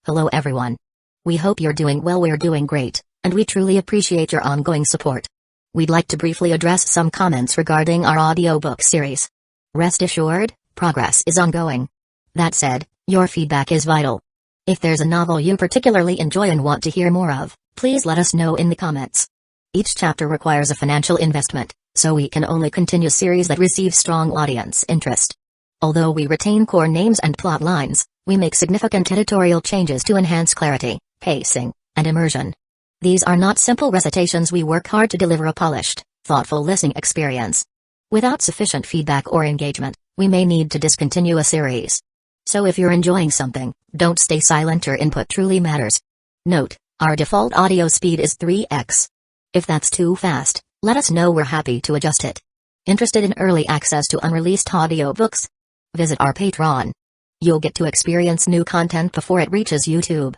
Hello everyone. We hope you're doing well. We're doing great, and we truly appreciate your ongoing support. We'd like to briefly address some comments regarding our audiobook series. Rest assured, progress is ongoing. That said, your feedback is vital. If there's a novel you particularly enjoy and want to hear more of, please let us know in the comments. Each chapter requires a financial investment, so we can only continue series that receive strong audience interest. Although we retain core names and plot lines, we make significant editorial changes to enhance clarity, pacing, and immersion. These are not simple recitations. We work hard to deliver a polished, thoughtful listening experience. Without sufficient feedback or engagement, we may need to discontinue a series. So if you're enjoying something, don't stay silent. Your input truly matters. Note, our default audio speed is 3x. If that's too fast, let us know. We're happy to adjust it. Interested in early access to unreleased audiobooks? Visit our Patreon. You'll get to experience new content before it reaches YouTube.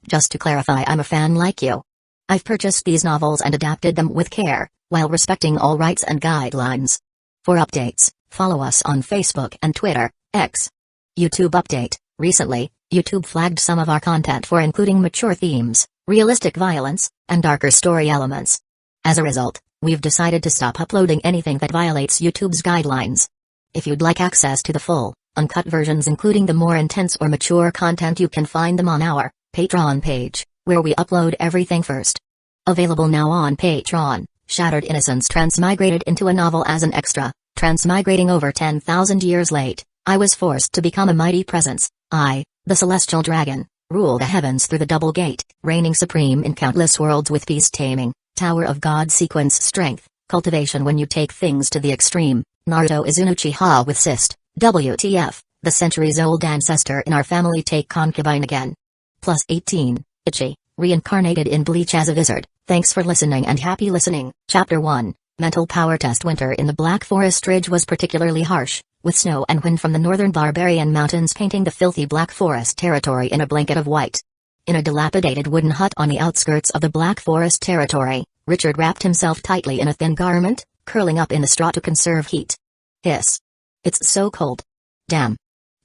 Just to clarify, I'm a fan like you. I've purchased these novels and adapted them with care, while respecting all rights and guidelines. For updates, follow us on Facebook and Twitter, X. YouTube update: recently, YouTube flagged some of our content for including mature themes, realistic violence, and darker story elements. As a result, we've decided to stop uploading anything that violates YouTube's guidelines. If you'd like access to the full, uncut versions including the more intense or mature content, you can find them on our Patreon page, where we upload everything first. Available now on Patreon: Shattered Innocence transmigrated into a novel as an extra. Transmigrating over 10,000 years late, I was forced to become a mighty presence. I, the celestial dragon, rule the heavens through the double gate, reigning supreme in countless worlds with peace taming, Tower of God sequence strength, cultivation when you take things to the extreme. Naruto is an Uchiha with cyst. WTF, the centuries-old ancestor in our family take concubine again. Plus 18, Ichi, reincarnated in Bleach as a wizard. Thanks for listening and happy listening. Chapter 1, Mental Power Test. Winter in the Black Forest Ridge was particularly harsh, with snow and wind from the northern barbarian mountains painting the filthy Black Forest territory in a blanket of white. In a dilapidated wooden hut on the outskirts of the Black Forest territory, Richard wrapped himself tightly in a thin garment, curling up in the straw to conserve heat. Hiss. It's so cold. Damn.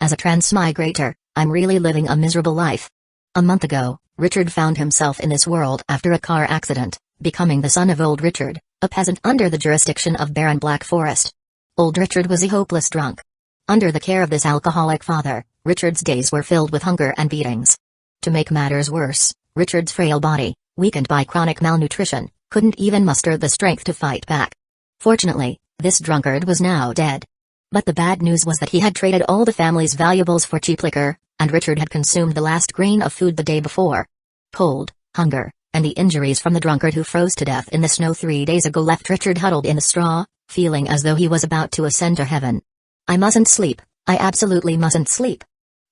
As a transmigrator, I'm really living a miserable life. A month ago, Richard found himself in this world after a car accident, becoming the son of Old Richard, a peasant under the jurisdiction of barren Black Forest. Old Richard was a hopeless drunk. Under the care of this alcoholic father, Richard's days were filled with hunger and beatings. To make matters worse, Richard's frail body, weakened by chronic malnutrition, couldn't even muster the strength to fight back. Fortunately, this drunkard was now dead. But the bad news was that he had traded all the family's valuables for cheap liquor, and Richard had consumed the last grain of food the day before. Cold, hunger, and the injuries from the drunkard who froze to death in the snow 3 days ago left Richard huddled in the straw, feeling as though he was about to ascend to heaven. I mustn't sleep. I absolutely mustn't sleep.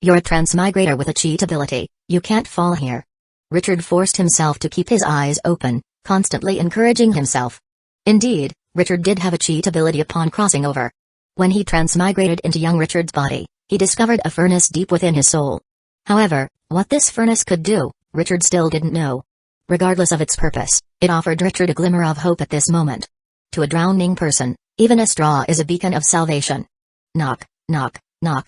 You're a transmigrator with a cheat ability. You can't fall here. Richard forced himself to keep his eyes open, constantly encouraging himself. Indeed, Richard did have a cheat ability upon crossing over. When he transmigrated into young Richard's body, he discovered a furnace deep within his soul. However, what this furnace could do, Richard still didn't know. Regardless of its purpose, it offered Richard a glimmer of hope at this moment. To a drowning person, even a straw is a beacon of salvation. Knock, knock, knock.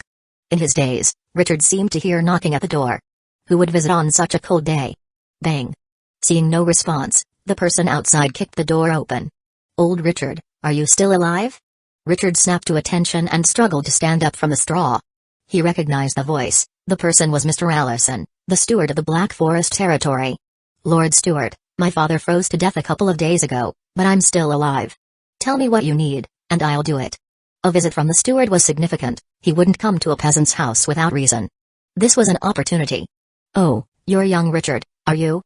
In his daze, Richard seemed to hear knocking at the door. Who would visit on such a cold day? Bang. Seeing no response, the person outside kicked the door open. Old Richard, are you still alive? Richard snapped to attention and struggled to stand up from the straw. He recognized the voice. The person was Mr. Allison, the steward of the Black Forest territory. Lord Steward, my father froze to death a couple of days ago, but I'm still alive. Tell me what you need, and I'll do it. A visit from the steward was significant. He wouldn't come to a peasant's house without reason. This was an opportunity. Oh, you're young Richard, are you?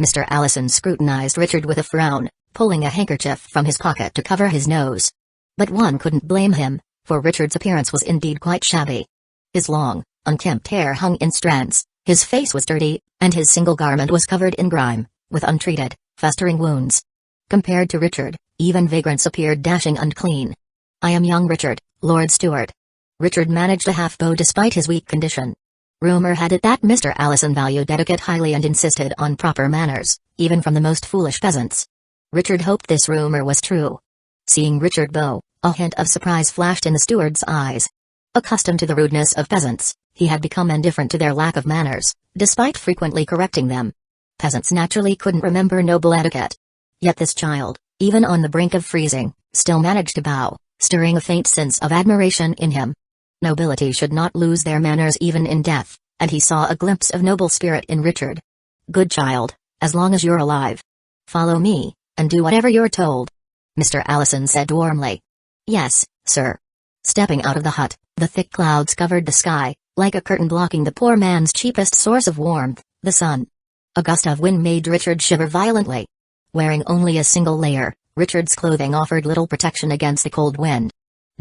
Mr. Allison scrutinized Richard with a frown, pulling a handkerchief from his pocket to cover his nose. But one couldn't blame him, for Richard's appearance was indeed quite shabby. His long, unkempt hair hung in strands, his face was dirty, and his single garment was covered in grime, with untreated, festering wounds. Compared to Richard, even vagrants appeared dashing and clean. I am young Richard, Lord Steward. Richard managed a half-bow despite his weak condition. Rumor had it that Mr. Allison valued etiquette highly and insisted on proper manners, even from the most foolish peasants. Richard hoped this rumor was true. Seeing Richard bow, a hint of surprise flashed in the steward's eyes. Accustomed to the rudeness of peasants, He had become indifferent to their lack of manners, despite frequently correcting them. Peasants naturally couldn't remember noble etiquette. Yet this child, even on the brink of freezing, still managed to bow, stirring a faint sense of admiration in him. Nobility should not lose their manners even in death, and he saw a glimpse of noble spirit in Richard. Good child, as long as you're alive. Follow me, and do whatever you're told. Mr. Allison said warmly. Yes, sir. Stepping out of the hut, the thick clouds covered the sky, like a curtain blocking the poor man's cheapest source of warmth, the sun. A gust of wind made Richard shiver violently. Wearing only a single layer, Richard's clothing offered little protection against the cold wind.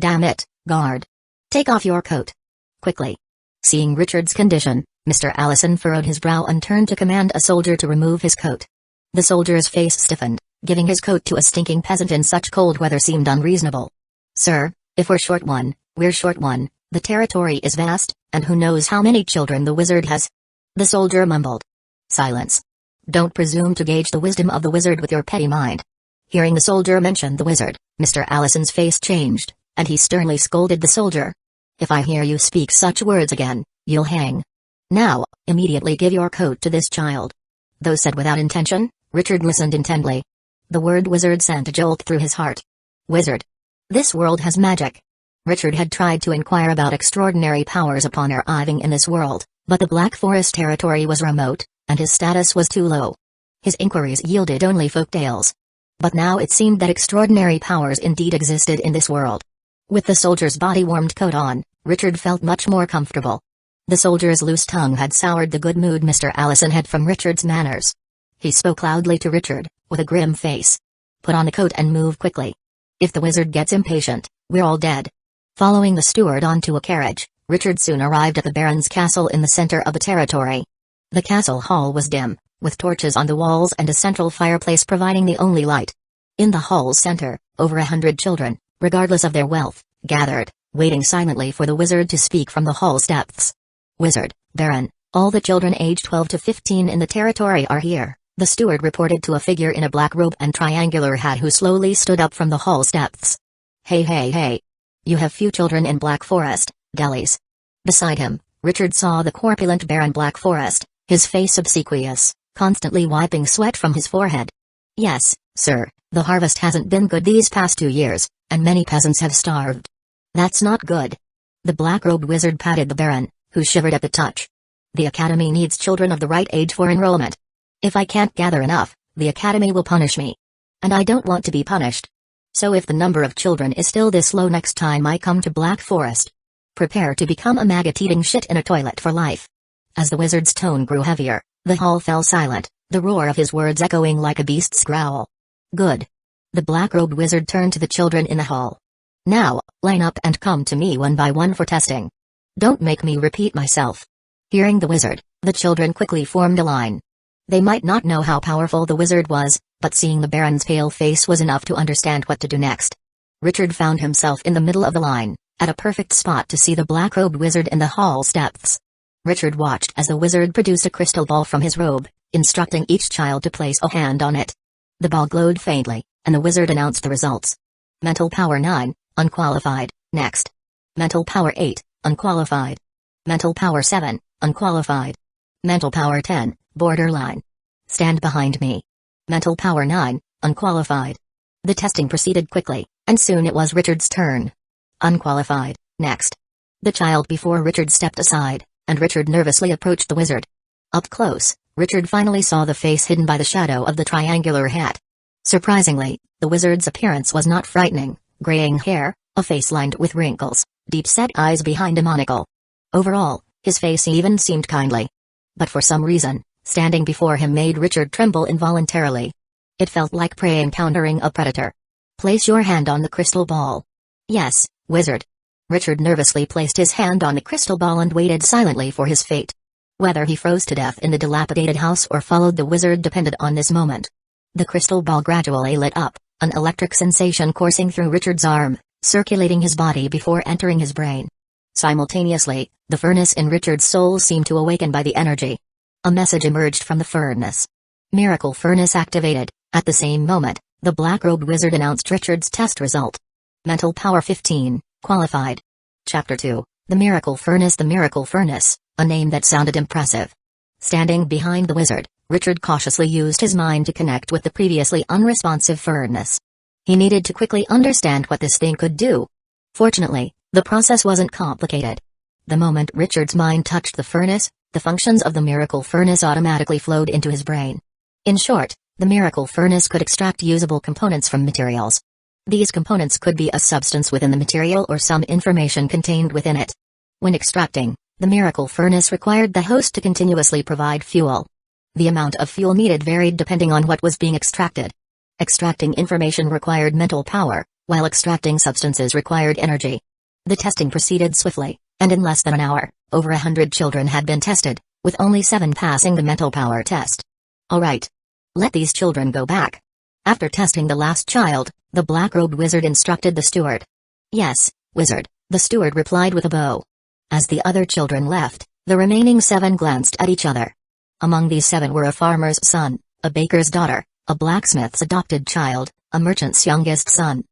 Damn it, guard. Take off your coat. Quickly. Seeing Richard's condition, Mr. Allison furrowed his brow and turned to command a soldier to remove his coat. The soldier's face stiffened, giving his coat to a stinking peasant in such cold weather seemed unreasonable. Sir, if we're short one, we're short one. The territory is vast, and who knows how many children the wizard has? The soldier mumbled. Silence. Don't presume to gauge the wisdom of the wizard with your petty mind. Hearing the soldier mention the wizard, Mr. Allison's face changed, and he sternly scolded the soldier. If I hear you speak such words again, you'll hang. Now, immediately give your coat to this child. Though said without intention, Richard listened intently. The word wizard sent a jolt through his heart. Wizard. This world has magic. Richard had tried to inquire about extraordinary powers upon arriving in this world, but the Black Forest territory was remote, and his status was too low. His inquiries yielded only folk tales. But now it seemed that extraordinary powers indeed existed in this world. With the soldier's body-warmed coat on, Richard felt much more comfortable. The soldier's loose tongue had soured the good mood Mr. Allison had from Richard's manners. He spoke loudly to Richard, with a grim face. Put on the coat and move quickly. If the wizard gets impatient, we're all dead. Following the steward onto a carriage, Richard soon arrived at the Baron's castle in the center of the territory. The castle hall was dim, with torches on the walls and a central fireplace providing the only light. In the hall's center, over 100 children, regardless of their wealth, gathered, waiting silently for the wizard to speak from the hall's depths. Wizard, Baron, all the children aged 12 to 15 in the territory are here, the steward reported to a figure in a black robe and triangular hat who slowly stood up from the hall's depths. Hey. You have few children in Black Forest, Delis. Beside him, Richard saw the corpulent Baron Black Forest, his face obsequious, constantly wiping sweat from his forehead. Yes, sir, the harvest hasn't been good these past 2 years, and many peasants have starved. That's not good. The black-robed wizard patted the Baron, who shivered at the touch. The academy needs children of the right age for enrollment. If I can't gather enough, the academy will punish me. And I don't want to be punished. So if the number of children is still this low next time I come to Black Forest, prepare to become a maggot eating shit in a toilet for life. As the wizard's tone grew heavier, the hall fell silent, the roar of his words echoing like a beast's growl. Good. The black-robed wizard turned to the children in the hall. Now, line up and come to me one by one for testing. Don't make me repeat myself. Hearing the wizard, the children quickly formed a line. They might not know how powerful the wizard was, but seeing the Baron's pale face was enough to understand what to do next. Richard found himself in the middle of the line, at a perfect spot to see the black-robed wizard in the hall's depths. Richard watched as the wizard produced a crystal ball from his robe, instructing each child to place a hand on it. The ball glowed faintly, and the wizard announced the results. Mental power 9, unqualified, next. Mental power 8, unqualified. Mental power 7, unqualified. Mental power 10, borderline. Stand behind me. Mental power 9, unqualified. The testing proceeded quickly, and soon it was Richard's turn. Unqualified, next. The child before Richard stepped aside, and Richard nervously approached the wizard. Up close, Richard finally saw the face hidden by the shadow of the triangular hat. Surprisingly, the wizard's appearance was not frightening, graying hair, a face lined with wrinkles, deep-set eyes behind a monocle. Overall, his face even seemed kindly. But for some reason, standing before him made Richard tremble involuntarily. It felt like prey encountering a predator. Place your hand on the crystal ball. Yes, wizard. Richard nervously placed his hand on the crystal ball and waited silently for his fate. Whether he froze to death in the dilapidated house or followed the wizard depended on this moment. The crystal ball gradually lit up, an electric sensation coursing through Richard's arm, circulating his body before entering his brain. Simultaneously, the furnace in Richard's soul seemed to awaken by the energy. A message emerged from the furnace. Miracle furnace activated. At the same moment, the black-robed wizard announced Richard's test result. Mental power 15, qualified. Chapter 2, The Miracle Furnace, a name that sounded impressive. Standing behind the wizard, Richard cautiously used his mind to connect with the previously unresponsive furnace. He needed to quickly understand what this thing could do. Fortunately, the process wasn't complicated. The moment Richard's mind touched the furnace, the functions of the Miracle Furnace automatically flowed into his brain. In short, the Miracle Furnace could extract usable components from materials. These components could be a substance within the material or some information contained within it. When extracting, the Miracle Furnace required the host to continuously provide fuel. The amount of fuel needed varied depending on what was being extracted. Extracting information required mental power, while extracting substances required energy. The testing proceeded swiftly, and in less than an hour, over 100 children had been tested, with only 7 passing the mental power test. All right. Let these children go back. After testing the last child, the black-robed wizard instructed the steward. Yes, wizard, the steward replied with a bow. As the other children left, the remaining 7 glanced at each other. Among these 7 were a farmer's son, a baker's daughter, a blacksmith's adopted child, a merchant's youngest son.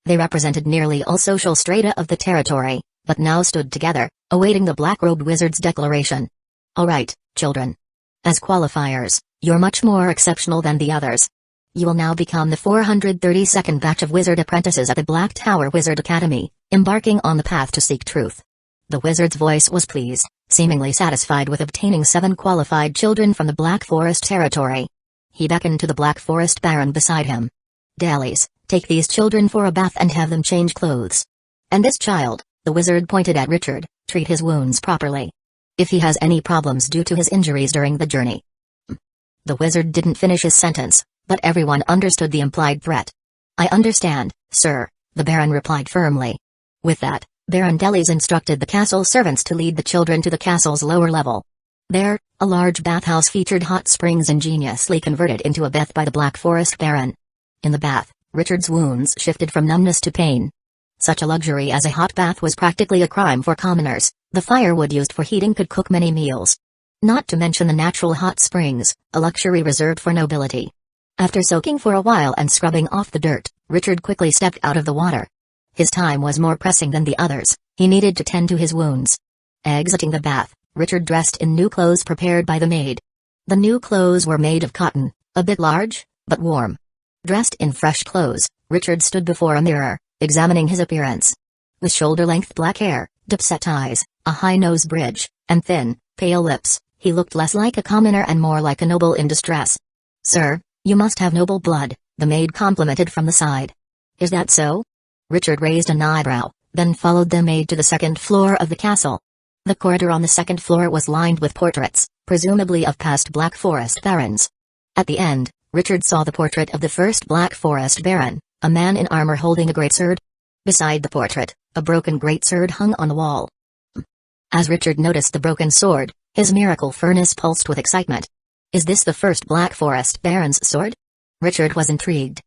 They represented nearly all social strata of the territory, but now stood together, awaiting the black-robed wizard's declaration. All right, children. As qualifiers, you're much more exceptional than the others. You will now become the 432nd batch of wizard apprentices at the Black Tower Wizard Academy, embarking on the path to seek truth. The wizard's voice was pleased, seemingly satisfied with obtaining 7 qualified children from the Black Forest territory. He beckoned to the Black Forest Baron beside him. Dallies, take these children for a bath and have them change clothes. And this child, the wizard pointed at Richard, treat his wounds properly. If he has any problems due to his injuries during the journey. The wizard didn't finish his sentence, but everyone understood the implied threat. I understand, sir, the Baron replied firmly. With that, Baron Delis instructed the castle servants to lead the children to the castle's lower level. There, a large bathhouse featured hot springs ingeniously converted into a bath by the Black Forest Baron. In the bath, Richard's wounds shifted from numbness to pain. Such a luxury as a hot bath was practically a crime for commoners. The firewood used for heating could cook many meals. Not to mention the natural hot springs, a luxury reserved for nobility. After soaking for a while and scrubbing off the dirt, Richard quickly stepped out of the water. His time was more pressing than the others, he needed to tend to his wounds. Exiting the bath, Richard dressed in new clothes prepared by the maid. The new clothes were made of cotton, a bit large, but warm. Dressed in fresh clothes, Richard stood before a mirror, examining his appearance. With shoulder-length black hair, deep-set eyes, a high nose bridge, and thin, pale lips, he looked less like a commoner and more like a noble in distress. Sir, you must have noble blood, the maid complimented from the side. Is that so? Richard raised an eyebrow, then followed the maid to the second floor of the castle. The corridor on the second floor was lined with portraits, presumably of past Black Forest barons. At the end, Richard saw the portrait of the first Black Forest baron, a man in armor holding a greatsword. Beside the portrait, a broken greatsword hung on the wall. As Richard noticed the broken sword, his Miracle Furnace pulsed with excitement. Is this the first Black Forest baron's sword? Richard was intrigued.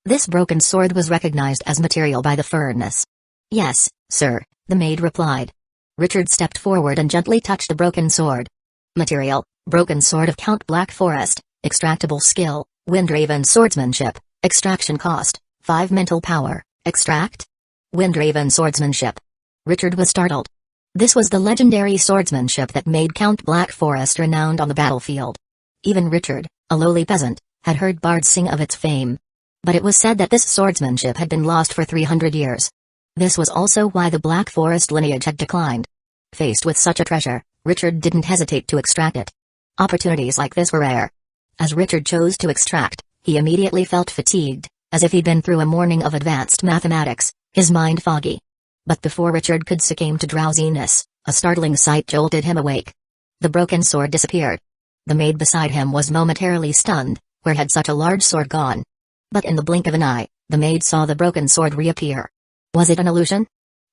This broken sword was recognized as material by the furnace. Yes, sir, the maid replied. Richard stepped forward and gently touched the broken sword. Material, broken sword of Count Black Forest, extractable skill, Windraven swordsmanship, extraction cost, 5 mental power, extract? Windraven swordsmanship. Richard was startled. This was the legendary swordsmanship that made Count Black Forest renowned on the battlefield. Even Richard, a lowly peasant, had heard bards sing of its fame. But it was said that this swordsmanship had been lost for 300 years. This was also why the Black Forest lineage had declined. Faced with such a treasure, Richard didn't hesitate to extract it. Opportunities like this were rare. As Richard chose to extract, he immediately felt fatigued, as if he'd been through a morning of advanced mathematics, his mind foggy. But before Richard could succumb to drowsiness, a startling sight jolted him awake. The broken sword disappeared. The maid beside him was momentarily stunned. Where had such a large sword gone? But in the blink of an eye, the maid saw the broken sword reappear. Was it an illusion?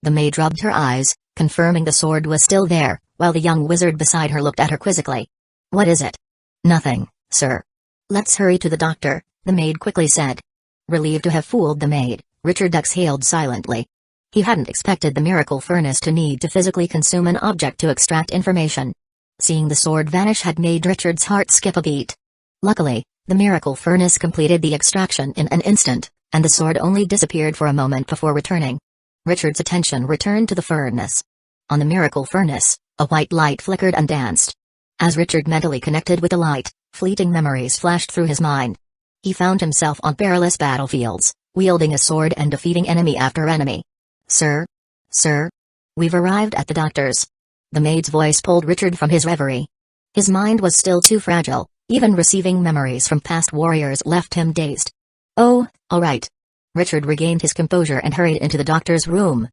The maid rubbed her eyes, confirming the sword was still there, while the young wizard beside her looked at her quizzically. What is it? Nothing, sir. Let's hurry to the doctor, the maid quickly said. Relieved to have fooled the maid, Richard exhaled silently. He hadn't expected the Miracle Furnace to need to physically consume an object to extract information. Seeing the sword vanish had made Richard's heart skip a beat. Luckily, the Miracle Furnace completed the extraction in an instant, and the sword only disappeared for a moment before returning. Richard's attention returned to the furnace. On the miracle furnace, a white light flickered and danced. As Richard mentally connected with the light, fleeting memories flashed through his mind. He found himself on perilous battlefields, wielding a sword and defeating enemy after enemy. Sir? Sir? We've arrived at the doctor's. The maid's voice pulled Richard from his reverie. His mind was still too fragile, even receiving memories from past warriors left him dazed. Oh, all right. Richard regained his composure and hurried into the doctor's room.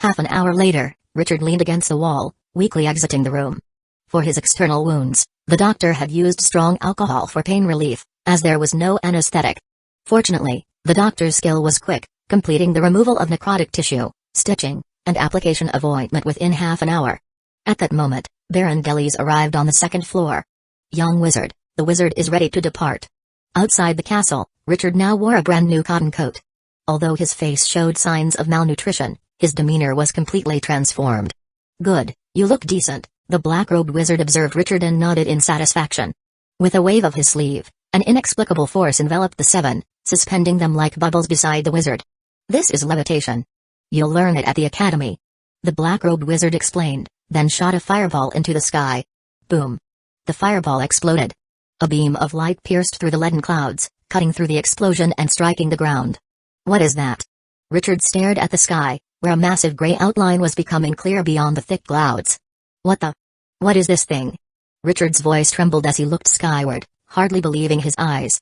Half an hour later, Richard leaned against the wall, weakly exiting the room. For his external wounds, the doctor had used strong alcohol for pain relief, as there was no anesthetic. Fortunately, the doctor's skill was quick, completing the removal of necrotic tissue, stitching, and application of ointment within half an hour. At that moment, Baron Delis arrived on the second floor. Young wizard, the wizard is ready to depart. Outside the castle, Richard now wore a brand new cotton coat. Although his face showed signs of malnutrition, his demeanor was completely transformed. Good, you look decent, the black-robed wizard observed Richard and nodded in satisfaction. With a wave of his sleeve, an inexplicable force enveloped the seven, suspending them like bubbles beside the wizard. This is levitation. You'll learn it at the academy. The black-robed wizard explained, then shot a fireball into the sky. Boom. The fireball exploded. A beam of light pierced through the leaden clouds, cutting through the explosion and striking the ground. What is that? Richard stared at the sky, where a massive gray outline was becoming clear beyond the thick clouds. What is this thing? Richard's voice trembled as he looked skyward, hardly believing his eyes.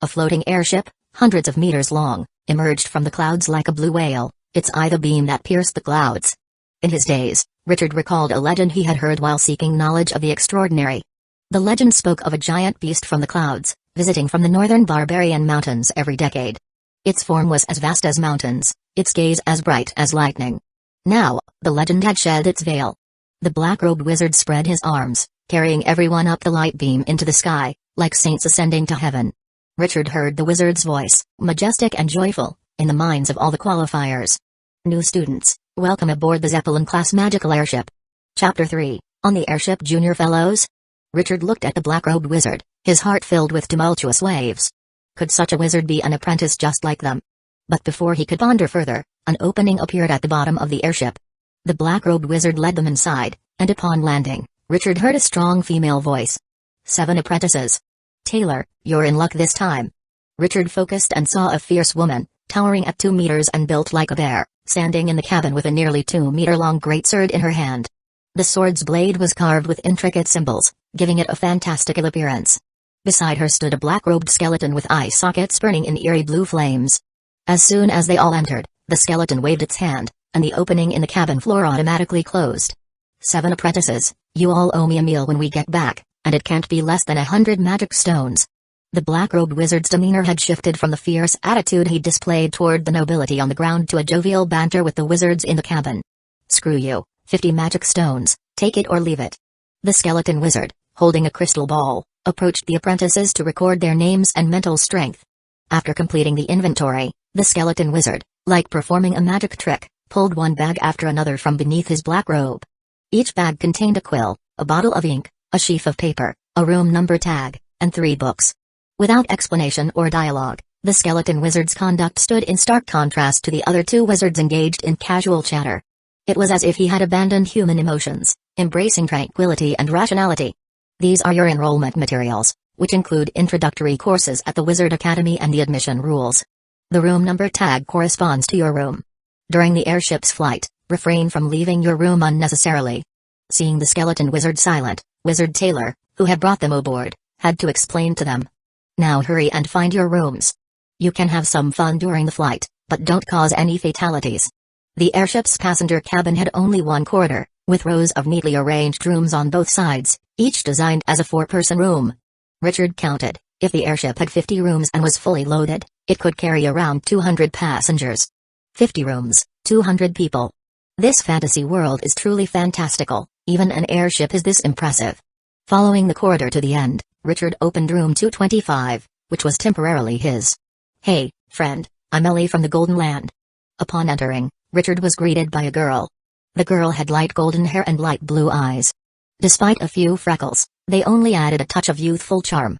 A floating airship, hundreds of meters long, emerged from the clouds like a blue whale, its eye the beam that pierced the clouds. In his days, Richard recalled a legend he had heard while seeking knowledge of the extraordinary. The legend spoke of a giant beast from the clouds, visiting from the northern barbarian mountains every decade. Its form was as vast as mountains, its gaze as bright as lightning. Now, the legend had shed its veil. The black-robed wizard spread his arms, carrying everyone up the light beam into the sky, like saints ascending to heaven. Richard heard the wizard's voice, majestic and joyful, in the minds of all the qualifiers. New students, welcome aboard the Zeppelin-class magical airship. Chapter 3, On the Airship Junior Fellows? Richard looked at the black-robed wizard, his heart filled with tumultuous waves. Could such a wizard be an apprentice just like them? But before he could ponder further, an opening appeared at the bottom of the airship. The black-robed wizard led them inside, and upon landing, Richard heard a strong female voice. 7 apprentices. Taylor, you're in luck this time. Richard focused and saw a fierce woman, towering at 2 meters and built like a bear, standing in the cabin with a nearly 2-meter-long greatsword in her hand. The sword's blade was carved with intricate symbols, giving it a fantastical appearance. Beside her stood a black-robed skeleton with eye sockets burning in eerie blue flames. As soon as they all entered, the skeleton waved its hand, and the opening in the cabin floor automatically closed. 7 apprentices, you all owe me a meal when we get back, and it can't be less than 100 magic stones. The black-robed wizard's demeanor had shifted from the fierce attitude he displayed toward the nobility on the ground to a jovial banter with the wizards in the cabin. Screw you, 50 magic stones, take it or leave it. The skeleton wizard, holding a crystal ball, approached the apprentices to record their names and mental strength. After completing the inventory, the skeleton wizard, like performing a magic trick, pulled one bag after another from beneath his black robe. Each bag contained a quill, a bottle of ink, a sheaf of paper, a room number tag, and 3 books. Without explanation or dialogue, the skeleton wizard's conduct stood in stark contrast to the other 2 wizards engaged in casual chatter. It was as if he had abandoned human emotions, embracing tranquility and rationality. These are your enrollment materials, which include introductory courses at the Wizard Academy and the admission rules. The room number tag corresponds to your room. During the airship's flight, refrain from leaving your room unnecessarily. Seeing the skeleton wizard silent, Wizard Taylor, who had brought them aboard, had to explain to them. Now hurry and find your rooms. You can have some fun during the flight, but don't cause any fatalities. The airship's passenger cabin had only 1 corridor, with rows of neatly arranged rooms on both sides, each designed as a 4-person room. Richard counted, if the airship had 50 rooms and was fully loaded, it could carry around 200 passengers. 50 rooms, 200 people. This fantasy world is truly fantastical, even an airship is this impressive. Following the corridor to the end, Richard opened room 225, which was temporarily his. Hey, friend, I'm Ellie from the Golden Land. Upon entering, Richard was greeted by a girl. The girl had light golden hair and light blue eyes. Despite a few freckles, they only added a touch of youthful charm.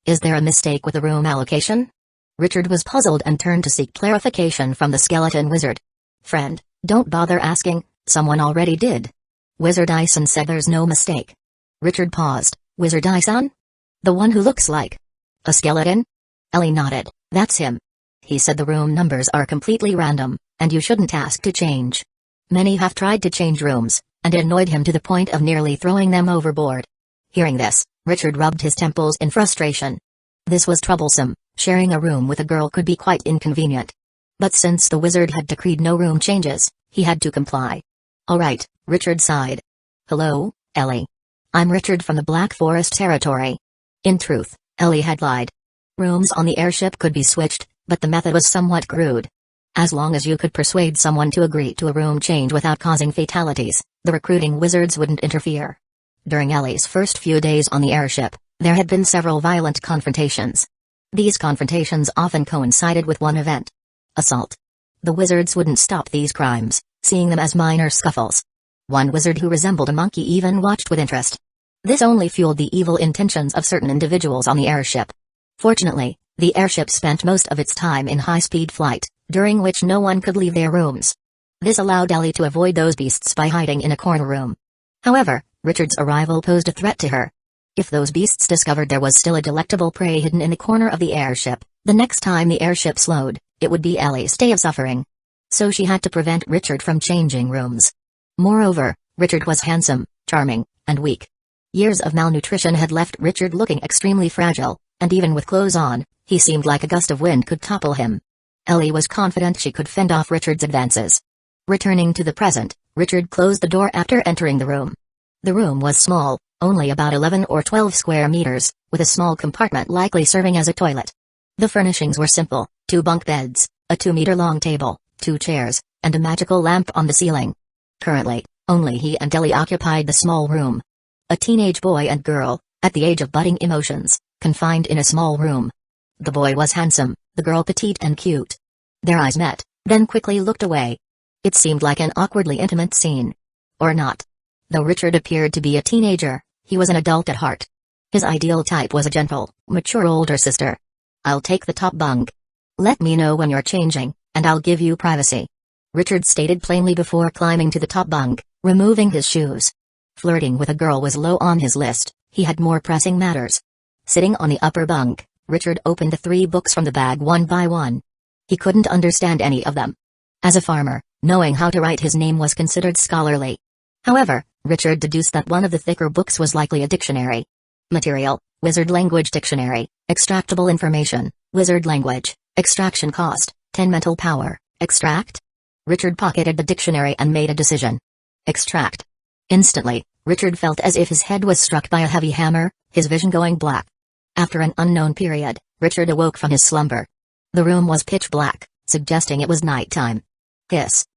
Is there a mistake with the room allocation? Richard was puzzled and turned to seek clarification from the skeleton wizard. Friend, don't bother asking, Someone already did. Wizard Aizen said there's no mistake. Richard paused. Wizard Aizen? The one who looks like a skeleton? Ellie nodded. That's him. He said the room numbers are completely random, and you shouldn't ask to change. Many have tried to change rooms, and it annoyed him to the point of nearly throwing them overboard. Hearing this, Richard rubbed his temples in frustration. This was troublesome. Sharing a room with a girl could be quite inconvenient. But since the wizard had decreed no room changes, he had to comply. All right, Richard sighed. Hello, Ellie. I'm Richard from the Black Forest Territory. In truth, Ellie had lied. Rooms on the airship could be switched, but the method was somewhat crude. As long as you could persuade someone to agree to a room change without causing fatalities, the recruiting wizards wouldn't interfere. During Ellie's first few days on the airship, there had been several violent confrontations. These confrontations often coincided with one event: assault. The wizards wouldn't stop these crimes, seeing them as minor scuffles. One wizard who resembled a monkey even watched with interest. This only fueled the evil intentions of certain individuals on the airship. Fortunately, the airship spent most of its time in high-speed flight, during which no one could leave their rooms. This allowed Ellie to avoid those beasts by hiding in a corner room. However, Richard's arrival posed a threat to her. If those beasts discovered there was still a delectable prey hidden in the corner of the airship, the next time the airship slowed, it would be Ellie's day of suffering. So she had to prevent Richard from changing rooms. Moreover, Richard was handsome, charming, and weak. Years of malnutrition had left Richard looking extremely fragile, and even with clothes on, he seemed like a gust of wind could topple him. Ellie was confident she could fend off Richard's advances. Returning to the present, Richard closed the door after entering the room. The room was small, only about 11 or 12 square meters, with a small compartment likely serving as a toilet. The furnishings were simple: 2 bunk beds, a 2-meter-long table, 2 chairs, and a magical lamp on the ceiling. Currently, only he and Ellie occupied the small room. A teenage boy and girl, at the age of budding emotions, confined in a small room. The boy was handsome, the girl petite and cute. Their eyes met, then quickly looked away. It seemed like an awkwardly intimate scene. Or not. Though Richard appeared to be a teenager, he was an adult at heart. His ideal type was a gentle, mature older sister. I'll take the top bunk. Let me know when you're changing, and I'll give you privacy. Richard stated plainly before climbing to the top bunk, removing his shoes. Flirting with a girl was low on his list, he had more pressing matters. Sitting on the upper bunk, Richard opened the 3 books from the bag one by one. He couldn't understand any of them. As a farmer, knowing how to write his name was considered scholarly. However, Richard deduced that one of the thicker books was likely a dictionary. Material: Wizard Language Dictionary, Extractable Information, Wizard Language, Extraction Cost, 10 Mental Power, Extract? Richard pocketed the dictionary and made a decision. Extract. Instantly, Richard felt as if his head was struck by a heavy hammer, his vision going black. After an unknown period, Richard awoke from his slumber. The room was pitch black, suggesting it was nighttime.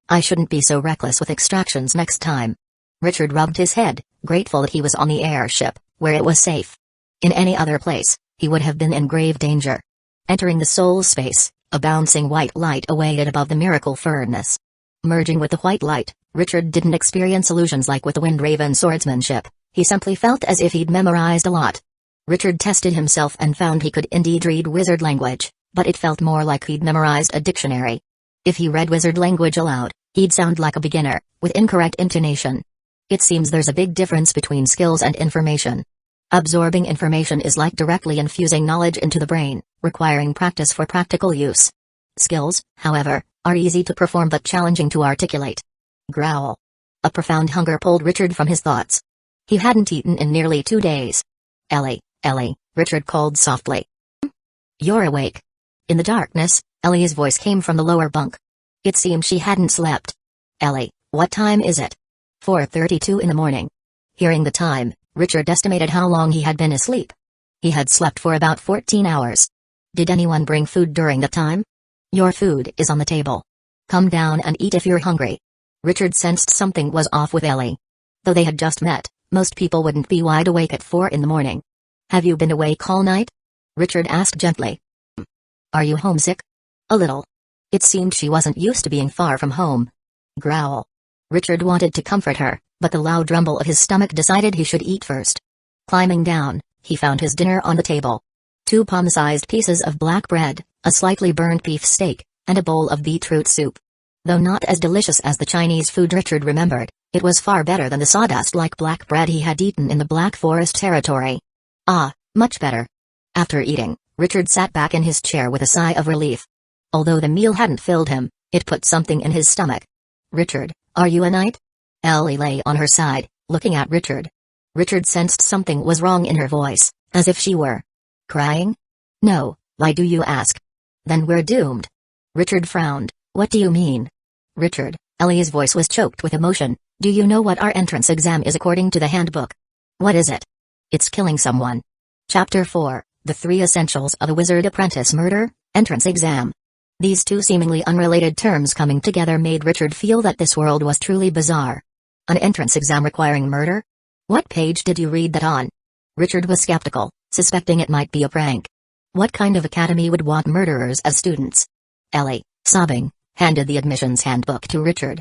I shouldn't be so reckless with extractions next time. Richard rubbed his head, grateful that he was on the airship, where it was safe. In any other place, he would have been in grave danger. Entering the soul space, a bouncing white light awaited above the miracle furnace. Merging with the white light, Richard didn't experience illusions like with the Windraven swordsmanship, he simply felt as if he'd memorized a lot. Richard tested himself and found he could indeed read wizard language, but it felt more like he'd memorized a dictionary. If he read wizard language aloud, he'd sound like a beginner, with incorrect intonation. It seems there's a big difference between skills and information. Absorbing information is like directly infusing knowledge into the brain, requiring practice for practical use. Skills, however, are easy to perform but challenging to articulate. Growl. A profound hunger pulled Richard from his thoughts. He hadn't eaten in nearly 2 days. Ellie, Richard called softly. You're awake. In the darkness, Ellie's voice came from the lower bunk. It seemed she hadn't slept. Ellie, what time is it? 4:32 in the morning. Hearing the time, Richard estimated how long he had been asleep. He had slept for about 14 hours. Did anyone bring food during that time? Your food is on the table. Come down and eat if you're hungry. Richard sensed something was off with Ellie. Though they had just met, most people wouldn't be wide awake at 4 in the morning. Have you been awake all night? Richard asked gently. Are you homesick? A little. It seemed she wasn't used to being far from home. Growl. Richard wanted to comfort her, but the loud rumble of his stomach decided he should eat first. Climbing down, he found his dinner on the table. 2 palm-sized pieces of black bread, a slightly burned beef steak, and a bowl of beetroot soup. Though not as delicious as the Chinese food Richard remembered, it was far better than the sawdust-like black bread he had eaten in the Black Forest territory. Ah, much better. After eating, Richard sat back in his chair with a sigh of relief. Although the meal hadn't filled him, it put something in his stomach. "Richard, are you a knight?" Ellie lay on her side, looking at Richard. Richard sensed something was wrong in her voice, as if she were crying. "No, why do you ask? Then we're doomed." Richard frowned. "What do you mean?" "Richard," Ellie's voice was choked with emotion, "do you know what our entrance exam is according to the handbook?" "What is it?" "It's killing someone." Chapter 4, The 3 Essentials of a Wizard Apprentice Murder, Entrance Exam. These two seemingly unrelated terms coming together made Richard feel that this world was truly bizarre. An entrance exam requiring murder? What page did you read that on? Richard was skeptical, suspecting it might be a prank. What kind of academy would want murderers as students? Ellie, sobbing, handed the admissions handbook to Richard.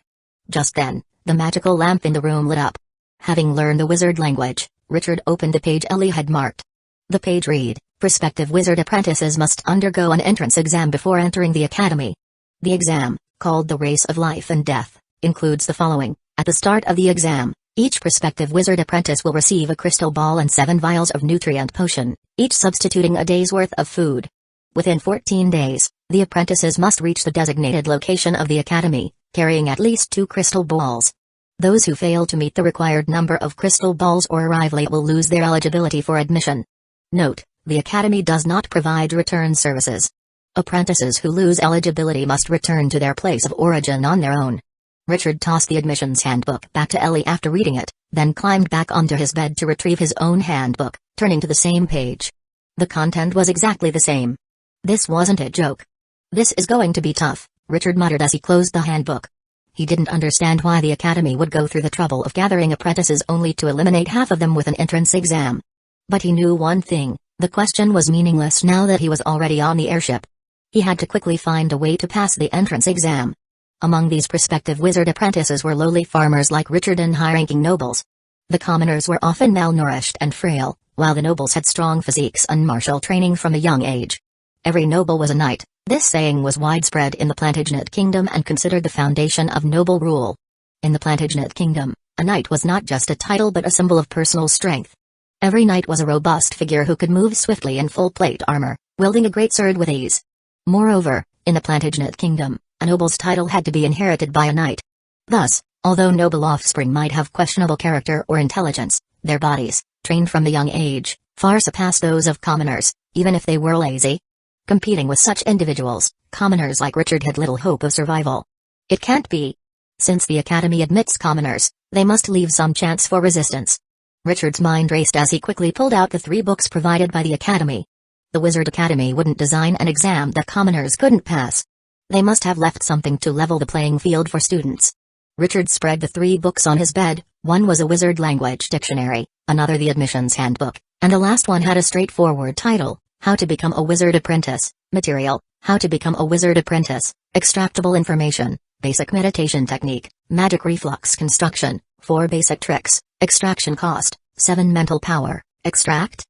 Just then, the magical lamp in the room lit up. Having learned the wizard language, Richard opened the page Ellie had marked. The page read, "Prospective wizard apprentices must undergo an entrance exam before entering the academy. The exam, called the Race of Life and Death, includes the following. At the start of the exam, each prospective wizard apprentice will receive a crystal ball and 7 vials of nutrient potion, each substituting a day's worth of food. Within 14 days, the apprentices must reach the designated location of the academy, carrying at least 2 crystal balls. Those who fail to meet the required number of crystal balls or arrive late will lose their eligibility for admission. Note, the academy does not provide return services. Apprentices who lose eligibility must return to their place of origin on their own." Richard tossed the admissions handbook back to Ellie after reading it, then climbed back onto his bed to retrieve his own handbook, turning to the same page. The content was exactly the same. This wasn't a joke. "This is going to be tough," Richard muttered as he closed the handbook. He didn't understand why the academy would go through the trouble of gathering apprentices only to eliminate half of them with an entrance exam. But he knew one thing, the question was meaningless now that he was already on the airship. He had to quickly find a way to pass the entrance exam. Among these prospective wizard apprentices were lowly farmers like Richard and high-ranking nobles. The commoners were often malnourished and frail, while the nobles had strong physiques and martial training from a young age. Every noble was a knight. This saying was widespread in the Plantagenet Kingdom and considered the foundation of noble rule. In the Plantagenet Kingdom, a knight was not just a title but a symbol of personal strength. Every knight was a robust figure who could move swiftly in full plate armor, wielding a great sword with ease. Moreover, in the Plantagenet Kingdom, a noble's title had to be inherited by a knight. Thus, although noble offspring might have questionable character or intelligence, their bodies, trained from a young age, far surpassed those of commoners, even if they were lazy. Competing with such individuals, commoners like Richard had little hope of survival. It can't be. Since the academy admits commoners, they must leave some chance for resistance. Richard's mind raced as he quickly pulled out the 3 books provided by the academy. The Wizard Academy wouldn't design an exam that commoners couldn't pass. They must have left something to level the playing field for students. Richard spread the 3 books on his bed. One was a wizard language dictionary, another the admissions handbook, and the last one had a straightforward title, How to Become a Wizard Apprentice. Material, How to Become a Wizard Apprentice, Extractable Information, Basic Meditation Technique, Magic Reflux Construction, 4 Basic Tricks, Extraction Cost, 7 Mental Power, Extract?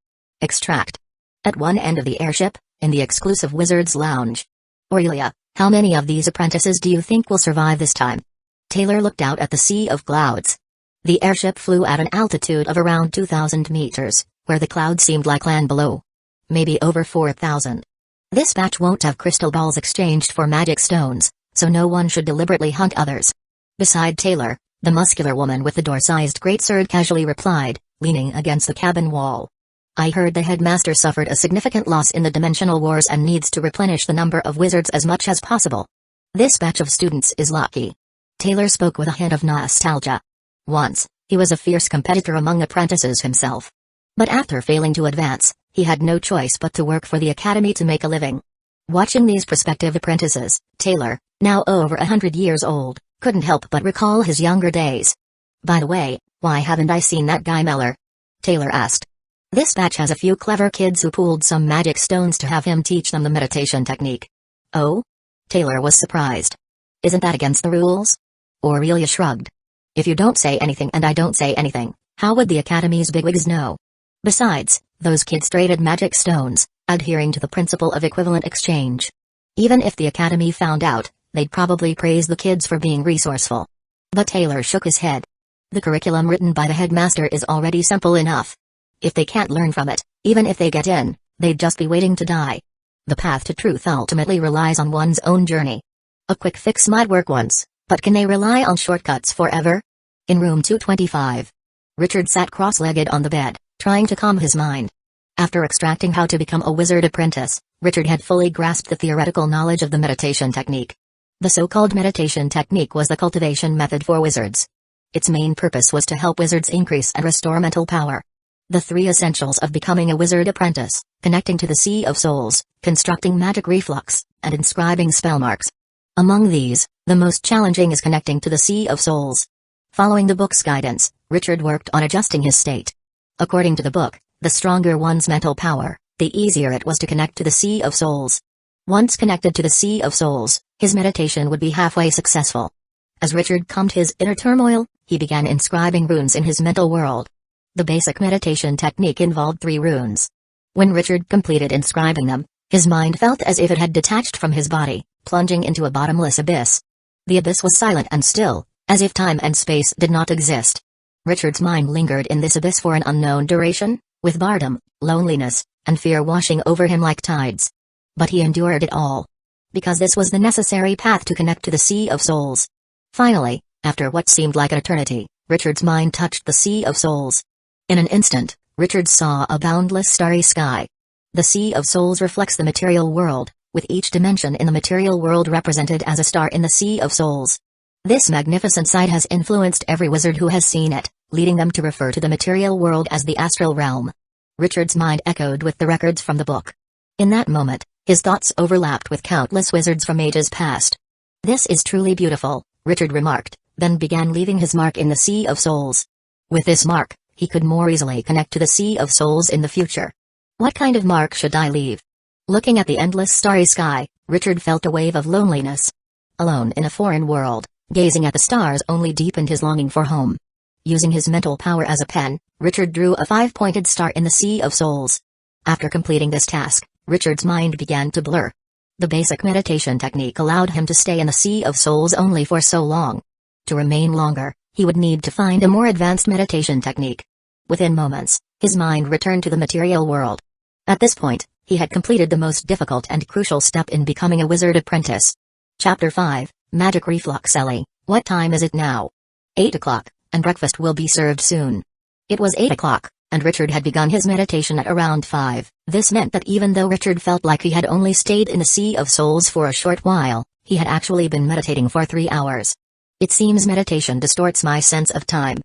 At one end of the airship, in the exclusive Wizard's Lounge. "Aurelia, how many of these apprentices do you think will survive this time?" Taylor looked out at the sea of clouds. The airship flew at an altitude of around 2,000 meters, where the clouds seemed like land below. Maybe over 4,000. This batch won't have crystal balls exchanged for magic stones, so no one should deliberately hunt others. Beside Taylor, the muscular woman with the door-sized greatsword casually replied, leaning against the cabin wall. "I heard the headmaster suffered a significant loss in the dimensional wars and needs to replenish the number of wizards as much as possible. This batch of students is lucky." Taylor spoke with a hint of nostalgia. Once, he was a fierce competitor among apprentices himself. But after failing to advance, he had no choice but to work for the academy to make a living. Watching these prospective apprentices, Taylor, now over 100 years old, couldn't help but recall his younger days. "By the way, why haven't I seen that guy Meller?" Taylor asked. "This batch has a few clever kids who pooled some magic stones to have him teach them the meditation technique." "Oh?" Taylor was surprised. "Isn't that against the rules?" Aurelia shrugged. "If you don't say anything and I don't say anything, how would the academy's bigwigs know? Besides, those kids traded magic stones, adhering to the principle of equivalent exchange. Even if the academy found out, they'd probably praise the kids for being resourceful. But Taylor shook his head. The curriculum written by the headmaster is already simple enough. If they can't learn from it, even if they get in, they'd just be waiting to die. The path to truth ultimately relies on one's own journey. A quick fix might work once, but can they rely on shortcuts forever? In room 225. Richard sat cross-legged on the bed, trying to calm his mind. After extracting how to become a wizard apprentice, Richard had fully grasped the theoretical knowledge of the meditation technique. The so-called meditation technique was the cultivation method for wizards. Its main purpose was to help wizards increase and restore mental power. The 3 essentials of becoming a wizard apprentice: connecting to the Sea of Souls, constructing magic reflux, and inscribing spell marks. Among these, the most challenging is connecting to the Sea of Souls. Following the book's guidance, Richard worked on adjusting his state. According to the book, the stronger one's mental power, the easier it was to connect to the Sea of Souls. Once connected to the Sea of Souls, his meditation would be halfway successful. As Richard calmed his inner turmoil, he began inscribing runes in his mental world. The basic meditation technique involved 3 runes. When Richard completed inscribing them, his mind felt as if it had detached from his body, plunging into a bottomless abyss. The abyss was silent and still, as if time and space did not exist. Richard's mind lingered in this abyss for an unknown duration, with boredom, loneliness, and fear washing over him like tides. But he endured it all. Because this was the necessary path to connect to the Sea of Souls. Finally, after what seemed like an eternity, Richard's mind touched the Sea of Souls. In an instant, Richard saw a boundless starry sky. The Sea of Souls reflects the material world, with each dimension in the material world represented as a star in the Sea of Souls. This magnificent sight has influenced every wizard who has seen it, leading them to refer to the material world as the astral realm. Richard's mind echoed with the records from the book. In that moment, his thoughts overlapped with countless wizards from ages past. "This is truly beautiful," Richard remarked, then began leaving his mark in the Sea of Souls. With this mark, he could more easily connect to the Sea of Souls in the future. What kind of mark should I leave? Looking at the endless starry sky, Richard felt a wave of loneliness. Alone in a foreign world, gazing at the stars only deepened his longing for home. Using his mental power as a pen, Richard drew a 5-pointed star in the Sea of Souls. After completing this task, Richard's mind began to blur. The basic meditation technique allowed him to stay in the Sea of Souls only for so long. To remain longer, he would need to find a more advanced meditation technique. Within moments, his mind returned to the material world. At this point, he had completed the most difficult and crucial step in becoming a wizard apprentice. Chapter 5, Magic Reflux. Ellie, what time is it now? 8 o'clock, and breakfast will be served soon. It was 8 o'clock, and Richard had begun his meditation at around 5. This meant that even though Richard felt like he had only stayed in the Sea of Souls for a short while, he had actually been meditating for 3 hours. It seems meditation distorts my sense of time,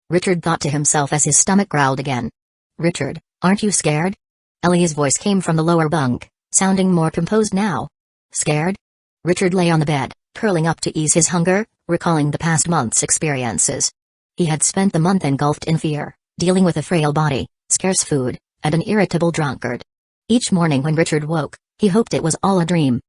Richard thought to himself as his stomach growled again. "Richard, aren't you scared?" Ellie's voice came from the lower bunk, sounding more composed now. "Scared?" Richard lay on the bed, curling up to ease his hunger, recalling the past month's experiences. He had spent the month engulfed in fear, dealing with a frail body, scarce food, and an irritable drunkard. Each morning when Richard woke, he hoped it was all a dream.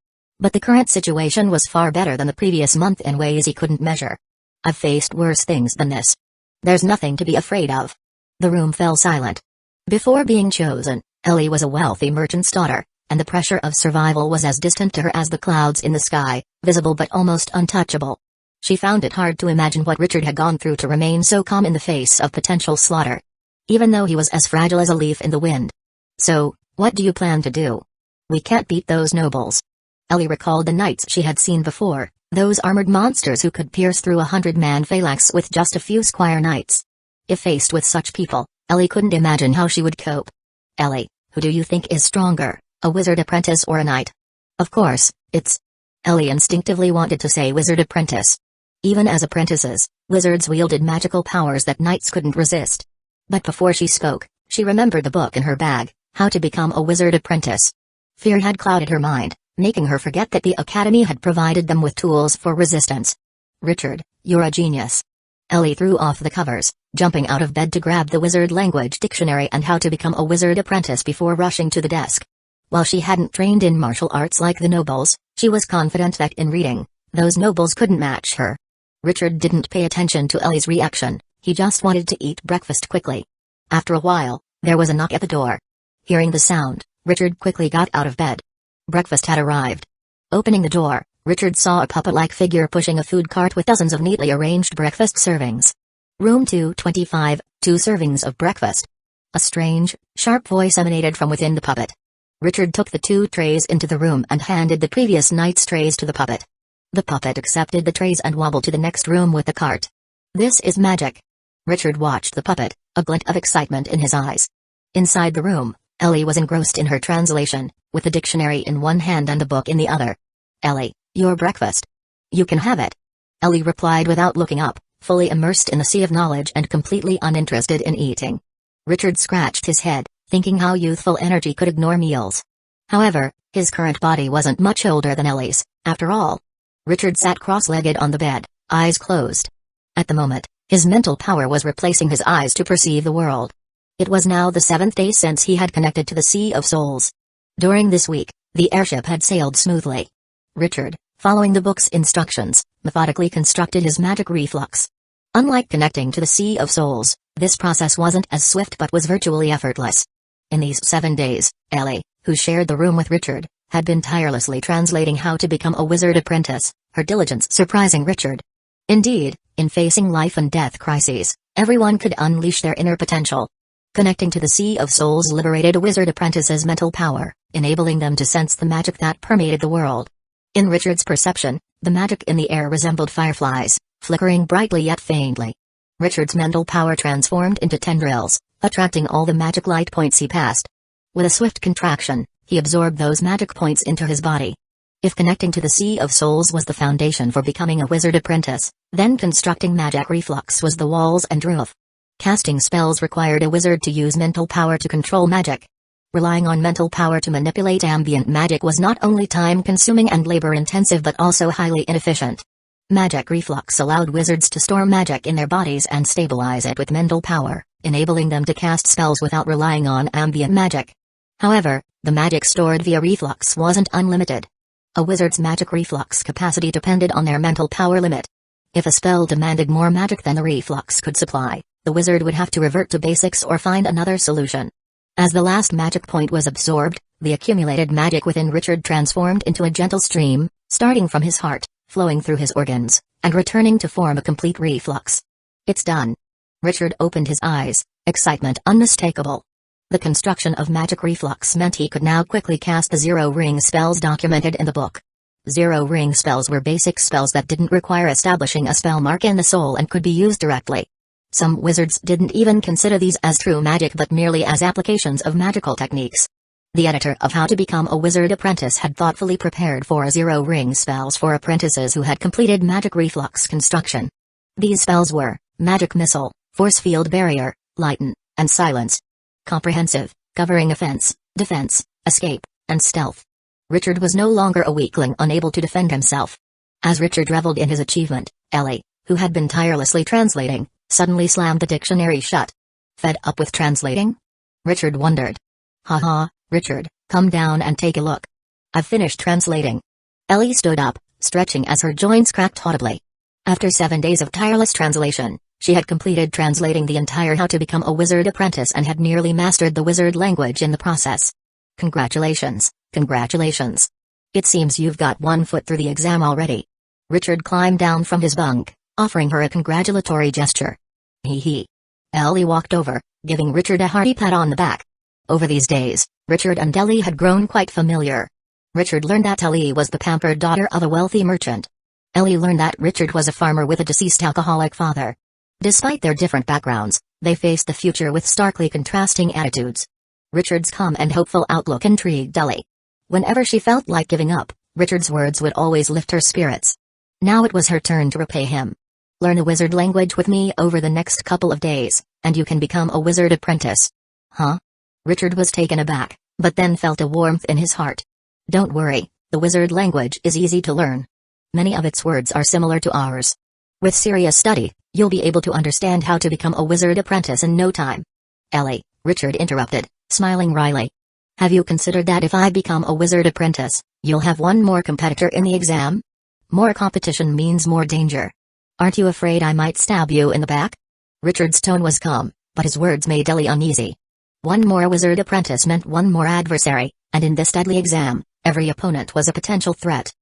But the current situation was far better than the previous month in ways he couldn't measure. "I've faced worse things than this. There's nothing to be afraid of." The room fell silent. Before being chosen, Ellie was a wealthy merchant's daughter, and the pressure of survival was as distant to her as the clouds in the sky, visible but almost untouchable. She found it hard to imagine what Richard had gone through to remain so calm in the face of potential slaughter. Even though he was as fragile as a leaf in the wind. "So, what do you plan to do? We can't beat those nobles." Ellie recalled the knights she had seen before, those armored monsters who could pierce through 100-man phalanx with just a few squire knights. If faced with such people, Ellie couldn't imagine how she would cope. "Ellie, who do you think is stronger, a wizard apprentice or a knight?" "Of course, it's..." Ellie instinctively wanted to say wizard apprentice. Even as apprentices, wizards wielded magical powers that knights couldn't resist. But before she spoke, she remembered the book in her bag, How to Become a Wizard Apprentice. Fear had clouded her mind, making her forget that the academy had provided them with tools for resistance. "Richard, you're a genius." Ellie threw off the covers, jumping out of bed to grab the wizard language dictionary and How to Become a Wizard Apprentice before rushing to the desk. While she hadn't trained in martial arts like the nobles, she was confident that in reading, those nobles couldn't match her. Richard didn't pay attention to Ellie's reaction, he just wanted to eat breakfast quickly. After a while, there was a knock at the door. Hearing the sound, Richard quickly got out of bed. Breakfast had arrived. Opening the door, Richard saw a puppet-like figure pushing a food cart with dozens of neatly arranged breakfast servings. Room 225, 2 servings of breakfast. A strange, sharp voice emanated from within the puppet. Richard took the 2 trays into the room and handed the previous night's trays to the puppet. The puppet accepted the trays and wobbled to the next room with the cart. This is magic. Richard watched the puppet, a glint of excitement in his eyes. Inside the room, Ellie was engrossed in her translation, with the dictionary in one hand and the book in the other. Ellie, your breakfast. You can have it. Ellie replied without looking up, fully immersed in the sea of knowledge and completely uninterested in eating. Richard scratched his head, thinking how youthful energy could ignore meals. However, his current body wasn't much older than Ellie's, after all. Richard sat cross-legged on the bed, eyes closed. At the moment, his mental power was replacing his eyes to perceive the world. It was now the 7th day since he had connected to the Sea of Souls. During this week, the airship had sailed smoothly. Richard, following the book's instructions, methodically constructed his magic reflux. Unlike connecting to the Sea of Souls, this process wasn't as swift but was virtually effortless. In these 7 days, Ellie, who shared the room with Richard, had been tirelessly translating how to become a wizard apprentice, her diligence surprising Richard. Indeed, in facing life and death crises, everyone could unleash their inner potential. Connecting to the Sea of Souls liberated a wizard apprentice's mental power, enabling them to sense the magic that permeated the world. In Richard's perception, the magic in the air resembled fireflies, flickering brightly yet faintly. Richard's mental power transformed into tendrils, attracting all the magic light points he passed. With a swift contraction, he absorbed those magic points into his body. If connecting to the Sea of Souls was the foundation for becoming a wizard apprentice, then constructing magic reflux was the walls and roof. Casting spells required a wizard to use mental power to control magic. Relying on mental power to manipulate ambient magic was not only time-consuming and labor-intensive but also highly inefficient. Magic reflux allowed wizards to store magic in their bodies and stabilize it with mental power, enabling them to cast spells without relying on ambient magic. However, the magic stored via reflux wasn't unlimited. A wizard's magic reflux capacity depended on their mental power limit. If a spell demanded more magic than the reflux could supply, the wizard would have to revert to basics or find another solution. As the last magic point was absorbed, the accumulated magic within Richard transformed into a gentle stream, starting from his heart, flowing through his organs, and returning to form a complete reflux. It's done. Richard opened his eyes, excitement unmistakable. The construction of magic reflux meant he could now quickly cast the zero-ring spells documented in the book. Zero-ring spells were basic spells that didn't require establishing a spell mark in the soul and could be used directly. Some wizards didn't even consider these as true magic but merely as applications of magical techniques. The editor of How to Become a Wizard Apprentice had thoughtfully prepared 4 zero-ring spells for apprentices who had completed magic reflux construction. These spells were Magic Missile, Force Field Barrier, Lighten, and Silence. Comprehensive, covering offense, defense, escape, and stealth. Richard was no longer a weakling unable to defend himself. As Richard reveled in his achievement, Ellie, who had been tirelessly translating, suddenly slammed the dictionary shut. Fed up with translating? Richard wondered. Haha, Richard, come down and take a look. I've finished translating. Ellie stood up, stretching as her joints cracked audibly. After 7 days of tireless translation, she had completed translating the entire How to Become a Wizard Apprentice and had nearly mastered the wizard language in the process. Congratulations, congratulations. It seems you've got 1 foot through the exam already. Richard climbed down from his bunk, offering her a congratulatory gesture. Hee hee. Ellie walked over, giving Richard a hearty pat on the back. Over these days, Richard and Ellie had grown quite familiar. Richard learned that Ellie was the pampered daughter of a wealthy merchant. Ellie learned that Richard was a farmer with a deceased alcoholic father. Despite their different backgrounds, they faced the future with starkly contrasting attitudes. Richard's calm and hopeful outlook intrigued Ellie. Whenever she felt like giving up, Richard's words would always lift her spirits. Now it was her turn to repay him. Learn a wizard language with me over the next couple of days, and you can become a wizard apprentice. Huh? Richard was taken aback, but then felt a warmth in his heart. Don't worry, the wizard language is easy to learn. Many of its words are similar to ours. With serious study, you'll be able to understand how to become a wizard apprentice in no time. Ellie, Richard interrupted, smiling wryly. Have you considered that if I become a wizard apprentice, you'll have one more competitor in the exam? More competition means more danger. Aren't you afraid I might stab you in the back? Richard's tone was calm, but his words made Ellie uneasy. One more wizard apprentice meant one more adversary, and in this deadly exam, every opponent was a potential threat.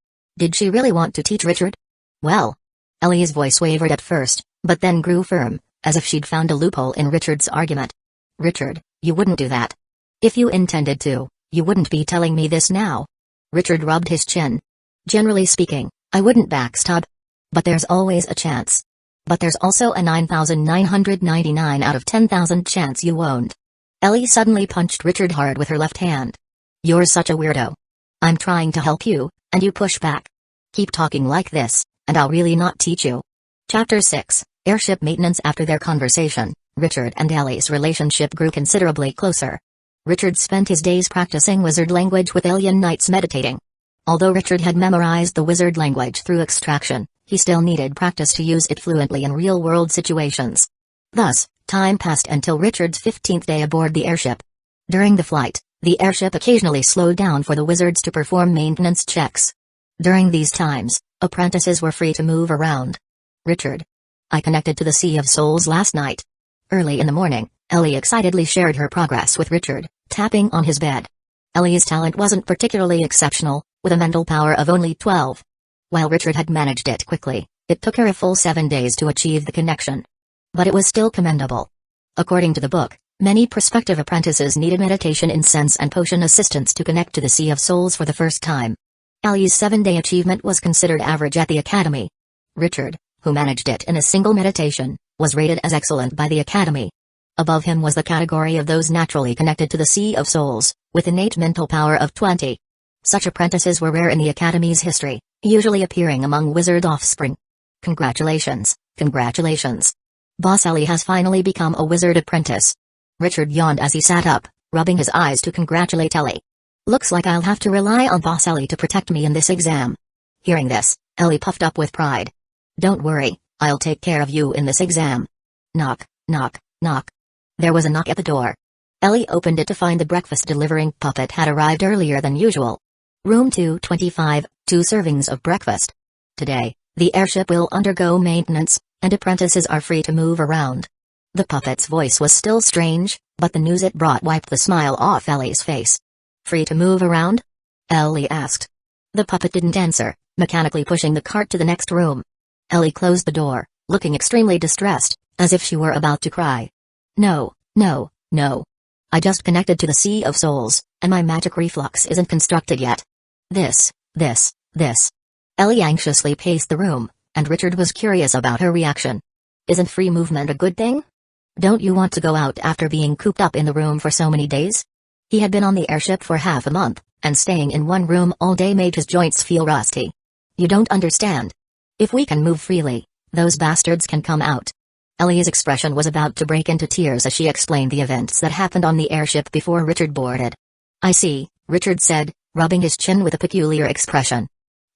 Did she really want to teach Richard? Well. Ellie's voice wavered at first, but then grew firm, as if she'd found a loophole in Richard's argument. Richard, you wouldn't do that. If you intended to, you wouldn't be telling me this now. Richard rubbed his chin. Generally speaking, I wouldn't backstab. But there's always a chance. But there's also a 9,999 out of 10,000 chance you won't. Ellie suddenly punched Richard hard with her left hand. You're such a weirdo. I'm trying to help you, and you push back. Keep talking like this, and I'll really not teach you. Chapter 6, Airship Maintenance. After their conversation, Richard and Ellie's relationship grew considerably closer. Richard spent his days practicing wizard language with alien knights meditating. Although Richard had memorized the wizard language through extraction, he still needed practice to use it fluently in real-world situations. Thus, time passed until Richard's 15th day aboard the airship. During the flight, the airship occasionally slowed down for the wizards to perform maintenance checks. During these times, apprentices were free to move around. Richard. I connected to the Sea of Souls last night. Early in the morning, Ellie excitedly shared her progress with Richard, tapping on his bed. Ellie's talent wasn't particularly exceptional, with a mental power of only 12. While Richard had managed it quickly, it took her a full 7 days to achieve the connection. But it was still commendable. According to the book, many prospective apprentices needed meditation incense and potion assistance to connect to the Sea of Souls for the first time. Ellie's 7-day achievement was considered average at the Academy. Richard, who managed it in a single meditation, was rated as excellent by the Academy. Above him was the category of those naturally connected to the Sea of Souls, with innate mental power of 20. Such apprentices were rare in the Academy's history, usually appearing among wizard offspring. Congratulations, congratulations. Boss Ellie has finally become a wizard apprentice. Richard yawned as he sat up, rubbing his eyes to congratulate Ellie. Looks like I'll have to rely on Boss Ellie to protect me in this exam. Hearing this, Ellie puffed up with pride. Don't worry, I'll take care of you in this exam. Knock, knock, knock. There was a knock at the door. Ellie opened it to find the breakfast-delivering puppet had arrived earlier than usual. Room 225, 2 servings of breakfast. Today, the airship will undergo maintenance, and apprentices are free to move around. The puppet's voice was still strange, but the news it brought wiped the smile off Ellie's face. Free to move around? Ellie asked. The puppet didn't answer, mechanically pushing the cart to the next room. Ellie closed the door, looking extremely distressed, as if she were about to cry. No, no, no. I just connected to the Sea of Souls, and my magic reflux isn't constructed yet. This. Ellie anxiously paced the room, and Richard was curious about her reaction. Isn't free movement a good thing? Don't you want to go out after being cooped up in the room for so many days? He had been on the airship for half a month, and staying in one room all day made his joints feel rusty. You don't understand. If we can move freely, those bastards can come out. Ellie's expression was about to break into tears as she explained the events that happened on the airship before Richard boarded. I see, Richard said, rubbing his chin with a peculiar expression.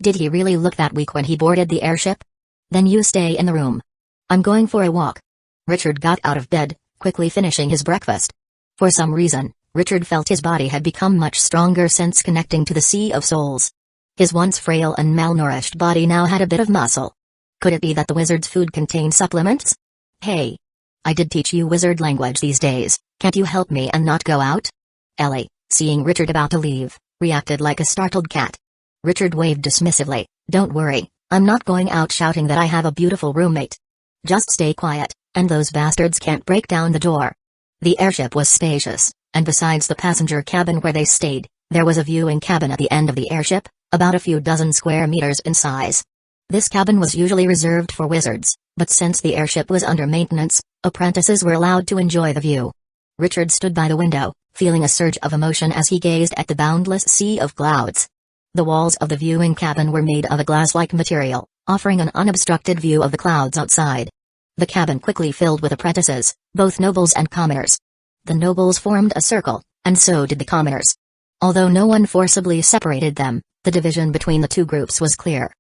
Did he really look that weak when he boarded the airship? Then you stay in the room. I'm going for a walk. Richard got out of bed, quickly finishing his breakfast. For some reason, Richard felt his body had become much stronger since connecting to the Sea of Souls. His once frail and malnourished body now had a bit of muscle. Could it be that the wizard's food contained supplements? Hey. I did teach you wizard language these days, can't you help me and not go out? Ellie, seeing Richard about to leave, reacted like a startled cat. Richard waved dismissively, don't worry, I'm not going out shouting that I have a beautiful roommate. Just stay quiet, and those bastards can't break down the door. The airship was spacious, and besides the passenger cabin where they stayed, there was a viewing cabin at the end of the airship, about a few dozen square meters in size. This cabin was usually reserved for wizards, but since the airship was under maintenance, apprentices were allowed to enjoy the view. Richard stood by the window, feeling a surge of emotion as he gazed at the boundless sea of clouds. The walls of the viewing cabin were made of a glass-like material, offering an unobstructed view of the clouds outside. The cabin quickly filled with apprentices, both nobles and commoners. The nobles formed a circle, and so did the commoners. Although no one forcibly separated them, the division between the two groups was clear.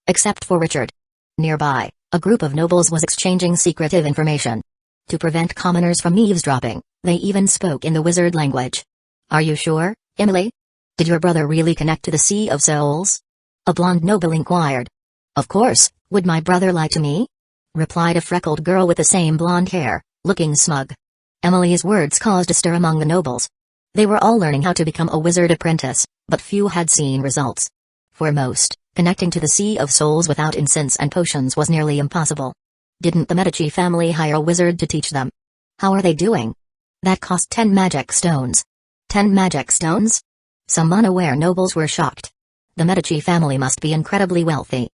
Except for Richard. Nearby, a group of nobles was exchanging secretive information. To prevent commoners from eavesdropping, they even spoke in the wizard language. Are you sure, Emily? Did your brother really connect to the Sea of Souls? A blonde noble inquired. Of course, would my brother lie to me? Replied a freckled girl with the same blonde hair, looking smug. Emily's words caused a stir among the nobles. They were all learning how to become a wizard apprentice, but few had seen results. For most, Connecting to the Sea of Souls without incense and potions was nearly impossible. Didn't the Medici family hire a wizard to teach them? How are they doing? That cost 10 magic stones. 10 magic stones? Some unaware nobles were shocked. The Medici family must be incredibly wealthy.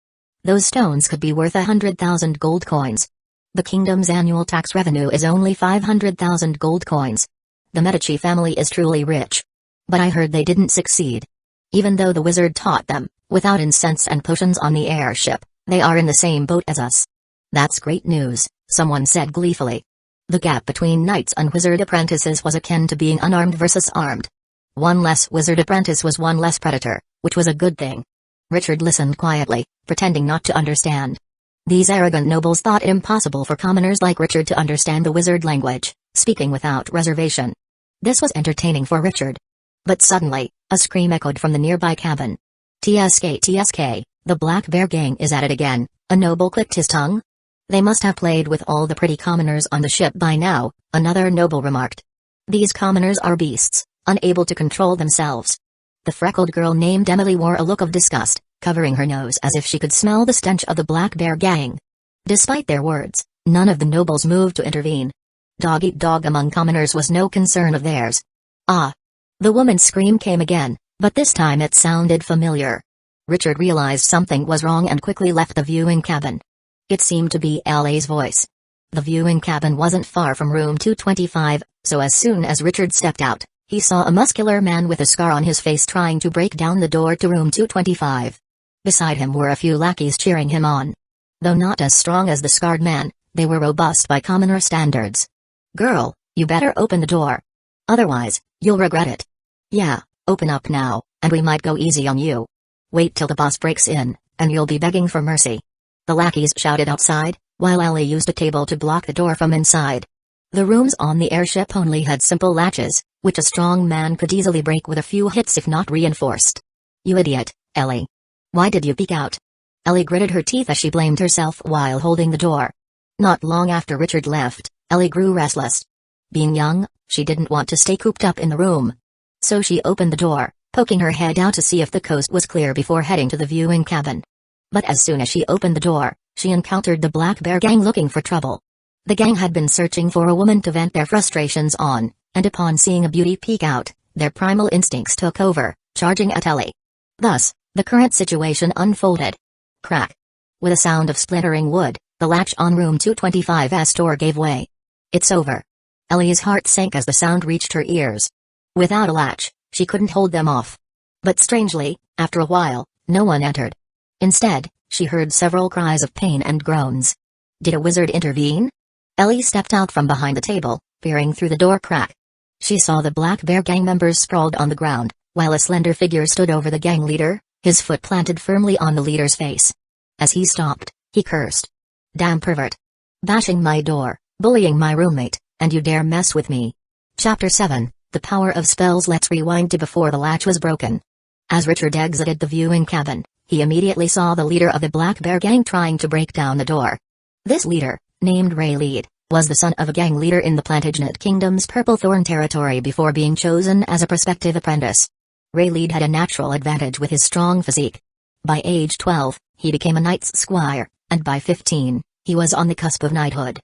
Those stones could be worth 100,000 gold coins. The kingdom's annual tax revenue is only 500,000 gold coins. The Medici family is truly rich. But I heard they didn't succeed. Even though the wizard taught them, without incense and potions on the airship, they are in the same boat as us. That's great news, someone said gleefully. The gap between knights and wizard apprentices was akin to being unarmed versus armed. One less wizard apprentice was one less predator, which was a good thing. Richard listened quietly, pretending not to understand. These arrogant nobles thought it impossible for commoners like Richard to understand the wizard language, speaking without reservation. This was entertaining for Richard. But suddenly, a scream echoed from the nearby cabin. "TSK, TSK, the Black Bear Gang is at it again," a noble clicked his tongue. "They must have played with all the pretty commoners on the ship by now," another noble remarked. "These commoners are beasts, unable to control themselves." The freckled girl named Emily wore a look of disgust, covering her nose as if she could smell the stench of the Black Bear Gang. Despite their words, none of the nobles moved to intervene. Dog-eat-dog among commoners was no concern of theirs. "Ah!" The woman's scream came again, but this time it sounded familiar. Richard realized something was wrong and quickly left the viewing cabin. It seemed to be Ellie's voice. The viewing cabin wasn't far from room 225, so as soon as Richard stepped out, he saw a muscular man with a scar on his face trying to break down the door to room 225. Beside him were a few lackeys cheering him on. Though not as strong as the scarred man, they were robust by commoner standards. "Girl, you better open the door. Otherwise, you'll regret it. Yeah, open up now, and we might go easy on you. Wait till the boss breaks in, and you'll be begging for mercy." The lackeys shouted outside, while Ellie used a table to block the door from inside. The rooms on the airship only had simple latches, which a strong man could easily break with a few hits if not reinforced. "You idiot, Ellie. Why did you peek out?" Ellie gritted her teeth as she blamed herself while holding the door. Not long after Richard left, Ellie grew restless. Being young, she didn't want to stay cooped up in the room. So she opened the door, poking her head out to see if the coast was clear before heading to the viewing cabin. But as soon as she opened the door, she encountered the Black Bear Gang looking for trouble. The gang had been searching for a woman to vent their frustrations on, and upon seeing a beauty peek out, their primal instincts took over, charging at Ellie. Thus, the current situation unfolded. Crack. With a sound of splintering wood, the latch on room 225's door gave way. "It's over." Ellie's heart sank as the sound reached her ears. Without a latch, she couldn't hold them off. But strangely, after a while, no one entered. Instead, she heard several cries of pain and groans. Did a wizard intervene? Ellie stepped out from behind the table, peering through the door crack. She saw the Black Bear Gang members sprawled on the ground, while a slender figure stood over the gang leader, his foot planted firmly on the leader's face. As he stopped, he cursed. "Damn pervert. Bashing my door, bullying my roommate, and you dare mess with me." Chapter 7, The Power of Spells. Let's rewind to before the latch was broken. As Richard exited the viewing cabin, he immediately saw the leader of the Black Bear Gang trying to break down the door. This leader, named Rayleigh, was the son of a gang leader in the Plantagenet Kingdom's Purple Thorn territory before being chosen as a prospective apprentice. Rayleigh had a natural advantage with his strong physique. By age 12, he became a knight's squire, and by 15, he was on the cusp of knighthood.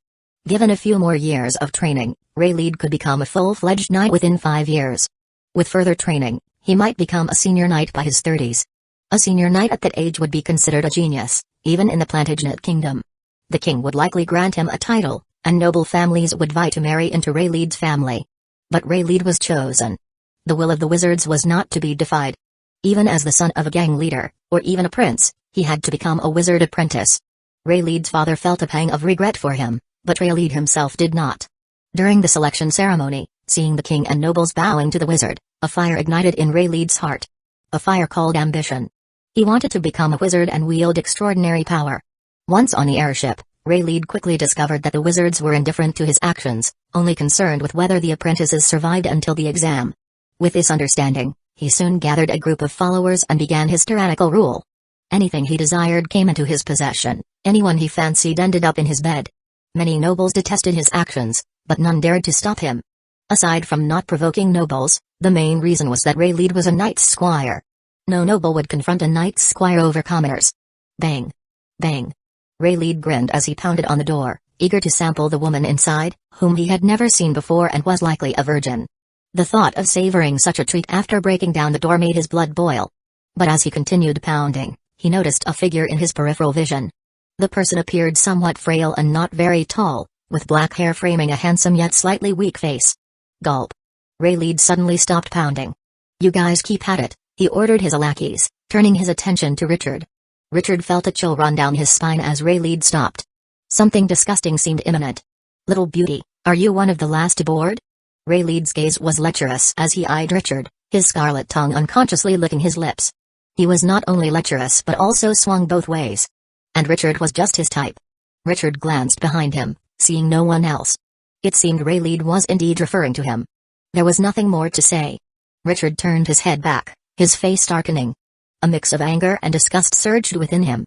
Given a few more years of training, Rayleigh could become a full-fledged knight within 5 years. With further training, he might become a senior knight by his 30s. A senior knight at that age would be considered a genius, even in the Plantagenet Kingdom. The king would likely grant him a title, and noble families would vie to marry into Rayleigh's family. But Rayleigh was chosen. The will of the wizards was not to be defied. Even as the son of a gang leader, or even a prince, he had to become a wizard apprentice. Rayleigh's father felt a pang of regret for him, but Rayleigh himself did not. During the selection ceremony, seeing the king and nobles bowing to the wizard, a fire ignited in Rayleigh's heart. A fire called ambition. He wanted to become a wizard and wield extraordinary power. Once on the airship, Rayleigh quickly discovered that the wizards were indifferent to his actions, only concerned with whether the apprentices survived until the exam. With this understanding, he soon gathered a group of followers and began his tyrannical rule. Anything he desired came into his possession, anyone he fancied ended up in his bed. Many nobles detested his actions, but none dared to stop him. Aside from not provoking nobles, the main reason was that Rayleigh was a knight's squire. No noble would confront a knight's squire over commoners. Bang! Bang! Rayleigh grinned as he pounded on the door, eager to sample the woman inside, whom he had never seen before and was likely a virgin. The thought of savoring such a treat after breaking down the door made his blood boil. But as he continued pounding, he noticed a figure in his peripheral vision. The person appeared somewhat frail and not very tall, with black hair framing a handsome yet slightly weak face. Gulp. Rayleigh suddenly stopped pounding. "You guys keep at it," he ordered his lackeys, turning his attention to Richard. Richard felt a chill run down his spine as Rayleigh stopped. Something disgusting seemed imminent. "Little beauty, are you one of the last aboard?" Rayleigh's gaze was lecherous as he eyed Richard, his scarlet tongue unconsciously licking his lips. He was not only lecherous but also swung both ways. And Richard was just his type. Richard glanced behind him, seeing no one else. It seemed Rayleigh was indeed referring to him. There was nothing more to say. Richard turned his head back, his face darkening. A mix of anger and disgust surged within him.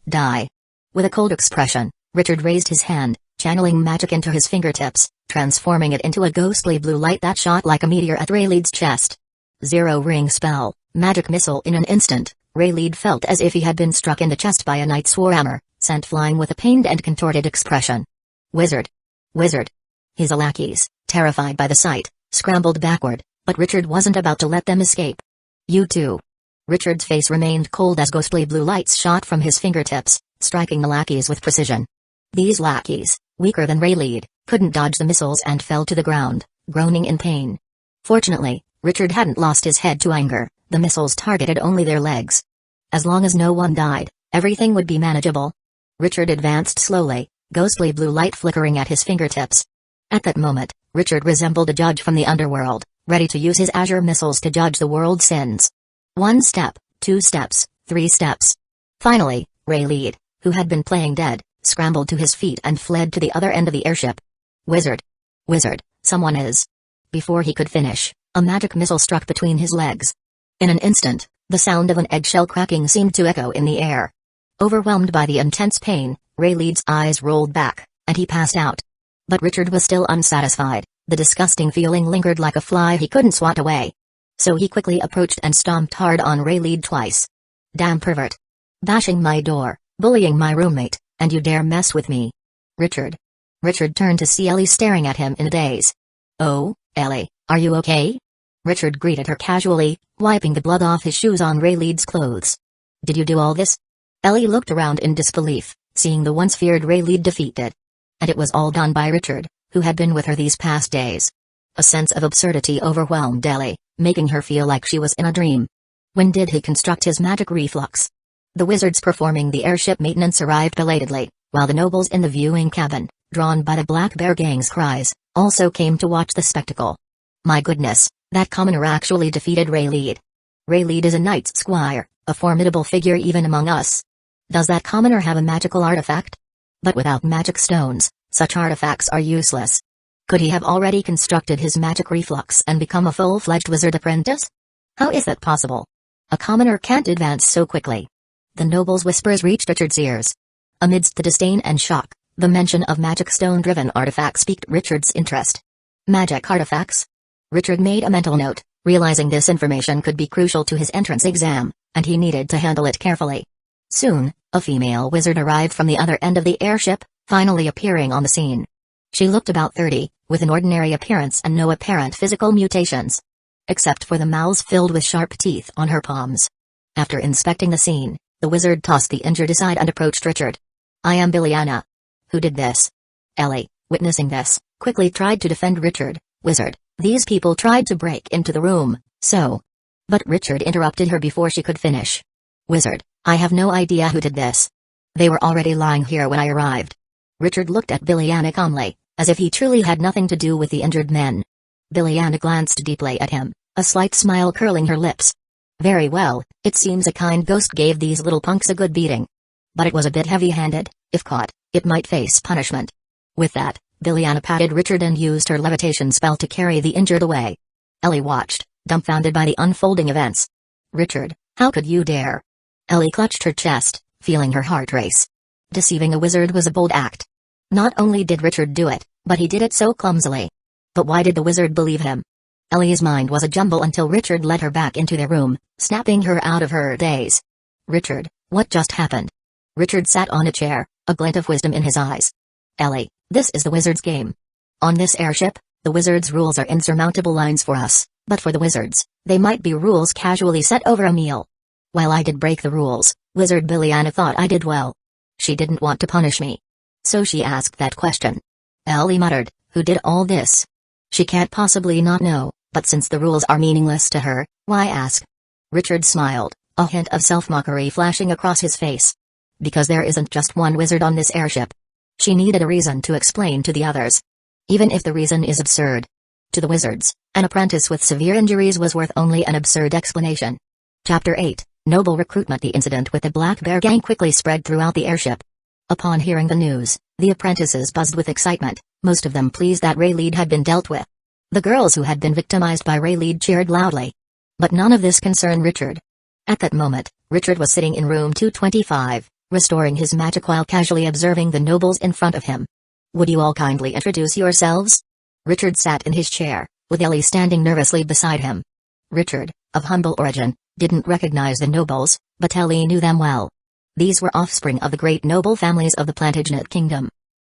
"Die." With a cold expression, Richard raised his hand, channeling magic into his fingertips, transforming it into a ghostly blue light that shot like a meteor at Rayleigh's chest. Zero ring spell, magic missile in an instant. Rayleigh felt as if he had been struck in the chest by a knight's warhammer, sent flying with a pained and contorted expression. "Wizard! Wizard!" His lackeys, terrified by the sight, scrambled backward, but Richard wasn't about to let them escape. "You too." Richard's face remained cold as ghostly blue lights shot from his fingertips, striking the lackeys with precision. These lackeys, weaker than Rayleigh, couldn't dodge the missiles and fell to the ground, groaning in pain. Fortunately, Richard hadn't lost his head to anger. The missiles targeted only their legs. As long as no one died, everything would be manageable. Richard advanced slowly, ghostly blue light flickering at his fingertips. At that moment, Richard resembled a judge from the underworld, ready to use his azure missiles to judge the world's sins. 1 step, 2 steps, 3 steps. Finally, Rayleigh, who had been playing dead, scrambled to his feet and fled to the other end of the airship. "Wizard! Wizard, someone is..." Before he could finish, a magic missile struck between his legs. In an instant, the sound of an eggshell cracking seemed to echo in the air. Overwhelmed by the intense pain, Rayleigh's eyes rolled back, and he passed out. But Richard was still unsatisfied. The disgusting feeling lingered like a fly he couldn't swat away. So he quickly approached and stomped hard on Rayleigh twice. "Damn pervert! Bashing my door, bullying my roommate, and you dare mess with me." "Richard." Richard turned to see Ellie staring at him in a daze. "Oh, Ellie, are you okay?" Richard greeted her casually, wiping the blood off his shoes on Rayleigh's clothes. "Did you do all this?" Ellie looked around in disbelief, seeing the once feared Rayleigh defeated. And it was all done by Richard, who had been with her these past days. A sense of absurdity overwhelmed Ellie, making her feel like she was in a dream. When did he construct his magic reflux? The wizards performing the airship maintenance arrived belatedly, while the nobles in the viewing cabin, drawn by the Black Bear Gang's cries, also came to watch the spectacle. My goodness, that commoner actually defeated Rayleigh. Rayleigh is a knight's squire, a formidable figure even among us. Does that commoner have a magical artifact? But without magic stones, such artifacts are useless. Could he have already constructed his magic reflux and become a full-fledged wizard apprentice? How is that possible? A commoner can't advance so quickly. The noble's whispers reached Richard's ears. Amidst the disdain and shock, the mention of magic stone-driven artifacts piqued Richard's interest. Magic artifacts? Richard made a mental note, realizing this information could be crucial to his entrance exam, and he needed to handle it carefully. Soon, a female wizard arrived from the other end of the airship, finally appearing on the scene. She looked about 30, with an ordinary appearance and no apparent physical mutations. Except for the mouths filled with sharp teeth on her palms. After inspecting the scene, the wizard tossed the injured aside and approached Richard. "I am Billiana." "Who did this?" Ellie, witnessing this, quickly tried to defend Richard. "Wizard, these people tried to break into the room, so..." But Richard interrupted her before she could finish. "Wizard, I have no idea who did this. They were already lying here when I arrived." Richard looked at Billiana calmly, as if he truly had nothing to do with the injured men. Billiana glanced deeply at him, a slight smile curling her lips. "Very well, it seems a kind ghost gave these little punks a good beating. But it was a bit heavy-handed. If caught, it might face punishment." With that, Billiana patted Richard and used her levitation spell to carry the injured away. Ellie watched, dumbfounded by the unfolding events. "Richard, how could you dare?" Ellie clutched her chest, feeling her heart race. Deceiving a wizard was a bold act. Not only did Richard do it, but he did it so clumsily. But why did the wizard believe him? Ellie's mind was a jumble until Richard led her back into their room, snapping her out of her daze. "Richard, what just happened?" Richard sat on a chair, a glint of wisdom in his eyes. "Ellie, this is the wizard's game. On this airship, the wizard's rules are insurmountable lines for us, but for the wizards, they might be rules casually set over a meal. While I did break the rules, Wizard Billiana thought I did well. She didn't want to punish me. So she asked that question." Ellie muttered, "Who did all this?" She can't possibly not know, but since the rules are meaningless to her, why ask? Richard smiled, a hint of self-mockery flashing across his face. "Because there isn't just one wizard on this airship." She needed a reason to explain to the others. Even if the reason is absurd. To the wizards, an apprentice with severe injuries was worth only an absurd explanation. Chapter 8, Noble Recruitment. The incident with the Black Bear Gang quickly spread throughout the airship. Upon hearing the news, the apprentices buzzed with excitement, most of them pleased that Rayleigh had been dealt with. The girls who had been victimized by Rayleigh cheered loudly. But none of this concerned Richard. At that moment, Richard was sitting in room 225, restoring his magic while casually observing the nobles in front of him. "Would you all kindly introduce yourselves?" Richard sat in his chair, with Ellie standing nervously beside him. Richard, of humble origin, didn't recognize the nobles, but Ellie knew them well. These were offspring of the great noble families of the Plantagenet Kingdom.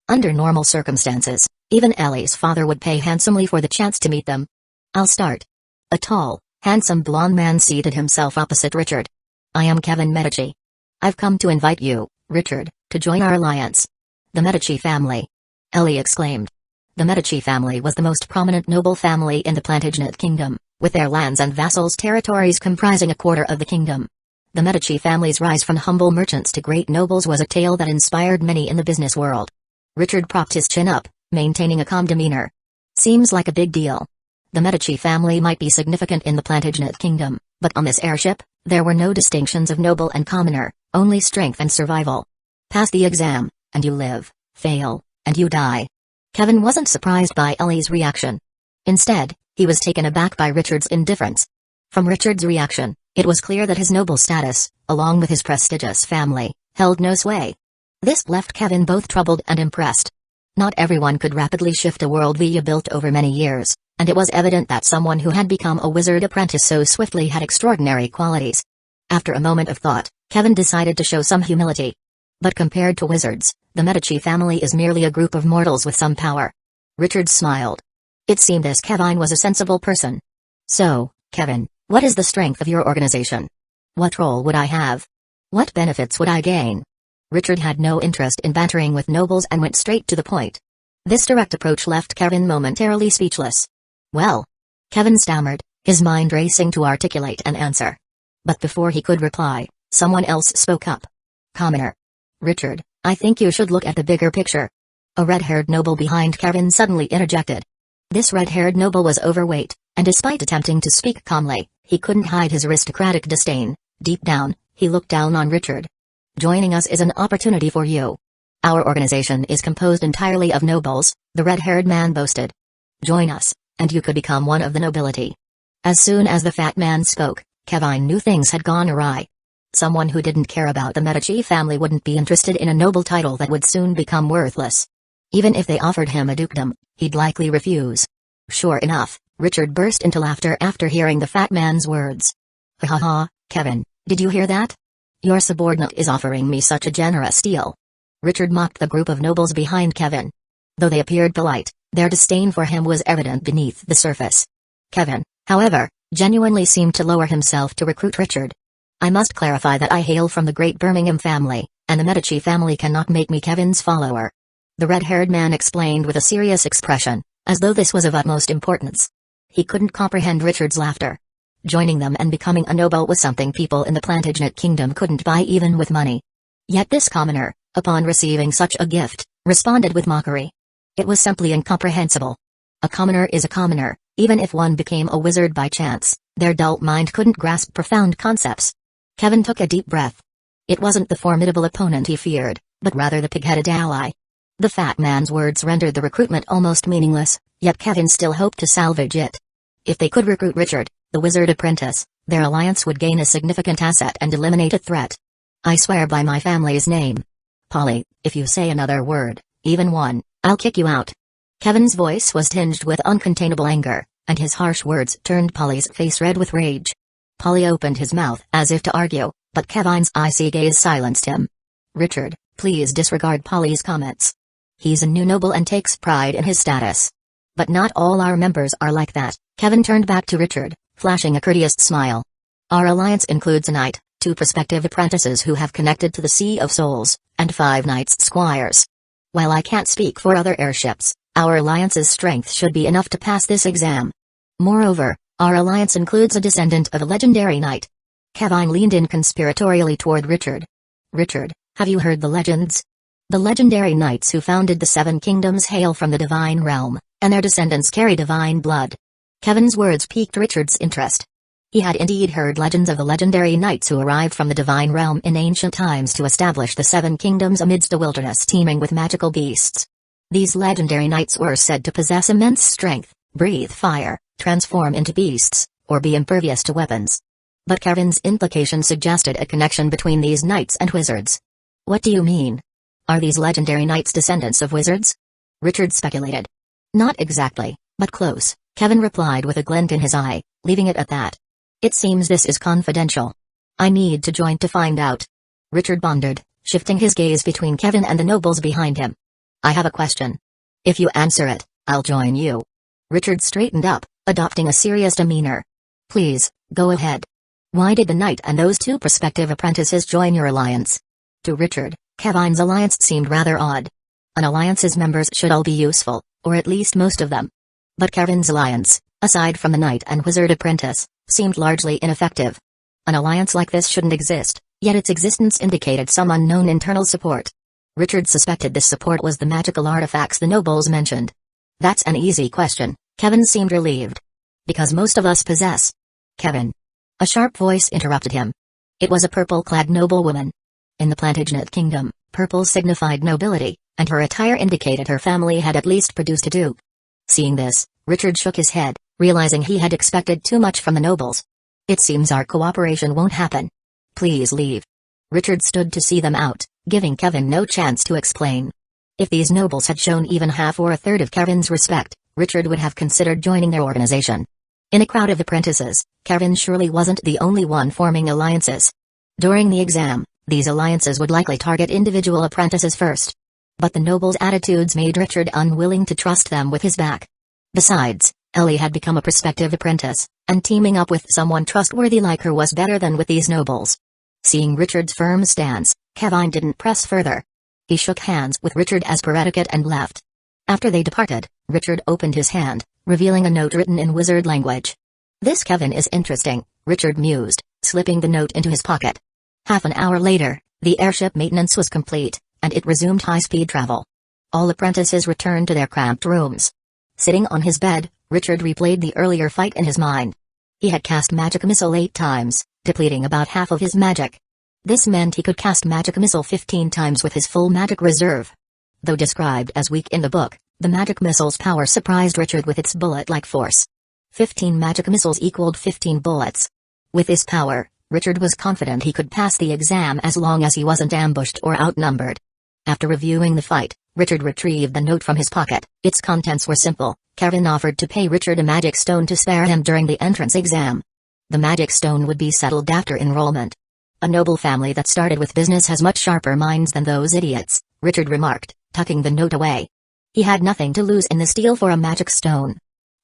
Under normal circumstances, even Ellie's father would pay handsomely for the chance to meet them. "I'll start." A tall, handsome blonde man seated himself opposite Richard. "I am Kevin Medici. I've come to invite you, Richard, to join our alliance." "The Medici family!" Ellie exclaimed. The Medici family was the most prominent noble family in the Plantagenet Kingdom, with their lands and vassals' territories comprising a quarter of the kingdom. The Medici family's rise from humble merchants to great nobles was a tale that inspired many in the business world. Richard propped his chin up, maintaining a calm demeanor. "Seems like a big deal. The Medici family might be significant in the Plantagenet Kingdom, but on this airship, there were no distinctions of noble and commoner, only strength and survival. Pass the exam, and you live, fail, and you die." Kevin wasn't surprised by Ellie's reaction. Instead, he was taken aback by Richard's indifference. From Richard's reaction, it was clear that his noble status, along with his prestigious family, held no sway. This left Kevin both troubled and impressed. Not everyone could rapidly shift a worldview built over many years, and it was evident that someone who had become a wizard apprentice so swiftly had extraordinary qualities. After a moment of thought, Kevin decided to show some humility. But compared to wizards, the Medici family is merely a group of mortals with some power. Richard smiled. It seemed this Kevin was a sensible person. "So, Kevin, what is the strength of your organization? What role would I have? What benefits would I gain?" Richard had no interest in bantering with nobles and went straight to the point. This direct approach left Kevin momentarily speechless. "Well," Kevin stammered, his mind racing to articulate an answer. But before he could reply, someone else spoke up. "Commoner." "Richard, I think you should look at the bigger picture." A red-haired noble behind Kevin suddenly interjected. This red-haired noble was overweight, and despite attempting to speak calmly, he couldn't hide his aristocratic disdain. Deep down, he looked down on Richard. "Joining us is an opportunity for you. Our organization is composed entirely of nobles," the red-haired man boasted. "Join us, and you could become one of the nobility." As soon as the fat man spoke, Kevin knew things had gone awry. Someone who didn't care about the Medici family wouldn't be interested in a noble title that would soon become worthless. Even if they offered him a dukedom, he'd likely refuse. Sure enough, Richard burst into laughter after hearing the fat man's words. "Ha ha ha, Kevin, did you hear that? Your subordinate is offering me such a generous deal." Richard mocked the group of nobles behind Kevin. Though they appeared polite, their disdain for him was evident beneath the surface. Kevin, however, genuinely seemed to lower himself to recruit Richard. "I must clarify that I hail from the great Birmingham family, and the Medici family cannot make me Kevin's follower." The red-haired man explained with a serious expression, as though this was of utmost importance. He couldn't comprehend Richard's laughter. Joining them and becoming a noble was something people in the Plantagenet Kingdom couldn't buy even with money. Yet this commoner, upon receiving such a gift, responded with mockery. It was simply incomprehensible. A commoner is a commoner, even if one became a wizard by chance, their dull mind couldn't grasp profound concepts. Kevin took a deep breath. It wasn't the formidable opponent he feared, but rather the pig-headed ally. The fat man's words rendered the recruitment almost meaningless, yet Kevin still hoped to salvage it. If they could recruit Richard, the wizard apprentice, their alliance would gain a significant asset and eliminate a threat. "I swear by my family's name. Polly, if you say another word, even one, I'll kick you out." Kevin's voice was tinged with uncontainable anger, and his harsh words turned Polly's face red with rage. Polly opened his mouth as if to argue, but Kevin's icy gaze silenced him. Richard, please disregard Polly's comments. He's a new noble and takes pride in his status. But not all our members are like that. Kevin turned back to Richard, flashing a courteous smile. Our alliance includes a knight, 2 prospective apprentices who have connected to the Sea of Souls, and 5 knights squires. While I can't speak for other airships, our alliance's strength should be enough to pass this exam. Moreover, our alliance includes a descendant of a legendary knight. Kevin leaned in conspiratorially toward Richard. Richard, have you heard the legends? The legendary knights who founded the 7 kingdoms hail from the divine realm, and their descendants carry divine blood. Kevin's words piqued Richard's interest. He had indeed heard legends of the legendary knights who arrived from the divine realm in ancient times to establish the 7 kingdoms amidst a wilderness teeming with magical beasts. These legendary knights were said to possess immense strength, breathe fire, transform into beasts, or be impervious to weapons. But Kevin's implication suggested a connection between these knights and wizards. What do you mean? Are these legendary knights descendants of wizards? Richard speculated. Not exactly, but close, Kevin replied with a glint in his eye, leaving it at that. It seems this is confidential. I need to join to find out. Richard pondered, shifting his gaze between Kevin and the nobles behind him. I have a question. If you answer it, I'll join you. Richard straightened up, adopting a serious demeanor. Please, go ahead. Why did the knight and those 2 prospective apprentices join your alliance? To Richard, Kevin's alliance seemed rather odd. An alliance's members should all be useful, or at least most of them. But Kevin's alliance, aside from the knight and wizard apprentice, seemed largely ineffective. An alliance like this shouldn't exist, yet its existence indicated some unknown internal support. Richard suspected this support was the magical artifacts the nobles mentioned. That's an easy question, Kevin seemed relieved. Because most of us possess. Kevin. A sharp voice interrupted him. It was a purple-clad noblewoman. In the Plantagenet kingdom, purple signified nobility, and her attire indicated her family had at least produced a duke. Seeing this, Richard shook his head, realizing he had expected too much from the nobles. It seems our cooperation won't happen. Please leave. Richard stood to see them out, giving Kevin no chance to explain. If these nobles had shown even half or a third of Kevin's respect, Richard would have considered joining their organization. In a crowd of apprentices, Kevin surely wasn't the only one forming alliances. During the exam, these alliances would likely target individual apprentices first. But the nobles' attitudes made Richard unwilling to trust them with his back. Besides, Ellie had become a prospective apprentice, and teaming up with someone trustworthy like her was better than with these nobles. Seeing Richard's firm stance, Kevin didn't press further. He shook hands with Richard as per etiquette and left. After they departed, Richard opened his hand, revealing a note written in wizard language. This Kevin is interesting, Richard mused, slipping the note into his pocket. Half an hour later, the airship maintenance was complete, and it resumed high-speed travel. All apprentices returned to their cramped rooms. Sitting on his bed, Richard replayed the earlier fight in his mind. He had cast Magic Missile 8 times, depleting about half of his magic. This meant he could cast Magic Missile 15 times with his full magic reserve. Though described as weak in the book, the Magic Missile's power surprised Richard with its bullet-like force. 15 Magic Missiles equaled 15 bullets. With this power, Richard was confident he could pass the exam as long as he wasn't ambushed or outnumbered. After reviewing the fight, Richard retrieved the note from his pocket. Its contents were simple. Kevin offered to pay Richard a magic stone to spare him during the entrance exam. The magic stone would be settled after enrollment. A noble family that started with business has much sharper minds than those idiots, Richard remarked, tucking the note away. He had nothing to lose in this deal for a magic stone.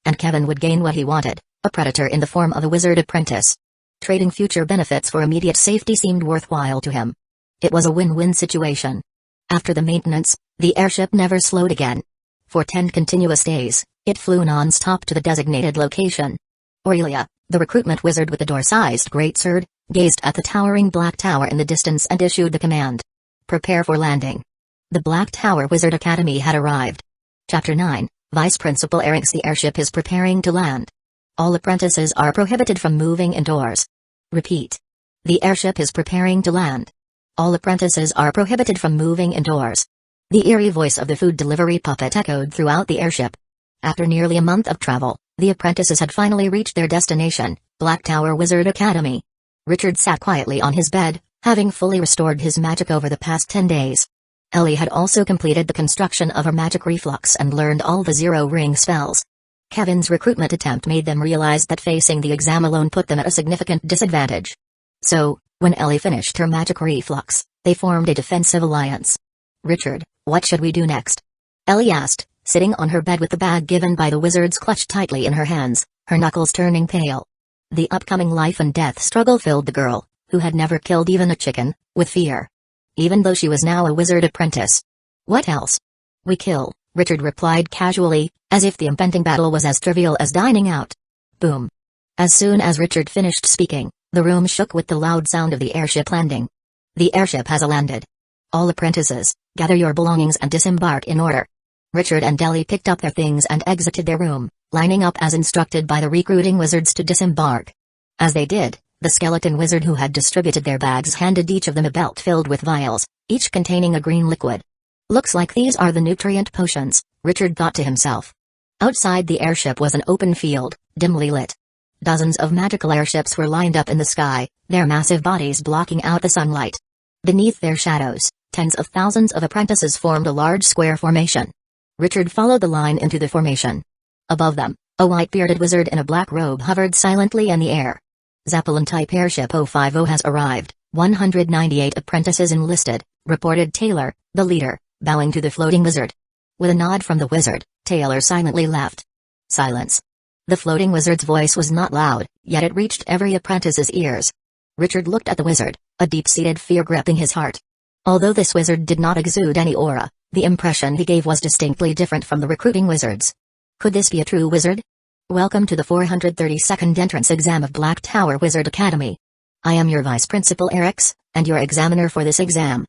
And Kevin would gain what he wanted, a predator in the form of a wizard apprentice. Trading future benefits for immediate safety seemed worthwhile to him. It was a win-win situation. After the maintenance, the airship never slowed again. For 10 continuous days, it flew non-stop to the designated location. Aurelia, the recruitment wizard with the door-sized greatsword, gazed at the towering black tower in the distance and issued the command. Prepare for landing. The Black Tower Wizard Academy had arrived. Chapter 9, Vice Principal Eric's The airship is preparing to land. All apprentices are prohibited from moving indoors. Repeat. The airship is preparing to land. All apprentices are prohibited from moving indoors. The eerie voice of the food delivery puppet echoed throughout the airship. After nearly a month of travel, the apprentices had finally reached their destination, Black Tower Wizard Academy. Richard sat quietly on his bed, having fully restored his magic over the past 10 days. Ellie had also completed the construction of her magic reflux and learned all the zero-ring spells. Kevin's recruitment attempt made them realize that facing the exam alone put them at a significant disadvantage. So, when Ellie finished her magic reflux, they formed a defensive alliance. "Richard, what should we do next?" Ellie asked, sitting on her bed with the bag given by the wizards clutched tightly in her hands, her knuckles turning pale. The upcoming life and death struggle filled the girl, who had never killed even a chicken, with fear. Even though she was now a wizard apprentice. "What else?" "We kill," Richard replied casually, as if the impending battle was as trivial as dining out. Boom. As soon as Richard finished speaking, the room shook with the loud sound of the airship landing. "The airship has landed. All apprentices, gather your belongings and disembark in order." Richard and Ellie picked up their things and exited their room, lining up as instructed by the recruiting wizards to disembark. As they did, the skeleton wizard who had distributed their bags handed each of them a belt filled with vials, each containing a green liquid. "Looks like these are the nutrient potions," Richard thought to himself. Outside the airship was an open field, dimly lit. Dozens of magical airships were lined up in the sky, their massive bodies blocking out the sunlight. Beneath their shadows, tens of thousands of apprentices formed a large square formation. Richard followed the line into the formation. Above them, a white-bearded wizard in a black robe hovered silently in the air. "Zeppelin-type airship 050 has arrived, 198 apprentices enlisted," reported Taylor, the leader, bowing to the floating wizard. With a nod from the wizard, Taylor silently left. Silence. The floating wizard's voice was not loud, yet it reached every apprentice's ears. Richard looked at the wizard, a deep-seated fear gripping his heart. Although this wizard did not exude any aura, the impression he gave was distinctly different from the recruiting wizards. Could this be a true wizard? "Welcome to the 432nd entrance exam of Black Tower Wizard Academy. I am your Vice Principal Erix, and your examiner for this exam.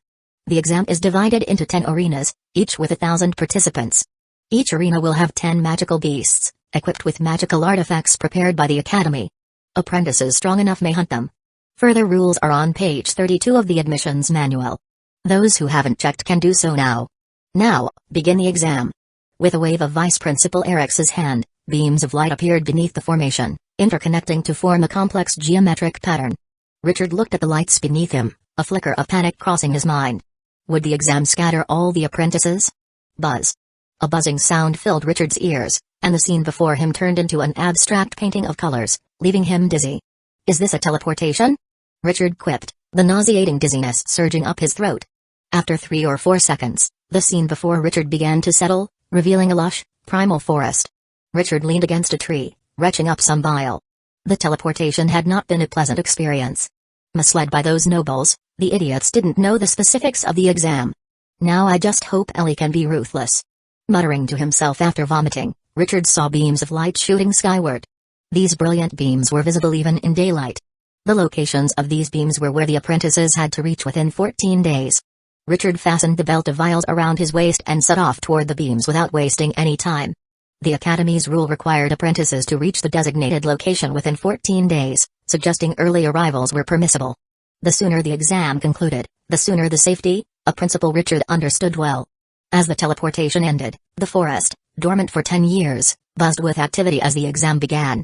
The exam is divided into 10 arenas, each with 1,000 participants. Each arena will have 10 magical beasts, equipped with magical artifacts prepared by the Academy. Apprentices strong enough may hunt them. Further rules are on page 32 of the admissions manual. Those who haven't checked can do so now. Now, begin the exam." With a wave of Vice Principal Erix's hand, beams of light appeared beneath the formation, interconnecting to form a complex geometric pattern. Richard looked at the lights beneath him, a flicker of panic crossing his mind. Would the exam scatter all the apprentices? Buzz. A buzzing sound filled Richard's ears, and the scene before him turned into an abstract painting of colors, leaving him dizzy. "Is this a teleportation?" Richard quipped, the nauseating dizziness surging up his throat. After 3 or 4 seconds, the scene before Richard began to settle, revealing a lush, primal forest. Richard leaned against a tree, retching up some bile. The teleportation had not been a pleasant experience. Misled by those nobles, the idiots didn't know the specifics of the exam. "Now I just hope Ellie can be ruthless." Muttering to himself after vomiting, Richard saw beams of light shooting skyward. These brilliant beams were visible even in daylight. The locations of these beams were where the apprentices had to reach within 14 days. Richard fastened the belt of vials around his waist and set off toward the beams without wasting any time. The Academy's rule required apprentices to reach the designated location within 14 days, suggesting early arrivals were permissible. The sooner the exam concluded, the sooner the safety, a principle Richard understood well. As the teleportation ended, the forest, dormant for 10 years, buzzed with activity as the exam began.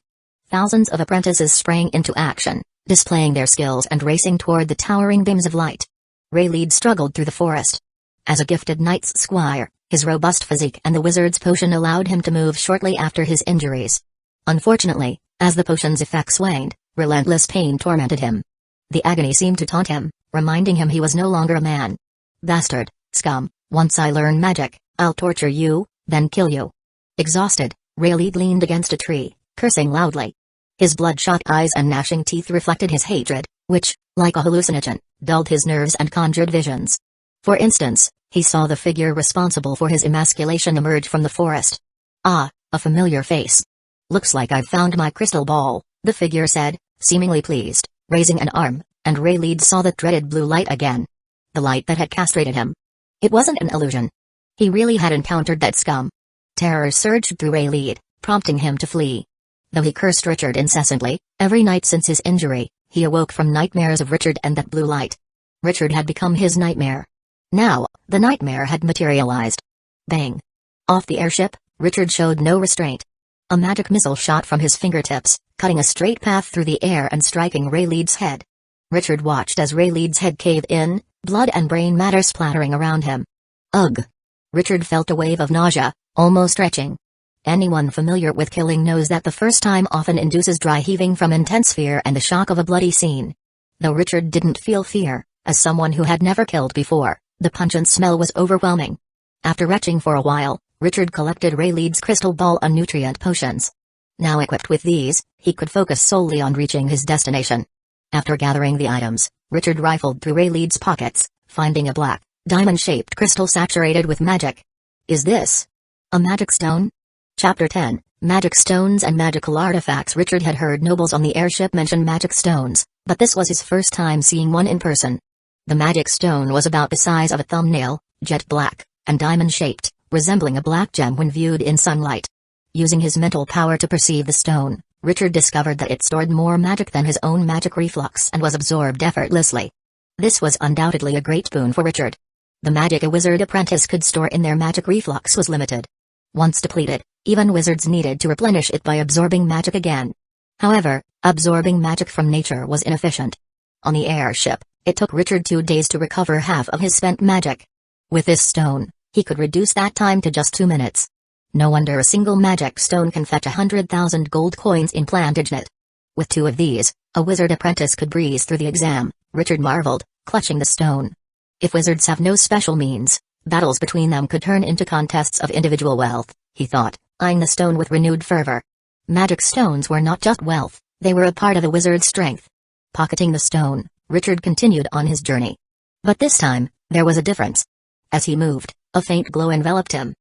Thousands of apprentices sprang into action, displaying their skills and racing toward the towering beams of light. Rayleigh struggled through the forest. As a gifted knight's squire, his robust physique and the wizard's potion allowed him to move shortly after his injuries. Unfortunately, as the potion's effects waned, relentless pain tormented him. The agony seemed to taunt him, reminding him he was no longer a man. "Bastard, scum, once I learn magic, I'll torture you, then kill you." Exhausted, Rayleigh leaned against a tree, cursing loudly. His bloodshot eyes and gnashing teeth reflected his hatred, which, like a hallucinogen, dulled his nerves and conjured visions. For instance, he saw the figure responsible for his emasculation emerge from the forest. "Ah, a familiar face. Looks like I've found my crystal ball," the figure said, seemingly pleased, raising an arm, and Rayleigh saw the dreaded blue light again. The light that had castrated him. It wasn't an illusion. He really had encountered that scum. Terror surged through Rayleigh, prompting him to flee. Though he cursed Richard incessantly, every night since his injury, he awoke from nightmares of Richard and that blue light. Richard had become his nightmare. Now, the nightmare had materialized. Bang! Off the airship, Richard showed no restraint. A magic missile shot from his fingertips, cutting a straight path through the air and striking Rayleigh's head. Richard watched as Rayleigh's head caved in, blood and brain matter splattering around him. Ugh! Richard felt a wave of nausea, almost retching. Anyone familiar with killing knows that the first time often induces dry heaving from intense fear and the shock of a bloody scene. Though Richard didn't feel fear, as someone who had never killed before, the pungent smell was overwhelming. After retching for a while, Richard collected Rayleigh's crystal ball and nutrient potions. Now equipped with these, he could focus solely on reaching his destination. After gathering the items, Richard rifled through Rayleigh's pockets, finding a black, diamond-shaped crystal saturated with magic. Is this a magic stone? Chapter 10, Magic Stones and Magical Artifacts. Richard had heard nobles on the airship mention magic stones, but this was his first time seeing one in person. The magic stone was about the size of a thumbnail, jet black, and diamond-shaped, resembling a black gem when viewed in sunlight. Using his mental power to perceive the stone, Richard discovered that it stored more magic than his own magic reflux and was absorbed effortlessly. This was undoubtedly a great boon for Richard. The magic a wizard apprentice could store in their magic reflux was limited. Once depleted, even wizards needed to replenish it by absorbing magic again. However, absorbing magic from nature was inefficient. On the airship, it took Richard 2 days to recover half of his spent magic. With this stone, he could reduce that time to just 2 minutes. No wonder a single magic stone can fetch 100,000 gold coins in Plantagenet. With 2 of these, a wizard apprentice could breeze through the exam, Richard marveled, clutching the stone. If wizards have no special means, battles between them could turn into contests of individual wealth, he thought, eyeing the stone with renewed fervor. Magic stones were not just wealth, they were a part of the wizard's strength. Pocketing the stone, Richard continued on his journey. But this time, there was a difference. As he moved, a faint glow enveloped him.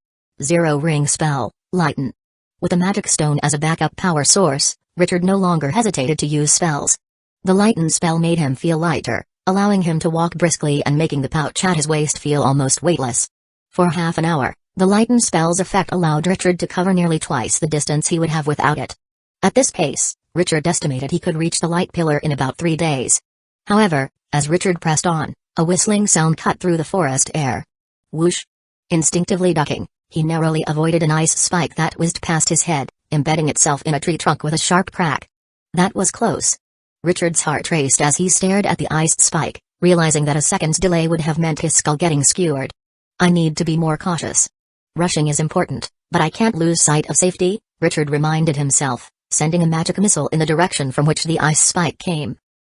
Zero-ring spell, Lighten. With a magic stone as a backup power source, Richard no longer hesitated to use spells. The Lighten spell made him feel lighter, allowing him to walk briskly and making the pouch at his waist feel almost weightless. For half an hour, the Lighten spell's effect allowed Richard to cover nearly twice the distance he would have without it. At this pace, Richard estimated he could reach the light pillar in about 3 days. However, as Richard pressed on, a whistling sound cut through the forest air. Whoosh! Instinctively ducking, he narrowly avoided an ice spike that whizzed past his head, embedding itself in a tree trunk with a sharp crack. That was close. Richard's heart raced as he stared at the iced spike, realizing that a second's delay would have meant his skull getting skewered. I need to be more cautious. Rushing is important, but I can't lose sight of safety, Richard reminded himself, sending a magic missile in the direction from which the ice spike came.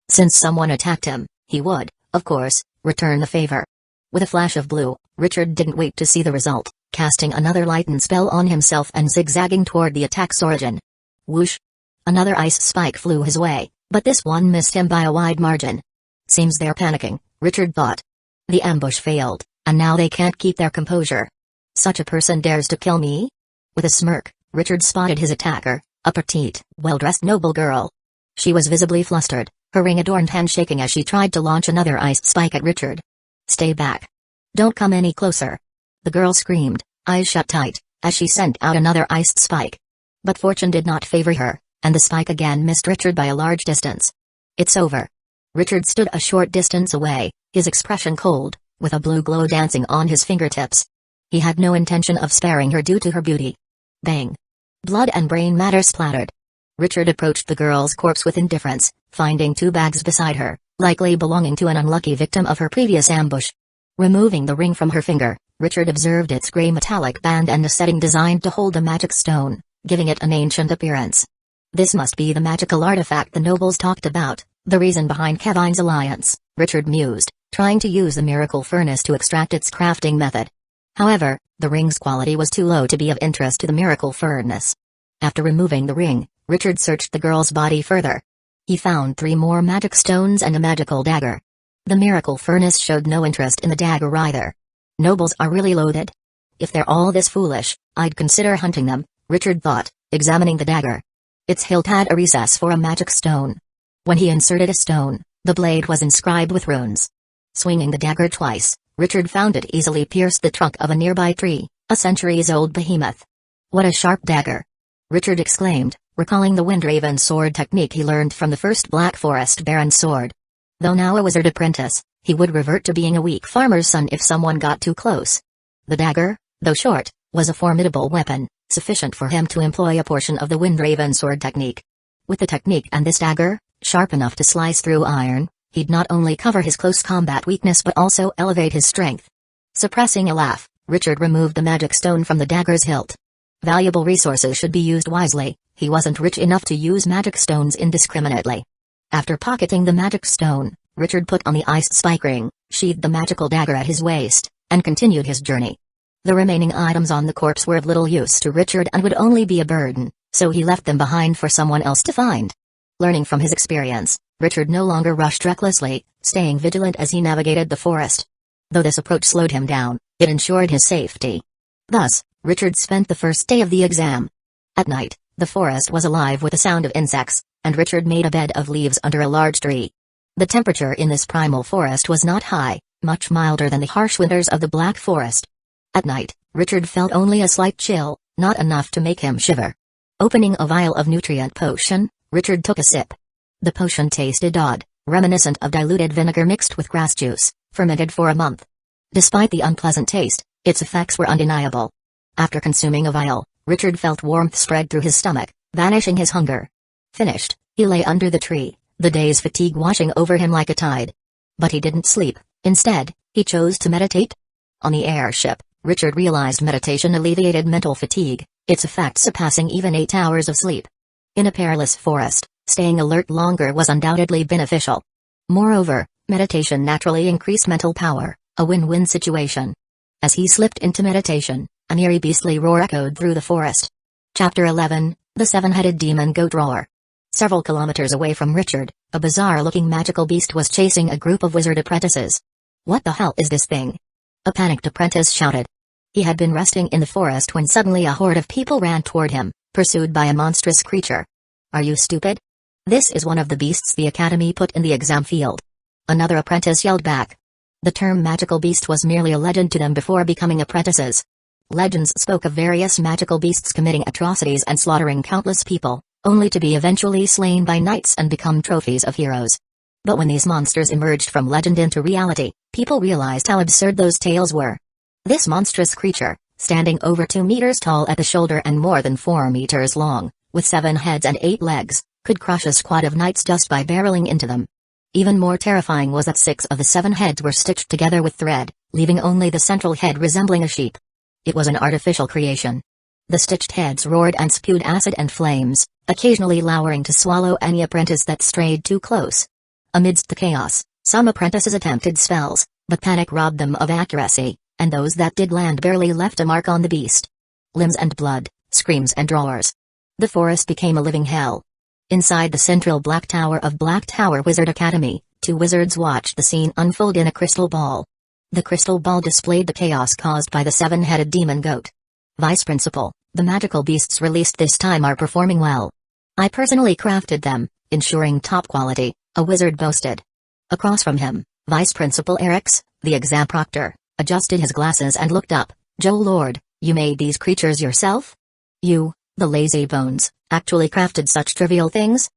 Since someone attacked him, he would, of course, return the favor. With a flash of blue, Richard didn't wait to see the result, casting another Lighten spell on himself and zigzagging toward the attack's origin. Whoosh! Another ice spike flew his way, but this one missed him by a wide margin. Seems they're panicking, Richard thought. The ambush failed, and now they can't keep their composure. Such a person dares to kill me? With a smirk, Richard spotted his attacker, a petite, well-dressed noble girl. She was visibly flustered, her ring-adorned hand shaking as she tried to launch another ice spike at Richard. Stay back. Don't come any closer. The girl screamed, eyes shut tight, as she sent out another iced spike. But fortune did not favor her, and the spike again missed Richard by a large distance. It's over. Richard stood a short distance away, his expression cold, with a blue glow dancing on his fingertips. He had no intention of sparing her due to her beauty. Bang! Blood and brain matter splattered. Richard approached the girl's corpse with indifference, finding 2 bags beside her, likely belonging to an unlucky victim of her previous ambush. Removing the ring from her finger, Richard observed its gray metallic band and the setting designed to hold the magic stone, giving it an ancient appearance. This must be the magical artifact the nobles talked about, the reason behind Kevine's alliance, Richard mused, trying to use the miracle furnace to extract its crafting method. However, the ring's quality was too low to be of interest to the miracle furnace. After removing the ring, Richard searched the girl's body further. He found 3 more magic stones and a magical dagger. The miracle furnace showed no interest in the dagger either. Nobles are really loaded. If they're all this foolish, I'd consider hunting them, Richard thought, examining the dagger. Its hilt had a recess for a magic stone. When he inserted a stone, the blade was inscribed with runes. Swinging the dagger twice, Richard found it easily pierced the trunk of a nearby tree, a centuries-old behemoth. What a sharp dagger! Richard exclaimed, recalling the Windraven sword technique he learned from the first Black Forest Baron's sword. Though now a wizard apprentice, he would revert to being a weak farmer's son if someone got too close. The dagger, though short, was a formidable weapon, sufficient for him to employ a portion of the Windraven sword technique. With the technique and this dagger, sharp enough to slice through iron, he'd not only cover his close combat weakness but also elevate his strength. Suppressing a laugh, Richard removed the magic stone from the dagger's hilt. Valuable resources should be used wisely. He wasn't rich enough to use magic stones indiscriminately. After pocketing the magic stone, Richard put on the iced spike ring, sheathed the magical dagger at his waist, and continued his journey. The remaining items on the corpse were of little use to Richard and would only be a burden, so he left them behind for someone else to find. Learning from his experience, Richard no longer rushed recklessly, staying vigilant as he navigated the forest. Though this approach slowed him down, it ensured his safety. Thus, Richard spent the first day of the exam. At night, the forest was alive with the sound of insects, and Richard made a bed of leaves under a large tree. The temperature in this primal forest was not high, much milder than the harsh winters of the Black Forest. At night, Richard felt only a slight chill, not enough to make him shiver. Opening a vial of nutrient potion, Richard took a sip. The potion tasted odd, reminiscent of diluted vinegar mixed with grass juice, fermented for a month. Despite the unpleasant taste, its effects were undeniable. After consuming a vial, Richard felt warmth spread through his stomach, vanishing his hunger. Finished, he lay under the tree, the day's fatigue washing over him like a tide. But he didn't sleep. Instead, he chose to meditate. On the airship, Richard realized meditation alleviated mental fatigue, its effect surpassing even 8 hours of sleep. In a perilous forest, staying alert longer was undoubtedly beneficial. Moreover, meditation naturally increased mental power, a win-win situation. As he slipped into meditation, an eerie beastly roar echoed through the forest. Chapter 11, The Seven-Headed Demon Goat Roar. Several kilometers away from Richard, a bizarre-looking magical beast was chasing a group of wizard apprentices. "What the hell is this thing?" a panicked apprentice shouted. He had been resting in the forest when suddenly a horde of people ran toward him, pursued by a monstrous creature. "Are you stupid? This is one of the beasts the Academy put in the exam field." Another apprentice yelled back. The term magical beast was merely a legend to them before becoming apprentices. Legends spoke of various magical beasts committing atrocities and slaughtering countless people, only to be eventually slain by knights and become trophies of heroes. But when these monsters emerged from legend into reality, people realized how absurd those tales were. This monstrous creature, standing over 2 meters tall at the shoulder and more than 4 meters long, with 7 heads and 8 legs, could crush a squad of knights just by barreling into them. Even more terrifying was that 6 of the 7 heads were stitched together with thread, leaving only the central head resembling a sheep. It was an artificial creation. The stitched heads roared and spewed acid and flames, occasionally lowering to swallow any apprentice that strayed too close. Amidst the chaos, some apprentices attempted spells, but panic robbed them of accuracy, and those that did land barely left a mark on the beast. Limbs and blood, screams and roars. The forest became a living hell. Inside the central Black Tower of Black Tower Wizard Academy, 2 wizards watched the scene unfold in a crystal ball. The crystal ball displayed the chaos caused by the 7-headed demon goat. Vice Principal, the magical beasts released this time are performing well. I personally crafted them, ensuring top quality, a wizard boasted. Across from him, Vice Principal Eric's, the exam proctor, adjusted his glasses and looked up. "Joe Lord, you made these creatures yourself? You, the lazy bones, actually crafted such trivial things?"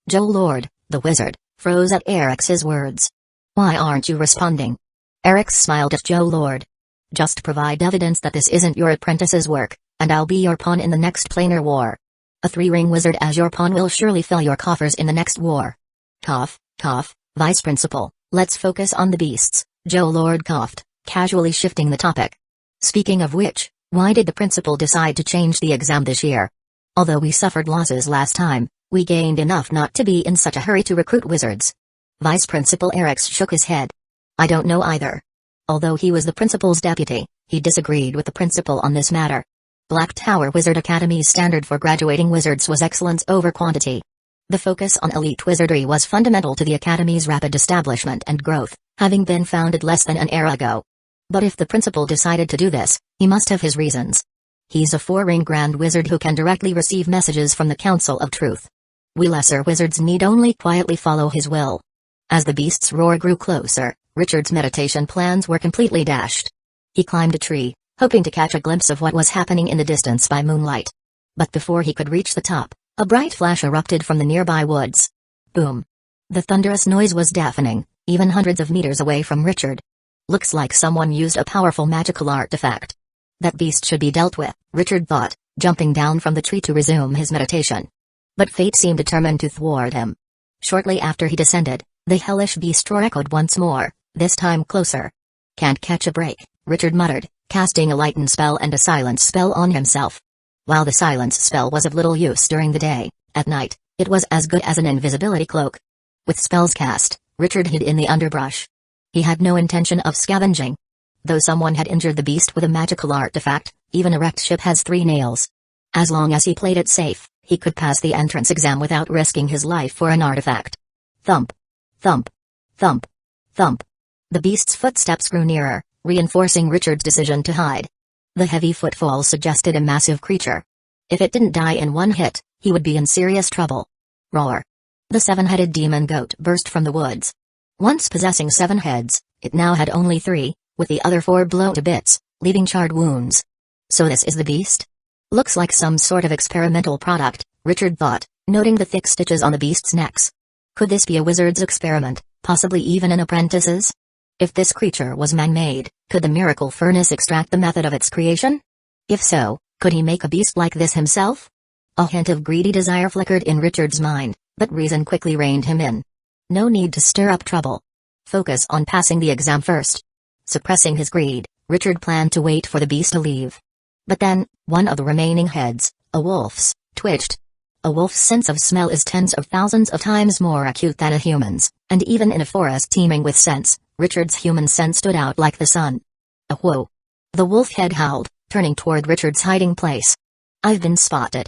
Joe Lord, the wizard, froze at Eric's words. "Why aren't you responding?" Eric smiled at Joe Lord. "Just provide evidence that this isn't your apprentice's work, and I'll be your pawn in the next planar war. A 3-ring wizard as your pawn will surely fill your coffers in the next war." Cough, cough, Vice Principal, let's focus on the beasts, Joe Lord coughed, casually shifting the topic. "Speaking of which, why did the principal decide to change the exam this year? Although we suffered losses last time, we gained enough not to be in such a hurry to recruit wizards." Vice Principal Eric shook his head. "I don't know either." Although he was the principal's deputy, he disagreed with the principal on this matter. Black Tower Wizard Academy's standard for graduating wizards was excellence over quantity. The focus on elite wizardry was fundamental to the Academy's rapid establishment and growth, having been founded less than an era ago. But if the principal decided to do this, he must have his reasons. He's a 4-ring Grand Wizard who can directly receive messages from the Council of Truth. We lesser wizards need only quietly follow his will. As the beast's roar grew closer, Richard's meditation plans were completely dashed. He climbed a tree, hoping to catch a glimpse of what was happening in the distance by moonlight. But before he could reach the top, a bright flash erupted from the nearby woods. Boom! The thunderous noise was deafening, even hundreds of meters away from Richard. Looks like someone used a powerful magical artifact. That beast should be dealt with, Richard thought, jumping down from the tree to resume his meditation. But fate seemed determined to thwart him. Shortly after he descended, the hellish beast roar echoed once more, this time closer. "Can't catch a break," Richard muttered, casting a lighten spell and a silence spell on himself. While the silence spell was of little use during the day, at night, it was as good as an invisibility cloak. With spells cast, Richard hid in the underbrush. He had no intention of scavenging. Though someone had injured the beast with a magical artifact, even a wrecked ship has 3 nails. As long as he played it safe, he could pass the entrance exam without risking his life for an artifact. Thump. Thump. Thump. Thump. The beast's footsteps grew nearer, reinforcing Richard's decision to hide. The heavy footfall suggested a massive creature. If it didn't die in one hit, he would be in serious trouble. Roar. The 7-headed demon goat burst from the woods. Once possessing 7 heads, it now had only 3, with the other 4 blown to bits, leaving charred wounds. So this is the beast? Looks like some sort of experimental product, Richard thought, noting the thick stitches on the beast's necks. Could this be a wizard's experiment, possibly even an apprentice's? If this creature was man-made, could the miracle furnace extract the method of its creation? If so, could he make a beast like this himself? A hint of greedy desire flickered in Richard's mind, but reason quickly reined him in. No need to stir up trouble. Focus on passing the exam first. Suppressing his greed, Richard planned to wait for the beast to leave. But then, one of the remaining heads, a wolf's, twitched. A wolf's sense of smell is tens of thousands of times more acute than a human's, and even in a forest teeming with scents, Richard's human scent stood out like the sun. A whoa! The wolf head howled, turning toward Richard's hiding place. I've been spotted.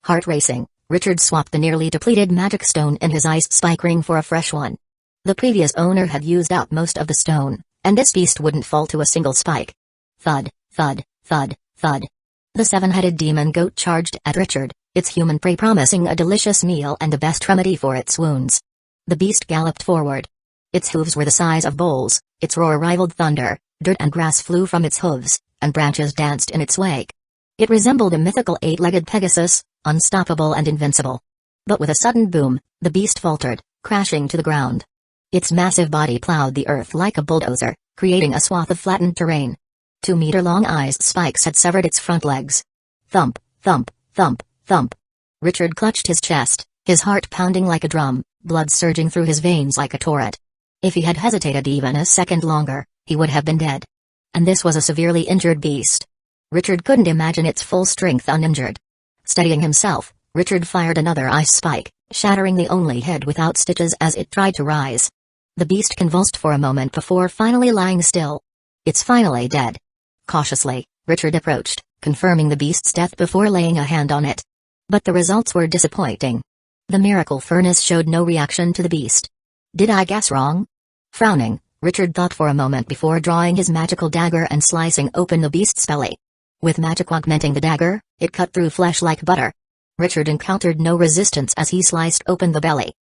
Heart racing, Richard swapped the nearly depleted magic stone in his ice spike ring for a fresh one. The previous owner had used up most of the stone, and this beast wouldn't fall to a single spike. Thud, thud, thud, thud. The 7-headed demon goat charged at Richard, its human prey promising a delicious meal and the best remedy for its wounds. The beast galloped forward. Its hooves were the size of bowls, its roar rivaled thunder, dirt and grass flew from its hooves, and branches danced in its wake. It resembled a mythical 8-legged Pegasus, unstoppable and invincible. But with a sudden boom, the beast faltered, crashing to the ground. Its massive body plowed the earth like a bulldozer, creating a swath of flattened terrain. 2-meter-long ice spikes had severed its front legs. Thump, thump, thump, thump. Richard clutched his chest, his heart pounding like a drum, blood surging through his veins like a torrent. If he had hesitated even a second longer, he would have been dead. And this was a severely injured beast. Richard couldn't imagine its full strength uninjured. Steadying himself, Richard fired another ice spike, shattering the only head without stitches as it tried to rise. The beast convulsed for a moment before finally lying still. It's finally dead. Cautiously, Richard approached, confirming the beast's death before laying a hand on it. But the results were disappointing. The miracle furnace showed no reaction to the beast. Did I guess wrong? Frowning, Richard thought for a moment before drawing his magical dagger and slicing open the beast's belly. With magic augmenting the dagger, it cut through flesh like butter. Richard encountered no resistance as he sliced open the belly.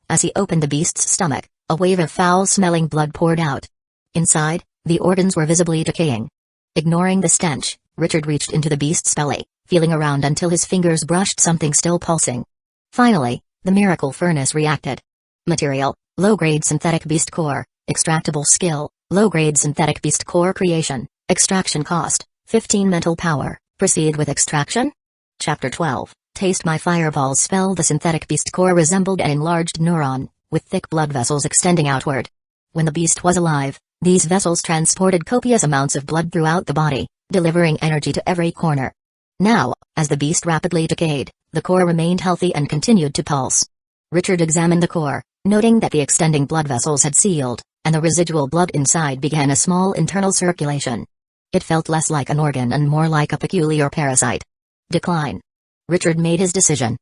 As he opened the beast's stomach, a wave of foul-smelling blood poured out. Inside, the organs were visibly decaying. Ignoring the stench, Richard reached into the beast's belly, feeling around until his fingers brushed something still pulsing. Finally, the miracle furnace reacted. Material: low-grade synthetic beast core. Extractable skill: low-grade synthetic beast core creation. Extraction cost: 15 mental power. Proceed with extraction? Chapter 12. Taste my fireball spell. The synthetic beast core resembled an enlarged neuron, with thick blood vessels extending outward. When the beast was alive, these vessels transported copious amounts of blood throughout the body, delivering energy to every corner. Now, as the beast rapidly decayed, the core remained healthy and continued to pulse. Richard examined the core, noting that the extending blood vessels had sealed, and the residual blood inside began a small internal circulation. It felt less like an organ and more like a peculiar parasite. Decline. Richard made his decision.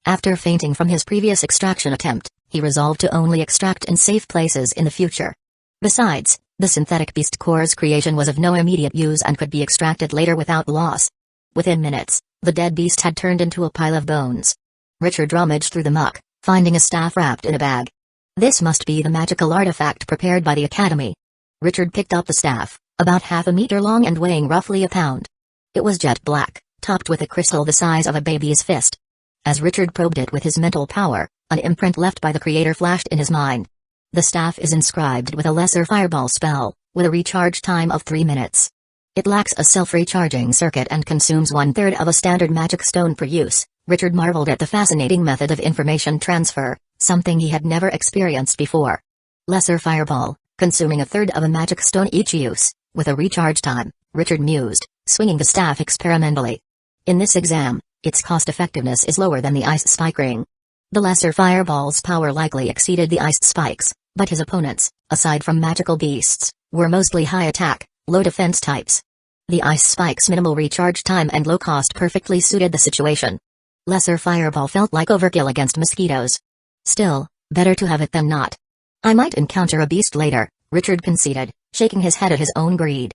After fainting from his previous extraction attempt, he resolved to only extract in safe places in the future. Besides, the synthetic beast core's creation was of no immediate use and could be extracted later without loss. Within minutes, the dead beast had turned into a pile of bones. Richard rummaged through the muck, finding a staff wrapped in a bag. This must be the magical artifact prepared by the Academy. Richard picked up the staff, about half a meter long and weighing roughly a pound. It was jet black, topped with a crystal the size of a baby's fist. As Richard probed it with his mental power, an imprint left by the creator flashed in his mind. The staff is inscribed with a lesser fireball spell, with a recharge time of 3 minutes. It lacks a self-recharging circuit and consumes 1/3 of a standard magic stone per use. Richard marveled at the fascinating method of information transfer, something he had never experienced before. Lesser fireball, consuming 1/3 of a magic stone each use, with a recharge time, Richard mused, swinging the staff experimentally. In this exam, its cost effectiveness is lower than the ice spike ring. The lesser fireball's power likely exceeded the ice spikes, but his opponents, aside from magical beasts, were mostly high attack, low defense types. The ice spike's minimal recharge time and low cost perfectly suited the situation. Lesser fireball felt like overkill against mosquitoes. Still, better to have it than not. I might encounter a beast later, Richard conceded, shaking his head at his own greed.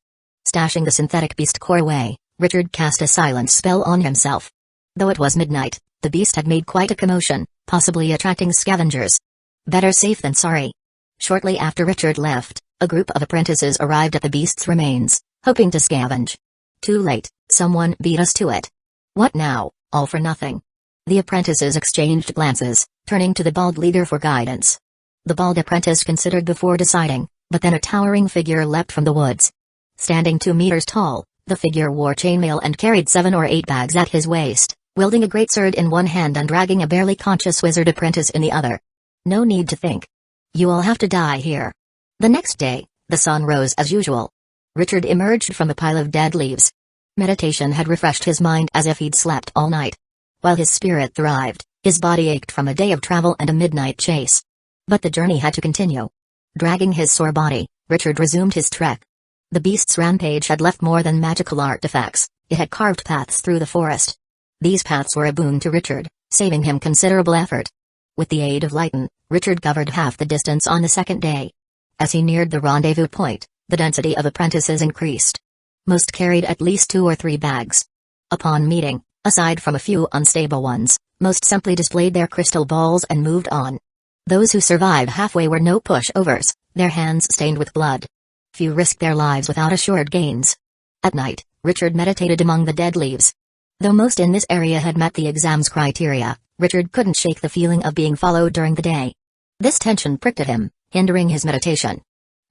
Stashing the synthetic beast core away, Richard cast a silence spell on himself. Though it was midnight, the beast had made quite a commotion, possibly attracting scavengers. Better safe than sorry. Shortly after Richard left, a group of apprentices arrived at the beast's remains, hoping to scavenge. Too late, someone beat us to it. What now, all for nothing? The apprentices exchanged glances, turning to the bald leader for guidance. The bald apprentice considered before deciding, but then a towering figure leapt from the woods. Standing 2 meters tall, the figure wore chainmail and carried 7 or 8 bags at his waist, wielding a great sword in one hand and dragging a barely conscious wizard apprentice in the other. No need to think. You all have to die here. The next day, the sun rose as usual. Richard emerged from the pile of dead leaves. Meditation had refreshed his mind as if he'd slept all night. While his spirit thrived, his body ached from a day of travel and a midnight chase. But the journey had to continue. Dragging his sore body, Richard resumed his trek. The beast's rampage had left more than magical artifacts, it had carved paths through the forest. These paths were a boon to Richard, saving him considerable effort. With the aid of Lighten, Richard covered half the distance on the second day. As he neared the rendezvous point, the density of apprentices increased. Most carried at least 2 or 3 bags. Upon meeting, aside from a few unstable ones, most simply displayed their crystal balls and moved on. Those who survived halfway were no pushovers, their hands stained with blood. Few risked their lives without assured gains. At night, Richard meditated among the dead leaves. Though most in this area had met the exam's criteria, Richard couldn't shake the feeling of being followed during the day. This tension pricked at him, hindering his meditation.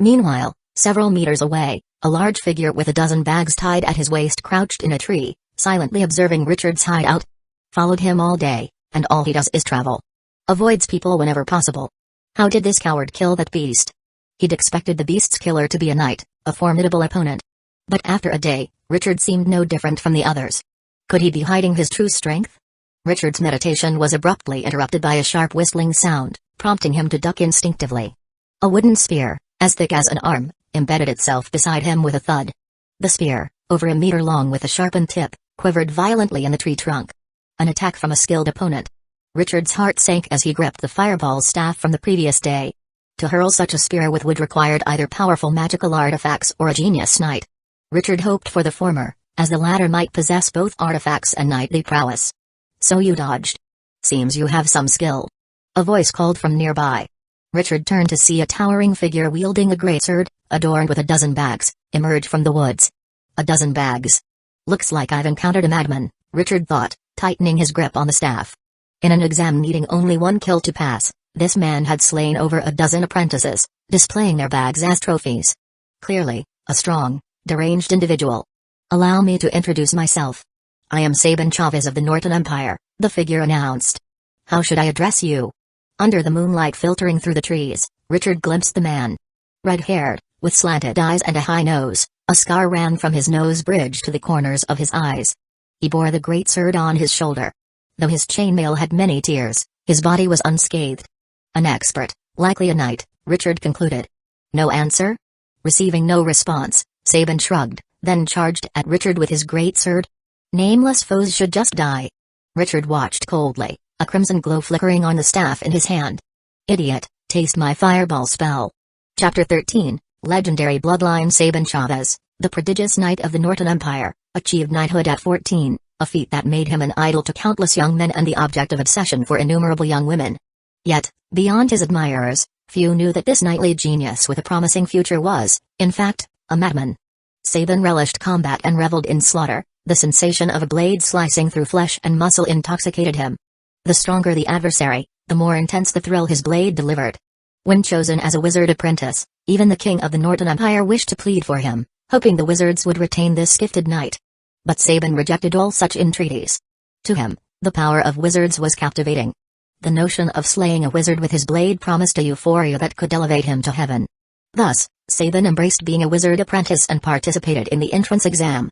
Meanwhile, several meters away, a large figure with a dozen bags tied at his waist crouched in a tree, silently observing Richard's hideout. Followed him all day, and all he does is travel. Avoids people whenever possible. How did this coward kill that beast? He'd expected the beast's killer to be a knight, a formidable opponent. But after a day, Richard seemed no different from the others. Could he be hiding his true strength? Richard's meditation was abruptly interrupted by a sharp whistling sound, prompting him to duck instinctively. A wooden spear, as thick as an arm, embedded itself beside him with a thud. The spear, over a meter long with a sharpened tip, quivered violently in the tree trunk. An attack from a skilled opponent. Richard's heart sank as he gripped the fireball staff from the previous day. To hurl such a spear with wood required either powerful magical artifacts or a genius knight. Richard hoped for the former, as the latter might possess both artifacts and knightly prowess. So you dodged. Seems you have some skill. A voice called from nearby. Richard turned to see a towering figure wielding a greatsword, adorned with a dozen bags, emerge from the woods. A dozen bags. Looks like I've encountered a madman, Richard thought, tightening his grip on the staff. In an exam needing only 1 kill to pass, this man had slain over a dozen apprentices, displaying their bags as trophies. Clearly, a strong, deranged individual. Allow me to introduce myself. I am Sabin Chavez of the Northern Empire, the figure announced. How should I address you? Under the moonlight filtering through the trees, Richard glimpsed the man. Red-haired, with slanted eyes and a high nose, a scar ran from his nose bridge to the corners of his eyes. He bore the great sword on his shoulder. Though his chainmail had many tears, his body was unscathed. An expert, likely a knight, Richard concluded. No answer? Receiving no response, Sabin shrugged, then charged at Richard with his great sword. Nameless foes should just die. Richard watched coldly, a crimson glow flickering on the staff in his hand. Idiot, taste my fireball spell. Chapter 13, Legendary Bloodline. Sabin Chavez, the prodigious knight of the Northern Empire, achieved knighthood at 14, a feat that made him an idol to countless young men and the object of obsession for innumerable young women. Yet, beyond his admirers, few knew that this knightly genius with a promising future was, in fact, a madman. Sabin relished combat and reveled in slaughter. The sensation of a blade slicing through flesh and muscle intoxicated him. The stronger the adversary, the more intense the thrill his blade delivered. When chosen as a wizard apprentice, even the king of the Northern Empire wished to plead for him, hoping the wizards would retain this gifted knight. But Sabin rejected all such entreaties. To him, the power of wizards was captivating. The notion of slaying a wizard with his blade promised a euphoria that could elevate him to heaven. Thus, Sabin embraced being a wizard apprentice and participated in the entrance exam.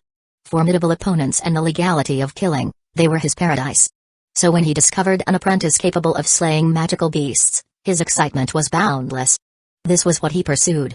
Formidable opponents and the legality of killing, they were his paradise. So when he discovered an apprentice capable of slaying magical beasts, his excitement was boundless. This was what he pursued.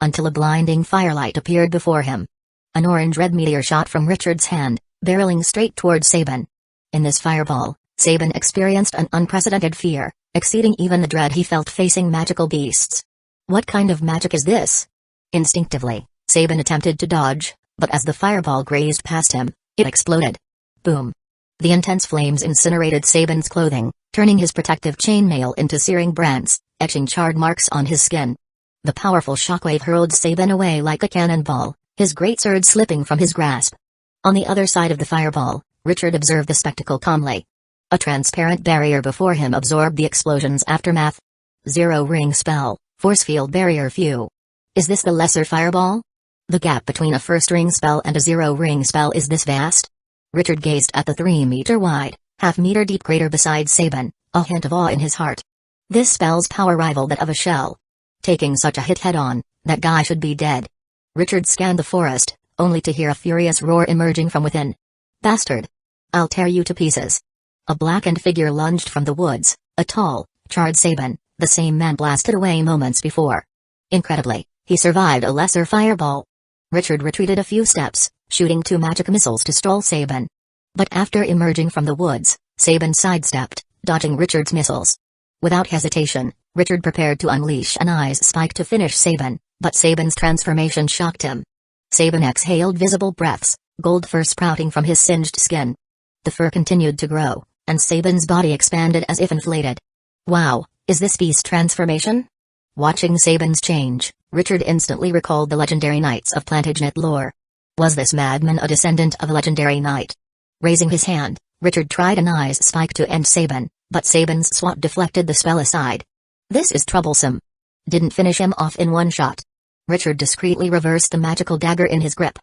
Until a blinding firelight appeared before him. An orange-red meteor shot from Richard's hand, barreling straight towards Sabin. In this fireball, Sabin experienced an unprecedented fear, exceeding even the dread he felt facing magical beasts. What kind of magic is this? Instinctively, Sabin attempted to dodge, but as the fireball grazed past him, it exploded. Boom. The intense flames incinerated Sabin's clothing, turning his protective chainmail into searing brands, etching charred marks on his skin. The powerful shockwave hurled Sabin away like a cannonball, his greatsword slipping from his grasp. On the other side of the fireball, Richard observed the spectacle calmly. A transparent barrier before him absorbed the explosion's aftermath. Zero-ring spell, force field barrier few. Is this the lesser fireball? The gap between a first-ring spell and a zero-ring spell is this vast? Richard gazed at the 3-meter-wide, half-meter-deep crater beside Sabin, a hint of awe in his heart. This spell's power rivaled that of a shell. Taking such a hit head-on, that guy should be dead. Richard scanned the forest, only to hear a furious roar emerging from within. Bastard! I'll tear you to pieces. A blackened figure lunged from the woods, a tall, charred Sabin, the same man blasted away moments before. Incredibly, he survived a lesser fireball. Richard retreated a few steps, shooting 2 magic missiles to stall Sabin. But after emerging from the woods, Sabin sidestepped, dodging Richard's missiles. Without hesitation, Richard prepared to unleash an ice spike to finish Sabin, but Sabin's transformation shocked him. Sabin exhaled visible breaths, gold fur sprouting from his singed skin. The fur continued to grow, and Sabin's body expanded as if inflated. Wow, is this beast transformation? Watching Sabin's change, Richard instantly recalled the legendary knights of Plantagenet lore. Was this madman a descendant of a legendary knight? Raising his hand, Richard tried an ice spike to end Sabin, but Sabin's swat deflected the spell aside. This is troublesome. Didn't finish him off in one shot. Richard discreetly reversed the magical dagger in his grip.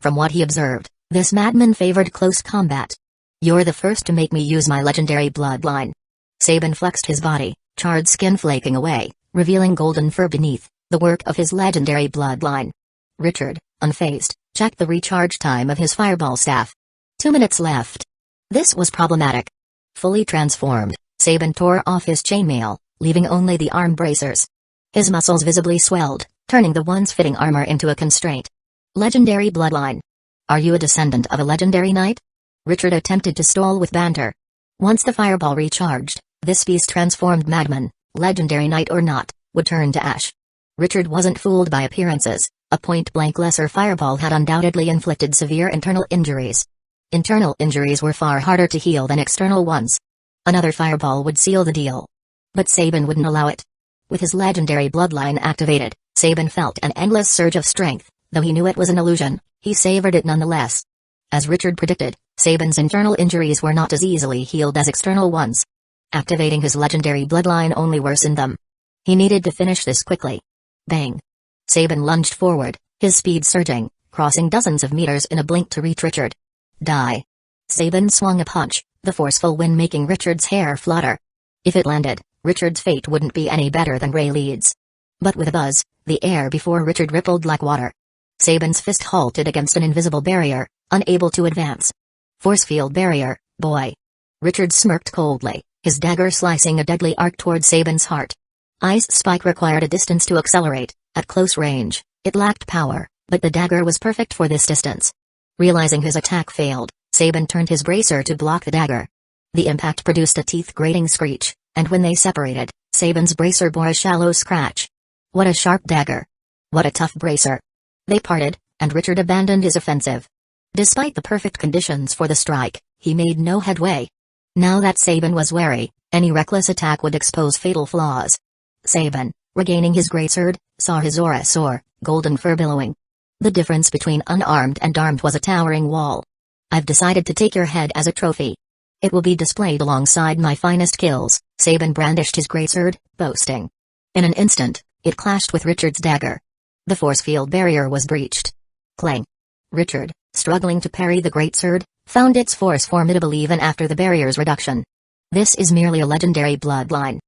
From what he observed, this madman favored close combat. You're the first to make me use my legendary bloodline. Sabin flexed his body, charred skin flaking away, revealing golden fur beneath, the work of his legendary bloodline. Richard, unfazed, checked the recharge time of his fireball staff. 2 minutes left. This was problematic. Fully transformed, Sabin tore off his chainmail, leaving only the arm bracers. His muscles visibly swelled, turning the once fitting armor into a constraint. Legendary bloodline. Are you a descendant of a legendary knight? Richard attempted to stall with banter. Once the fireball recharged, this beast-transformed madman, legendary knight or not, would turn to ash. Richard wasn't fooled by appearances. A point-blank lesser fireball had undoubtedly inflicted severe internal injuries. Internal injuries were far harder to heal than external ones. Another fireball would seal the deal. But Sabin wouldn't allow it. With his legendary bloodline activated, Sabin felt an endless surge of strength. Though he knew it was an illusion, he savored it nonetheless. As Richard predicted, Sabin's internal injuries were not as easily healed as external ones. Activating his legendary bloodline only worsened them. He needed to finish this quickly. Bang! Sabin lunged forward, his speed surging, crossing dozens of meters in a blink to reach Richard. Die! Sabin swung a punch, the forceful wind making Richard's hair flutter. If it landed, Richard's fate wouldn't be any better than Rayleigh's. But with a buzz, the air before Richard rippled like water. Sabin's fist halted against an invisible barrier, unable to advance. Force field barrier, boy. Richard smirked coldly, his dagger slicing a deadly arc toward Sabin's heart. Ice spike required a distance to accelerate. At close range, it lacked power, but the dagger was perfect for this distance. Realizing his attack failed, Sabin turned his bracer to block the dagger. The impact produced a teeth-grating screech, and when they separated, Sabin's bracer bore a shallow scratch. What a sharp dagger! What a tough bracer! They parted, and Richard abandoned his offensive. Despite the perfect conditions for the strike, he made no headway. Now that Sabin was wary, any reckless attack would expose fatal flaws. Sabin, regaining his greatsword, saw his aura soar, golden fur billowing. The difference between unarmed and armed was a towering wall. I've decided to take your head as a trophy. It will be displayed alongside my finest kills. Sabin brandished his greatsword, boasting. In an instant, it clashed with Richard's dagger. The force field barrier was breached. Clang! Richard, struggling to parry the greatsword, found its force formidable even after the barrier's reduction. This is merely a legendary bloodline.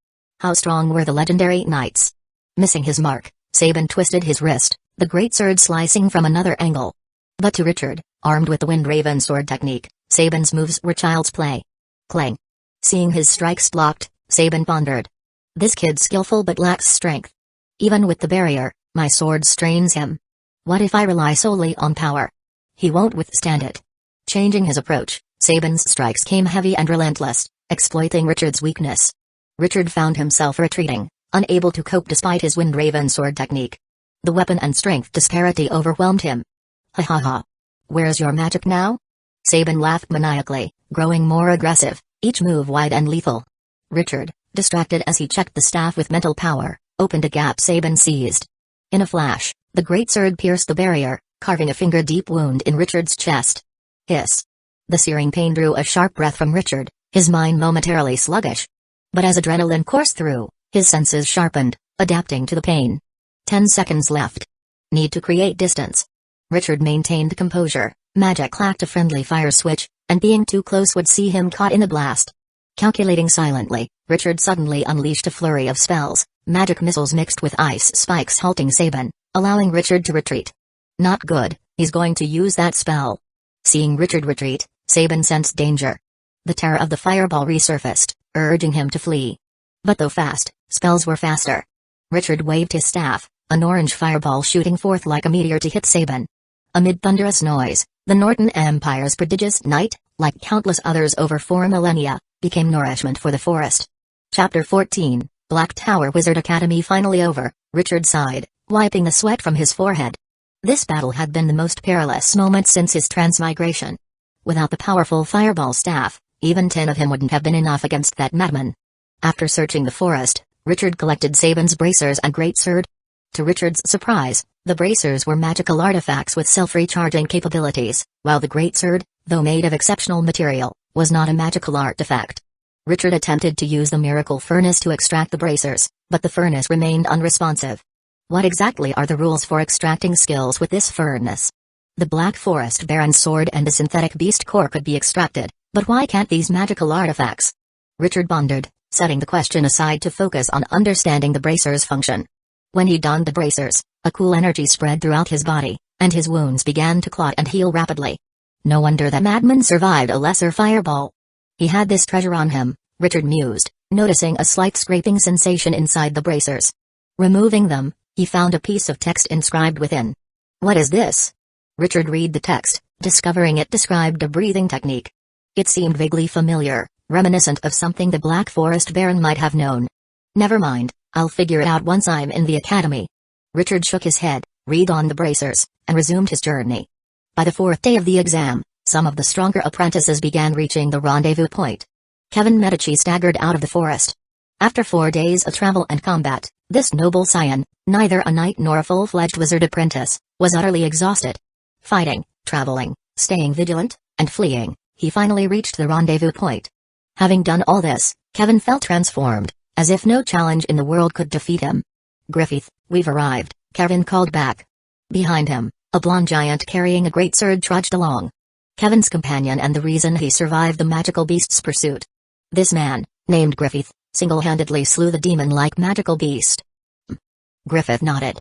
How strong were the legendary knights? Missing his mark, Sabin twisted his wrist, the greatsword slicing from another angle. But to Richard, Armed with the Wind Raven sword technique, Sabin's moves were child's play. Clang. Seeing his strikes blocked, Sabin pondered. This kid's skillful but lacks strength. Even with the barrier, my sword strains him. What if I rely solely on power? He won't withstand it. Changing his approach, Sabin's strikes came heavy and relentless, exploiting Richard's weakness. Richard found himself retreating, unable to cope despite his Wind Raven sword technique. The weapon and strength disparity overwhelmed him. Ha ha ha. Where's your magic now? Sabin laughed maniacally, growing more aggressive, each move wide and lethal. Richard, distracted as he checked the staff with mental power, opened a gap Sabin seized. In a flash, the great sword pierced the barrier, carving a finger-deep wound in Richard's chest. Hiss. The searing pain drew a sharp breath from Richard, his mind momentarily sluggish. But as adrenaline coursed through, his senses sharpened, adapting to the pain. 10 seconds left. Need to create distance. Richard maintained composure. Magic lacked a friendly fire switch, and being too close would see him caught in the blast. Calculating silently, Richard suddenly unleashed a flurry of spells, magic missiles mixed with ice spikes halting Sabin, allowing Richard to retreat. Not good, he's going to use that spell. Seeing Richard retreat, Sabin sensed danger. The terror of the fireball resurfaced, urging him to flee. But though fast, spells were faster. Richard waved his staff, an orange fireball shooting forth like a meteor to hit Sabin. Amid thunderous noise, the Northern Empire's prodigious knight, like countless others over 4 millennia, became nourishment for the forest. Chapter 14, Black Tower Wizard Academy. Finally over, Richard sighed, wiping the sweat from his forehead. This battle had been the most perilous moment since his transmigration. Without the powerful fireball staff, even 10 of him wouldn't have been enough against that madman. After searching the forest, Richard collected Sabin's bracers and greatsword. To Richard's surprise, the bracers were magical artifacts with self-recharging capabilities, while the greatsword, though made of exceptional material, was not a magical artifact. Richard attempted to use the miracle furnace to extract the bracers, but the furnace remained unresponsive. What exactly are the rules for extracting skills with this furnace? The Black Forest Baron's sword and the synthetic beast core could be extracted, but why can't these magical artifacts? Richard pondered, setting the question aside to focus on understanding the bracers' function. When he donned the bracers, a cool energy spread throughout his body, and his wounds began to clot and heal rapidly. No wonder that madman survived a lesser fireball. He had this treasure on him, Richard mused, noticing a slight scraping sensation inside the bracers. Removing them, he found a piece of text inscribed within. What is this? Richard read the text, discovering it described a breathing technique. It seemed vaguely familiar, reminiscent of something the Black Forest Baron might have known. Never mind, I'll figure it out once I'm in the academy. Richard shook his head, redonned the bracers, and resumed his journey. By the 4th day of the exam, some of the stronger apprentices began reaching the rendezvous point. Kevin Medici staggered out of the forest. After 4 days of travel and combat, this noble scion, neither a knight nor a full-fledged wizard apprentice, was utterly exhausted. Fighting, traveling, staying vigilant, and fleeing, he finally reached the rendezvous point. Having done all this, Kevin felt transformed, as if no challenge in the world could defeat him. Griffith, we've arrived, Kevin called back. Behind him, a blonde giant carrying a greatsword trudged along. Kevin's companion and the reason he survived the magical beast's pursuit. This man, named Griffith, single-handedly slew the demon-like magical beast. Griffith nodded.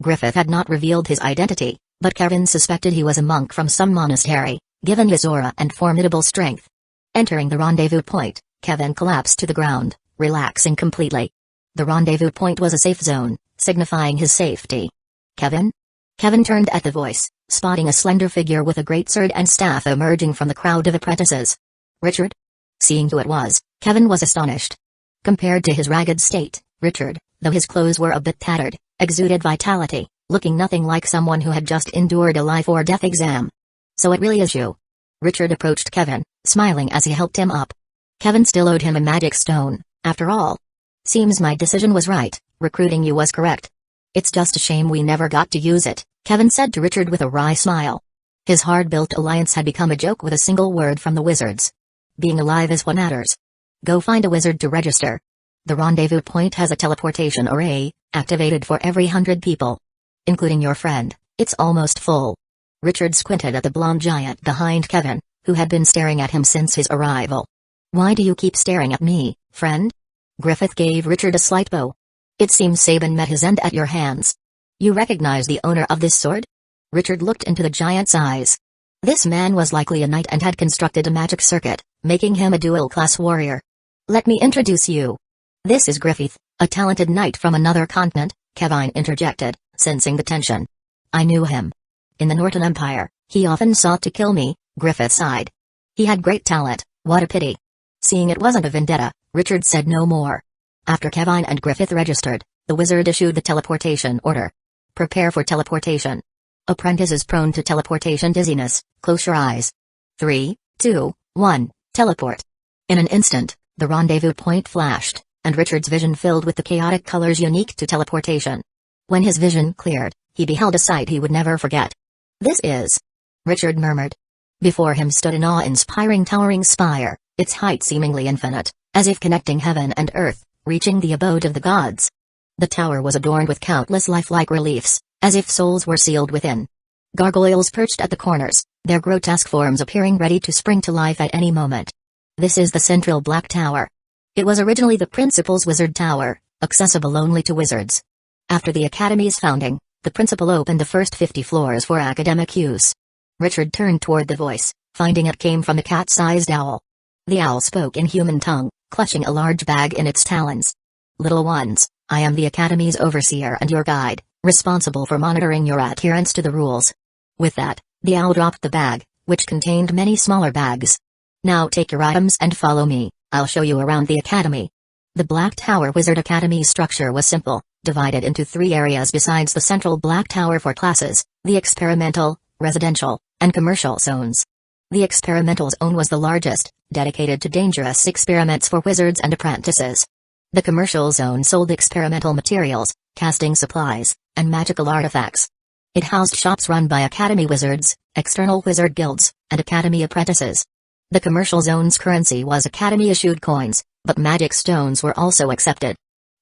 Griffith had not revealed his identity, but Kevin suspected he was a monk from some monastery, given his aura and formidable strength. Entering the rendezvous point, Kevin collapsed to the ground, relaxing completely. The rendezvous point was a safe zone, signifying his safety. Kevin? Kevin turned at the voice, spotting a slender figure with a greatsword and staff emerging from the crowd of apprentices. Richard? Seeing who it was, Kevin was astonished. Compared to his ragged state, Richard, though his clothes were a bit tattered, exuded vitality, looking nothing like someone who had just endured a life-or-death exam. So it really is you. Richard approached Kevin, smiling as he helped him up. Kevin still owed him a magic stone, after all. Seems my decision was right, recruiting you was correct. It's just a shame we never got to use it, Kevin said to Richard with a wry smile. His hard-built alliance had become a joke with a single word from the wizards. Being alive is what matters. Go find a wizard to register. The rendezvous point has a teleportation array, activated for every 100 people. Including your friend, it's almost full. Richard squinted at the blonde giant behind Kevin, who had been staring at him since his arrival. Why do you keep staring at me, friend? Griffith gave Richard a slight bow. It seems Sabin met his end at your hands. You recognize the owner of this sword? Richard looked into the giant's eyes. This man was likely a knight and had constructed a magic circuit, making him a dual-class warrior. "Let me introduce you. This is Griffith, a talented knight from another continent," Kevin interjected, sensing the tension. "I knew him. In the Northern Empire, he often sought to kill me," Griffith sighed. "He had great talent, what a pity." Seeing it wasn't a vendetta, Richard said no more. After Kevin and Griffith registered, the wizard issued the teleportation order. "Prepare for teleportation. Apprentices prone to teleportation dizziness, close your eyes. 3, 2, 1, teleport." In an instant, the rendezvous point flashed, and Richard's vision filled with the chaotic colors unique to teleportation. When his vision cleared, he beheld a sight he would never forget. "This is..." Richard murmured. Before him stood an awe-inspiring towering spire, its height seemingly infinite, as if connecting heaven and earth, reaching the abode of the gods. The tower was adorned with countless lifelike reliefs, as if souls were sealed within. Gargoyles perched at the corners, their grotesque forms appearing ready to spring to life at any moment. This is the central Black Tower. It was originally the Principal's Wizard Tower, accessible only to wizards. After the Academy's founding, the Principal opened the first 50 floors for academic use. Richard turned toward the voice, finding it came from the cat-sized owl. The owl spoke in human tongue, clutching a large bag in its talons. "Little ones, I am the Academy's overseer and your guide, responsible for monitoring your adherence to the rules." With that, the owl dropped the bag, which contained many smaller bags. "Now take your items and follow me, I'll show you around the Academy." The Black Tower Wizard Academy structure was simple, divided into 3 areas besides the central Black Tower for classes: the experimental, residential, and commercial zones. The experimental zone was the largest, dedicated to dangerous experiments for wizards and apprentices. The commercial zone sold experimental materials, casting supplies, and magical artifacts. It housed shops run by Academy wizards, external wizard guilds, and Academy apprentices. The commercial zone's currency was Academy-issued coins, but magic stones were also accepted.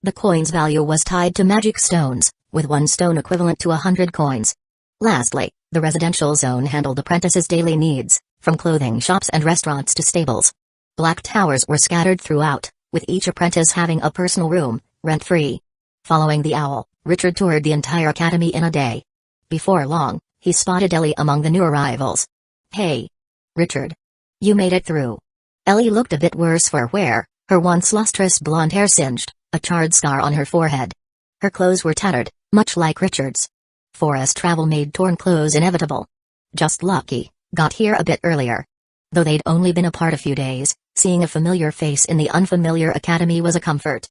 The coin's value was tied to magic stones, with 1 stone equivalent to 100 coins. Lastly, the residential zone handled apprentices' daily needs, from clothing shops and restaurants to stables. Black towers were scattered throughout, with each apprentice having a personal room, rent-free. Following the owl, Richard toured the entire Academy in a day. Before long, he spotted Ellie among the new arrivals. "Hey, Richard. You made it through." Ellie looked a bit worse for wear, her once lustrous blonde hair singed, a charred scar on her forehead. Her clothes were tattered, much like Richard's. Forest travel made torn clothes inevitable. "Just lucky, got here a bit earlier." Though they'd only been apart a few days, seeing a familiar face in the unfamiliar Academy was a comfort.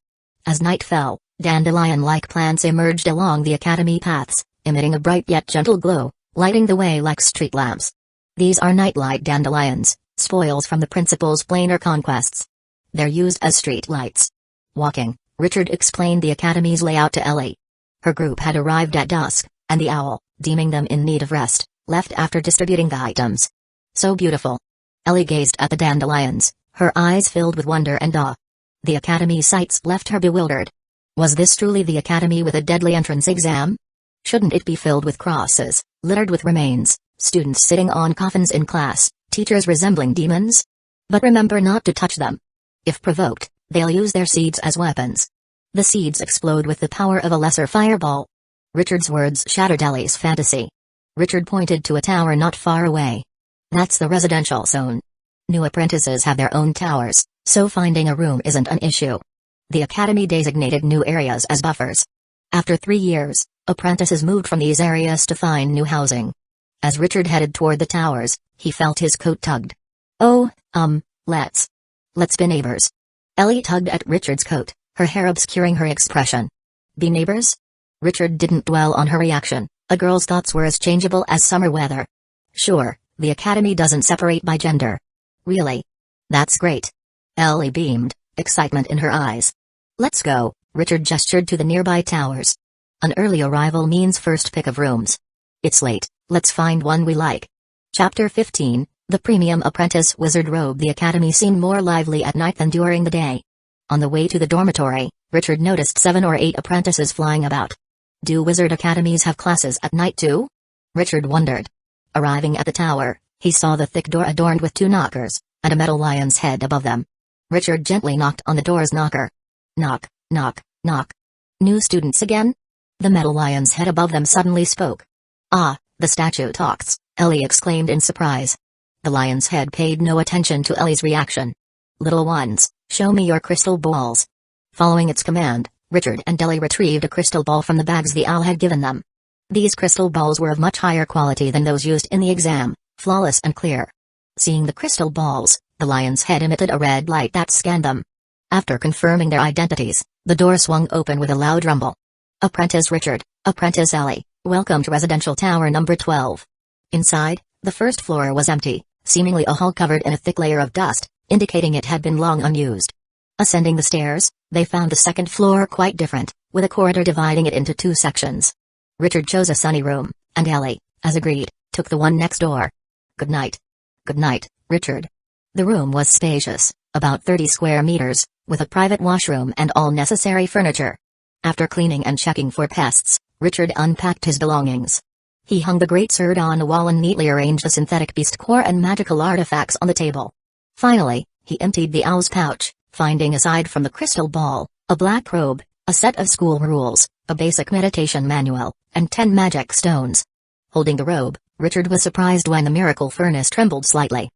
As night fell, dandelion-like plants emerged along the Academy paths, emitting a bright yet gentle glow, lighting the way like street lamps. These are nightlight dandelions, spoils from the Principal's planar conquests. They're used as street lights. Walking, Richard explained the Academy's layout to Ellie. Her group had arrived at dusk, and the owl, deeming them in need of rest, left after distributing the items. "So beautiful." Ellie gazed at the dandelions, her eyes filled with wonder and awe. The Academy sights left her bewildered. Was this truly the Academy with a deadly entrance exam? Shouldn't it be filled with crosses, littered with remains, students sitting on coffins in class, teachers resembling demons? But remember not to touch them. If provoked, they'll use their seeds as weapons. The seeds explode with the power of a lesser fireball. Richard's words shattered Ellie's fantasy. Richard pointed to a tower not far away. "That's the residential zone. New apprentices have their own towers, so finding a room isn't an issue." The Academy designated new areas as buffers. After 3 years, apprentices moved from these areas to find new housing. As Richard headed toward the towers, he felt his coat tugged. "Oh, let's be neighbors." Ellie tugged at Richard's coat, her hair obscuring her expression. "Be neighbors?" Richard didn't dwell on her reaction. A girl's thoughts were as changeable as summer weather. "Sure, the Academy doesn't separate by gender." "Really? That's great." Ellie beamed, excitement in her eyes. "Let's go," Richard gestured to the nearby towers. "An early arrival means first pick of rooms. It's late, let's find one we like." Chapter 15, The Premium Apprentice Wizard Robe. The Academy seemed more lively at night than during the day. On the way to the dormitory, Richard noticed 7 or 8 apprentices flying about. Do wizard academies have classes at night too? Richard wondered. Arriving at the tower, he saw the thick door adorned with 2 knockers, and a metal lion's head above them. Richard gently knocked on the door's knocker. Knock, knock, knock. "New students again?" The metal lion's head above them suddenly spoke. "Ah, The statue talks, Ellie exclaimed in surprise. The lion's head paid no attention to Ellie's reaction. Little ones, show me your crystal balls. Following its command, Richard and Ellie retrieved a crystal ball from the bags the owl had given them. These crystal balls were of much higher quality than those used in the exam, flawless and clear. Seeing the crystal balls, the lion's head emitted a red light that scanned them. After confirming their identities, the door swung open with a loud rumble. Apprentice Richard, Apprentice Ellie, welcome to Residential Tower number 12. Inside, the first floor was empty, seemingly a hall covered in a thick layer of dust, indicating it had been long unused. Ascending the stairs, they found the second floor quite different, with a corridor dividing it into two sections. Richard chose a sunny room, and Ellie, as agreed, took the one next door. Good night. Good night, Richard. The room was spacious, about 30 square meters, with a private washroom and all necessary furniture. After cleaning and checking for pests, Richard unpacked his belongings. He hung the great sword on the wall and neatly arranged the synthetic beast core and magical artifacts on the table. Finally, he emptied the owl's pouch, finding aside from the crystal ball, a black robe, a set of school rules, a basic meditation manual, and 10 magic stones. Holding the robe, Richard was surprised when the miracle furnace trembled slightly.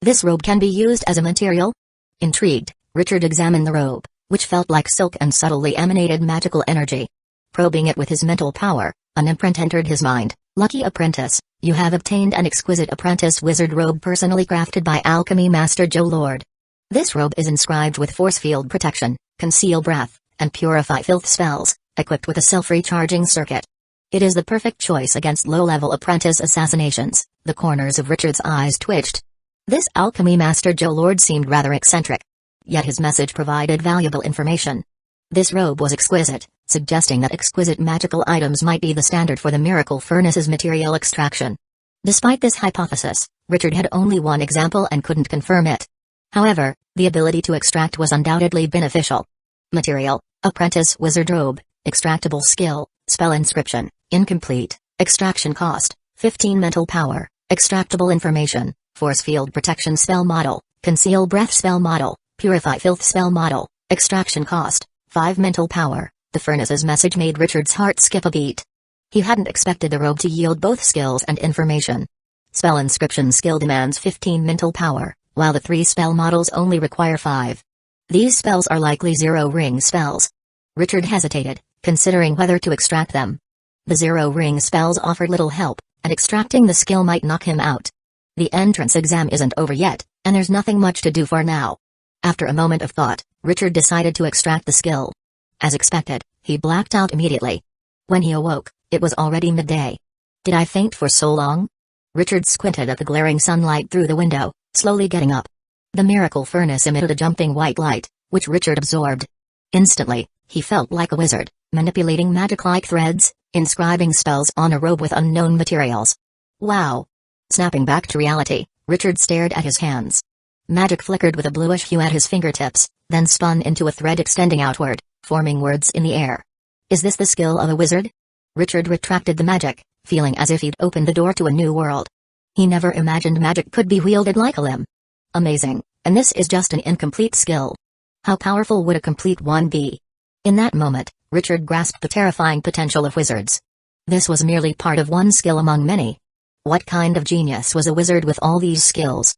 This robe can be used as a material? Intrigued, Richard examined the robe, which felt like silk and subtly emanated magical energy. Probing it with his mental power, an imprint entered his mind. Lucky apprentice, you have obtained an exquisite apprentice wizard robe personally crafted by alchemy master Joe Lord. This robe is inscribed with force field protection, conceal breath, and purify filth spells, equipped with a self-recharging circuit. It is the perfect choice against low-level apprentice assassinations. The corners of Richard's eyes twitched. This alchemy master Joe Lord seemed rather eccentric. Yet his message provided valuable information. This robe was exquisite, suggesting that exquisite magical items might be the standard for the miracle furnace's material extraction. Despite this hypothesis, Richard had only one example and couldn't confirm it. However, the ability to extract was undoubtedly beneficial. Material: apprentice wizard robe, extractable skill, spell inscription, incomplete, extraction cost, 15 mental power, extractable information, force field protection spell model, conceal breath spell model, purify filth spell model, extraction cost, 5 mental power. The furnace's message made Richard's heart skip a beat. He hadn't expected the robe to yield both skills and information. Spell inscription skill demands 15 mental power, while the 3 spell models only require 5. These spells are likely zero-ring spells. Richard hesitated, considering whether to extract them. The zero-ring spells offered little help, and extracting the skill might knock him out. The entrance exam isn't over yet, and there's nothing much to do for now. After a moment of thought, Richard decided to extract the skill. As expected, he blacked out immediately. When he awoke, it was already midday. Did I faint for so long? Richard squinted at the glaring sunlight through the window, slowly getting up. The miracle furnace emitted a jumping white light, which Richard absorbed. Instantly, he felt like a wizard, manipulating magic-like threads, inscribing spells on a robe with unknown materials. Wow! Snapping back to reality, Richard stared at his hands. Magic flickered with a bluish hue at his fingertips, then spun into a thread extending outward, forming words in the air. Is this the skill of a wizard? Richard retracted the magic, feeling as if he'd opened the door to a new world. He never imagined magic could be wielded like a limb. Amazing, and this is just an incomplete skill. How powerful would a complete one be? In that moment, Richard grasped the terrifying potential of wizards. This was merely part of one skill among many. What kind of genius was a wizard with all these skills?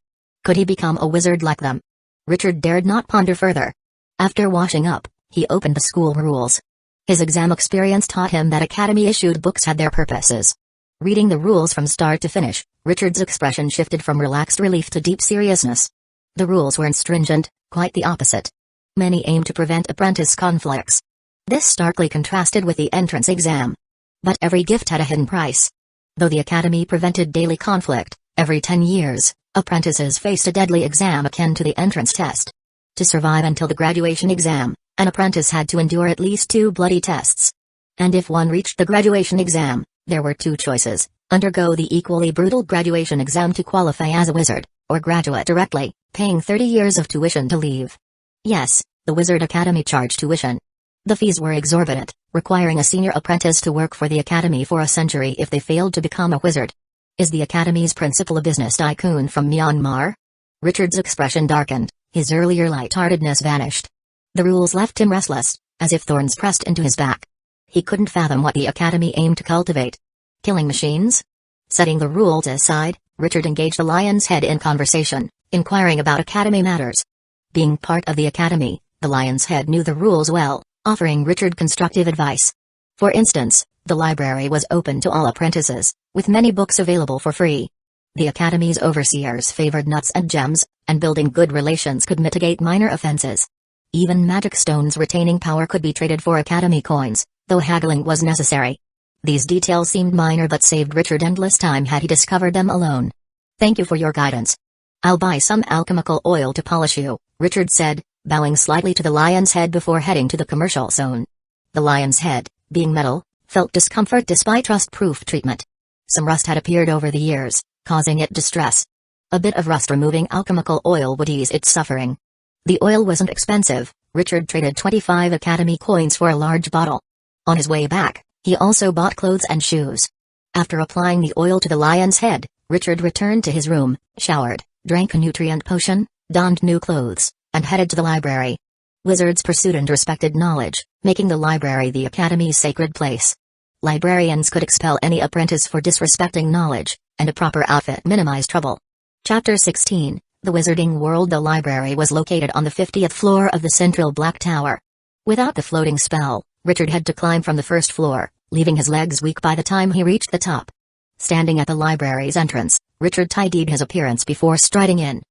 Could he become a wizard like them? Richard dared not ponder further. After washing up, he opened the school rules. His exam experience taught him that academy-issued books had their purposes. Reading the rules from start to finish, Richard's expression shifted from relaxed relief to deep seriousness. The rules weren't stringent, quite the opposite. Many aimed to prevent apprentice conflicts. This starkly contrasted with the entrance exam. But every gift had a hidden price. Though the academy prevented daily conflict, every 10 years, apprentices faced a deadly exam akin to the entrance test. To survive until the graduation exam, an apprentice had to endure at least 2 bloody tests. And if one reached the graduation exam, there were 2 choices: undergo the equally brutal graduation exam to qualify as a wizard, or graduate directly, paying 30 years of tuition to leave. Yes, the Wizard Academy charged tuition. The fees were exorbitant, requiring a senior apprentice to work for the academy for a century if they failed to become a wizard. Is the academy's principal a business tycoon from Myanmar? Richard's expression darkened, his earlier lightheartedness vanished. The rules left him restless, as if thorns pressed into his back. He couldn't fathom what the academy aimed to cultivate. Killing machines? Setting the rules aside, Richard engaged the Lion's Head in conversation, inquiring about Academy matters. Being part of the Academy, the Lion's Head knew the rules well, offering Richard constructive advice. For instance, the library was open to all apprentices, with many books available for free. The Academy's overseers favored nuts and gems, and building good relations could mitigate minor offenses. Even magic stones retaining power could be traded for Academy coins, though haggling was necessary. These details seemed minor but saved Richard endless time had he discovered them alone. "Thank you for your guidance. I'll buy some alchemical oil to polish you," Richard said, bowing slightly to the Lion's Head before heading to the commercial zone. The Lion's Head, being metal, felt discomfort despite rust-proof treatment. Some rust had appeared over the years, causing it distress. A bit of rust-removing alchemical oil would ease its suffering. The oil wasn't expensive. Richard traded 25 Academy coins for a large bottle. On his way back, he also bought clothes and shoes. After applying the oil to the Lion's Head, Richard returned to his room, showered, drank a nutrient potion, donned new clothes, and headed to the library. Wizards pursued and respected knowledge, making the library the Academy's sacred place. Librarians could expel any apprentice for disrespecting knowledge, and a proper outfit minimized trouble. Chapter 16, The Wizarding World. The library was located on the 50th floor of the central Black Tower. Without the floating spell, Richard had to climb from the first floor, leaving his legs weak by the time he reached the top. Standing at the library's entrance, Richard tidied his appearance before striding in.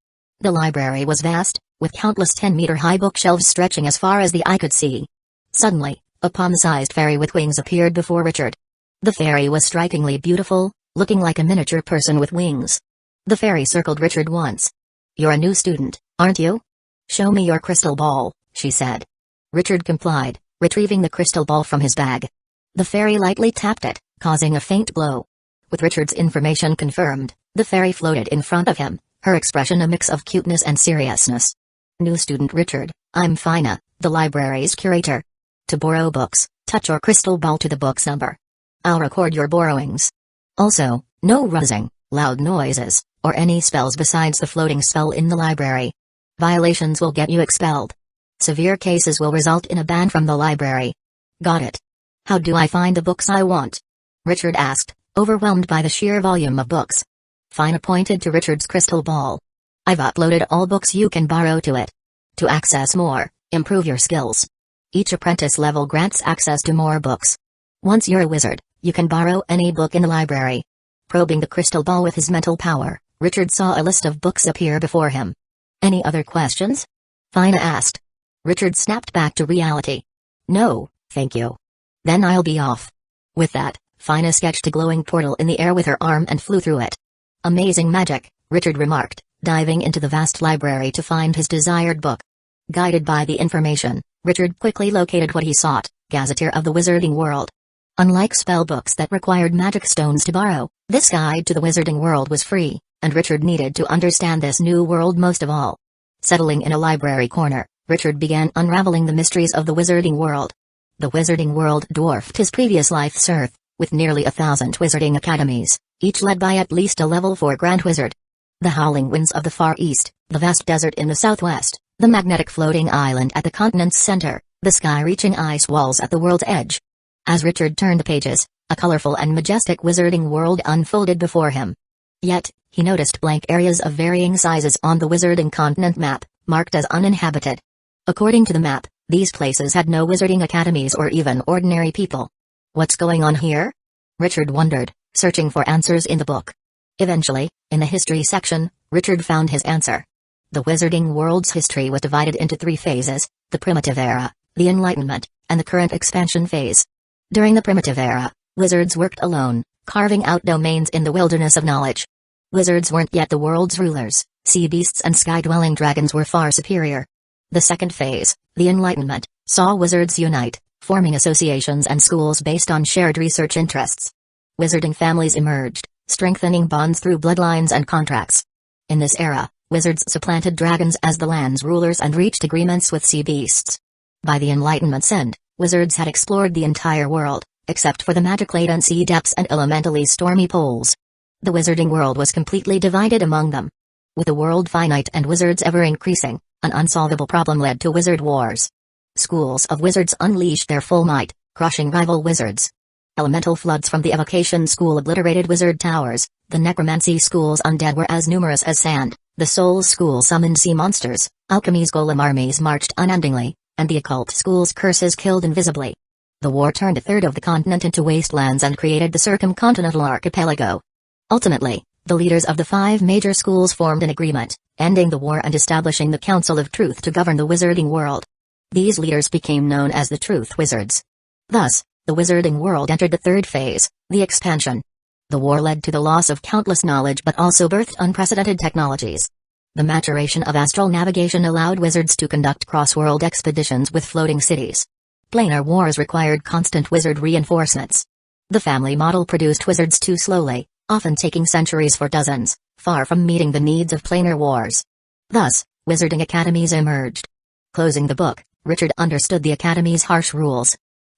The library was vast, with countless 10-meter-high bookshelves stretching as far as the eye could see. Suddenly, a palm-sized fairy with wings appeared before Richard. The fairy was strikingly beautiful, looking like a miniature person with wings. The fairy circled Richard once. "You're a new student, aren't you? Show me your crystal ball," she said. Richard complied, retrieving the crystal ball from his bag. The fairy lightly tapped it, causing a faint glow. With Richard's information confirmed, the fairy floated in front of him, her expression a mix of cuteness and seriousness. "New student Richard, I'm Fina, the library's curator. To borrow books, touch your crystal ball to the book's number. I'll record your borrowings. Also, no buzzing, loud noises, or any spells besides the floating spell in the library. Violations will get you expelled. Severe cases will result in a ban from the library. Got it? How do I find the books I want?" Richard asked, overwhelmed by the sheer volume of books. Fina pointed to Richard's crystal ball. "I've uploaded all books you can borrow to it. To access more, improve your skills. Each apprentice level grants access to more books. Once you're a wizard, you can borrow any book in the library." Probing the crystal ball with his mental power, Richard saw a list of books appear before him. "Any other questions?" Fina asked. Richard snapped back to reality. "No, thank you. Then I'll be off." With that, Fina sketched a glowing portal in the air with her arm and flew through it. "Amazing magic," Richard remarked, diving into the vast library to find his desired book. Guided by the information, Richard quickly located what he sought, Gazetteer of the Wizarding World. Unlike spell books that required magic stones to borrow, this guide to the Wizarding World was free, and Richard needed to understand this new world most of all. Settling in a library corner, Richard began unraveling the mysteries of the Wizarding World. The Wizarding World dwarfed his previous life's Earth, with nearly 1,000 wizarding academies, each led by at least a level 4 Grand Wizard. The howling winds of the Far East, the vast desert in the southwest, the magnetic floating island at the continent's center, the sky-reaching ice walls at the world's edge. As Richard turned the pages, a colorful and majestic wizarding world unfolded before him. Yet, he noticed blank areas of varying sizes on the wizarding continent map, marked as uninhabited. According to the map, these places had no wizarding academies or even ordinary people. What's going on here? Richard wondered, searching for answers in the book. Eventually, in the history section, Richard found his answer. The wizarding world's history was divided into 3 phases: the primitive era, the Enlightenment, and the current expansion phase. During the primitive era, wizards worked alone, carving out domains in the wilderness of knowledge. Wizards weren't yet the world's rulers, sea beasts and sky-dwelling dragons were far superior. The second phase, the Enlightenment, saw wizards unite, forming associations and schools based on shared research interests. Wizarding families emerged, strengthening bonds through bloodlines and contracts. In this era, wizards supplanted dragons as the land's rulers and reached agreements with sea beasts. By the Enlightenment's end, wizards had explored the entire world, except for the magic-laden sea depths and elementally stormy poles. The wizarding world was completely divided among them. With the world finite and wizards ever increasing, an unsolvable problem led to wizard wars. Schools of wizards unleashed their full might, crushing rival wizards. Elemental floods from the evocation school obliterated wizard towers, the necromancy school's undead were as numerous as sand, the souls school summoned sea monsters, alchemy's golem armies marched unendingly, and the occult school's curses killed invisibly. The war turned a third of the continent into wastelands and created the circumcontinental archipelago. Ultimately, the leaders of the 5 major schools formed an agreement, ending the war and establishing the Council of Truth to govern the wizarding world. These leaders became known as the Truth Wizards. Thus, the wizarding world entered the third phase, the expansion. The war led to the loss of countless knowledge but also birthed unprecedented technologies. The maturation of astral navigation allowed wizards to conduct cross-world expeditions with floating cities. Planar wars required constant wizard reinforcements. The family model produced wizards too slowly, often taking centuries for dozens, far from meeting the needs of planar wars. Thus, wizarding academies emerged. Closing the book, Richard understood the academy's harsh rules.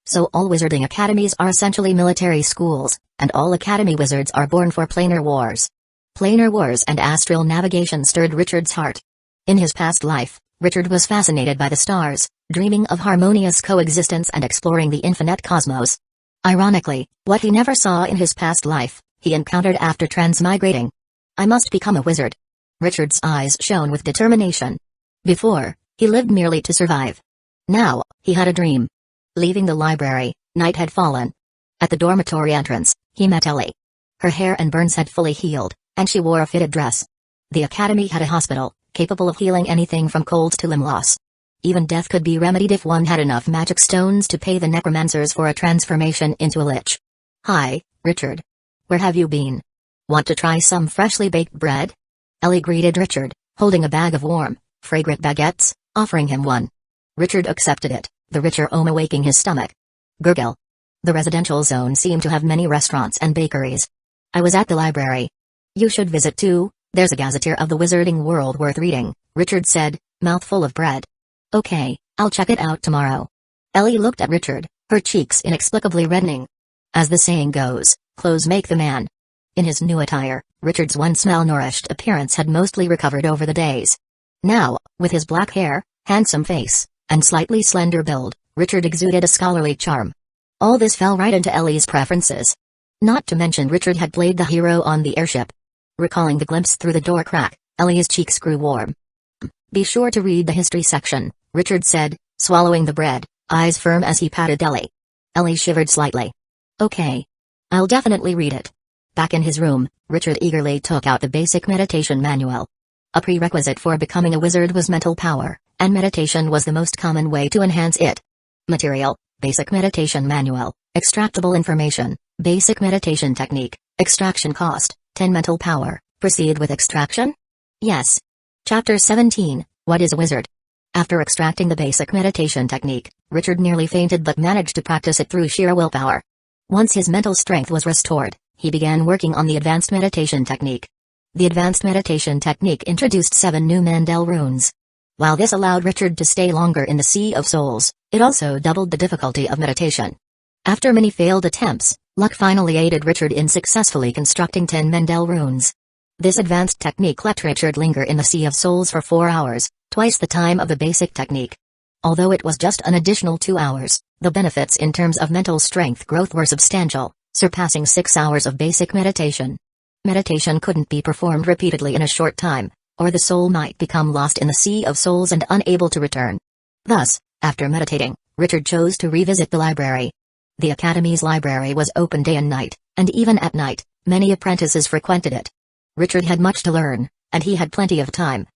So all wizarding academies are essentially military schools, and all academy wizards are born for planar wars. Planar wars and astral navigation stirred Richard's heart. In his past life, Richard was fascinated by the stars, dreaming of harmonious coexistence and exploring the infinite cosmos. Ironically, what he never saw in his past life, he encountered after transmigrating. I must become a wizard. Richard's eyes shone with determination. Before, he lived merely to survive. Now, he had a dream. Leaving the library, night had fallen. At the dormitory entrance, he met Ellie. Her hair and burns had fully healed, and she wore a fitted dress. The academy had a hospital, capable of healing anything from colds to limb loss. Even death could be remedied if one had enough magic stones to pay the necromancers for a transformation into a lich. Hi, Richard. Where have you been? Want to try some freshly baked bread? Ellie greeted Richard, holding a bag of warm, fragrant baguettes, offering him one. Richard accepted it, the richer aroma waking his stomach. Gurgle. The residential zone seemed to have many restaurants and bakeries. I was at the library. You should visit too, there's a gazetteer of the wizarding world worth reading, Richard said, mouthful of bread. Okay, I'll check it out tomorrow. Ellie looked at Richard, her cheeks inexplicably reddening. As the saying goes, clothes make the man. In his new attire, Richard's once malnourished appearance had mostly recovered over the days. Now, with his black hair, handsome face, and slightly slender build, Richard exuded a scholarly charm. All this fell right into Ellie's preferences. Not to mention Richard had played the hero on the airship. Recalling the glimpse through the door crack, Ellie's cheeks grew warm. Be sure to read the history section, Richard said, swallowing the bread, eyes firm as he patted Ellie. Ellie shivered slightly. Okay. I'll definitely read it. Back in his room, Richard eagerly took out the basic meditation manual. A prerequisite for becoming a wizard was mental power, and meditation was the most common way to enhance it. Material, basic meditation manual, extractable information, basic meditation technique, extraction cost, 10 mental power, proceed with extraction? Yes. Chapter 17, What is a Wizard? After extracting the basic meditation technique, Richard nearly fainted but managed to practice it through sheer willpower. Once his mental strength was restored, he began working on the advanced meditation technique. The advanced meditation technique introduced 7 new Mandel runes. While this allowed Richard to stay longer in the Sea of Souls, it also doubled the difficulty of meditation. After many failed attempts, luck finally aided Richard in successfully constructing 10 Mandel runes. This advanced technique let Richard linger in the Sea of Souls for 4 hours, twice the time of the basic technique. Although it was just an additional 2 hours, the benefits in terms of mental strength growth were substantial, surpassing 6 hours of basic meditation. Meditation couldn't be performed repeatedly in a short time, or the soul might become lost in the Sea of Souls and unable to return. Thus, after meditating, Richard chose to revisit the library. The Academy's library was open day and night, and even at night, many apprentices frequented it. Richard had much to learn, and he had plenty of time.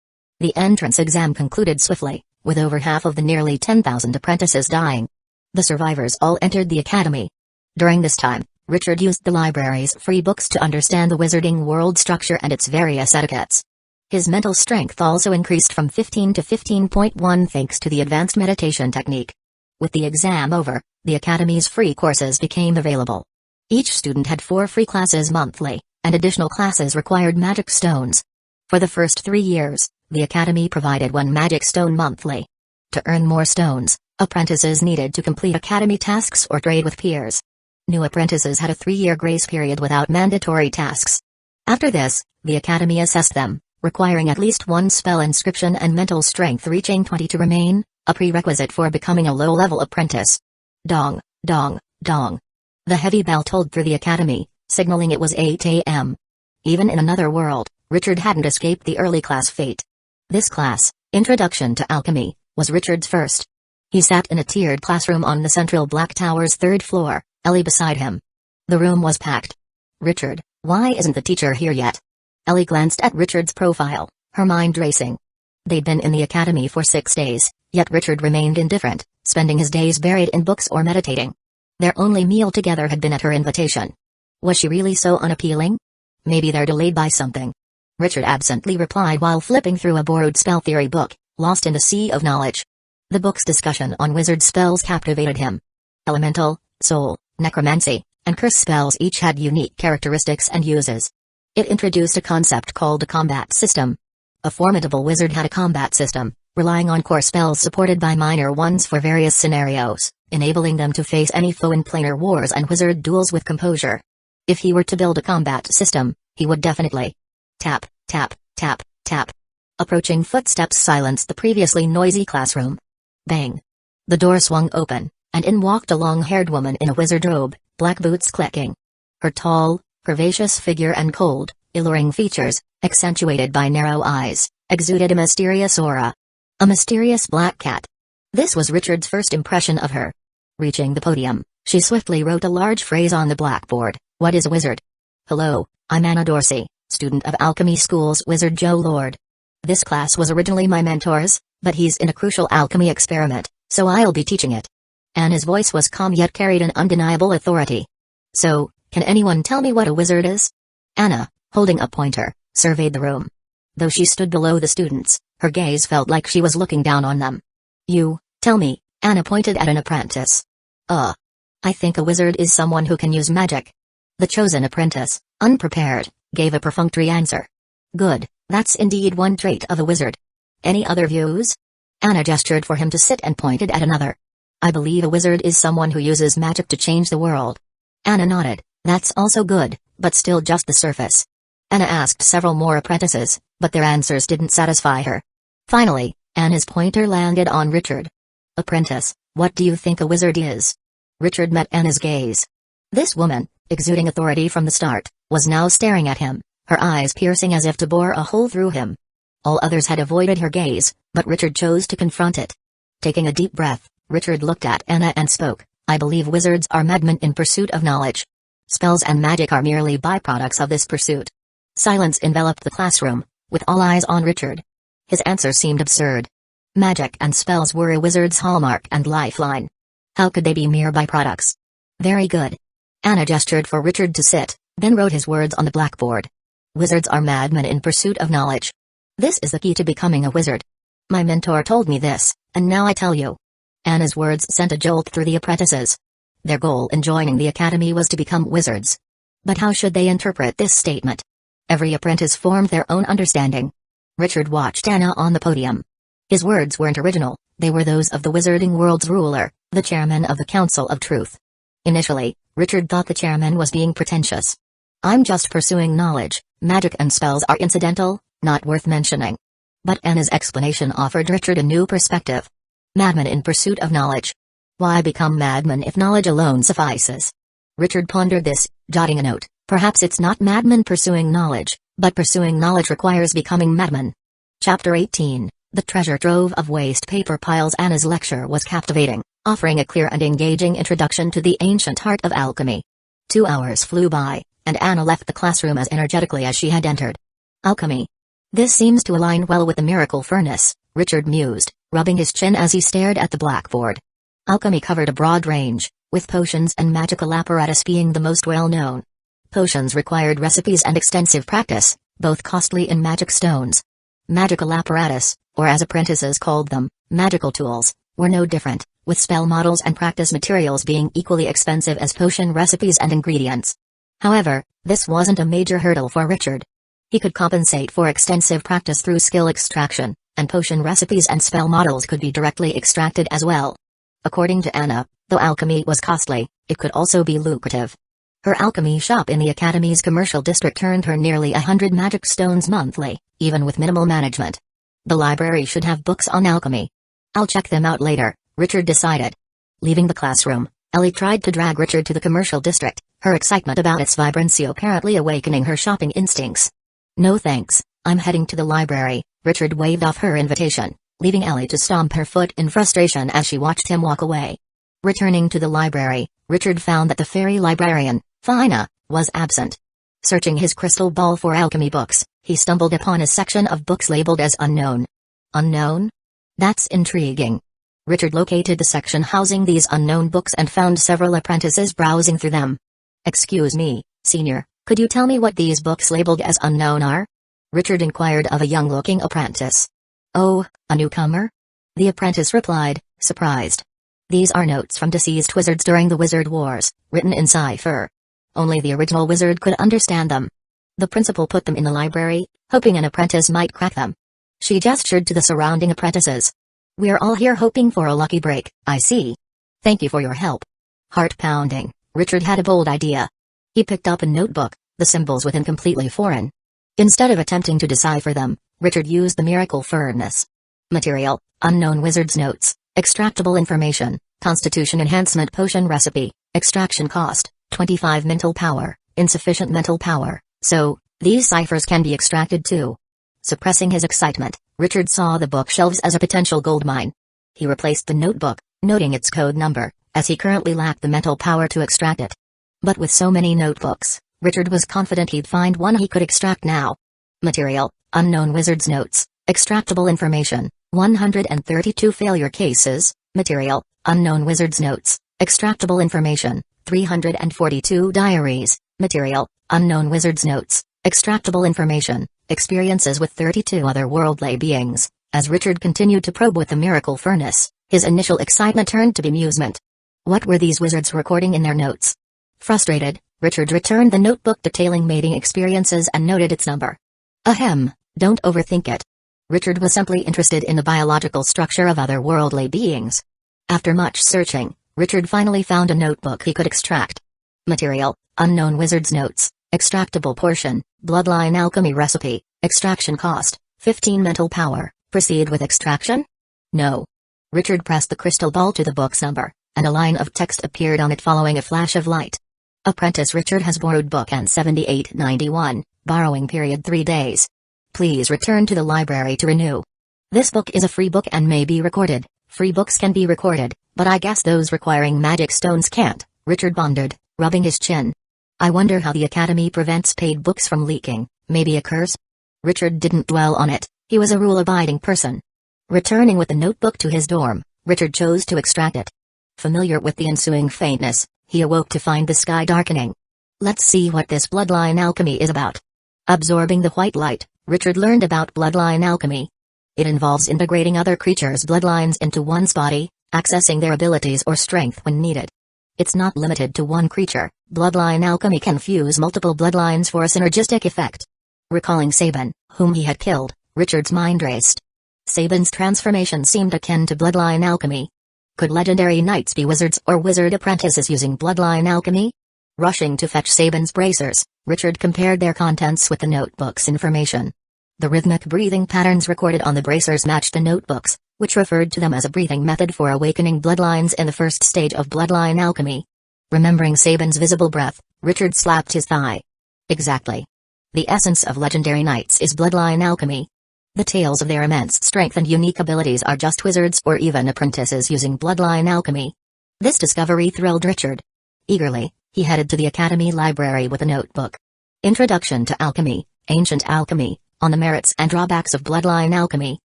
The entrance exam concluded swiftly, with over half of the nearly 10,000 apprentices dying. The survivors all entered the academy. During this time, Richard used the library's free books to understand the wizarding world structure and its various etiquettes. His mental strength also increased from 15 to 15.1 thanks to the advanced meditation technique. With the exam over, the academy's free courses became available. Each student had 4 free classes monthly, and additional classes required magic stones. For the first 3 years, the academy provided 1 magic stone monthly. To earn more stones, apprentices needed to complete academy tasks or trade with peers. New apprentices had a 3-year grace period without mandatory tasks. After this, the academy assessed them, requiring at least 1 spell inscription and mental strength reaching 20 to remain, a prerequisite for becoming a low-level apprentice. Dong, dong, dong. The heavy bell tolled through the academy, signaling it was 8 a.m. Even in another world, Richard hadn't escaped the early class fate. This class, Introduction to Alchemy, was Richard's first. He sat in a tiered classroom on the central Black Tower's third floor, Ellie beside him. The room was packed. "Richard, why isn't the teacher here yet?" Ellie glanced at Richard's profile, her mind racing. They'd been in the academy for 6 days, yet Richard remained indifferent, spending his days buried in books or meditating. Their only meal together had been at her invitation. Was she really so unappealing? Maybe they're delayed by something. Richard absently replied while flipping through a borrowed spell theory book, lost in the sea of knowledge. The book's discussion on wizard spells captivated him. Elemental, soul, necromancy, and curse spells each had unique characteristics and uses. It introduced a concept called a combat system. A formidable wizard had a combat system, relying on core spells supported by minor ones for various scenarios, enabling them to face any foe in planar wars and wizard duels with composure. If he were to build a combat system, he would definitely tap, tap, tap, tap. Approaching footsteps silenced the previously noisy classroom. Bang. The door swung open, and in walked a long-haired woman in a wizard robe, black boots clicking. Her tall, curvaceous figure and cold, alluring features, accentuated by narrow eyes, exuded a mysterious aura. A mysterious black cat. This was Richard's first impression of her. Reaching the podium, she swiftly wrote a large phrase on the blackboard. "What is a wizard?" "Hello, I'm Anna Dorsey, student of Alchemy School's Wizard Joe Lord. This class was originally my mentor's, but he's in a crucial alchemy experiment, so I'll be teaching it." Anna's voice was calm yet carried an undeniable authority. "So, can anyone tell me what a wizard is?" Anna, holding a pointer, surveyed the room. Though she stood below the students, her gaze felt like she was looking down on them. "You, tell me," Anna pointed at an apprentice. I think a wizard is someone who can use magic." The chosen apprentice, unprepared, gave a perfunctory answer. "Good, that's indeed one trait of a wizard. Any other views?" Anna gestured for him to sit and pointed at another. "I believe a wizard is someone who uses magic to change the world." Anna nodded. "That's also good, but still just the surface." Anna asked several more apprentices, but their answers didn't satisfy her. Finally, Anna's pointer landed on Richard. "Apprentice, what do you think a wizard is?" Richard met Anna's gaze. This woman, exuding authority from the start, was now staring at him, her eyes piercing as if to bore a hole through him. All others had avoided her gaze, but Richard chose to confront it. Taking a deep breath, Richard looked at Anna and spoke. "I believe wizards are madmen in pursuit of knowledge. Spells and magic are merely byproducts of this pursuit." Silence enveloped the classroom, with all eyes on Richard. His answer seemed absurd. Magic and spells were a wizard's hallmark and lifeline. How could they be mere byproducts? "Very good." Anna gestured for Richard to sit, then wrote his words on the blackboard. "Wizards are madmen in pursuit of knowledge. This is the key to becoming a wizard. My mentor told me this, and now I tell you." Anna's words sent a jolt through the apprentices. Their goal in joining the academy was to become wizards. But how should they interpret this statement? Every apprentice formed their own understanding. Richard watched Anna on the podium. His words weren't original, they were those of the wizarding world's ruler, the chairman of the Council of Truth. Initially, Richard thought the chairman was being pretentious. "I'm just pursuing knowledge, magic and spells are incidental, not worth mentioning." But Anna's explanation offered Richard a new perspective. Madmen in pursuit of knowledge. Why become madmen if knowledge alone suffices? Richard pondered this, jotting a note. Perhaps it's not madmen pursuing knowledge, but pursuing knowledge requires becoming madmen. Chapter 18, The Treasure Trove of Waste Paper Piles. Anna's lecture was captivating, offering a clear and engaging introduction to the ancient heart of alchemy. 2 hours flew by, and Anna left the classroom as energetically as she had entered. Alchemy. This seems to align well with the miracle furnace, Richard mused, rubbing his chin as he stared at the blackboard. Alchemy covered a broad range, with potions and magical apparatus being the most well-known. Potions required recipes and extensive practice, both costly in magic stones. Magical apparatus, or as apprentices called them, magical tools, were no different, with spell models and practice materials being equally expensive as potion recipes and ingredients. However, this wasn't a major hurdle for Richard. He could compensate for extensive practice through skill extraction, and potion recipes and spell models could be directly extracted as well. According to Anna, though alchemy was costly, it could also be lucrative. Her alchemy shop in the Academy's commercial district earned her nearly 100 magic stones monthly, even with minimal management. The library should have books on alchemy. "I'll check them out later," Richard decided. Leaving the classroom, Ellie tried to drag Richard to the commercial district, her excitement about its vibrancy apparently awakening her shopping instincts. No thanks, I'm heading to the library, Richard waved off her invitation, leaving Ellie to stomp her foot in frustration as she watched him walk away. Returning to the library, Richard found that the fairy librarian, Fina, was absent. Searching his crystal ball for alchemy books, he stumbled upon a section of books labeled as unknown. Unknown? That's intriguing. Richard located the section housing these unknown books and found several apprentices browsing through them. Excuse me, senior, could you tell me what these books labeled as unknown are? Richard inquired of a young-looking apprentice. Oh, a newcomer? The apprentice replied, surprised. These are notes from deceased wizards during the Wizard Wars, written in cipher. Only the original wizard could understand them. The principal put them in the library, hoping an apprentice might crack them. She gestured to the surrounding apprentices. We're all here hoping for a lucky break, I see. Thank you for your help. Heart pounding, Richard had a bold idea. He picked up a notebook, the symbols within completely foreign. Instead of attempting to decipher them, Richard used the miracle furnace. Material, unknown wizard's notes, extractable information, constitution enhancement potion recipe, extraction cost, 25 mental power, insufficient mental power, so, these ciphers can be extracted too. Suppressing his excitement, Richard saw the bookshelves as a potential goldmine. He replaced the notebook, noting its code number, as he currently lacked the mental power to extract it. But with so many notebooks, Richard was confident he'd find one he could extract now. Material, unknown wizard's notes, extractable information, 132 failure cases, material, unknown wizard's notes, extractable information, 342 diaries, material, unknown wizard's notes, extractable information, experiences with 32 otherworldly beings. As Richard continued to probe with the miracle furnace, his initial excitement turned to bemusement. What were these wizards recording in their notes? Frustrated, Richard returned the notebook detailing mating experiences and noted its number. Ahem, don't overthink it. Richard was simply interested in the biological structure of otherworldly beings. After much searching, Richard finally found a notebook he could extract. Material, unknown wizard's notes, extractable portion, bloodline alchemy recipe, extraction cost, 15 mental power, proceed with extraction? No. Richard pressed the crystal ball to the book's number, and a line of text appeared on it following a flash of light. Apprentice Richard has borrowed book and 7891, borrowing period 3 days. Please return to the library to renew. This book is a free book and may be recorded. Free books can be recorded, but I guess those requiring magic stones can't, Richard pondered, rubbing his chin. I wonder how the Academy prevents paid books from leaking, maybe a curse? Richard didn't dwell on it, he was a rule-abiding person. Returning with the notebook to his dorm, Richard chose to extract it. Familiar with the ensuing faintness, he awoke to find the sky darkening. Let's see what this bloodline alchemy is about. Absorbing the white light, Richard learned about bloodline alchemy. It involves integrating other creatures' bloodlines into one's body, accessing their abilities or strength when needed. It's not limited to one creature, bloodline alchemy can fuse multiple bloodlines for a synergistic effect. Recalling Sabin, whom he had killed, Richard's mind raced. Sabin's transformation seemed akin to bloodline alchemy. Could legendary knights be wizards or wizard apprentices using bloodline alchemy? Rushing to fetch Sabin's bracers, Richard compared their contents with the notebook's information. The rhythmic breathing patterns recorded on the bracers matched the notebooks, which referred to them as a breathing method for awakening bloodlines in the first stage of bloodline alchemy. Remembering Sabin's visible breath, Richard slapped his thigh. Exactly. The essence of legendary knights is bloodline alchemy. The tales of their immense strength and unique abilities are just wizards or even apprentices using bloodline alchemy. This discovery thrilled Richard. Eagerly, he headed to the Academy library with a notebook. Introduction to Alchemy, Ancient Alchemy, on the merits and drawbacks of bloodline alchemy.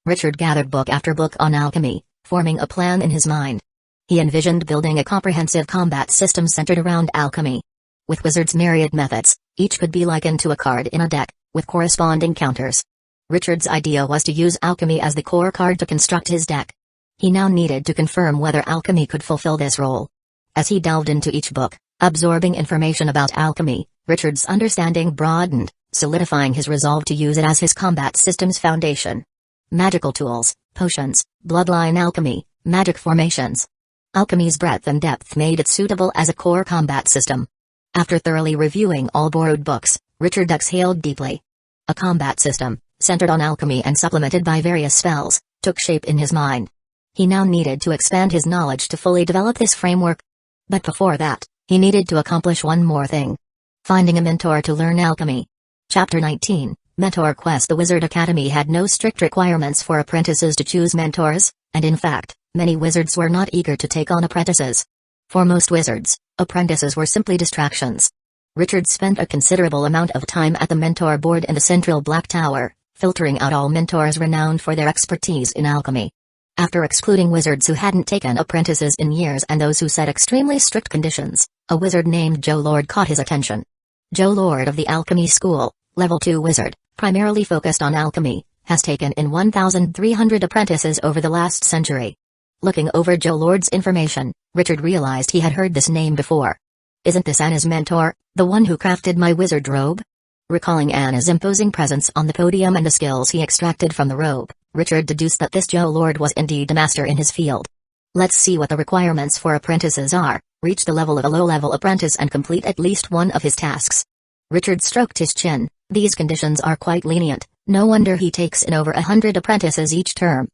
Richard gathered book after book on alchemy, forming a plan in his mind. He envisioned building a comprehensive combat system centered around alchemy. With wizards' myriad methods, each could be likened to a card in a deck, with corresponding counters. Richard's idea was to use alchemy as the core card to construct his deck. He now needed to confirm whether alchemy could fulfill this role. As he delved into each book, absorbing information about alchemy, Richard's understanding broadened, solidifying his resolve to use it as his combat system's foundation. Magical tools, potions, bloodline alchemy, magic formations. Alchemy's breadth and depth made it suitable as a core combat system. After thoroughly reviewing all borrowed books, Richard exhaled deeply. A combat system, centered on alchemy and supplemented by various spells, took shape in his mind. He now needed to expand his knowledge to fully develop this framework. But before that, he needed to accomplish one more thing. Finding a mentor to learn alchemy. Chapter 19, Mentor Quest. The Wizard Academy had no strict requirements for apprentices to choose mentors, and in fact, many wizards were not eager to take on apprentices. For most wizards, apprentices were simply distractions. Richard spent a considerable amount of time at the mentor board in the central Black Tower, filtering out all mentors renowned for their expertise in alchemy. After excluding wizards who hadn't taken apprentices in years and those who set extremely strict conditions, a wizard named Joe Lord caught his attention. Joe Lord of the Alchemy School, Level 2 wizard, primarily focused on alchemy, has taken in 1,300 apprentices over the last century. Looking over Joe Lord's information, Richard realized he had heard this name before. Isn't this Anna's mentor, the one who crafted my wizard robe? Recalling Anna's imposing presence on the podium and the skills he extracted from the robe, Richard deduced that this Joe Lord was indeed a master in his field. Let's see what the requirements for apprentices are. Reach the level of a low-level apprentice and complete at least one of his tasks. Richard stroked his chin. These conditions are quite lenient, no wonder he takes in over 100 apprentices each term.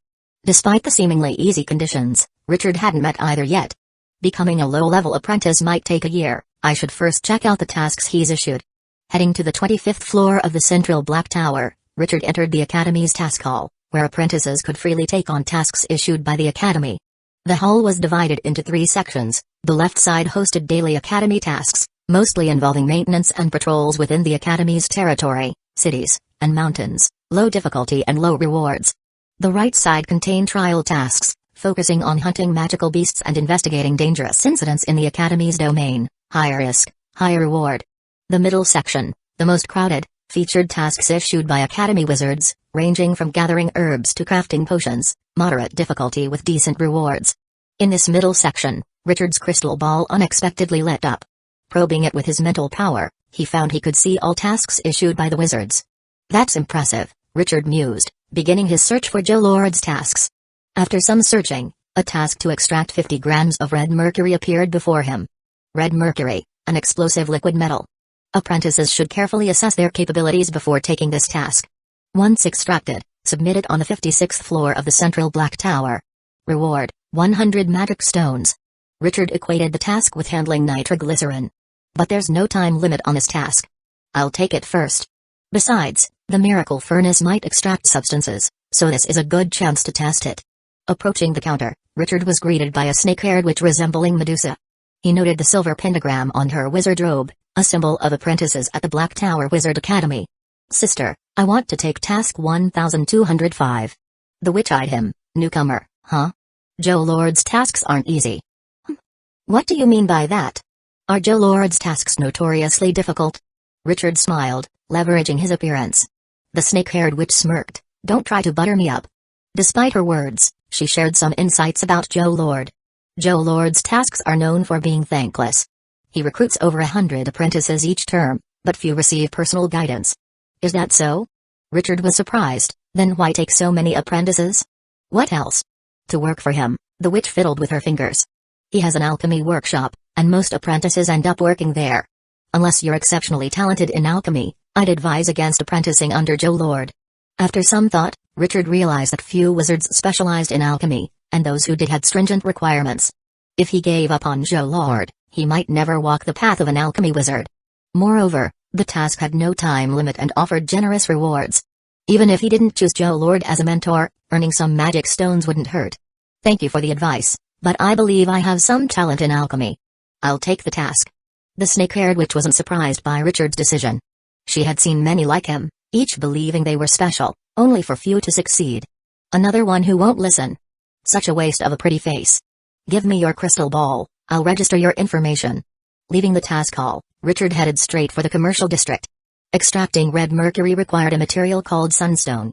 Despite the seemingly easy conditions, Richard hadn't met either yet. Becoming a low-level apprentice might take a year. I should first check out the tasks he's issued. Heading to the 25th floor of the central Black Tower, Richard entered the Academy's task hall, where apprentices could freely take on tasks issued by the Academy. The hall was divided into 3 sections. The left side hosted daily Academy tasks, mostly involving maintenance and patrols within the Academy's territory, cities, and mountains, low difficulty and low rewards. The right side contained trial tasks, focusing on hunting magical beasts and investigating dangerous incidents in the Academy's domain, high risk, high reward. The middle section, the most crowded, featured tasks issued by Academy wizards, ranging from gathering herbs to crafting potions, moderate difficulty with decent rewards. In this middle section, Richard's crystal ball unexpectedly lit up. Probing it with his mental power, he found he could see all tasks issued by the wizards. That's impressive, Richard mused, beginning his search for Joe Lord's tasks. After some searching, a task to extract 50 grams of red mercury appeared before him. Red mercury, an explosive liquid metal. Apprentices should carefully assess their capabilities before taking this task. Once extracted, submit it on the 56th floor of the central Black Tower. Reward, 100 magic stones. Richard equated the task with handling nitroglycerin. But there's no time limit on this task. I'll take it first. Besides, the miracle furnace might extract substances, so this is a good chance to test it. Approaching the counter, Richard was greeted by a snake-haired witch resembling Medusa. He noted the silver pentagram on her wizard robe, a symbol of apprentices at the Black Tower Wizard Academy. Sister, I want to take task 1205. The witch eyed him. Newcomer, huh? Joe Lord's tasks aren't easy. What do you mean by that? Are Joe Lord's tasks notoriously difficult? Richard smiled, leveraging his appearance. The snake-haired witch smirked. Don't try to butter me up. Despite her words, she shared some insights about Joe Lord. Joe Lord's tasks are known for being thankless. He recruits over 100 apprentices each term, but few receive personal guidance. Is that so? Richard was surprised. Then why take so many apprentices? What else? To work for him, the witch fiddled with her fingers. He has an alchemy workshop, and most apprentices end up working there. Unless you're exceptionally talented in alchemy, I'd advise against apprenticing under Joe Lord. After some thought, Richard realized that few wizards specialized in alchemy, and those who did had stringent requirements. If he gave up on Joe Lord, he might never walk the path of an alchemy wizard. Moreover, the task had no time limit and offered generous rewards. Even if he didn't choose Joe Lord as a mentor, earning some magic stones wouldn't hurt. Thank you for the advice, but I believe I have some talent in alchemy. I'll take the task. The snake-haired witch wasn't surprised by Richard's decision. She had seen many like him, each believing they were special, only for few to succeed. Another one who won't listen. Such a waste of a pretty face. Give me your crystal ball, I'll register your information. Leaving the task hall, Richard headed straight for the commercial district. Extracting red mercury required a material called sunstone.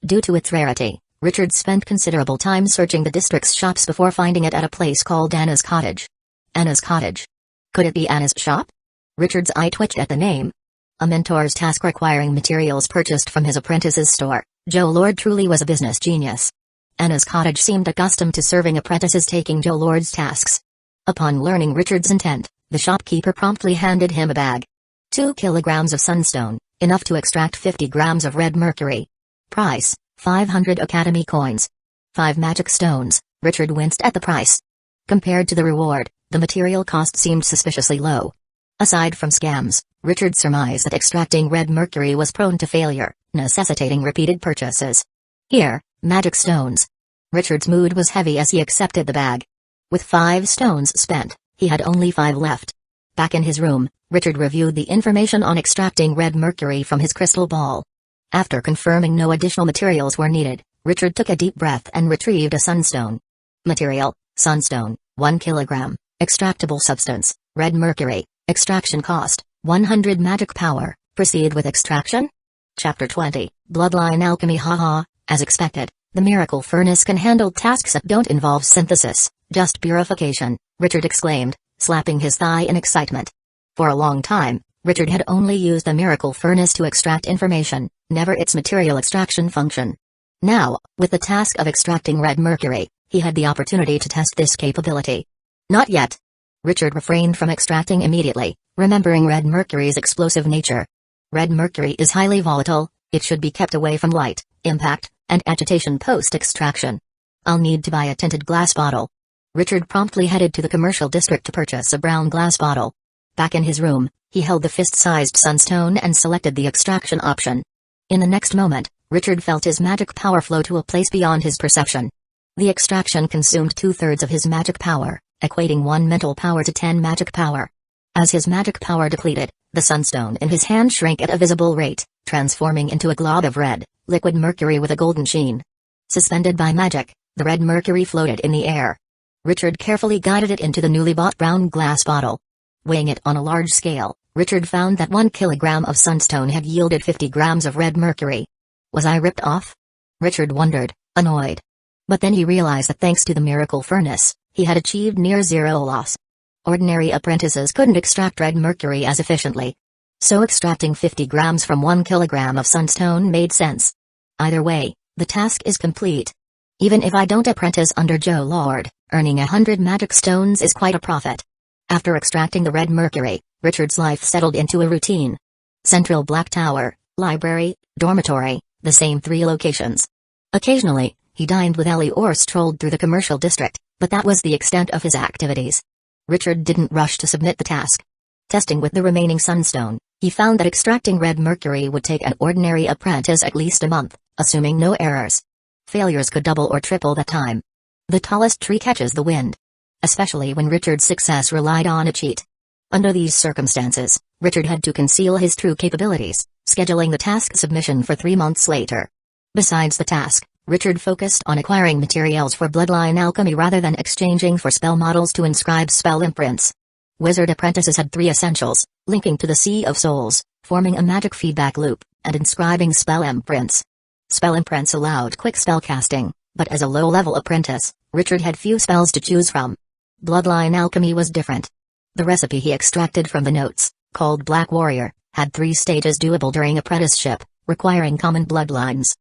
Due to its rarity, Richard spent considerable time searching the district's shops before finding it at a place called Anna's Cottage. Anna's Cottage. Could it be Anna's shop? Richard's eye twitched at the name. A mentor's task requiring materials purchased from his apprentice's store. Joe Lord truly was a business genius. Anna's Cottage seemed accustomed to serving apprentices taking Joe Lord's tasks. Upon learning Richard's intent, the shopkeeper promptly handed him a bag. 2 kilograms of sunstone, enough to extract 50 grams of red mercury. Price, 500 Academy coins. 5 magic stones. Richard winced at the price. Compared to the reward, The material cost seemed suspiciously low. Aside from scams, Richard surmised that extracting red mercury was prone to failure, necessitating repeated purchases. Here, magic stones. Richard's mood was heavy as he accepted the bag. With 5 stones spent, he had only 5 left. Back in his room, Richard reviewed the information on extracting red mercury from his crystal ball. After confirming no additional materials were needed, Richard took a deep breath and retrieved a sunstone. Material: sunstone, 1 kilogram. Extractable substance: red mercury. Extraction cost: 100 magic power. Proceed with extraction? Chapter 20, Bloodline Alchemy. Haha, as expected, the miracle furnace can handle tasks that don't involve synthesis, just purification, Richard exclaimed, slapping his thigh in excitement. For a long time, Richard had only used the miracle furnace to extract information, never its material extraction function. Now, with the task of extracting red mercury, he had the opportunity to test this capability. Not yet. Richard refrained from extracting immediately, remembering red mercury's explosive nature. Red mercury is highly volatile, it should be kept away from light, impact, and agitation post-extraction. I'll need to buy a tinted glass bottle. Richard promptly headed to the commercial district to purchase a brown glass bottle. Back in his room, he held the fist-sized sunstone and selected the extraction option. In the next moment, Richard felt his magic power flow to a place beyond his perception. The extraction consumed 2/3 of his magic power, equating 1 mental power to 10 magic power. As his magic power depleted, the sunstone in his hand shrank at a visible rate, transforming into a glob of red, liquid mercury with a golden sheen. Suspended by magic, the red mercury floated in the air. Richard carefully guided it into the newly bought brown glass bottle. Weighing it on a large scale, Richard found that 1 kilogram of sunstone had yielded 50 grams of red mercury. Was I ripped off? Richard wondered, annoyed. But then he realized that thanks to the miracle furnace, he had achieved near zero loss. Ordinary apprentices couldn't extract red mercury as efficiently. So extracting 50 grams from 1 kilogram of sunstone made sense. Either way, the task is complete. Even if I don't apprentice under Joe Lord, earning 100 magic stones is quite a profit. After extracting the red mercury, Richard's life settled into a routine. Central Black Tower, library, dormitory, the same 3 locations. Occasionally, he dined with Ellie or strolled through the commercial district, but that was the extent of his activities. Richard didn't rush to submit the task. Testing with the remaining sunstone, he found that extracting red mercury would take an ordinary apprentice at least a month, assuming no errors. Failures could double or triple that time. The tallest tree catches the wind. Especially when Richard's success relied on a cheat. Under these circumstances, Richard had to conceal his true capabilities, scheduling the task submission for 3 months later. Besides the task, Richard focused on acquiring materials for bloodline alchemy rather than exchanging for spell models to inscribe spell imprints. Wizard apprentices had 3 essentials: linking to the Sea of Souls, forming a magic feedback loop, and inscribing spell imprints. Spell imprints allowed quick spell casting, but as a low-level apprentice, Richard had few spells to choose from. Bloodline alchemy was different. The recipe he extracted from the notes, called Black Warrior, had 3 stages doable during apprenticeship, requiring common bloodlines.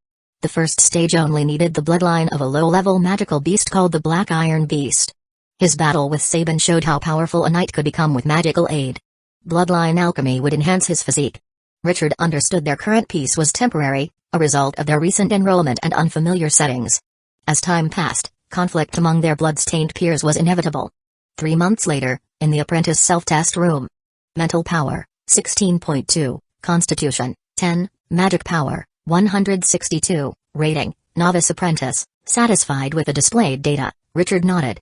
The first stage only needed the bloodline of a low-level magical beast called the Black Iron Beast. His battle with Sabin showed how powerful a knight could become with magical aid. Bloodline alchemy would enhance his physique. Richard understood their current peace was temporary, a result of their recent enrollment and unfamiliar settings. As time passed, conflict among their blood-stained peers was inevitable. 3 months later, in the apprentice self-test room. Mental power, 16.2, Constitution, 10, Magic power, 162, rating, Novice Apprentice. Satisfied with the displayed data, Richard nodded.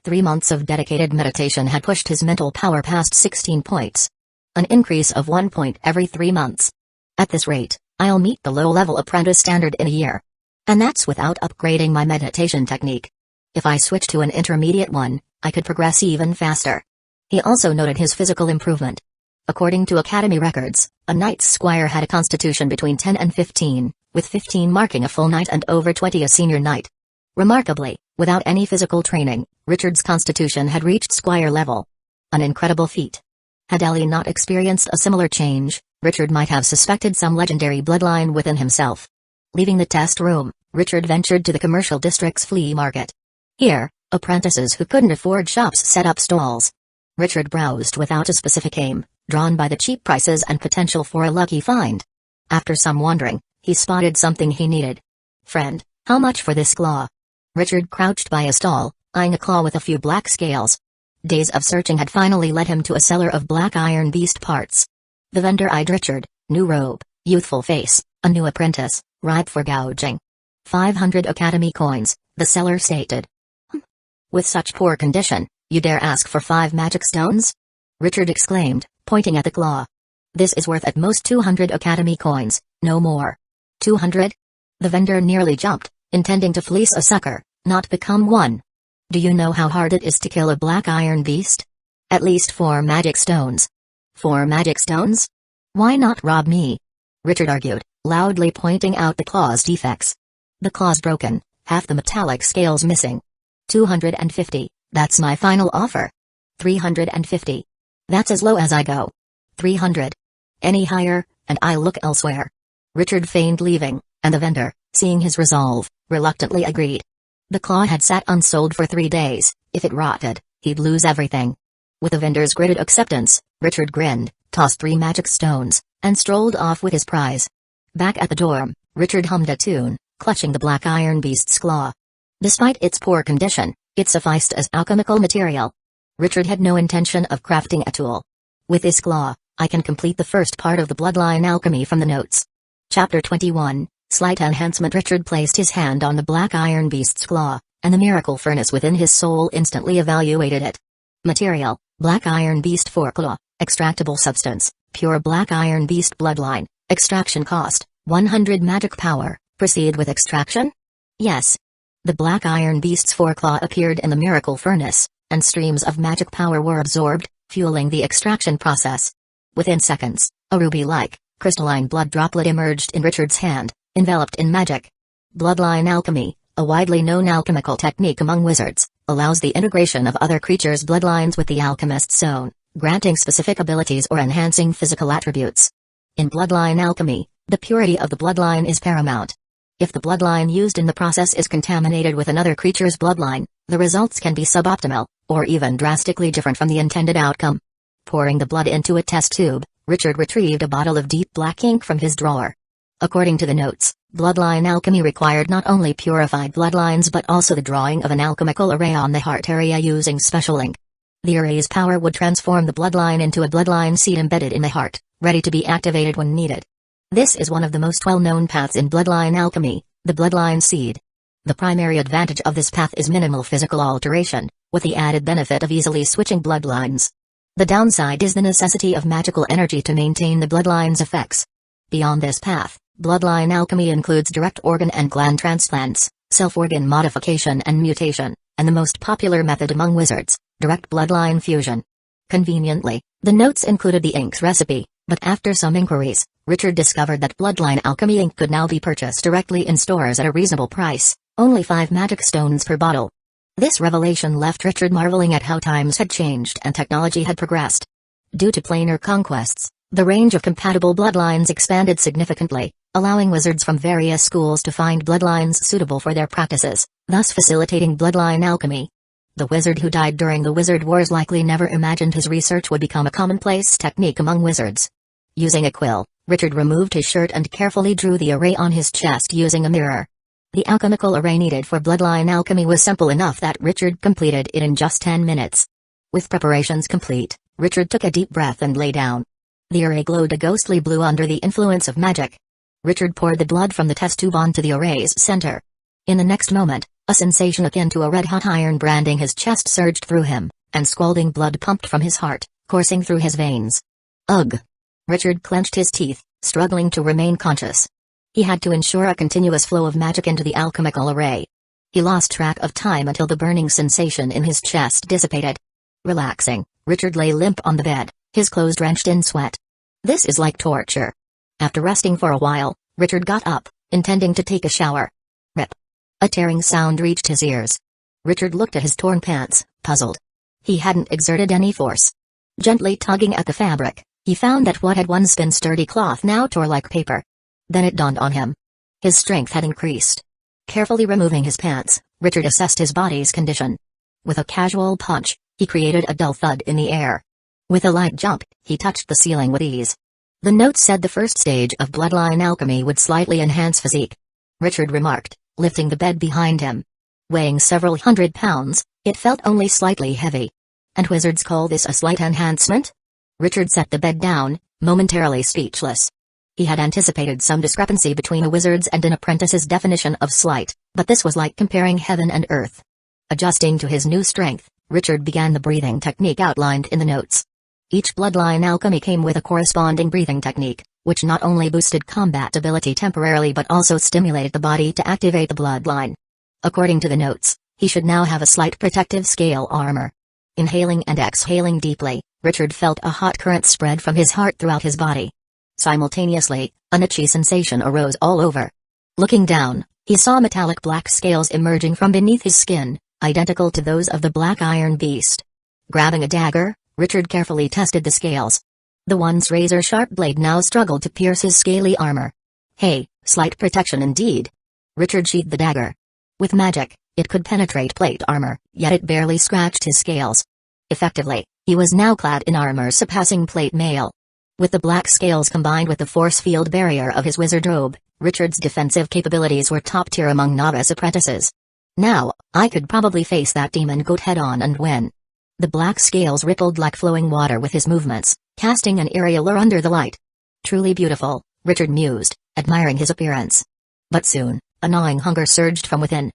3 months of dedicated meditation had pushed his mental power past 16 points. An increase of 1 point every 3 months. At this rate, I'll meet the low-level apprentice standard in a year. And that's without upgrading my meditation technique. If I switch to an intermediate one, I could progress even faster. He also noted his physical improvement. According to Academy records, a knight's squire had a constitution between 10 and 15, with 15 marking a full knight and over 20 a senior knight. Remarkably, without any physical training, Richard's constitution had reached squire level. An incredible feat. Had Ellie not experienced a similar change, Richard might have suspected some legendary bloodline within himself. Leaving the test room, Richard ventured to the commercial district's flea market. Here, apprentices who couldn't afford shops set up stalls. Richard browsed without a specific aim, drawn by the cheap prices and potential for a lucky find. After some wandering, he spotted something he needed. "Friend, how much for this claw?" Richard crouched by a stall, eyeing a claw with a few black scales. Days of searching had finally led him to a seller of black iron beast parts. The vendor eyed Richard, new robe, youthful face, a new apprentice, ripe for gouging. 500 academy coins, the seller stated. With such poor condition, you dare ask for 5 magic stones? Richard exclaimed, pointing at the claw. This is worth at most 200 academy coins, no more. 200? The vendor nearly jumped, intending to fleece a sucker, not become one. Do you know how hard it is to kill a black iron beast? At least 4 magic stones. 4 magic stones? Why not rob me? Richard argued, loudly pointing out the claw's defects. The claw's broken, half the metallic scales missing. 250, that's my final offer. 350. That's as low as I go. 300. Any higher, and I look elsewhere. Richard feigned leaving, and the vendor, seeing his resolve, reluctantly agreed. The claw had sat unsold for 3 days. If it rotted, he'd lose everything. With the vendor's gritted acceptance, Richard grinned, tossed 3 magic stones, and strolled off with his prize. Back at the dorm, Richard hummed a tune, clutching the black iron beast's claw. Despite its poor condition, it sufficed as alchemical material. Richard had no intention of crafting a tool. With this claw, I can complete the first part of the bloodline alchemy from the notes. Chapter 21, Slight Enhancement. Richard placed his hand on the black iron beast's claw, and the miracle furnace within his soul instantly evaluated it. Material, black iron beast foreclaw, extractable substance, pure black iron beast bloodline, extraction cost, 100 magic power. Proceed with extraction? Yes. The black iron beast's foreclaw appeared in the miracle furnace, and streams of magic power were absorbed, fueling the extraction process. Within seconds, a ruby-like, crystalline blood droplet emerged in Richard's hand, enveloped in magic. Bloodline alchemy, a widely known alchemical technique among wizards, allows the integration of other creatures' bloodlines with the alchemist's own, granting specific abilities or enhancing physical attributes. In bloodline alchemy, the purity of the bloodline is paramount. If the bloodline used in the process is contaminated with another creature's bloodline, the results can be suboptimal, or even drastically different from the intended outcome. Pouring the blood into a test tube, Richard retrieved a bottle of deep black ink from his drawer. According to the notes, bloodline alchemy required not only purified bloodlines but also the drawing of an alchemical array on the heart area using special ink. The array's power would transform the bloodline into a bloodline seed embedded in the heart, ready to be activated when needed. This is one of the most well-known paths in bloodline alchemy, the bloodline seed. The primary advantage of this path is minimal physical alteration, with the added benefit of easily switching bloodlines. The downside is the necessity of magical energy to maintain the bloodline's effects. Beyond this path, bloodline alchemy includes direct organ and gland transplants, self-organ modification and mutation, and the most popular method among wizards, direct bloodline fusion. Conveniently, the notes included the ink's recipe, but after some inquiries, Richard discovered that bloodline alchemy ink could now be purchased directly in stores at a reasonable price, only 5 magic stones per bottle. This revelation left Richard marveling at how times had changed and technology had progressed. Due to planar conquests, the range of compatible bloodlines expanded significantly, allowing wizards from various schools to find bloodlines suitable for their practices, thus facilitating bloodline alchemy. The wizard who died during the Wizard Wars likely never imagined his research would become a commonplace technique among wizards. Using a quill, Richard removed his shirt and carefully drew the array on his chest using a mirror. The alchemical array needed for bloodline alchemy was simple enough that Richard completed it in just 10 minutes. With preparations complete, Richard took a deep breath and lay down. The array glowed a ghostly blue under the influence of magic. Richard poured the blood from the test tube onto the array's center. In the next moment, a sensation akin to a red-hot iron branding his chest surged through him, and scalding blood pumped from his heart, coursing through his veins. Ugh! Richard clenched his teeth, struggling to remain conscious. He had to ensure a continuous flow of magic into the alchemical array. He lost track of time until the burning sensation in his chest dissipated. Relaxing, Richard lay limp on the bed, his clothes drenched in sweat. This is like torture. After resting for a while, Richard got up, intending to take a shower. Rip. A tearing sound reached his ears. Richard looked at his torn pants, puzzled. He hadn't exerted any force. Gently tugging at the fabric, he found that what had once been sturdy cloth now tore like paper. Then it dawned on him. His strength had increased. Carefully removing his pants, Richard assessed his body's condition. With a casual punch, he created a dull thud in the air. With a light jump, he touched the ceiling with ease. The note said the first stage of bloodline alchemy would slightly enhance physique. Richard remarked, lifting the bed behind him. Weighing several hundred pounds, it felt only slightly heavy. And wizards call this a slight enhancement? Richard set the bed down, momentarily speechless. He had anticipated some discrepancy between a wizard's and an apprentice's definition of slight, but this was like comparing heaven and earth. Adjusting to his new strength, Richard began the breathing technique outlined in the notes. Each bloodline alchemy came with a corresponding breathing technique, which not only boosted combat ability temporarily but also stimulated the body to activate the bloodline. According to the notes, he should now have a slight protective scale armor. Inhaling and exhaling deeply, Richard felt a hot current spread from his heart throughout his body. Simultaneously, an itchy sensation arose all over. Looking down, he saw metallic black scales emerging from beneath his skin, identical to those of the black iron beast. Grabbing a dagger, Richard carefully tested the scales. The once razor-sharp blade now struggled to pierce his scaly armor. Hey, slight protection indeed. Richard sheathed the dagger. With magic, it could penetrate plate armor, yet it barely scratched his scales. Effectively, he was now clad in armor surpassing plate mail. With the black scales combined with the force field barrier of his wizard robe, Richard's defensive capabilities were top tier among novice apprentices. Now, I could probably face that demon goat head-on and win. The black scales rippled like flowing water with his movements, casting an eerie allure under the light. Truly beautiful, Richard mused, admiring his appearance. But soon, a gnawing hunger surged from within.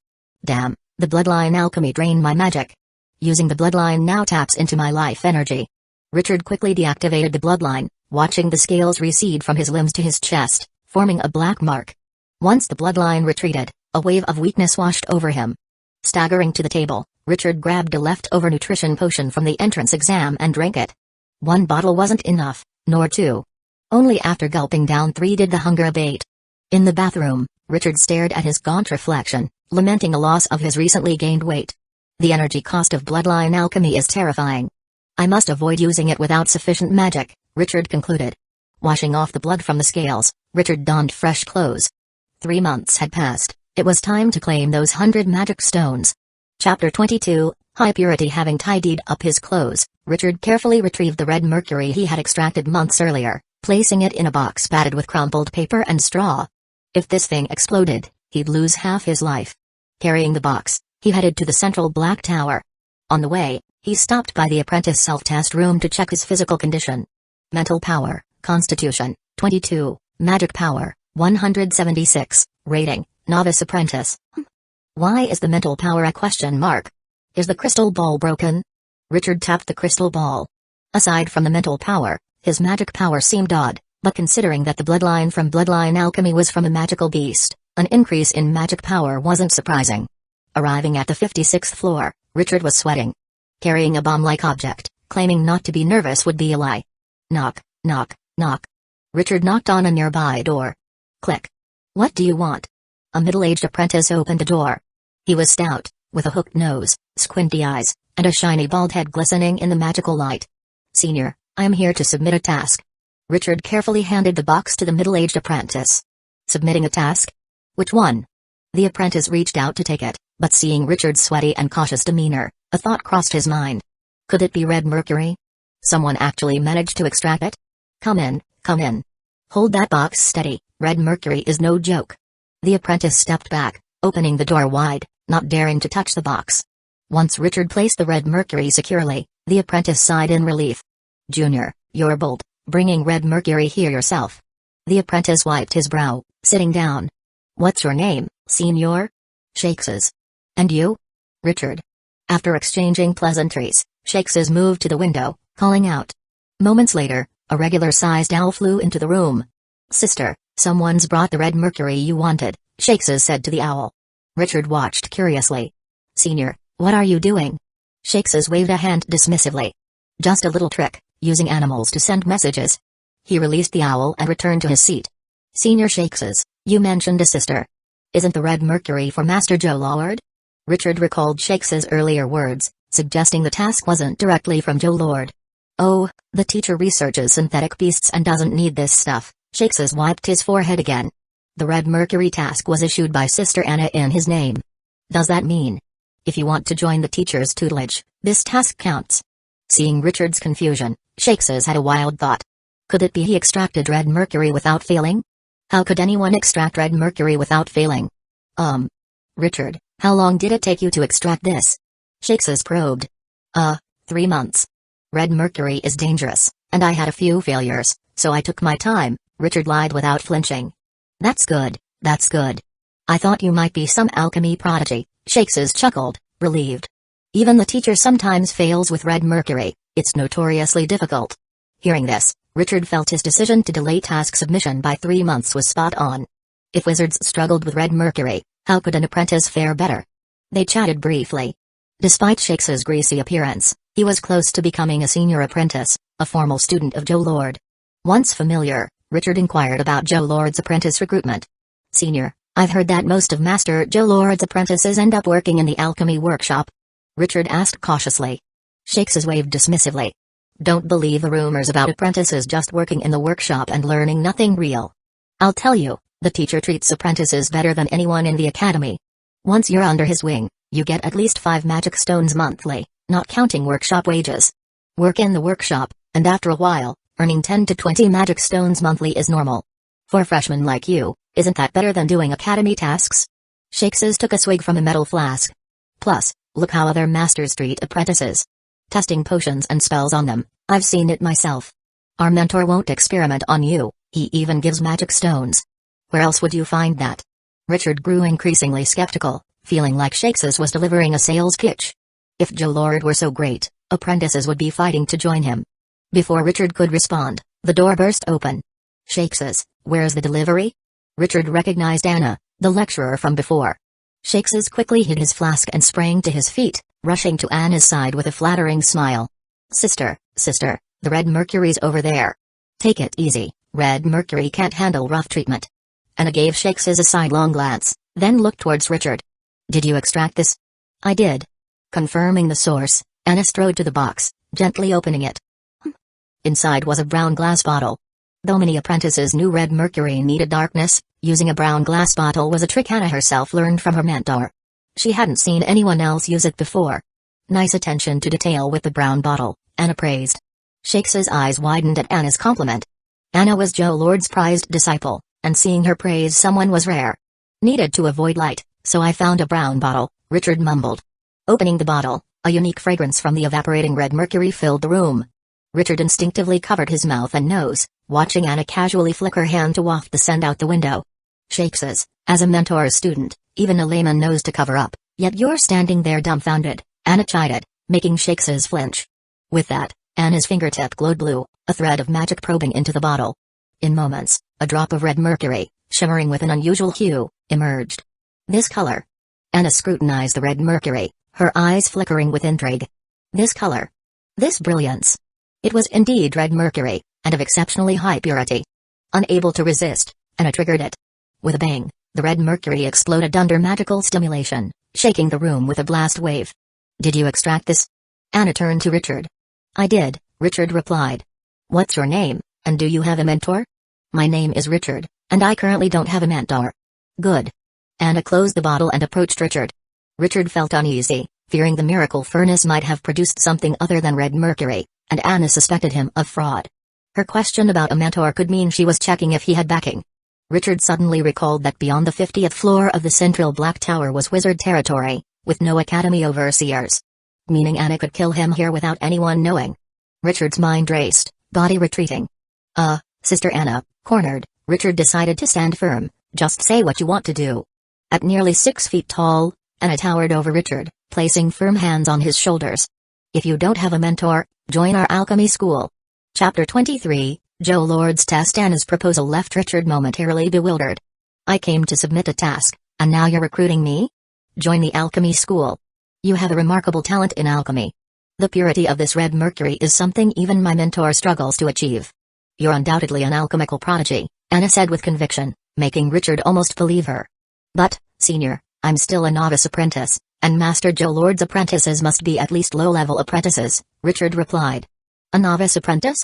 Damn, the bloodline alchemy drained my magic. Using the bloodline now taps into my life energy. Richard quickly deactivated the bloodline, watching the scales recede from his limbs to his chest, forming a black mark. Once the bloodline retreated, a wave of weakness washed over him. Staggering to the table, Richard grabbed a leftover nutrition potion from the entrance exam and drank it. One bottle wasn't enough, nor two. Only after gulping down 3 did the hunger abate. In the bathroom, Richard stared at his gaunt reflection, lamenting a loss of his recently gained weight. The energy cost of bloodline alchemy is terrifying. I must avoid using it without sufficient magic, Richard concluded. Washing off the blood from the scales, Richard donned fresh clothes. 3 months had passed, it was time to claim those 100 magic stones. Chapter 22, High Purity. Having tidied up his clothes, Richard carefully retrieved the red mercury he had extracted months earlier, placing it in a box padded with crumpled paper and straw. If this thing exploded, he'd lose half his life. Carrying the box, he headed to the central black tower. On the way, he stopped by the apprentice self-test room to check his physical condition. Mental power, Constitution, 22, Magic power, 176, Rating, Novice Apprentice. Why is the mental power a question mark? Is the crystal ball broken? Richard tapped the crystal ball. Aside from the mental power, his magic power seemed odd, but considering that the bloodline from bloodline alchemy was from a magical beast, an increase in magic power wasn't surprising. Arriving at the 56th floor, Richard was sweating. Carrying a bomb-like object, claiming not to be nervous would be a lie. Knock, knock, knock. Richard knocked on a nearby door. Click. What do you want? A middle-aged apprentice opened the door. He was stout, with a hooked nose, squinty eyes, and a shiny bald head glistening in the magical light. Senior, I am here to submit a task. Richard carefully handed the box to the middle-aged apprentice. Submitting a task? Which one? The apprentice reached out to take it, but seeing Richard's sweaty and cautious demeanor, a thought crossed his mind. Could it be red mercury? Someone actually managed to extract it? Come in, come in. Hold that box steady, red mercury is no joke. The apprentice stepped back, opening the door wide, not daring to touch the box. Once Richard placed the red mercury securely, the apprentice sighed in relief. Junior, you're bold, bringing red mercury here yourself. The apprentice wiped his brow, sitting down. What's your name, Senior? Shakes's. And you? Richard. After exchanging pleasantries, Shakes's moved to the window, calling out. Moments later, a regular-sized owl flew into the room. Sister, someone's brought the red mercury you wanted, Shakes's said to the owl. Richard watched curiously. Senior, what are you doing? Shakes's waved a hand dismissively. Just a little trick, using animals to send messages. He released the owl and returned to his seat. Senior Shakes's, you mentioned a sister. Isn't the red mercury for Master Joe Lord? Richard recalled Shakes's earlier words, suggesting the task wasn't directly from Joe Lord. Oh, the teacher researches synthetic beasts and doesn't need this stuff, Shakes's wiped his forehead again. The red mercury task was issued by Sister Anna in his name. Does that mean? If you want to join the teacher's tutelage, this task counts. Seeing Richard's confusion, Shakes's had a wild thought. Could it be he extracted red mercury without failing? How could anyone extract red mercury without failing? Richard, how long did it take you to extract this? Shakes's probed. 3 months. Red mercury is dangerous, and I had a few failures, so I took my time, Richard lied without flinching. That's good, that's good. I thought you might be some alchemy prodigy, Shakes's chuckled, relieved. Even the teacher sometimes fails with red mercury, it's notoriously difficult. Hearing this, Richard felt his decision to delay task submission by 3 months was spot on. If wizards struggled with red mercury, how could an apprentice fare better? They chatted briefly. Despite Shakes's greasy appearance, he was close to becoming a senior apprentice, a formal student of Joe Lord. Once familiar, Richard inquired about Joe Lord's apprentice recruitment. Senior, I've heard that most of Master Joe Lord's apprentices end up working in the alchemy workshop. Richard asked cautiously. Shakes waved dismissively. Don't believe the rumors about apprentices just working in the workshop and learning nothing real. I'll tell you, the teacher treats apprentices better than anyone in the academy. Once you're under his wing, you get at least 5 magic stones monthly, not counting workshop wages. Work in the workshop, and after a while, earning 10 to 20 magic stones monthly is normal. For freshmen like you, isn't that better than doing academy tasks? Shakes took a swig from a metal flask. Plus, look how other Master Street apprentices testing potions and spells on them, I've seen it myself. Our mentor won't experiment on you, he even gives magic stones. Where else would you find that? Richard grew increasingly skeptical, feeling like Shakes was delivering a sales pitch. If Joe Lord were so great, apprentices would be fighting to join him. Before Richard could respond, the door burst open. Shakes, where's the delivery? Richard recognized Anna, the lecturer from before. Shakes quickly hid his flask and sprang to his feet, rushing to Anna's side with a flattering smile. Sister, the red mercury's over there. Take it easy, red mercury can't handle rough treatment. Anna gave Shakes a sidelong glance, then looked towards Richard. Did you extract this? I did. Confirming the source, Anna strode to the box, gently opening it. Inside was a brown glass bottle. Though many apprentices knew red mercury needed darkness, using a brown glass bottle was a trick Anna herself learned from her mentor. She hadn't seen anyone else use it before. Nice attention to detail with the brown bottle, Anna praised. Shakes' eyes widened at Anna's compliment. Anna was Joe Lord's prized disciple, and seeing her praise someone was rare. Needed to avoid light, so I found a brown bottle, Richard mumbled. Opening the bottle, a unique fragrance from the evaporating red mercury filled the room. Richard instinctively covered his mouth and nose, watching Anna casually flick her hand to waft the scent out the window. Shakes, as a mentor student, even a layman knows to cover up, yet you're standing there dumbfounded, Anna chided, making Shakes flinch. With that, Anna's fingertip glowed blue, a thread of magic probing into the bottle. In moments, a drop of red mercury, shimmering with an unusual hue, emerged. This color. Anna scrutinized the red mercury, her eyes flickering with intrigue. This color. This brilliance. It was indeed red mercury, and of exceptionally high purity. Unable to resist, Anna triggered it. With a bang, the red mercury exploded under magical stimulation, shaking the room with a blast wave. Did you extract this? Anna turned to Richard. I did, Richard replied. What's your name, and do you have a mentor? My name is Richard, and I currently don't have a mentor. Good. Anna closed the bottle and approached Richard. Richard felt uneasy, fearing the miracle furnace might have produced something other than red mercury, and Anna suspected him of fraud. Her question about a mentor could mean she was checking if he had backing. Richard suddenly recalled that beyond the 50th floor of the central Black Tower was wizard territory, with no academy overseers. Meaning Anna could kill him here without anyone knowing. Richard's mind raced, body retreating. Sister Anna, cornered, Richard decided to stand firm, just say what you want to do. At nearly 6 feet tall, Anna towered over Richard, placing firm hands on his shoulders. If you don't have a mentor, join our alchemy school. Chapter 23, Joe Lord's test. Anna's proposal left Richard momentarily bewildered. I came to submit a task, and now you're recruiting me? Join the alchemy school. You have a remarkable talent in alchemy. The purity of this red mercury is something even my mentor struggles to achieve. You're undoubtedly an alchemical prodigy, Anna said with conviction, making Richard almost believe her. But, senior, I'm still a novice apprentice, and Master Joe Lord's apprentices must be at least low-level apprentices, Richard replied. A novice apprentice?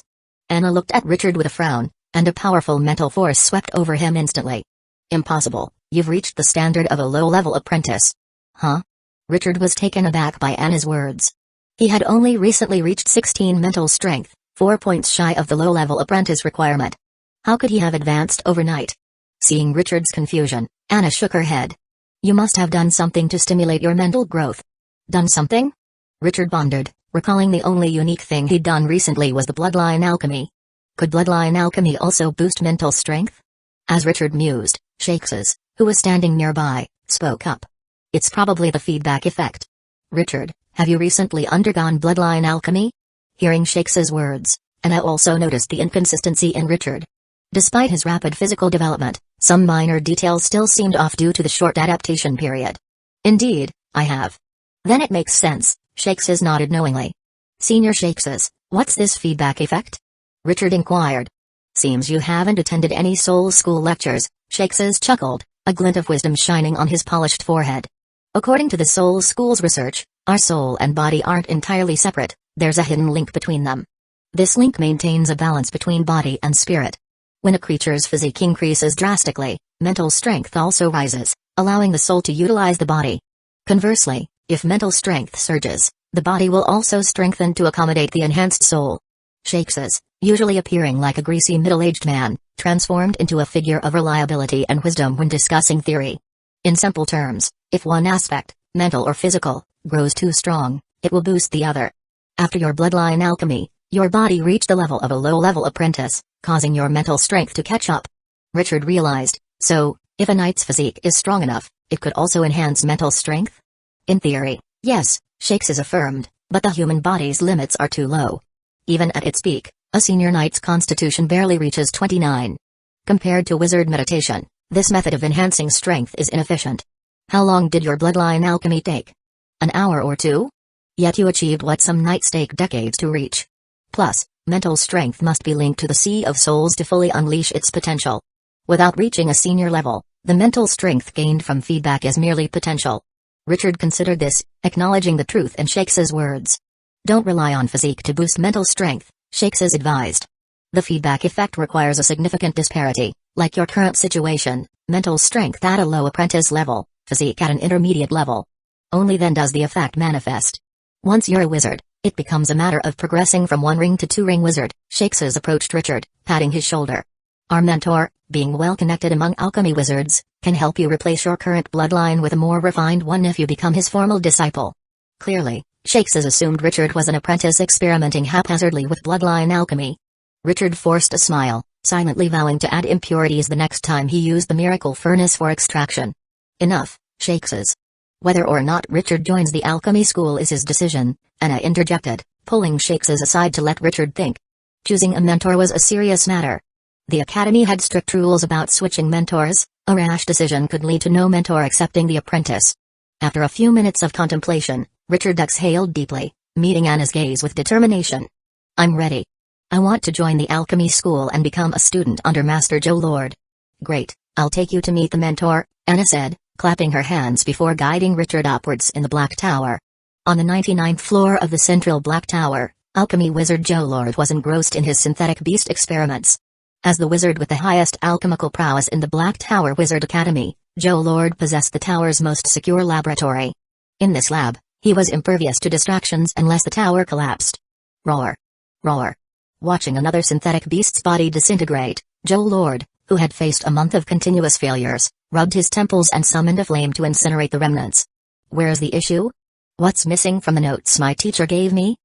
Anna looked at Richard with a frown, and a powerful mental force swept over him instantly. Impossible, you've reached the standard of a low-level apprentice. Huh? Richard was taken aback by Anna's words. He had only recently reached 16 mental strength, 4 points shy of the low-level apprentice requirement. How could he have advanced overnight? Seeing Richard's confusion, Anna shook her head. You must have done something to stimulate your mental growth. Done something? Richard pondered, recalling the only unique thing he'd done recently was the bloodline alchemy. Could bloodline alchemy also boost mental strength? As Richard mused, Shakes's, who was standing nearby, spoke up. It's probably the feedback effect. Richard, have you recently undergone bloodline alchemy? Hearing Shakes's words, Anna also noticed the inconsistency in Richard. Despite his rapid physical development, some minor details still seemed off due to the short adaptation period. Indeed, I have. Then it makes sense, Shakes nodded knowingly. Senior Shakes, what's this feedback effect? Richard inquired. Seems you haven't attended any soul school lectures, Shakes chuckled, a glint of wisdom shining on his polished forehead. According to the soul school's research, our soul and body aren't entirely separate, there's a hidden link between them. This link maintains a balance between body and spirit. When a creature's physique increases drastically, mental strength also rises, allowing the soul to utilize the body. Conversely, if mental strength surges, the body will also strengthen to accommodate the enhanced soul. Shakes, usually appearing like a greasy middle-aged man, transformed into a figure of reliability and wisdom when discussing theory. In simple terms, if one aspect, mental or physical, grows too strong, it will boost the other. After your bloodline alchemy, your body reached the level of a low-level apprentice, causing your mental strength to catch up. Richard realized, so, if a knight's physique is strong enough, it could also enhance mental strength? In theory, yes, Shakes affirmed, but the human body's limits are too low. Even at its peak, a senior knight's constitution barely reaches 29. Compared to wizard meditation, this method of enhancing strength is inefficient. How long did your bloodline alchemy take? An hour or two? Yet you achieved what some knights take decades to reach. Plus, mental strength must be linked to the Sea of Souls to fully unleash its potential. Without reaching a senior level, the mental strength gained from feedback is merely potential. Richard considered this, acknowledging the truth in Shakes's words. Don't rely on physique to boost mental strength, Shakes advised. The feedback effect requires a significant disparity, like your current situation, mental strength at a low apprentice level, physique at an intermediate level. Only then does the effect manifest. Once you're a wizard, it becomes a matter of progressing from one ring to two-ring wizard, Shakes approached Richard, patting his shoulder. Our mentor, being well connected among alchemy wizards, can help you replace your current bloodline with a more refined one if you become his formal disciple. Clearly, Shakes assumed Richard was an apprentice experimenting haphazardly with bloodline alchemy. Richard forced a smile, silently vowing to add impurities the next time he used the miracle furnace for extraction. Enough, Shakes. Whether or not Richard joins the alchemy school is his decision, Anna interjected, pulling Shakes aside to let Richard think. Choosing a mentor was a serious matter. The academy had strict rules about switching mentors. A rash decision could lead to no mentor accepting the apprentice. After a few minutes of contemplation, Richard exhaled deeply, meeting Anna's gaze with determination. I'm ready. I want to join the alchemy school and become a student under Master Joe Lord. Great, I'll take you to meet the mentor, Anna said, clapping her hands before guiding Richard upwards in the Black Tower. On the 99th floor of the central Black Tower, alchemy wizard Joe Lord was engrossed in his synthetic beast experiments. As the wizard with the highest alchemical prowess in the Black Tower Wizard Academy, Joe Lord possessed the tower's most secure laboratory. In this lab, he was impervious to distractions unless the tower collapsed. Roar. Roar. Watching another synthetic beast's body disintegrate, Joe Lord, who had faced a month of continuous failures, rubbed his temples and summoned a flame to incinerate the remnants. Where's the issue? What's missing from the notes my teacher gave me?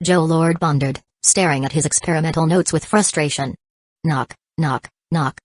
Joe Lord pondered, staring at his experimental notes with frustration. Knock, knock, knock.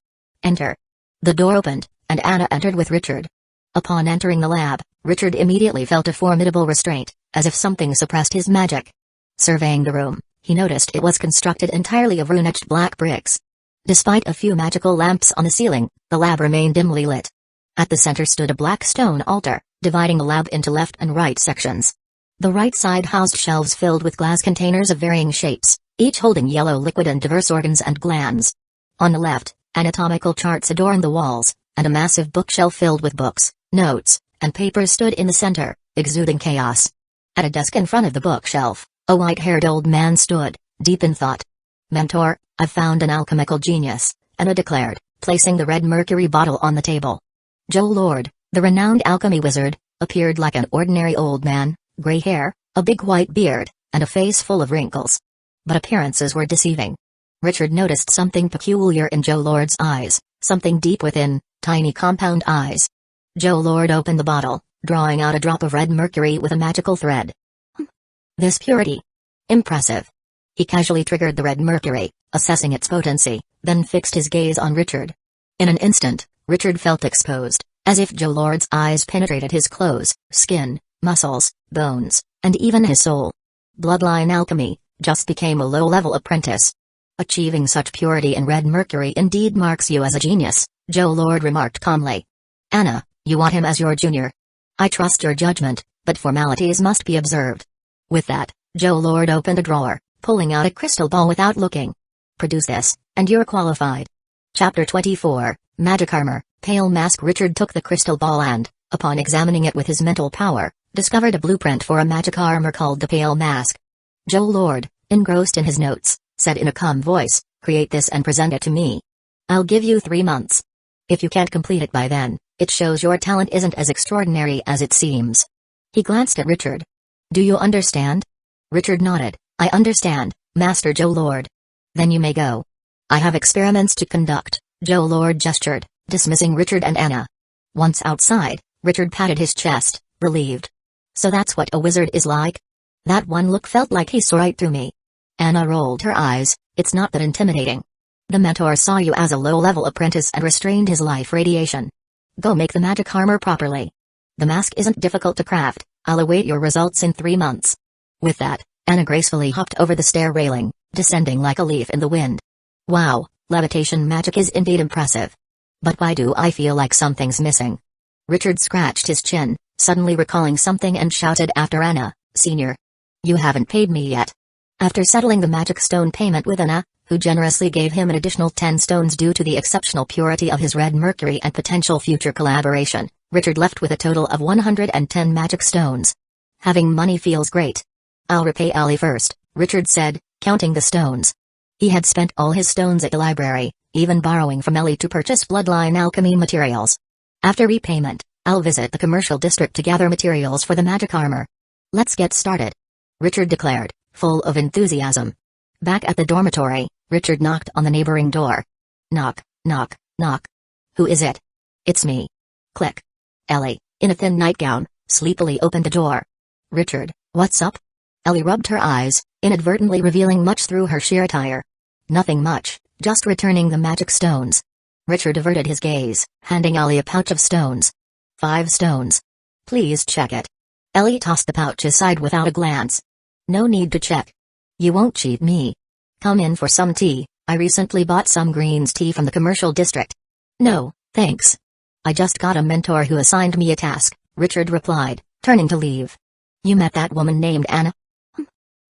Enter. The door opened, and Anna entered with Richard. Upon entering the lab, Richard immediately felt a formidable restraint, as if something suppressed his magic. Surveying the room, he noticed it was constructed entirely of rune-etched black bricks. Despite a few magical lamps on the ceiling, the lab remained dimly lit. At the center stood a black stone altar, dividing the lab into left and right sections. The right side housed shelves filled with glass containers of varying shapes, each holding yellow liquid and diverse organs and glands. On the left, anatomical charts adorned the walls, and a massive bookshelf filled with books, notes, and papers stood in the center, exuding chaos. At a desk in front of the bookshelf, a white-haired old man stood, deep in thought. Mentor, I've found an alchemical genius, Anna declared, placing the red mercury bottle on the table. Joe Lord, the renowned alchemy wizard, appeared like an ordinary old man, gray hair, a big white beard, and a face full of wrinkles. But appearances were deceiving. Richard noticed something peculiar in Joe Lord's eyes, something deep within, tiny compound eyes. Joe Lord opened the bottle, drawing out a drop of red mercury with a magical thread. This purity. Impressive. He casually triggered the red mercury, assessing its potency, then fixed his gaze on Richard. In an instant, Richard felt exposed, as if Joe Lord's eyes penetrated his clothes, skin, muscles, bones, and even his soul. Bloodline alchemy just became a low-level apprentice. Achieving such purity in red mercury indeed marks you as a genius, Joe Lord remarked calmly. Anna, you want him as your junior? I trust your judgment, but formalities must be observed. With that, Joe Lord opened a drawer, pulling out a crystal ball without looking. Produce this, and you're qualified. Chapter 24, Magic Armor, Pale Mask. Richard took the crystal ball and, upon examining it with his mental power, discovered a blueprint for a magic armor called the Pale Mask. Joe Lord, engrossed in his notes, said in a calm voice, create this and present it to me. I'll give you 3 months. If you can't complete it by then, it shows your talent isn't as extraordinary as it seems. He glanced at Richard. Do you understand? Richard nodded. I understand, Master Joe Lord. Then you may go. I have experiments to conduct, Joe Lord gestured, dismissing Richard and Anna. Once outside, Richard patted his chest, relieved. So that's what a wizard is like? That one look felt like he saw right through me. Anna rolled her eyes. It's not that intimidating. The mentor saw you as a low-level apprentice and restrained his life radiation. Go make the magic armor properly. The mask isn't difficult to craft. I'll await your results in 3 months. With that, Anna gracefully hopped over the stair railing, descending like a leaf in the wind. Wow, levitation magic is indeed impressive. But why do I feel like something's missing? Richard scratched his chin, suddenly recalling something and shouted after Anna, Senior. You haven't paid me yet. After settling the magic stone payment with Anna, who generously gave him an additional 10 stones due to the exceptional purity of his red mercury and potential future collaboration, Richard left with a total of 110 magic stones. Having money feels great. I'll repay Ellie first, Richard said, counting the stones. He had spent all his stones at the library, even borrowing from Ellie to purchase bloodline alchemy materials. After repayment, I'll visit the commercial district to gather materials for the magic armor. Let's get started, Richard declared, full of enthusiasm. Back at the dormitory, Richard knocked on the neighboring door. Knock, knock, knock. Who is it? It's me. Click. Ellie, in a thin nightgown, sleepily opened the door. Richard, what's up? Ellie rubbed her eyes, inadvertently revealing much through her sheer attire. Nothing much, just returning the magic stones. Richard averted his gaze, handing Ellie a pouch of stones. 5 stones. Please check it. Ellie tossed the pouch aside without a glance. No need to check. You won't cheat me. Come in for some tea. I recently bought some greens tea from the commercial district. No, thanks. I just got a mentor who assigned me a task, Richard replied, turning to leave. You met that woman named Anna?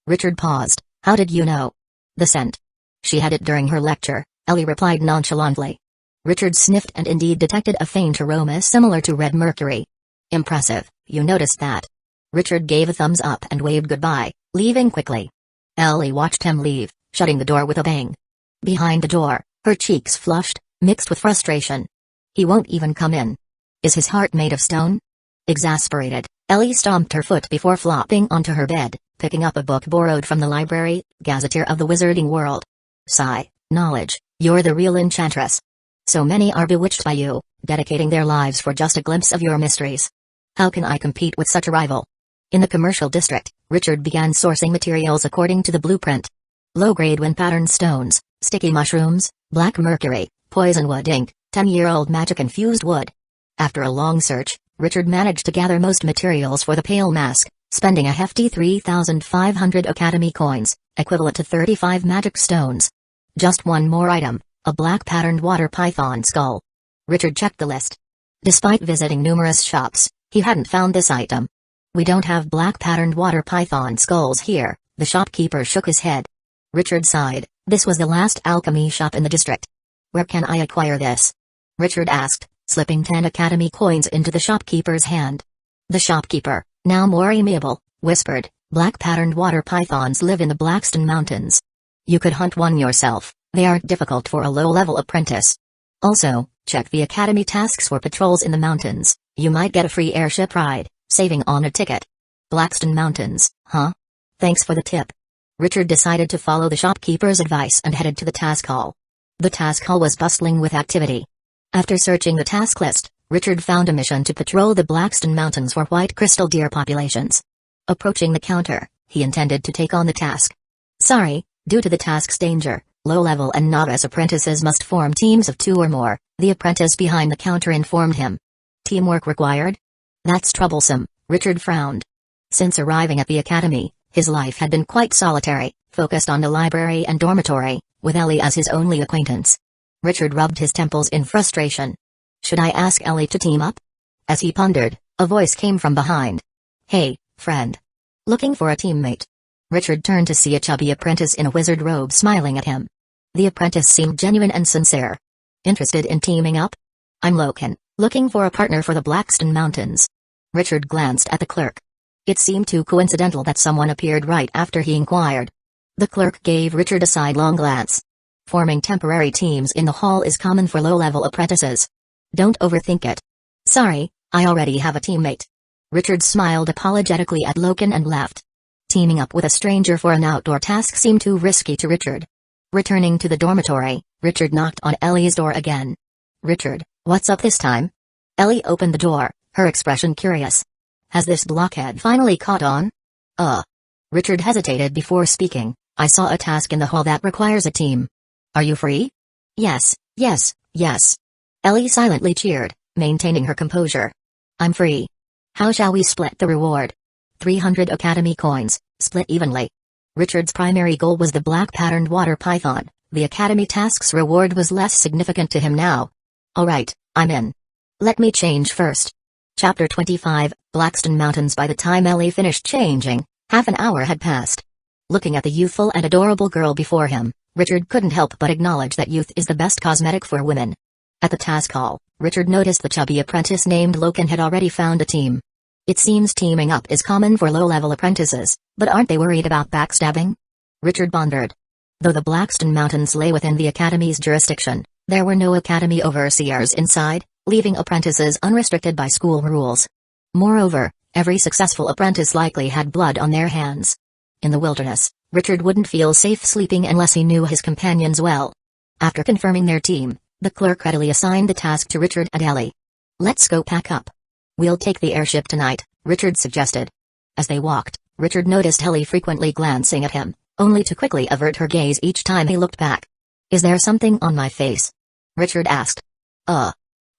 Richard paused. How did you know? The scent. She had it during her lecture, Ellie replied nonchalantly. Richard sniffed and indeed detected a faint aroma similar to red mercury. Impressive, you noticed that. Richard gave a thumbs up and waved goodbye, leaving quickly. Ellie watched him leave, shutting the door with a bang. Behind the door, her cheeks flushed, mixed with frustration. He won't even come in. Is his heart made of stone? Exasperated, Ellie stomped her foot before flopping onto her bed, picking up a book borrowed from the library, Gazetteer of the Wizarding World. Sigh, knowledge, you're the real enchantress. So many are bewitched by you, dedicating their lives for just a glimpse of your mysteries. How can I compete with such a rival? In the commercial district, Richard began sourcing materials according to the blueprint. Low-grade wind-patterned stones, sticky mushrooms, black mercury, poison wood ink, 10-year-old magic-infused wood. After a long search, Richard managed to gather most materials for the Pale Mask, spending a hefty 3,500 Academy coins, equivalent to 35 magic stones. Just one more item, a black-patterned water python skull. Richard checked the list. Despite visiting numerous shops, he hadn't found this item. We don't have black-patterned water python skulls here, the shopkeeper shook his head. Richard sighed. This was the last alchemy shop in the district. Where can I acquire this? Richard asked, slipping 10 Academy coins into the shopkeeper's hand. The shopkeeper, now more amiable, whispered, black-patterned water pythons live in the Blackstone Mountains. You could hunt one yourself, they aren't difficult for a low-level apprentice. Also, check the Academy tasks for patrols in the mountains, you might get a free airship ride, saving on a ticket. Blackstone Mountains, huh? Thanks for the tip. Richard decided to follow the shopkeeper's advice and headed to the task hall. The task hall was bustling with activity. After searching the task list, Richard found a mission to patrol the Blackstone Mountains for white crystal deer populations. Approaching the counter, He intended to take on the task. Sorry, due to the task's danger, low-level and novice apprentices must form teams of 2 or more, the apprentice behind the counter informed him. Teamwork required? That's troublesome, Richard frowned. Since arriving at the academy, his life had been quite solitary, focused on the library and dormitory, with Ellie as his only acquaintance. Richard rubbed his temples in frustration. Should I ask Ellie to team up? As he pondered, a voice came from behind. Hey, friend. Looking for a teammate? Richard turned to see a chubby apprentice in a wizard robe smiling at him. The apprentice seemed genuine and sincere. Interested in teaming up? I'm Loken, looking for a partner for the Blackstone Mountains. Richard glanced at the clerk. It seemed too coincidental that someone appeared right after he inquired. The clerk gave Richard a sidelong glance. Forming temporary teams in the hall is common for low-level apprentices. Don't overthink it. Sorry, I already have a teammate. Richard smiled apologetically at Loken and left. Teaming up with a stranger for an outdoor task seemed too risky to Richard. Returning to the dormitory, Richard knocked on Ellie's door again. Richard, what's up this time? Ellie opened the door, her expression curious. Has this blockhead finally caught on? Richard hesitated before speaking. I saw a task in the hall that requires a team. Are you free? Yes. Ellie silently cheered, maintaining her composure. I'm free. How shall we split the reward? 300 academy coins, split evenly. Richard's primary goal was the black-patterned water python. The academy task's reward was less significant to him now. Alright, I'm in. Let me change first. Chapter 25, Blackstone Mountains. By the time Ellie finished changing, half an hour had passed. Looking at the youthful and adorable girl before him, Richard couldn't help but acknowledge that youth is the best cosmetic for women. At the task hall, Richard noticed the chubby apprentice named Loken had already found a team. It seems teaming up is common for low-level apprentices, but aren't they worried about backstabbing? Richard pondered. Though the Blackstone Mountains lay within the academy's jurisdiction, there were no academy overseers inside, leaving apprentices unrestricted by school rules. Moreover, every successful apprentice likely had blood on their hands. In the wilderness, Richard wouldn't feel safe sleeping unless he knew his companions well. After confirming their team, the clerk readily assigned the task to Richard and Ellie. Let's go pack up. We'll take the airship tonight, Richard suggested. As they walked, Richard noticed Ellie frequently glancing at him, only to quickly avert her gaze each time he looked back. Is there something on my face? Richard asked.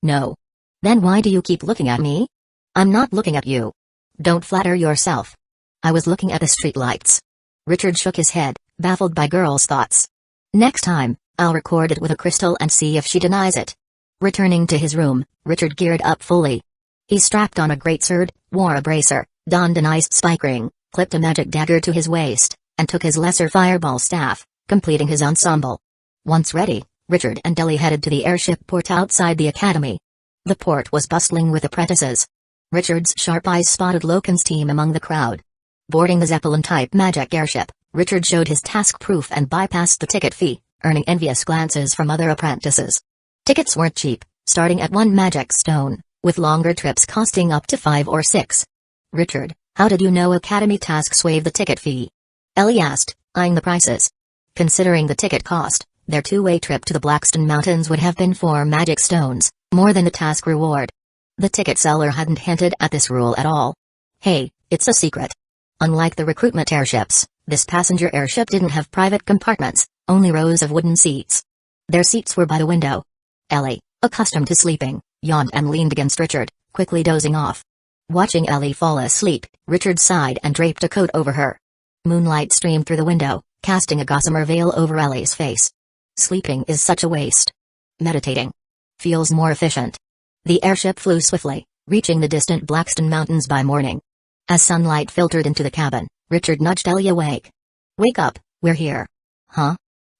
No. Then why do you keep looking at me? I'm not looking at you. Don't flatter yourself. I was looking at the streetlights. Richard shook his head, baffled by girl's thoughts. Next time, I'll record it with a crystal and see if she denies it. Returning to his room, Richard geared up fully. He strapped on a greatsword, wore a bracer, donned an ice spike ring, clipped a magic dagger to his waist, and took his lesser fireball staff, completing his ensemble. Once ready, Richard and Ellie headed to the airship port outside the academy. The port was bustling with apprentices. Richard's sharp eyes spotted Loken's team among the crowd. Boarding the Zeppelin-type magic airship, Richard showed his task proof and bypassed the ticket fee, earning envious glances from other apprentices. Tickets weren't cheap, starting at 1 magic stone, with longer trips costing up to 5 or 6. Richard, how did you know academy tasks waive the ticket fee? Ellie asked, eyeing the prices. Considering the ticket cost, their 2-way trip to the Blackstone Mountains would have been 4 magic stones, more than the task reward. The ticket seller hadn't hinted at this rule at all. Hey, it's a secret. Unlike the recruitment airships, this passenger airship didn't have private compartments, only rows of wooden seats. Their seats were by the window. Ellie, accustomed to sleeping, yawned and leaned against Richard, quickly dozing off. Watching Ellie fall asleep, Richard sighed and draped a coat over her. Moonlight streamed through the window, casting a gossamer veil over Ellie's face. Sleeping is such a waste. Meditating feels more efficient. The airship flew swiftly, reaching the distant Blackstone Mountains by morning. As sunlight filtered into the cabin, Richard nudged Ellie awake. Wake up, we're here. Huh?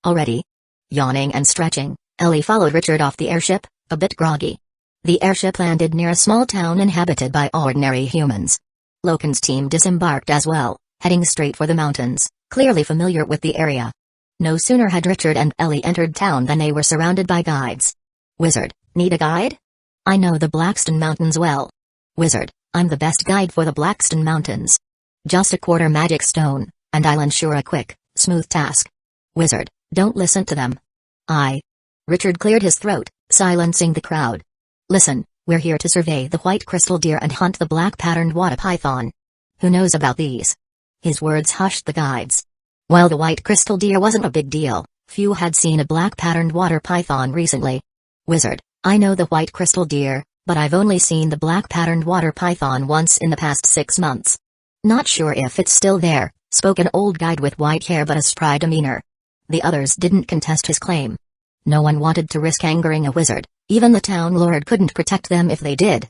Already? Yawning and stretching, Ellie followed Richard off the airship, a bit groggy. The airship landed near a small town inhabited by ordinary humans. Loken's team disembarked as well, heading straight for the mountains, clearly familiar with the area. No sooner had Richard and Ellie entered town than they were surrounded by guides. Wizard, need a guide? I know the Blackstone Mountains well. Wizard, I'm the best guide for the Blackstone Mountains. Just a 1/4 magic stone, and I'll ensure a quick, smooth task. Wizard, don't listen to them. Richard cleared his throat, silencing the crowd. Listen, we're here to survey the white crystal deer and hunt the black-patterned water python. Who knows about these? His words hushed the guides. While the white crystal deer wasn't a big deal, few had seen a black-patterned water python recently. Wizard, I know the white crystal deer, but I've only seen the black-patterned water python once in the past 6 months. Not sure if it's still there, spoke an old guide with white hair but a spry demeanor. The others didn't contest his claim. No one wanted to risk angering a wizard, even the town lord couldn't protect them if they did.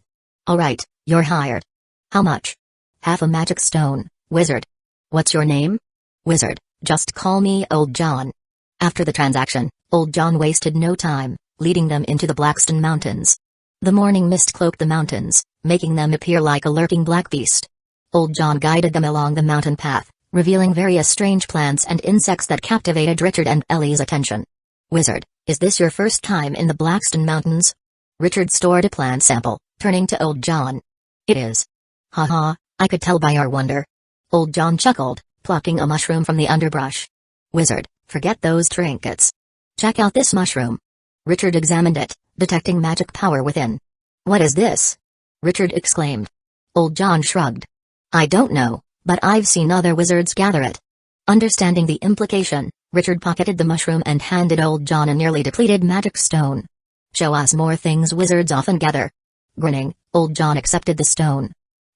Alright, you're hired. How much? Half a magic stone, wizard. What's your name? Wizard, just call me Old John. After the transaction, Old John wasted no time, leading them into the Blackstone Mountains. The morning mist cloaked the mountains, making them appear like a lurking black beast. Old John guided them along the mountain path, revealing various strange plants and insects that captivated Richard and Ellie's attention. Wizard, is this your first time in the Blackstone Mountains? Richard stored a plant sample, turning to Old John. It is. Haha, I could tell by your wonder. Old John chuckled, plucking a mushroom from the underbrush. Wizard, forget those trinkets. Check out this mushroom. Richard examined it, detecting magic power within. What is this? Richard exclaimed. Old John shrugged. I don't know, but I've seen other wizards gather it. Understanding the implication, Richard pocketed the mushroom and handed Old John a nearly depleted magic stone. Show us more things wizards often gather. Grinning, Old John accepted the stone.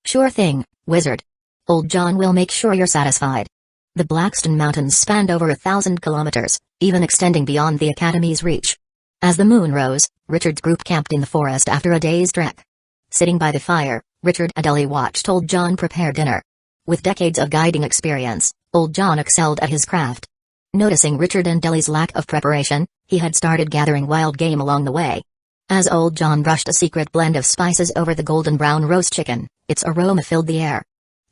Sure thing, wizard. Old John will make sure you're satisfied. The Blackstone Mountains spanned over 1,000 kilometers, even extending beyond the Academy's reach. As the moon rose, Richard's group camped in the forest after a day's trek. Sitting by the fire, Richard and Ellie watched Old John prepare dinner. With decades of guiding experience, Old John excelled at his craft. Noticing Richard and Ellie's lack of preparation, he had started gathering wild game along the way. As Old John brushed a secret blend of spices over the golden brown roast chicken, its aroma filled the air.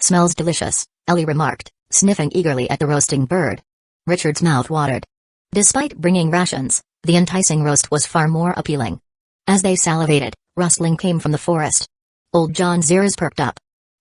Smells delicious, Ellie remarked, sniffing eagerly at the roasting bird. Richard's mouth watered. Despite bringing rations, the enticing roast was far more appealing. As they salivated, rustling came from the forest. Old John's ears perked up.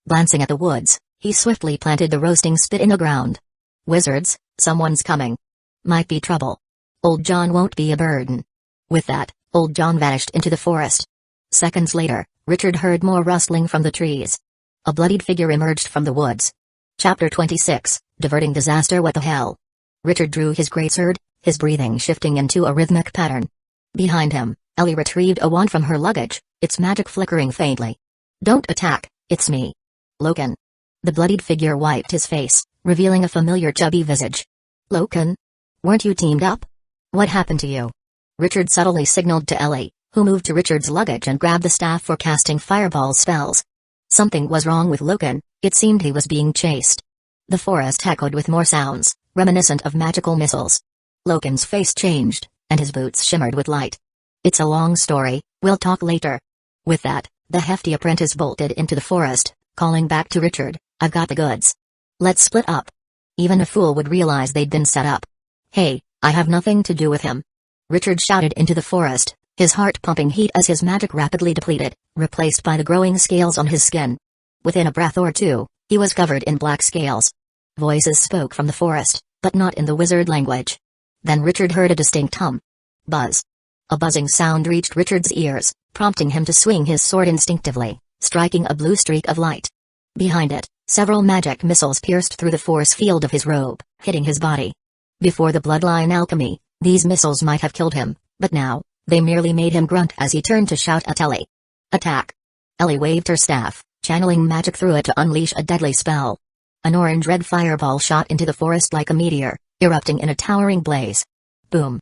Glancing at the woods, he swiftly planted the roasting spit in the ground. Wizards, someone's coming. Might be trouble. Old John won't be a burden. With that, Old John vanished into the forest. Seconds later, Richard heard more rustling from the trees. A bloodied figure emerged from the woods. Chapter 26, Diverting Disaster. What the hell? Richard drew his greatsword, his breathing shifting into a rhythmic pattern. Behind him, Ellie retrieved a wand from her luggage, its magic flickering faintly. Don't attack, it's me. Loken. The bloodied figure wiped his face, revealing a familiar chubby visage. Loken? Weren't you teamed up? What happened to you? Richard subtly signaled to Ellie, who moved to Richard's luggage and grabbed the staff for casting fireball spells. Something was wrong with Loken, it seemed he was being chased. The forest echoed with more sounds, reminiscent of magical missiles. Loken's face changed, and his boots shimmered with light. It's a long story, we'll talk later. With that, the hefty apprentice bolted into the forest, calling back to Richard, I've got the goods. Let's split up. Even a fool would realize they'd been set up. Hey, I have nothing to do with him. Richard shouted into the forest, his heart pumping heat as his magic rapidly depleted, replaced by the growing scales on his skin. Within a breath or two, he was covered in black scales. Voices spoke from the forest, but not in the wizard language. Then Richard heard a distinct hum. Buzz. A buzzing sound reached Richard's ears, prompting him to swing his sword instinctively, striking a blue streak of light. Behind it, several magic missiles pierced through the force field of his robe, hitting his body. Before the bloodline alchemy, these missiles might have killed him, but now, they merely made him grunt as he turned to shout at Ellie. Attack! Ellie waved her staff, channeling magic through it to unleash a deadly spell. An orange-red fireball shot into the forest like a meteor, erupting in a towering blaze. Boom!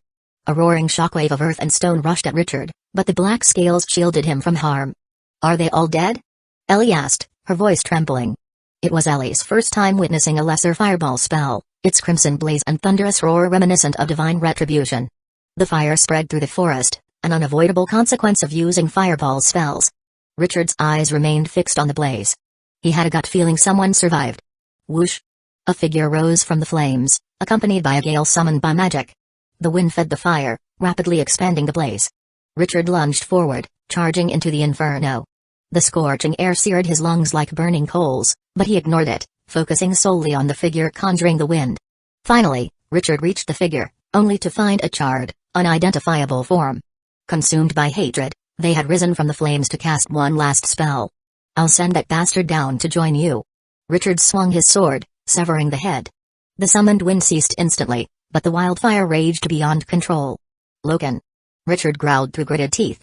A roaring shockwave of earth and stone rushed at Richard, but the black scales shielded him from harm. Are they all dead? Ellie asked, her voice trembling. It was Ellie's first time witnessing a lesser fireball spell, its crimson blaze and thunderous roar reminiscent of divine retribution. The fire spread through the forest, an unavoidable consequence of using fireball spells. Richard's eyes remained fixed on the blaze. He had a gut feeling someone survived. Whoosh! A figure rose from the flames, accompanied by a gale summoned by magic. The wind fed the fire, rapidly expanding the blaze. Richard lunged forward, charging into the inferno. The scorching air seared his lungs like burning coals, but he ignored it, focusing solely on the figure conjuring the wind. Finally, Richard reached the figure, only to find a charred, unidentifiable form. Consumed by hatred, they had risen from the flames to cast one last spell. I'll send that bastard down to join you. Richard swung his sword, severing the head. The summoned wind ceased instantly, but the wildfire raged beyond control. Loken. Richard growled through gritted teeth.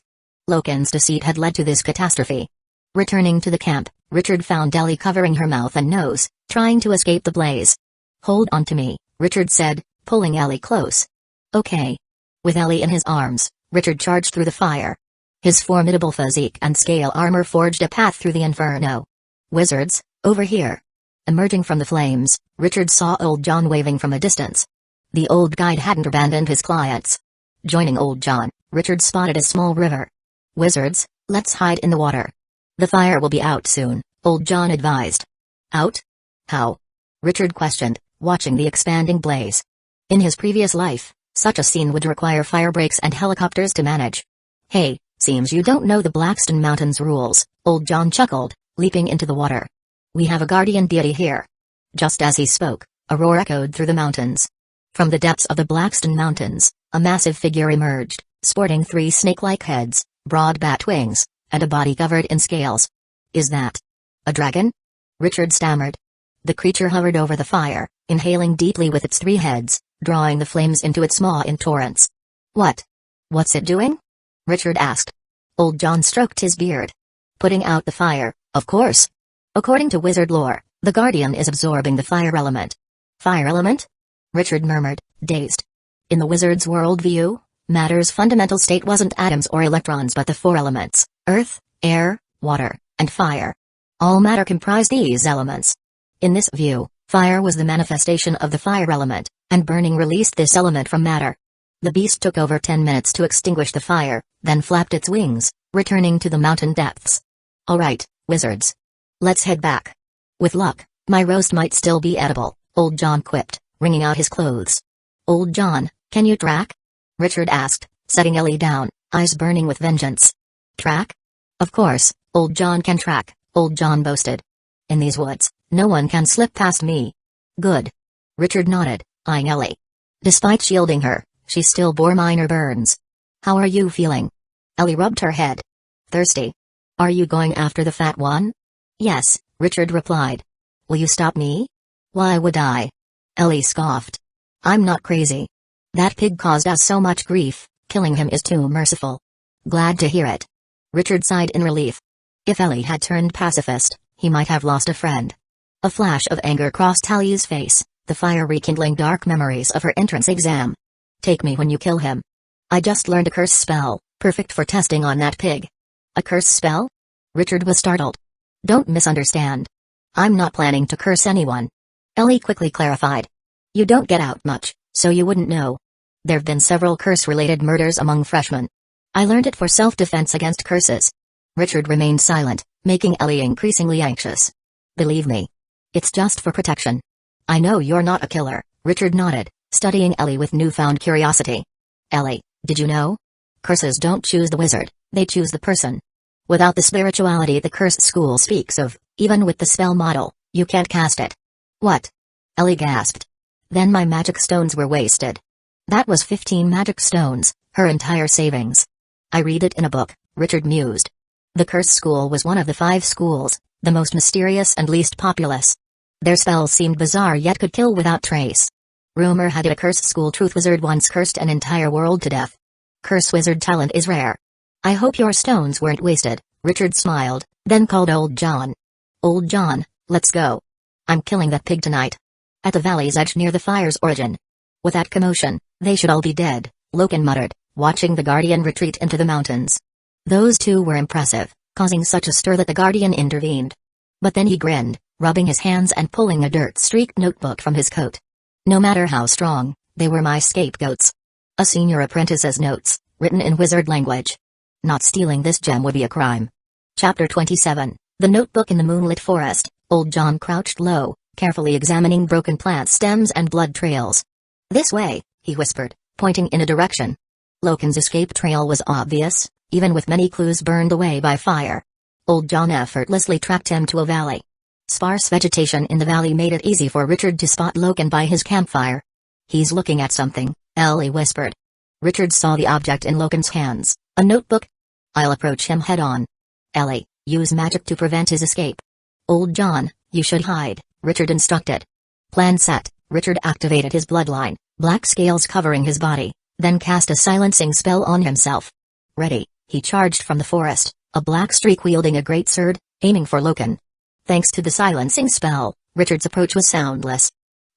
Loken's deceit had led to this catastrophe. Returning to the camp, Richard found Ellie covering her mouth and nose, trying to escape the blaze. "Hold on to me," Richard said, pulling Ellie close. "Okay." With Ellie in his arms, Richard charged through the fire. His formidable physique and scale armor forged a path through the inferno. "Wizards, over here." Emerging from the flames, Richard saw Old John waving from a distance. The old guide hadn't abandoned his clients. Joining Old John, Richard spotted a small river. "Wizards, let's hide in the water. The fire will be out soon," Old John advised. "Out? How?" Richard questioned, watching the expanding blaze. In his previous life, such a scene would require fire breaks and helicopters to manage. "Hey, seems you don't know the Blackstone Mountains rules," Old John chuckled, leaping into the water. "We have a guardian deity here." Just as he spoke, a roar echoed through the mountains. From the depths of the Blackstone Mountains, a massive figure emerged, sporting 3 snake-like heads, broad bat wings, and a body covered in scales. "Is that a dragon?" Richard stammered. The creature hovered over the fire, inhaling deeply with its 3 heads, drawing the flames into its maw in torrents. What's it doing?" Richard asked. Old John stroked his beard. "Putting out the fire, of course. According to wizard lore, the guardian is absorbing the fire element." "Fire element?" Richard murmured, dazed. In the wizard's worldview, matter's fundamental state wasn't atoms or electrons but the 4 elements: earth, air, water, and fire. All matter comprised these elements. In this view, fire was the manifestation of the fire element, and burning released this element from matter. The beast took over 10 minutes to extinguish the fire, then flapped its wings, returning to the mountain depths. "All right, wizards. Let's head back. With luck, my roast might still be edible," Old John quipped, wringing out his clothes. "Old John, can you track?" Richard asked, setting Ellie down, eyes burning with vengeance. "Track? Of course, Old John can track," Old John boasted. "In these woods, no one can slip past me." "Good." Richard nodded, eyeing Ellie. Despite shielding her, she still bore minor burns. "How are you feeling?" Ellie rubbed her head. "Thirsty. Are you going after the fat one?" "Yes," Richard replied. "Will you stop me?" "Why would I?" Ellie scoffed. "I'm not crazy. That pig caused us so much grief, killing him is too merciful." "Glad to hear it." Richard sighed in relief. If Ellie had turned pacifist, he might have lost a friend. A flash of anger crossed Ellie's face, the fire rekindling dark memories of her entrance exam. "Take me when you kill him. I just learned a curse spell, perfect for testing on that pig." "A curse spell?" Richard was startled. "Don't misunderstand. I'm not planning to curse anyone." Ellie quickly clarified. "You don't get out much, so you wouldn't know. There've been several curse-related murders among freshmen. I learned it for self-defense against curses." Richard remained silent, making Ellie increasingly anxious. "Believe me. It's just for protection." "I know you're not a killer," Richard nodded, studying Ellie with newfound curiosity. "Ellie, did you know? Curses don't choose the wizard, they choose the person. Without the spirituality the curse school speaks of, even with the spell model, you can't cast it." "What?" Ellie gasped. "Then my magic stones were wasted." That was 15 magic stones, her entire savings. "I read it in a book," Richard mused. The curse school was one of the 5 schools, the most mysterious and least populous. Their spells seemed bizarre yet could kill without trace. Rumor had it a curse school truth wizard once cursed an entire world to death. Curse wizard talent is rare. "I hope your stones weren't wasted," Richard smiled, then called Old John. "Old John, let's go. I'm killing that pig tonight." At the valley's edge near the fire's origin. "With that commotion, they should all be dead," Loken muttered, watching the Guardian retreat into the mountains. Those 2 were impressive, causing such a stir that the Guardian intervened. But then he grinned, rubbing his hands and pulling a dirt-streaked notebook from his coat. "No matter how strong, they were my scapegoats. A senior apprentice's notes, written in wizard language. Not stealing this gem would be a crime." Chapter 27, The Notebook in the Moonlit Forest. Old John crouched low, carefully examining broken plant stems and blood trails. "This way," he whispered, pointing in a direction. Loken's escape trail was obvious, even with many clues burned away by fire. Old John effortlessly tracked him to a valley. Sparse vegetation in the valley made it easy for Richard to spot Loken by his campfire. "He's looking at something," Ellie whispered. Richard saw the object in Loken's hands, a notebook. "I'll approach him head-on. Ellie, use magic to prevent his escape." "Old John, you should hide," Richard instructed. Plan set, Richard activated his bloodline, black scales covering his body, then cast a silencing spell on himself. Ready, he charged from the forest, a black streak wielding a great sword, aiming for Loken. Thanks to the silencing spell, Richard's approach was soundless.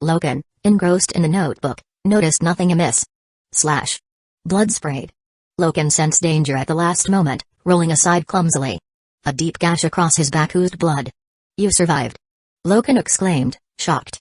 Loken, engrossed in the notebook, noticed nothing amiss. Slash. Blood sprayed. Loken sensed danger at the last moment, rolling aside clumsily. A deep gash across his back oozed blood. You survived. Loken exclaimed, shocked.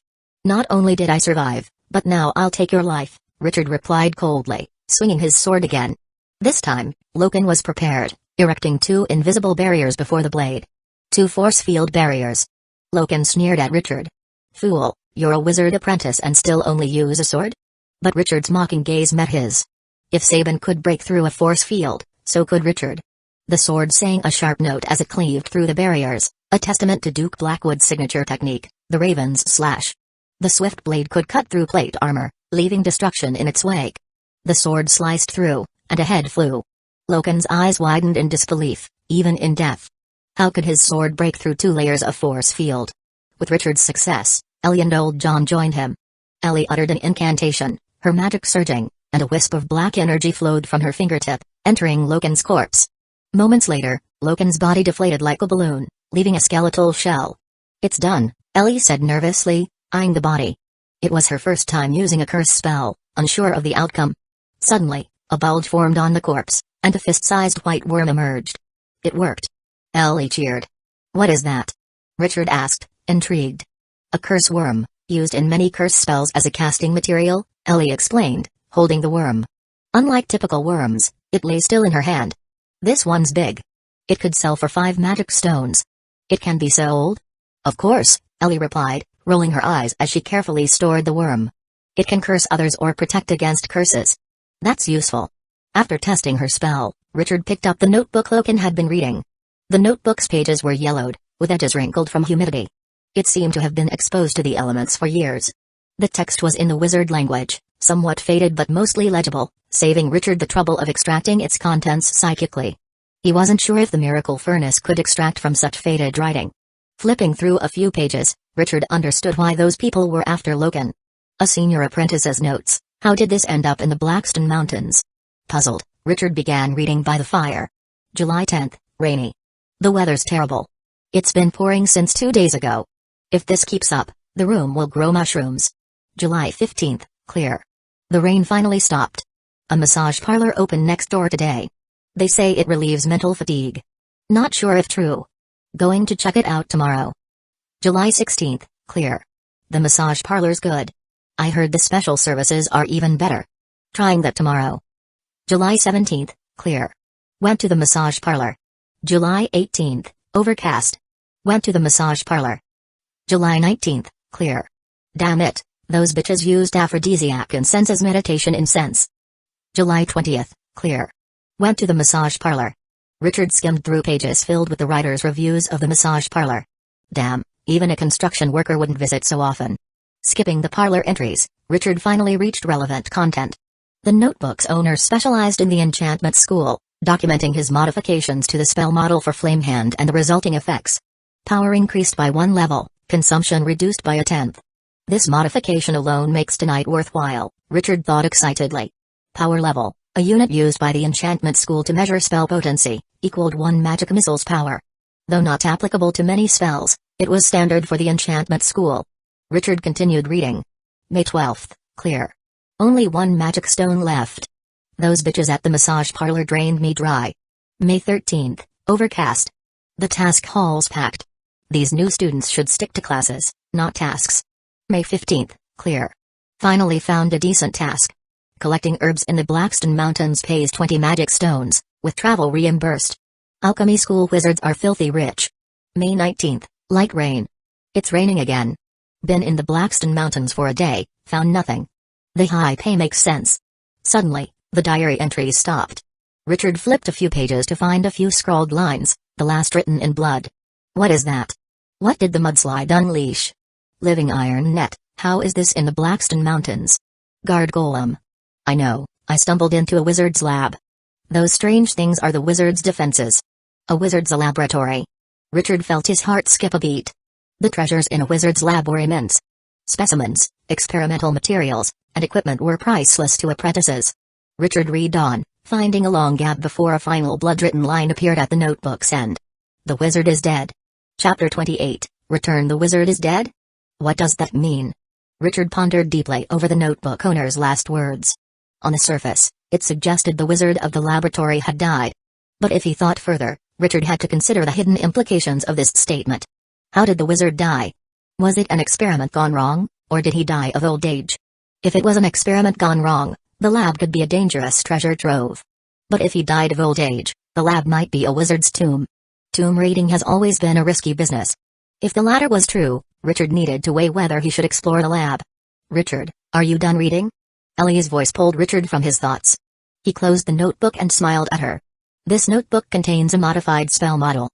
Not only did I survive, but now I'll take your life, Richard replied coldly, swinging his sword again. This time, Loken was prepared, erecting 2 invisible barriers before the blade. 2 force field barriers. Loken sneered at Richard. Fool, you're a wizard apprentice and still only use a sword? But Richard's mocking gaze met his. If Sabin could break through a force field, so could Richard. The sword sang a sharp note as it cleaved through the barriers, a testament to Duke Blackwood's signature technique, the Raven's Slash. The swift blade could cut through plate armor, leaving destruction in its wake. The sword sliced through, and a head flew. Loken's eyes widened in disbelief, even in death. How could his sword break through 2 layers of force field? With Richard's success, Ellie and Old John joined him. Ellie uttered an incantation, her magic surging, and a wisp of black energy flowed from her fingertip, entering Loken's corpse. Moments later, Loken's body deflated like a balloon, leaving a skeletal shell. It's done, Ellie said nervously, eyeing the body. It was her first time using a curse spell, unsure of the outcome. Suddenly, a bulge formed on the corpse, and a fist-sized white worm emerged. It worked. Ellie cheered. What is that? Richard asked, intrigued. A curse worm, used in many curse spells as a casting material, Ellie explained, holding the worm. Unlike typical worms, it lay still in her hand. This one's big. It could sell for 5 magic stones. It can be sold? Of course, Ellie replied, rolling her eyes as she carefully stored the worm. It can curse others or protect against curses. That's useful. After testing her spell, Richard picked up the notebook Loken had been reading. The notebook's pages were yellowed, with edges wrinkled from humidity. It seemed to have been exposed to the elements for years. The text was in the wizard language, somewhat faded but mostly legible, saving Richard the trouble of extracting its contents psychically. He wasn't sure if the miracle furnace could extract from such faded writing. Flipping through a few pages, Richard understood why those people were after Loken. A senior apprentice's notes. How did this end up in the Blackstone Mountains? Puzzled, Richard began reading by the fire. July 10th, rainy. The weather's terrible. It's been pouring since 2 days ago. If this keeps up, the room will grow mushrooms. July 15th, clear. The rain finally stopped. A massage parlor opened next door today. They say it relieves mental fatigue. Not sure if true. Going to check it out tomorrow. July 16th, clear. The massage parlor's good. I heard the special services are even better. Trying that tomorrow. July 17th, clear. Went to the massage parlor. July 18th, overcast. Went to the massage parlor. July 19th, clear. Damn it, those bitches used aphrodisiac incense as meditation incense. July 20th, clear. Went to the massage parlor. Richard skimmed through pages filled with the writer's reviews of the massage parlor. Damn, even a construction worker wouldn't visit so often. Skipping the parlor entries, Richard finally reached relevant content. The notebook's owner specialized in the enchantment school, documenting his modifications to the spell model for Flamehand and the resulting effects. Power increased by 1 level, consumption reduced by 1/10. This modification alone makes tonight worthwhile, Richard thought excitedly. Power level, a unit used by the enchantment school to measure spell potency, equaled 1 magic missile's power. Though not applicable to many spells, it was standard for the enchantment school. Richard continued reading. May 12th, clear. Only 1 magic stone left. Those bitches at the massage parlor drained me dry. May 13th, overcast. The task hall's packed. These new students should stick to classes, not tasks. May 15th, clear. Finally found a decent task. Collecting herbs in the Blackstone Mountains pays 20 magic stones, with travel reimbursed. Alchemy school wizards are filthy rich. May 19th, light rain. It's raining again. Been in the Blackstone Mountains for a day, found nothing. The high pay makes sense. Suddenly, the diary entries stopped. Richard flipped a few pages to find a few scrawled lines, the last written in blood. What is that? What did the mudslide unleash? Living iron net, how is this in the Blackstone Mountains? Guard golem. I know, I stumbled into a wizard's lab. Those strange things are the wizard's defenses. A wizard's laboratory. Richard felt his heart skip a beat. The treasures in a wizard's lab were immense. Specimens, experimental materials, and equipment were priceless to apprentices. Richard read on, finding a long gap before a final blood-written line appeared at the notebook's end. The wizard is dead. Chapter 28, Return the Wizard is Dead? What does that mean? Richard pondered deeply over the notebook owner's last words. On the surface, it suggested the wizard of the laboratory had died. But if he thought further, Richard had to consider the hidden implications of this statement. How did the wizard die? Was it an experiment gone wrong, or did he die of old age? If it was an experiment gone wrong, the lab could be a dangerous treasure trove. But if he died of old age, the lab might be a wizard's tomb. Tomb raiding has always been a risky business. If the latter was true, Richard needed to weigh whether he should explore the lab. Richard, are you done reading? Ellie's voice pulled Richard from his thoughts. He closed the notebook and smiled at her. This notebook contains a modified spell model.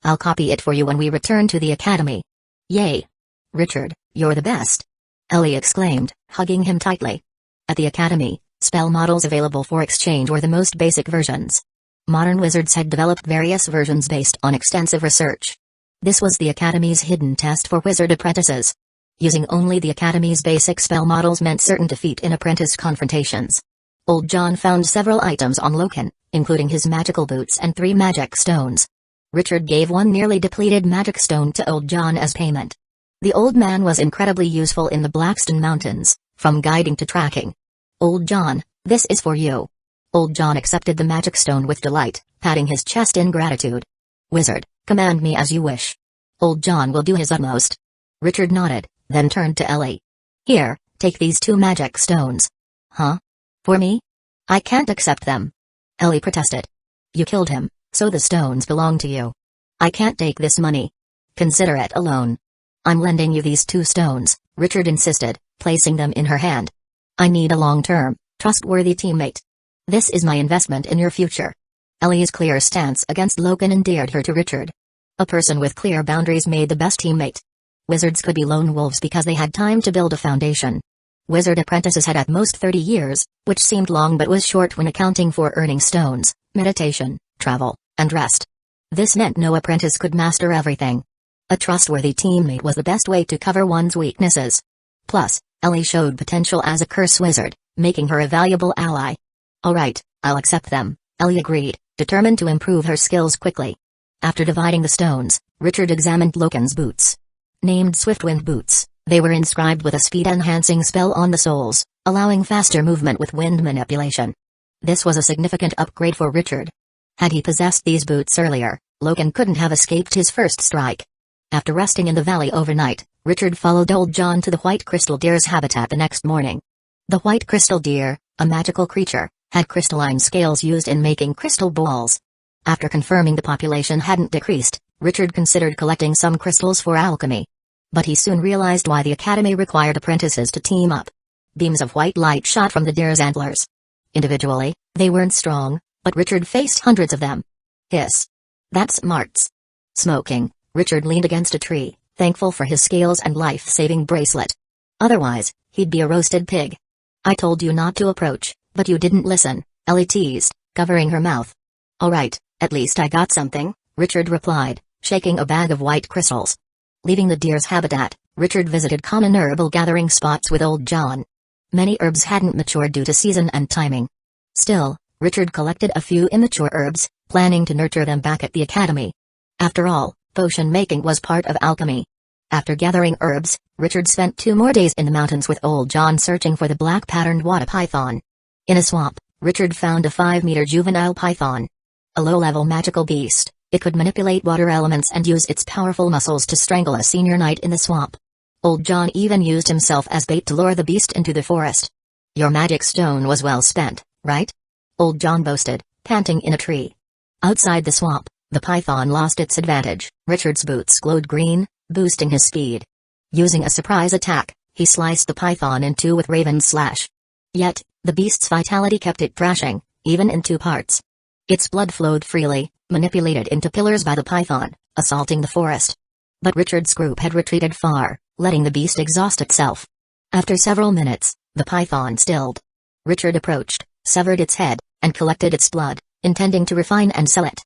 I'll copy it for you when we return to the academy. Yay! Richard, you're the best! Ellie exclaimed, hugging him tightly. At the academy, spell models available for exchange were the most basic versions. Modern wizards had developed various versions based on extensive research. This was the Academy's hidden test for wizard apprentices. Using only the Academy's basic spell models meant certain defeat in apprentice confrontations. Old John found several items on Loken, including his magical boots and 3 magic stones. Richard gave one nearly depleted magic stone to Old John as payment. The old man was incredibly useful in the Blackstone Mountains, from guiding to tracking. Old John, this is for you. Old John accepted the magic stone with delight, patting his chest in gratitude. Wizard, command me as you wish. Old John will do his utmost. Richard nodded, then turned to Ellie. Here, take these 2 magic stones. Huh? For me? I can't accept them. Ellie protested. You killed him, so the stones belong to you. I can't take this money. Consider it a loan. I'm lending you these 2 stones, Richard insisted, placing them in her hand. I need a long-term, trustworthy teammate. This is my investment in your future. Ellie's clear stance against Loken endeared her to Richard. A person with clear boundaries made the best teammate. Wizards could be lone wolves because they had time to build a foundation. Wizard apprentices had at most 30 years, which seemed long but was short when accounting for earning stones, meditation, travel, and rest. This meant no apprentice could master everything. A trustworthy teammate was the best way to cover one's weaknesses. Plus, Ellie showed potential as a curse wizard, making her a valuable ally. Alright, I'll accept them, Ellie agreed, determined to improve her skills quickly. After dividing the stones, Richard examined Loken's boots. Named Swiftwind boots, they were inscribed with a speed-enhancing spell on the soles, allowing faster movement with wind manipulation. This was a significant upgrade for Richard. Had he possessed these boots earlier, Loken couldn't have escaped his first strike. After resting in the valley overnight, Richard followed Old John to the white crystal deer's habitat the next morning. The white crystal deer, a magical creature, had crystalline scales used in making crystal balls. After confirming the population hadn't decreased, Richard considered collecting some crystals for alchemy. But he soon realized why the academy required apprentices to team up. Beams of white light shot from the deer's antlers. Individually, they weren't strong, but Richard faced hundreds of them. Hiss. That's smarts. Smoking, Richard leaned against a tree, thankful for his scales and life-saving bracelet. Otherwise, he'd be a roasted pig. I told you not to approach, but you didn't listen, Ellie teased, covering her mouth. Alright, at least I got something, Richard replied, shaking a bag of white crystals. Leaving the deer's habitat, Richard visited common herbal gathering spots with Old John. Many herbs hadn't matured due to season and timing. Still, Richard collected a few immature herbs, planning to nurture them back at the academy. After all, potion making was part of alchemy. After gathering herbs, Richard spent 2 more days in the mountains with Old John searching for the black-patterned water python. In a swamp, Richard found a 5-meter juvenile python. A low-level magical beast, it could manipulate water elements and use its powerful muscles to strangle a senior knight in the swamp. Old John even used himself as bait to lure the beast into the forest. Your magic stone was well spent, right? Old John boasted, panting in a tree. Outside the swamp, the python lost its advantage. Richard's boots glowed green, boosting his speed. Using a surprise attack, he sliced the python in 2 with Raven's slash. Yet, the beast's vitality kept it thrashing, even in 2 parts. Its blood flowed freely, manipulated into pillars by the python, assaulting the forest. But Richard's group had retreated far, letting the beast exhaust itself. After several minutes, the python stilled. Richard approached, severed its head, and collected its blood, intending to refine and sell it.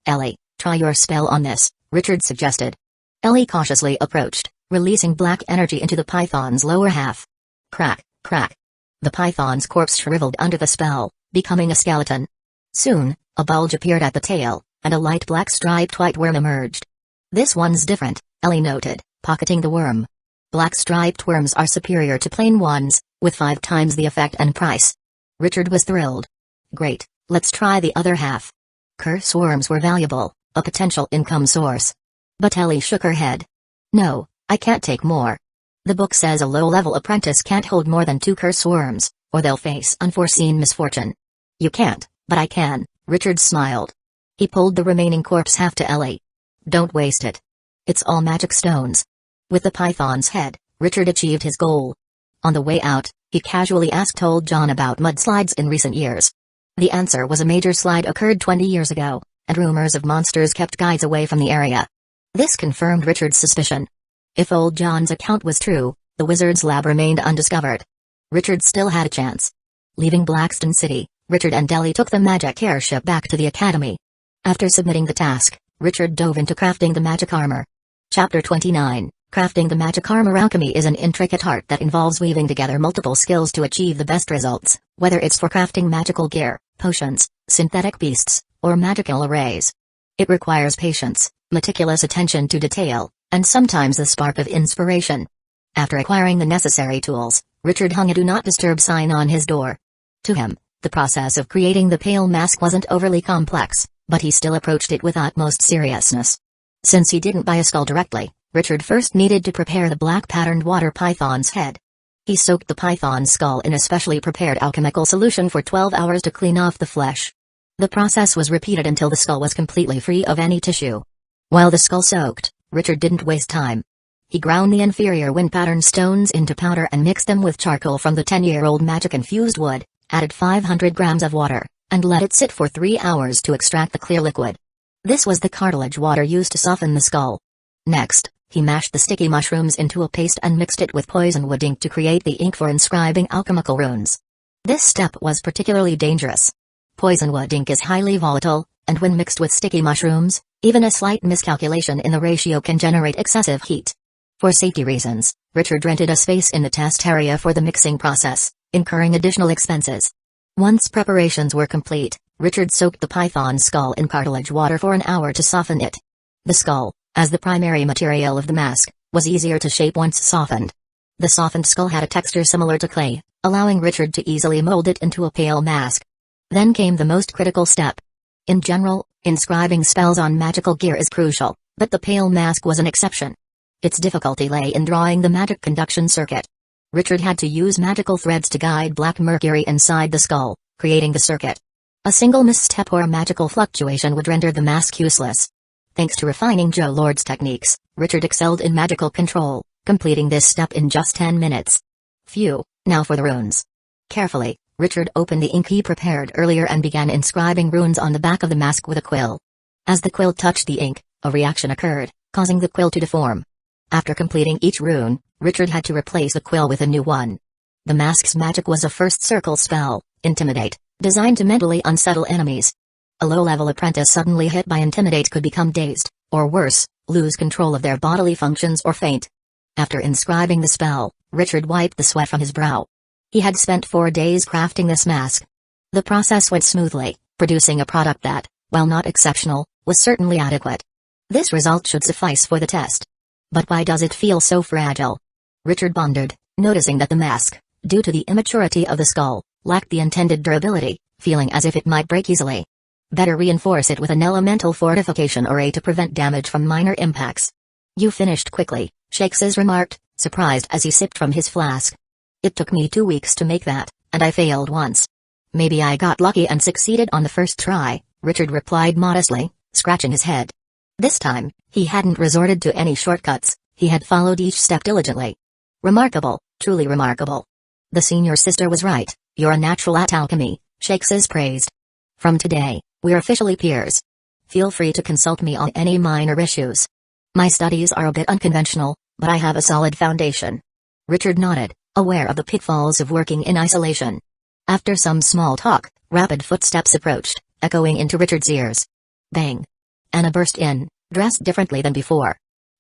Ellie, try your spell on this, Richard suggested. Ellie cautiously approached, releasing black energy into the python's lower half. Crack, crack. The python's corpse shriveled under the spell, becoming a skeleton. Soon, a bulge appeared at the tail, and a light black striped white worm emerged. "This one's different," Ellie noted, pocketing the worm. "Black striped worms are superior to plain ones, with 5 times the effect and price." Richard was thrilled. "Great, let's try the other half." Curse worms were valuable, a potential income source. But Ellie shook her head. "No, I can't take more. The book says a low-level apprentice can't hold more than 2 curse worms, or they'll face unforeseen misfortune." "You can't, but I can," Richard smiled. He pulled the remaining corpse half to Ellie. "Don't waste it. It's all magic stones." With the python's head, Richard achieved his goal. On the way out, he casually asked old John about mudslides in recent years. The answer was a major slide occurred 20 years ago, and rumors of monsters kept guides away from the area. This confirmed Richard's suspicion. If old John's account was true, the wizard's lab remained undiscovered. Richard still had a chance. Leaving Blackstone City, Richard and Ellie took the magic airship back to the academy. After submitting the task, Richard dove into crafting the magic armor. Chapter 29, Crafting the Magic Armor. Alchemy is an intricate art that involves weaving together multiple skills to achieve the best results, whether it's for crafting magical gear, potions, synthetic beasts, or magical arrays. It requires patience, meticulous attention to detail, and sometimes the spark of inspiration. After acquiring the necessary tools, Richard hung a "Do Not Disturb" sign on his door. To him, the process of creating the pale mask wasn't overly complex, but he still approached it with utmost seriousness. Since he didn't buy a skull directly, Richard first needed to prepare the black patterned water python's head. He soaked the python's skull in a specially prepared alchemical solution for 12 hours to clean off the flesh. The process was repeated until the skull was completely free of any tissue. While the skull soaked, Richard didn't waste time. He ground the inferior wind pattern stones into powder and mixed them with charcoal from the 10-year-old magic-infused wood, added 500 grams of water, and let it sit for 3 hours to extract the clear liquid. This was the cartilage water used to soften the skull. Next, he mashed the sticky mushrooms into a paste and mixed it with poisonwood ink to create the ink for inscribing alchemical runes. This step was particularly dangerous. Poisonwood ink is highly volatile, and when mixed with sticky mushrooms, even a slight miscalculation in the ratio can generate excessive heat. For safety reasons, Richard rented a space in the test area for the mixing process, incurring additional expenses. Once preparations were complete, Richard soaked the python's skull in cartilage water for an hour to soften it. The skull, as the primary material of the mask, was easier to shape once softened. The softened skull had a texture similar to clay, allowing Richard to easily mold it into a pale mask. Then came the most critical step. In general, inscribing spells on magical gear is crucial, but the pale mask was an exception. Its difficulty lay in drawing the magic conduction circuit. Richard had to use magical threads to guide black mercury inside the skull, creating the circuit. A single misstep or a magical fluctuation would render the mask useless. Thanks to refining Joe Lord's techniques, Richard excelled in magical control, completing this step in just 10 minutes. Phew, now for the runes. Carefully, Richard opened the ink he prepared earlier and began inscribing runes on the back of the mask with a quill. As the quill touched the ink, a reaction occurred, causing the quill to deform. After completing each rune, Richard had to replace the quill with a new one. The mask's magic was a first circle spell, Intimidate, designed to mentally unsettle enemies. A low-level apprentice suddenly hit by Intimidate could become dazed, or worse, lose control of their bodily functions or faint. After inscribing the spell, Richard wiped the sweat from his brow. He had spent 4 days crafting this mask. The process went smoothly, producing a product that, while not exceptional, was certainly adequate. This result should suffice for the test. But why does it feel so fragile? Richard wondered, noticing that the mask, due to the immaturity of the skull, lacked the intended durability, feeling as if it might break easily. Better reinforce it with an elemental fortification array to prevent damage from minor impacts. You finished quickly, Shakespeare remarked, surprised as he sipped from his flask. It took me 2 weeks to make that, and I failed once. Maybe I got lucky and succeeded on the first try, Richard replied modestly, scratching his head. This time, he hadn't resorted to any shortcuts, he had followed each step diligently. Remarkable, truly remarkable. The senior sister was right, you're a natural at alchemy, Shakespeare praised. From today, we're officially peers. Feel free to consult me on any minor issues. My studies are a bit unconventional, but I have a solid foundation. Richard nodded, aware of the pitfalls of working in isolation. After some small talk, rapid footsteps approached, echoing into Richard's ears. Bang! Anna burst in, dressed differently than before.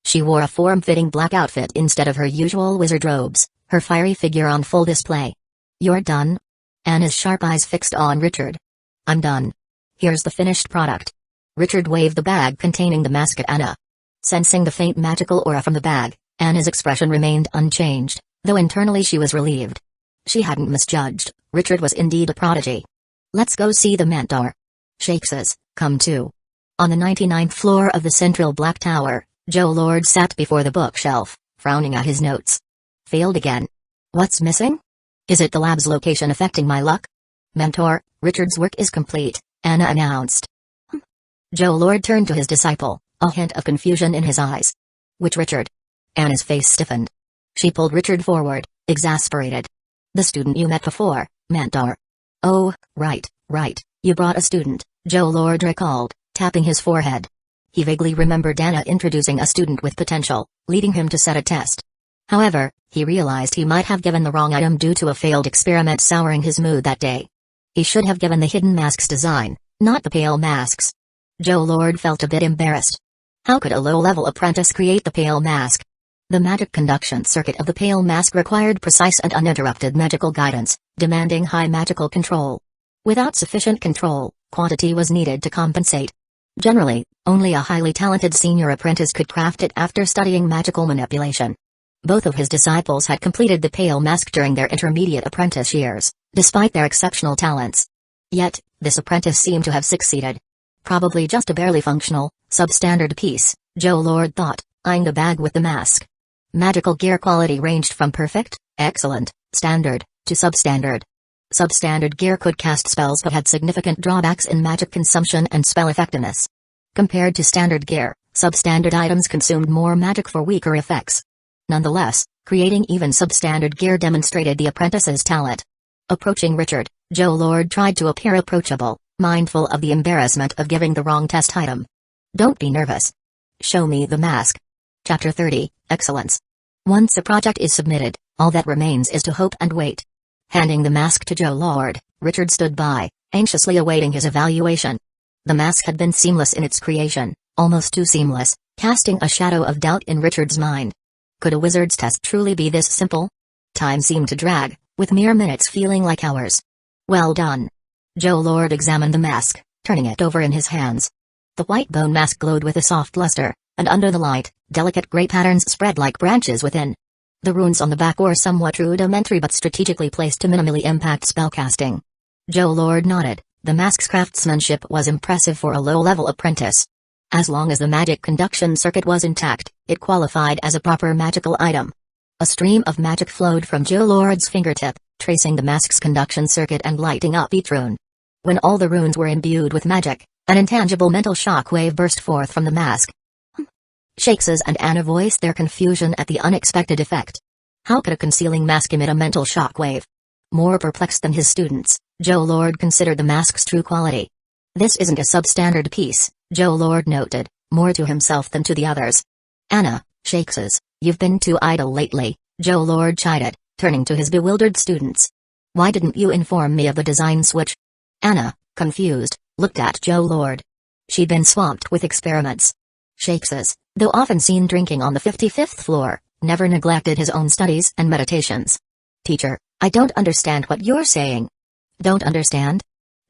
She wore a form-fitting black outfit instead of her usual wizard robes, her fiery figure on full display. "You're done?" Anna's sharp eyes fixed on Richard. "I'm done. Here's the finished product." Richard waved the bag containing the mask at Anna. Sensing the faint magical aura from the bag, Anna's expression remained unchanged, though internally she was relieved. She hadn't misjudged, Richard was indeed a prodigy. "Let's go see the mentor." "Shakes's, come too." On the 99th floor of the central Black Tower, Joe Lord sat before the bookshelf, frowning at his notes. "Failed again. What's missing? Is it the lab's location affecting my luck?" "Mentor, Richard's work is complete," Anna announced. Joe Lord turned to his disciple, a hint of confusion in his eyes. "Which Richard?" Anna's face stiffened. She pulled Richard forward, exasperated. "The student you met before, mentor." "Oh, right, you brought a student," Joe Lord recalled, tapping his forehead. He vaguely remembered Anna introducing a student with potential, leading him to set a test. However, he realized he might have given the wrong item due to a failed experiment souring his mood that day. He should have given the hidden mask's design, not the pale mask's. Joe Lord felt a bit embarrassed. How could a low-level apprentice create the pale mask? The magic conduction circuit of the pale mask required precise and uninterrupted magical guidance, demanding high magical control. Without sufficient control, quantity was needed to compensate. Generally, only a highly talented senior apprentice could craft it after studying magical manipulation. Both of his disciples had completed the pale mask during their intermediate apprentice years, despite their exceptional talents. Yet, this apprentice seemed to have succeeded. Probably just a barely functional, substandard piece, Joe Lord thought, eyeing the bag with the mask. Magical gear quality ranged from perfect, excellent, standard, to substandard. Substandard gear could cast spells but had significant drawbacks in magic consumption and spell effectiveness. Compared to standard gear, substandard items consumed more magic for weaker effects. Nonetheless, creating even substandard gear demonstrated the apprentice's talent. Approaching Richard, Joe Lord tried to appear approachable, mindful of the embarrassment of giving the wrong test item. "Don't be nervous. Show me the mask." Chapter 30, Excellence. Once a project is submitted, all that remains is to hope and wait. Handing the mask to Joe Lord, Richard stood by, anxiously awaiting his evaluation. The mask had been seamless in its creation, almost too seamless, casting a shadow of doubt in Richard's mind. Could a wizard's test truly be this simple? Time seemed to drag, with mere minutes feeling like hours. "Well done." Joe Lord examined the mask, turning it over in his hands. The white bone mask glowed with a soft luster, and under the light, delicate gray patterns spread like branches within. The runes on the back were somewhat rudimentary but strategically placed to minimally impact spellcasting. Joe Lord nodded. The mask's craftsmanship was impressive for a low-level apprentice. As long as the magic conduction circuit was intact, it qualified as a proper magical item. A stream of magic flowed from Joe Lord's fingertip, tracing the mask's conduction circuit and lighting up each rune. When all the runes were imbued with magic, an intangible mental shock wave burst forth from the mask. Shakes's and Anna voiced their confusion at the unexpected effect. How could a concealing mask emit a mental shock wave? More perplexed than his students, Joe Lord considered the mask's true quality. "This isn't a substandard piece," Joe Lord noted, more to himself than to the others. "Anna, Shakes's, you've been too idle lately," Joe Lord chided, turning to his bewildered students. "Why didn't you inform me of the design switch?" Anna, confused, looked at Joe Lord. She'd been swamped with experiments. Shakes's, though often seen drinking on the 55th floor, never neglected his own studies and meditations. "Teacher, I don't understand what you're saying." "Don't understand?"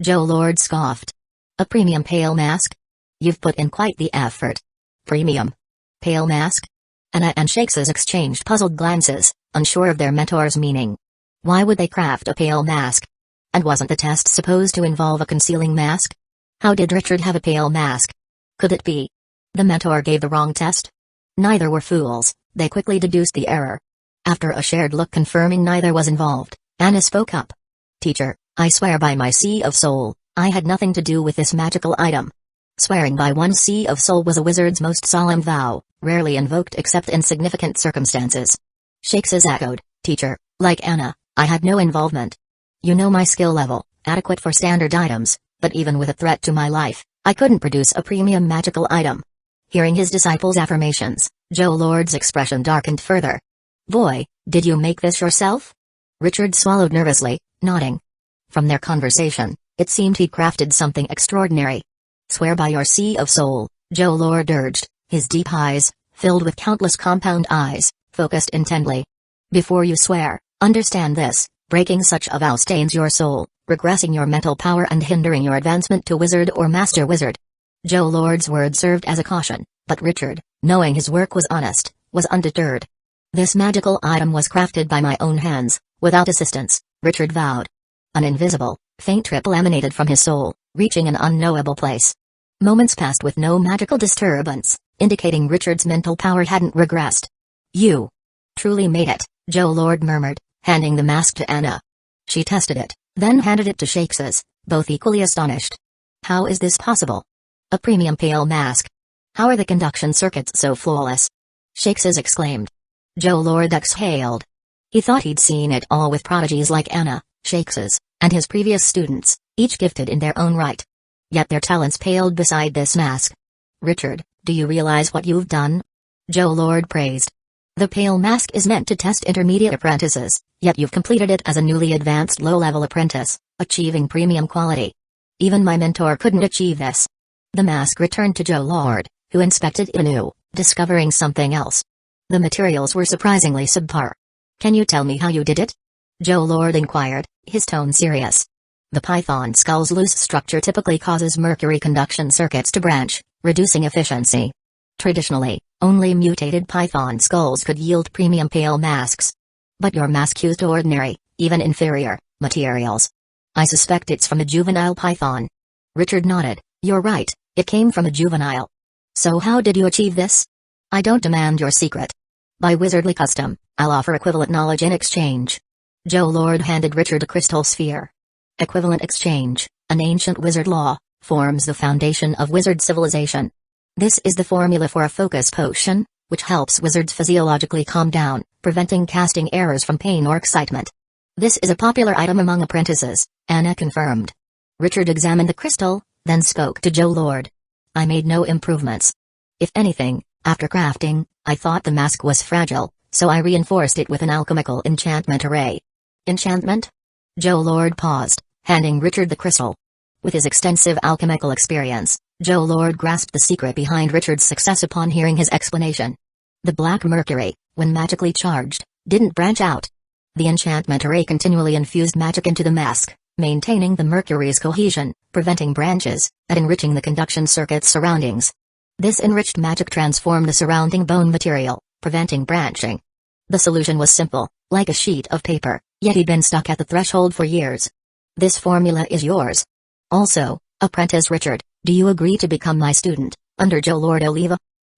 Joe Lord scoffed. "A premium pale mask? You've put in quite the effort." "Premium? Pale mask?" Anna and Shakes's exchanged puzzled glances, unsure of their mentor's meaning. Why would they craft a pale mask? And wasn't the test supposed to involve a concealing mask? How did Richard have a pale mask? Could it be the mentor gave the wrong test? Neither were fools, they quickly deduced the error. After a shared look confirming neither was involved, Anna spoke up. "Teacher, I swear by my sea of soul, I had nothing to do with this magical item." Swearing by one's sea of soul was a wizard's most solemn vow, rarely invoked except in significant circumstances. Shakes's echoed, "Teacher, like Anna, I had no involvement. You know my skill level, adequate for standard items, but even with a threat to my life, I couldn't produce a premium magical item." Hearing his disciple's affirmations, Joe Lord's expression darkened further. "Boy, did you make this yourself?" Richard swallowed nervously, nodding. From their conversation, it seemed he'd crafted something extraordinary. "Swear by your sea of soul," Joe Lord urged, his deep eyes, filled with countless compound eyes, focused intently. Before you swear, understand this: breaking such a vow stains your soul, regressing your mental power and hindering your advancement to wizard or master wizard. Joe Lord's words served as a caution, but Richard, knowing his work was honest, was undeterred. This magical item was crafted by my own hands, without assistance, Richard vowed. An invisible, faint ripple emanated from his soul, reaching an unknowable place. Moments passed with no magical disturbance, indicating Richard's mental power hadn't regressed. You truly made it, Joe Lord murmured, handing the mask to Anna. She tested it, then handed it to Shakes's, both equally astonished. How is this possible? A premium pale mask. How are the conduction circuits so flawless? Shakes's exclaimed. Joe Lord exhaled. He thought he'd seen it all with prodigies like Anna, Shakes's, and his previous students, each gifted in their own right. Yet their talents paled beside this mask. Richard, do you realize what you've done? Joe Lord praised. The pale mask is meant to test intermediate apprentices, yet you've completed it as a newly advanced low-level apprentice, achieving premium quality. Even my mentor couldn't achieve this. The mask returned to Joe Lord, who inspected it anew, discovering something else. The materials were surprisingly subpar. Can you tell me how you did it? Joe Lord inquired, his tone serious. The python skull's loose structure typically causes mercury conduction circuits to branch, reducing efficiency. Traditionally, only mutated python skulls could yield premium pale masks. But your mask used ordinary, even inferior, materials. I suspect it's from a juvenile python. Richard nodded. You're right, it came from a juvenile. So how did you achieve this? I don't demand your secret. By wizardly custom, I'll offer equivalent knowledge in exchange. Joe Lord handed Richard a crystal sphere. Equivalent exchange, an ancient wizard law, forms the foundation of wizard civilization. This is the formula for a focus potion, which helps wizards physiologically calm down, preventing casting errors from pain or excitement. This is a popular item among apprentices, Anna confirmed. Richard examined the crystal, then spoke to Joe Lord. I made no improvements. If anything, after crafting, I thought the mask was fragile, so I reinforced it with an alchemical enchantment array. Enchantment? Joe Lord paused, handing Richard the crystal. With his extensive alchemical experience, Joe Lord grasped the secret behind Richard's success upon hearing his explanation. The black mercury, when magically charged, didn't branch out. The enchantment array continually infused magic into the mask, maintaining the mercury's cohesion, preventing branches, and enriching the conduction circuit's surroundings. This enriched magic transformed the surrounding bone material, preventing branching. The solution was simple, like a sheet of paper, yet he'd been stuck at the threshold for years. This formula is yours. Also, Apprentice Richard, do you agree to become my student, under Joe Lord Oliva?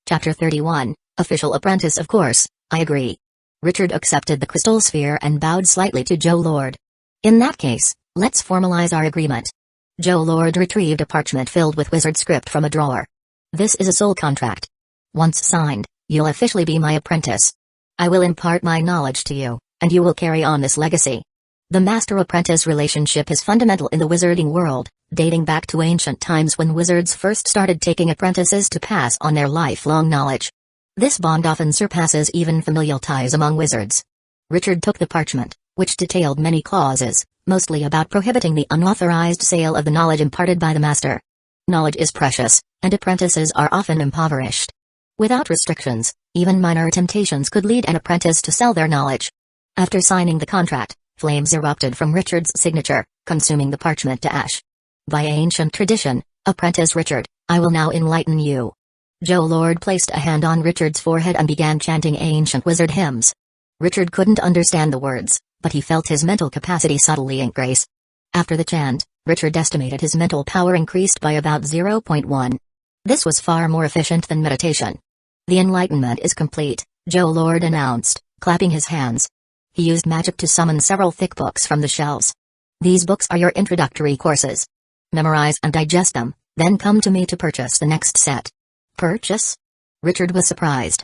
Chapter 31, Official Apprentice. Of course, I agree. Richard accepted the crystal sphere and bowed slightly to Joe Lord. In that case, let's formalize our agreement. Joe Lord retrieved a parchment filled with wizard script from a drawer. This is a soul contract. Once signed, you'll officially be my apprentice. I will impart my knowledge to you, and you will carry on this legacy. The master-apprentice relationship is fundamental in the wizarding world, dating back to ancient times when wizards first started taking apprentices to pass on their lifelong knowledge. This bond often surpasses even familial ties among wizards. Richard took the parchment, which detailed many clauses, mostly about prohibiting the unauthorized sale of the knowledge imparted by the master. Knowledge is precious, and apprentices are often impoverished. Without restrictions, even minor temptations could lead an apprentice to sell their knowledge. After signing the contract, flames erupted from Richard's signature, consuming the parchment to ash. By ancient tradition, Apprentice Richard, I will now enlighten you. Joe Lord placed a hand on Richard's forehead and began chanting ancient wizard hymns. Richard couldn't understand the words, but he felt his mental capacity subtly increase. After the chant, Richard estimated his mental power increased by about 0.1. This was far more efficient than meditation. The enlightenment is complete, Joe Lord announced, clapping his hands. He used magic to summon several thick books from the shelves. These books are your introductory courses. Memorize and digest them, then come to me to purchase the next set. Purchase? Richard was surprised.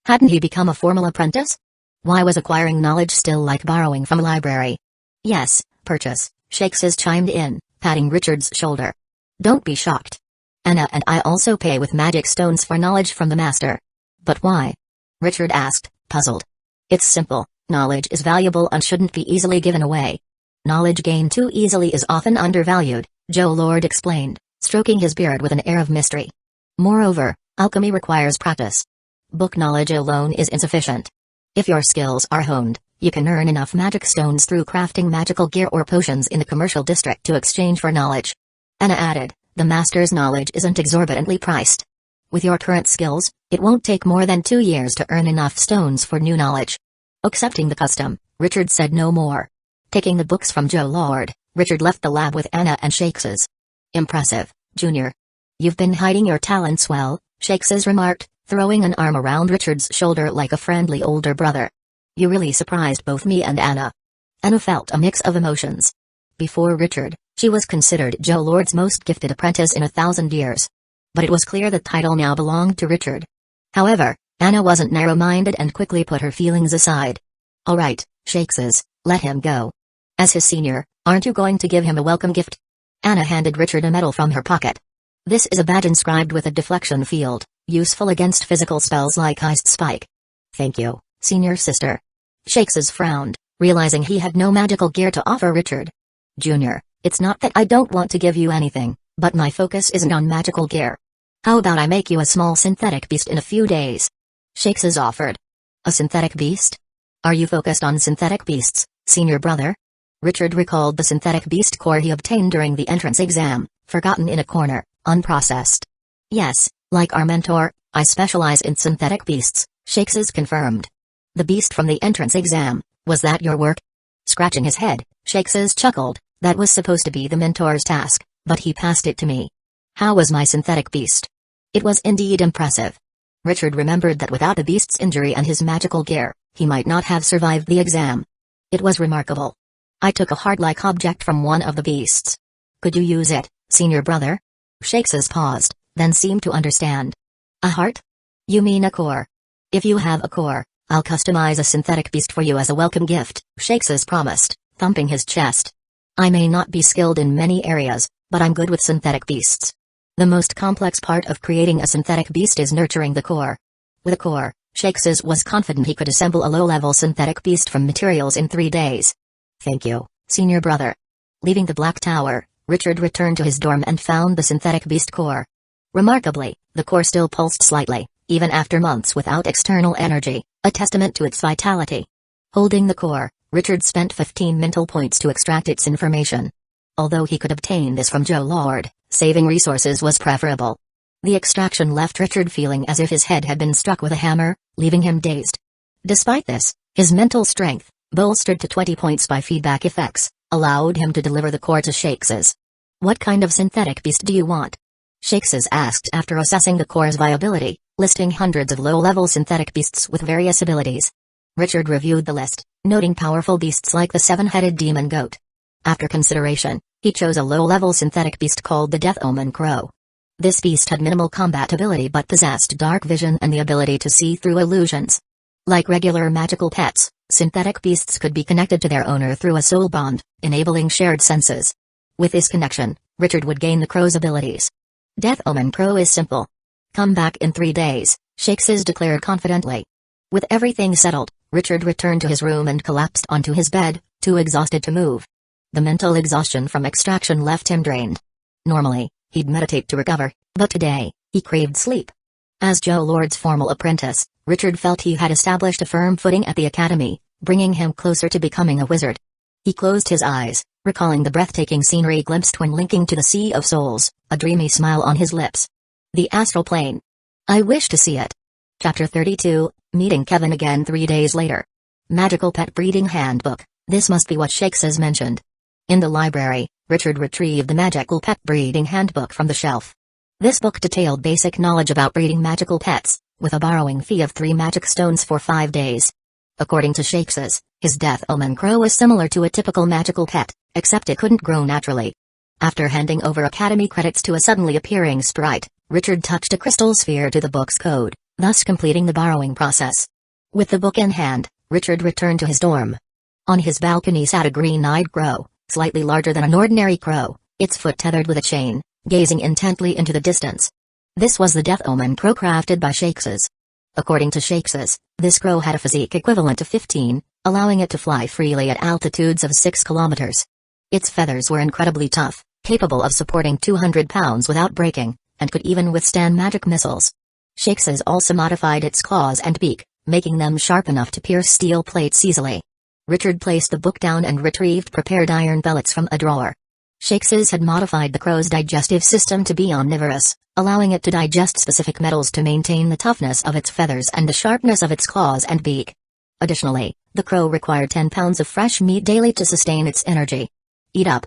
Hadn't he become a formal apprentice? Why was acquiring knowledge still like borrowing from a library? Yes, purchase, Shakes's chimed in, patting Richard's shoulder. Don't be shocked. Anna and I also pay with magic stones for knowledge from the master. But why? Richard asked, puzzled. It's simple, knowledge is valuable and shouldn't be easily given away. Knowledge gained too easily is often undervalued, Joe Lord explained, stroking his beard with an air of mystery. Moreover, alchemy requires practice. Book knowledge alone is insufficient. If your skills are honed, you can earn enough magic stones through crafting magical gear or potions in the commercial district to exchange for knowledge. Anna added, the master's knowledge isn't exorbitantly priced. With your current skills, it won't take more than 2 years to earn enough stones for new knowledge. Accepting the custom, Richard said no more. Taking the books from Joe Lord, Richard left the lab with Anna and Shakes's. Impressive, Junior. You've been hiding your talents well, Shakes's remarked, throwing an arm around Richard's shoulder like a friendly older brother. You really surprised both me and Anna. Anna felt a mix of emotions. Before Richard, she was considered Joe Lord's most gifted apprentice in 1,000 years. But it was clear the title now belonged to Richard. However, Anna wasn't narrow-minded and quickly put her feelings aside. All right, Shakes's, let him go. As his senior, aren't you going to give him a welcome gift? Anna handed Richard a medal from her pocket. This is a badge inscribed with a deflection field, useful against physical spells like Ice Spike. Thank you, senior sister. Shakes's frowned, realizing he had no magical gear to offer Richard. Junior, it's not that I don't want to give you anything, but my focus isn't on magical gear. How about I make you a small synthetic beast in a few days? Shakes's offered. A synthetic beast? Are you focused on synthetic beasts, senior brother? Richard recalled the synthetic beast core he obtained during the entrance exam, forgotten in a corner, unprocessed. Yes, like our mentor, I specialize in synthetic beasts, Shakes's confirmed. The beast from the entrance exam, was that your work? Scratching his head, Shakes's chuckled, that was supposed to be the mentor's task, but he passed it to me. How was my synthetic beast? It was indeed impressive. Richard remembered that without the beast's injury and his magical gear, he might not have survived the exam. It was remarkable. I took a heart-like object from one of the beasts. Could you use it, senior brother? Shakes's paused, then seemed to understand. A heart? You mean a core? If you have a core, I'll customize a synthetic beast for you as a welcome gift, Shakes's promised, thumping his chest. I may not be skilled in many areas, but I'm good with synthetic beasts. The most complex part of creating a synthetic beast is nurturing the core. With a core, Shakes's was confident he could assemble a low-level synthetic beast from materials in 3 days. Thank you, senior brother. Leaving the Black Tower, Richard returned to his dorm and found the synthetic beast core. Remarkably, the core still pulsed slightly, even after months without external energy, a testament to its vitality. Holding the core, Richard spent 15 mental points to extract its information. Although he could obtain this from Joe Lord, saving resources was preferable. The extraction left Richard feeling as if his head had been struck with a hammer, leaving him dazed. Despite this, his mental strength, bolstered to 20 points by feedback effects, allowed him to deliver the core to Shakes's. What kind of synthetic beast do you want? Shakes's asked after assessing the core's viability, listing hundreds of low-level synthetic beasts with various abilities. Richard reviewed the list, noting powerful beasts like the 7-headed demon goat. After consideration, he chose a low-level synthetic beast called the Death Omen Crow. This beast had minimal combat ability but possessed dark vision and the ability to see through illusions. Like regular magical pets, synthetic beasts could be connected to their owner through a soul bond, enabling shared senses. With this connection, Richard would gain the crow's abilities. Death Omen Crow is simple. Come back in 3 days, Shakes's declared confidently. With everything settled, Richard returned to his room and collapsed onto his bed, too exhausted to move. The mental exhaustion from extraction left him drained. Normally, he'd meditate to recover, but today, he craved sleep. As Joe Lord's formal apprentice, Richard felt he had established a firm footing at the academy, bringing him closer to becoming a wizard. He closed his eyes, recalling the breathtaking scenery glimpsed when linking to the Sea of Souls, a dreamy smile on his lips. The astral plane. I wish to see it. Chapter 32, meeting Kevin again 3 days later. Magical Pet Breeding Handbook, this must be what Shakes's mentioned. In the library, Richard retrieved the Magical Pet Breeding Handbook from the shelf. This book detailed basic knowledge about breeding magical pets, with a borrowing fee of 3 magic stones for 5 days. According to Shakes's, his Death Omen Crow was similar to a typical magical pet, except it couldn't grow naturally. After handing over academy credits to a suddenly appearing sprite, Richard touched a crystal sphere to the book's code, thus completing the borrowing process. With the book in hand, Richard returned to his dorm. On his balcony sat a green-eyed crow, slightly larger than an ordinary crow, its foot tethered with a chain, gazing intently into the distance. This was the Death Omen Crow crafted by Shakes's. According to Shakes's, this crow had a physique equivalent to 15, allowing it to fly freely at altitudes of 6 kilometers. Its feathers were incredibly tough, capable of supporting 200 pounds without breaking, and could even withstand magic missiles. Shakes's also modified its claws and beak, making them sharp enough to pierce steel plates easily. Richard placed the book down and retrieved prepared iron pellets from a drawer. Shakes's had modified the crow's digestive system to be omnivorous, allowing it to digest specific metals to maintain the toughness of its feathers and the sharpness of its claws and beak. Additionally, the crow required 10 pounds of fresh meat daily to sustain its energy. Eat up,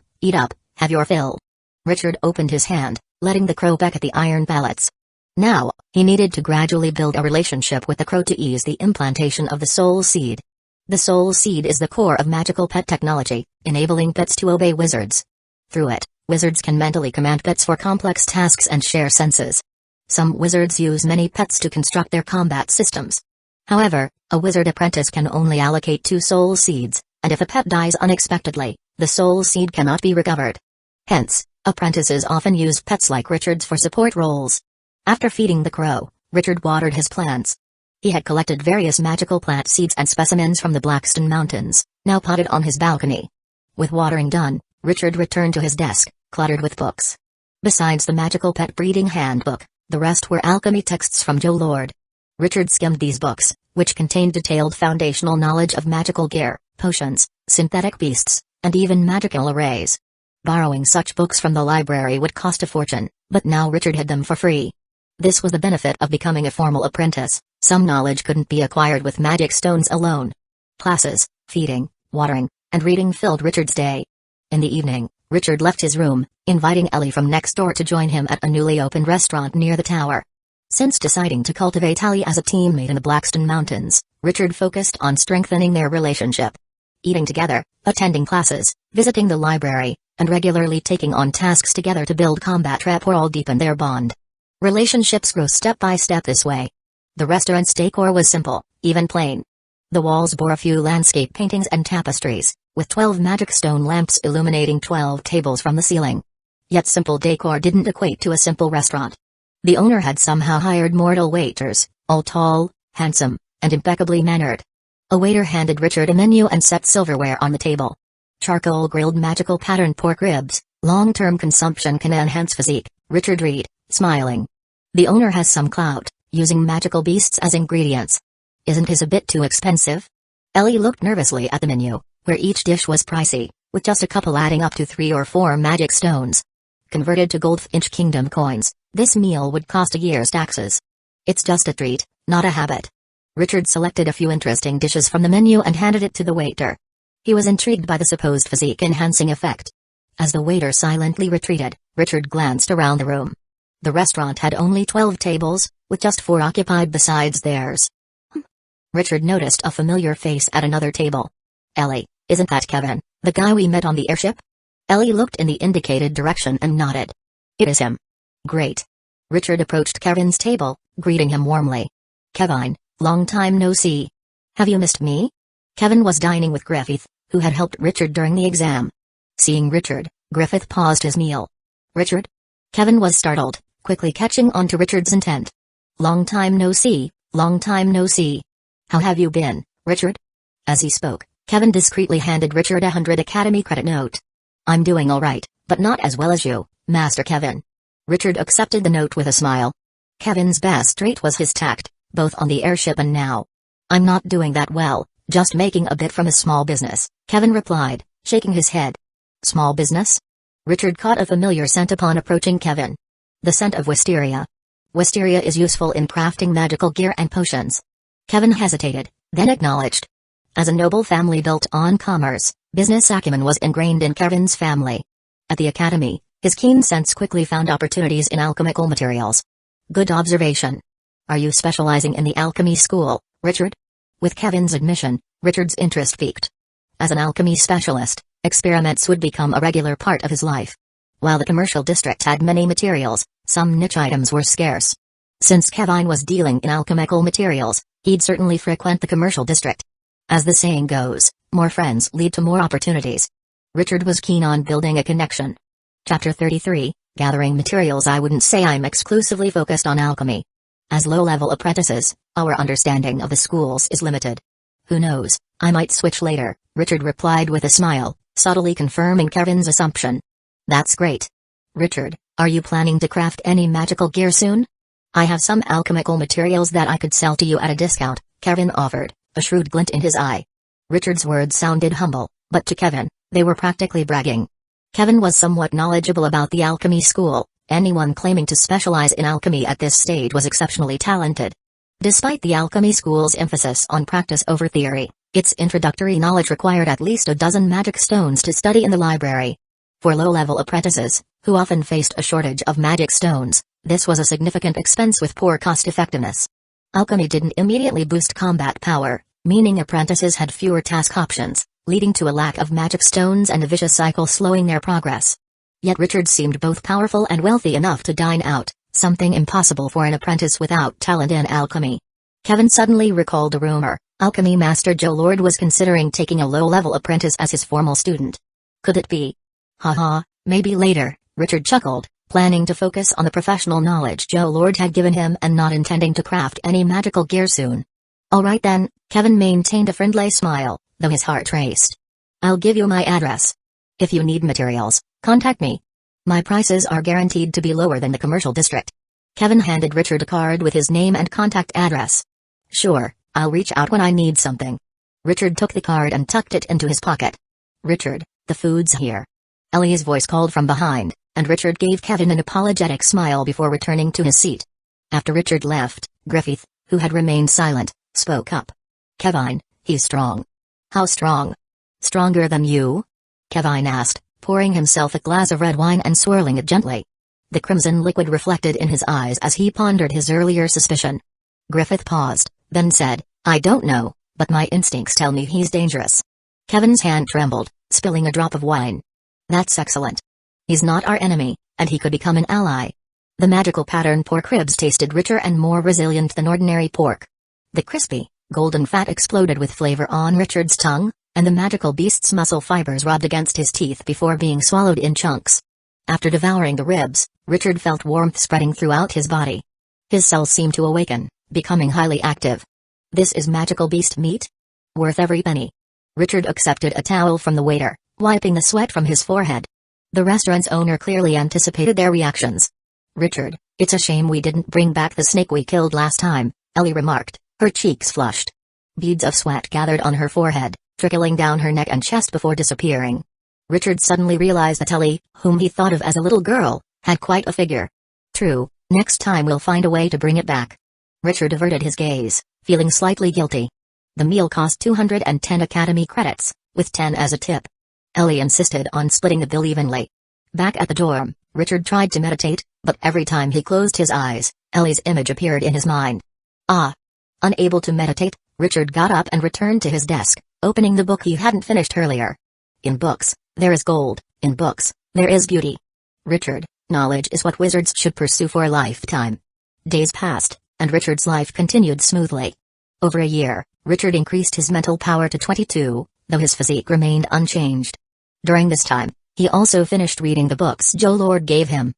have your fill." Richard opened his hand, letting the crow peck at the iron pellets. Now, he needed to gradually build a relationship with the crow to ease the implantation of the soul seed. The soul seed is the core of magical pet technology, enabling pets to obey wizards. Through it, wizards can mentally command pets for complex tasks and share senses. Some wizards use many pets to construct their combat systems. However, a wizard apprentice can only allocate 2 soul seeds, and if a pet dies unexpectedly, the soul seed cannot be recovered. Hence, apprentices often use pets like Richard's for support roles. After feeding the crow, Richard watered his plants. He had collected various magical plant seeds and specimens from the Blackstone Mountains, now potted on his balcony. With watering done, Richard returned to his desk, cluttered with books. Besides the magical pet breeding handbook, the rest were alchemy texts from Joe Lord. Richard skimmed these books, which contained detailed foundational knowledge of magical gear, potions, synthetic beasts, and even magical arrays. Borrowing such books from the library would cost a fortune, but now Richard had them for free. This was the benefit of becoming a formal apprentice. Some knowledge couldn't be acquired with magic stones alone. Classes, feeding, watering, and reading filled Richard's day. In the evening, Richard left his room, inviting Ellie from next door to join him at a newly opened restaurant near the tower. Since deciding to cultivate Ellie as a teammate in the Blackstone Mountains, Richard focused on strengthening their relationship. Eating together, attending classes, visiting the library, and regularly taking on tasks together to build combat rapport all deepened their bond. Relationships grow step by step this way. The restaurant's decor was simple, even plain. The walls bore a few landscape paintings and tapestries, with 12 magic stone lamps illuminating 12 tables from the ceiling. Yet simple decor didn't equate to a simple restaurant. The owner had somehow hired mortal waiters, all tall, handsome, and impeccably mannered. A waiter handed Richard a menu and set silverware on the table. Charcoal grilled magical patterned pork ribs, long-term consumption can enhance physique, Richard read, smiling. The owner has some clout, using magical beasts as ingredients. Isn't his a bit too expensive? Ellie looked nervously at the menu, where each dish was pricey, with just a couple adding up to 3 or 4 magic stones. Converted to Goldfinch Kingdom coins, this meal would cost a year's taxes. It's just a treat, not a habit. Richard selected a few interesting dishes from the menu and handed it to the waiter. He was intrigued by the supposed physique-enhancing effect. As the waiter silently retreated, Richard glanced around the room. The restaurant had only 12 tables, with just 4 occupied besides theirs. Richard noticed a familiar face at another table. "Ellie, isn't that Kevin, the guy we met on the airship?" Ellie looked in the indicated direction and nodded. "It is him." "Great." Richard approached Kevin's table, greeting him warmly. "Kevin, long time no see. Have you missed me?" Kevin was dining with Griffith, who had helped Richard during the exam. Seeing Richard, Griffith paused his meal. "Richard?" Kevin was startled, quickly catching on to Richard's intent. Long time no see, long time no see. How have you been, Richard?" As he spoke, Kevin discreetly handed Richard a 100 Academy credit note. "I'm doing all right, but not as well as you, Master Kevin." Richard accepted the note with a smile. Kevin's best trait was his tact, both on the airship and now. "I'm not doing that well, just making a bit from a small business," Kevin replied, shaking his head. "Small business?" Richard caught a familiar scent upon approaching Kevin. The scent of wisteria. Wisteria is useful in crafting magical gear and potions. Kevin hesitated, then acknowledged. As a noble family built on commerce, business acumen was ingrained in Kevin's family. At the academy, his keen sense quickly found opportunities in alchemical materials. Good observation. "Are you specializing in the alchemy school, Richard?" With Kevin's admission, Richard's interest peaked. As an alchemy specialist, experiments would become a regular part of his life. While the commercial district had many materials, some niche items were scarce. Since Kevin was dealing in alchemical materials, he'd certainly frequent the commercial district. As the saying goes, more friends lead to more opportunities. Richard was keen on building a connection. Chapter 33, Gathering Materials. I wouldn't say I'm exclusively focused on alchemy. As low-level apprentices, our understanding of the schools is limited. Who knows, I might switch later, Richard replied with a smile, subtly confirming Kevin's assumption. That's great. Richard, are you planning to craft any magical gear soon? I have some alchemical materials that I could sell to you at a discount, Kevin offered, a shrewd glint in his eye. Richard's words sounded humble, but to Kevin, they were practically bragging. Kevin was somewhat knowledgeable about the alchemy school. Anyone claiming to specialize in alchemy at this stage was exceptionally talented. Despite the alchemy school's emphasis on practice over theory, its introductory knowledge required at least a dozen magic stones to study in the library. For low-level apprentices, who often faced a shortage of magic stones, this was a significant expense with poor cost-effectiveness. Alchemy didn't immediately boost combat power, meaning apprentices had fewer task options, leading to a lack of magic stones and a vicious cycle slowing their progress. Yet Richard seemed both powerful and wealthy enough to dine out, something impossible for an apprentice without talent in alchemy. Kevin suddenly recalled a rumor: alchemy master Joe Lord was considering taking a low-level apprentice as his formal student. Could it be? Haha, maybe later, Richard chuckled, planning to focus on the professional knowledge Joe Lord had given him and not intending to craft any magical gear soon. Alright then, Kevin maintained a friendly smile, though his heart raced. I'll give you my address. If you need materials, contact me. My prices are guaranteed to be lower than the commercial district. Kevin handed Richard a card with his name and contact address. Sure, I'll reach out when I need something. Richard took the card and tucked it into his pocket. Richard, the food's here. Ellie's voice called from behind, and Richard gave Kevin an apologetic smile before returning to his seat. After Richard left, Griffith, who had remained silent, spoke up. Kevin, he's strong. How strong? Stronger than you? Kevin asked, pouring himself a glass of red wine and swirling it gently. The crimson liquid reflected in his eyes as he pondered his earlier suspicion. Griffith paused, then said, I don't know, but my instincts tell me he's dangerous. Kevin's hand trembled, spilling a drop of wine. That's excellent. He's not our enemy, and he could become an ally. The magical pattern pork ribs tasted richer and more resilient than ordinary pork. The crispy, golden fat exploded with flavor on Richard's tongue, and the magical beast's muscle fibers rubbed against his teeth before being swallowed in chunks. After devouring the ribs, Richard felt warmth spreading throughout his body. His cells seemed to awaken, becoming highly active. This is magical beast meat? Worth every penny. Richard accepted a towel from the waiter, wiping the sweat from his forehead. The restaurant's owner clearly anticipated their reactions. Richard, it's a shame we didn't bring back the snake we killed last time, Ellie remarked, her cheeks flushed. Beads of sweat gathered on her forehead, trickling down her neck and chest before disappearing. Richard suddenly realized that Ellie, whom he thought of as a little girl, had quite a figure. True, next time we'll find a way to bring it back. Richard averted his gaze, feeling slightly guilty. The meal cost 210 Academy credits, with 10 as a tip. Ellie insisted on splitting the bill evenly. Back at the dorm, Richard tried to meditate, but every time he closed his eyes, Ellie's image appeared in his mind. Unable to meditate, Richard got up and returned to his desk, opening the book he hadn't finished earlier. In books, there is gold. In books, there is beauty. Richard, knowledge is what wizards should pursue for a lifetime. Days passed, and Richard's life continued smoothly. Over a year, Richard increased his mental power to 22, though his physique remained unchanged. During this time, he also finished reading the books Joe Lord gave him.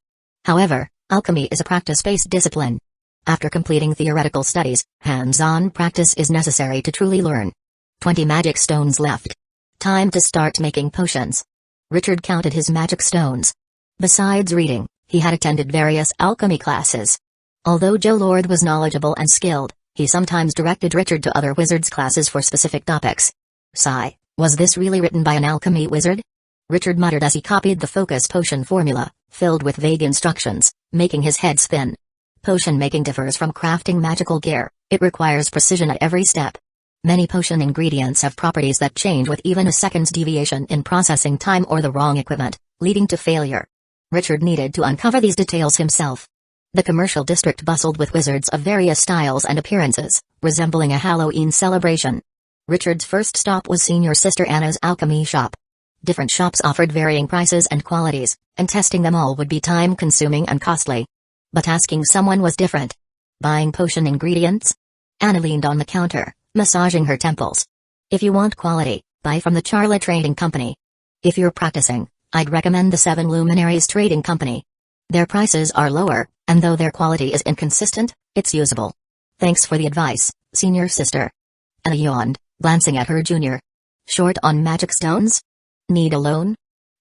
However, alchemy is a practice-based discipline. After completing theoretical studies, hands-on practice is necessary to truly learn. 20 magic stones left. Time to start making potions. Richard counted his magic stones. Besides reading, he had attended various alchemy classes. Although Joe Lord was knowledgeable and skilled, he sometimes directed Richard to other wizards' classes for specific topics. Sigh, was this really written by an alchemy wizard? Richard muttered as he copied the focus potion formula, filled with vague instructions, making his head spin. Potion making differs from crafting magical gear, it requires precision at every step. Many potion ingredients have properties that change with even a second's deviation in processing time or the wrong equipment, leading to failure. Richard needed to uncover these details himself. The commercial district bustled with wizards of various styles and appearances, resembling a Halloween celebration. Richard's first stop was Senior Sister Anna's alchemy shop. Different shops offered varying prices and qualities, and testing them all would be time-consuming and costly. But asking someone was different. Buying potion ingredients? Anna leaned on the counter, massaging her temples. If you want quality, buy from the Charla Trading Company. If you're practicing, I'd recommend the Seven Luminaries Trading Company. Their prices are lower, and though their quality is inconsistent, it's usable. Thanks for the advice, Senior Sister. Anna yawned, glancing at her junior. Short on magic stones? Need a loan?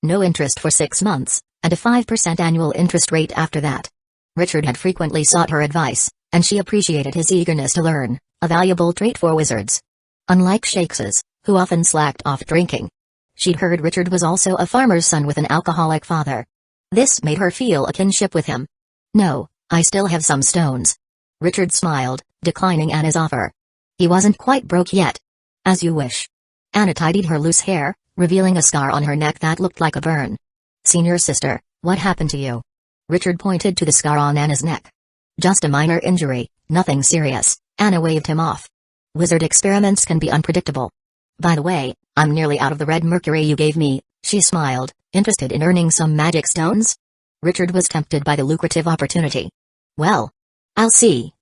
No interest for 6 months, and a 5% annual interest rate after that. Richard had frequently sought her advice, and she appreciated his eagerness to learn, a valuable trait for wizards. Unlike Shakes's, who often slacked off drinking, she'd heard Richard was also a farmer's son with an alcoholic father. This made her feel a kinship with him. "No, I still have some stones." Richard smiled, declining Anna's offer. He wasn't quite broke yet. "As you wish." Anna tidied her loose hair, revealing a scar on her neck that looked like a burn. "Senior sister, what happened to you?" Richard pointed to the scar on Anna's neck. "Just a minor injury, nothing serious," Anna waved him off. "Wizard experiments can be unpredictable. By the way, I'm nearly out of the red mercury you gave me," she smiled, interested in earning some magic stones. Richard was tempted by the lucrative opportunity. "Well, I'll see.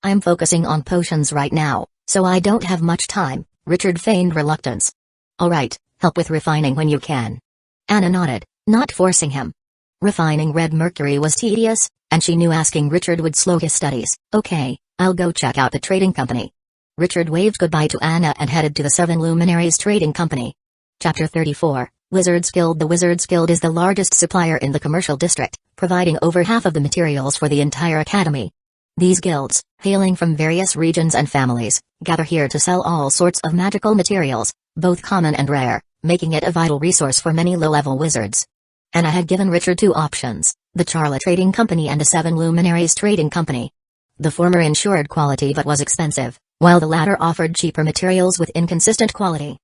I'm focusing on potions right now, so I don't have much time." Richard feigned reluctance. "All right, help with refining when you can." Anna nodded, not forcing him. Refining red mercury was tedious, and she knew asking Richard would slow his studies. "Okay, I'll go check out the trading company." Richard waved goodbye to Anna and headed to the Seven Luminaries Trading Company. Chapter 34, Wizards Guild. The Wizards Guild is the largest supplier in the commercial district, providing over half of the materials for the entire academy. These guilds, hailing from various regions and families, gather here to sell all sorts of magical materials, both common and rare, making it a vital resource for many low-level wizards. Anna had given Richard two options, the Charla Trading Company and the Seven Luminaries Trading Company. The former ensured quality but was expensive, while the latter offered cheaper materials with inconsistent quality.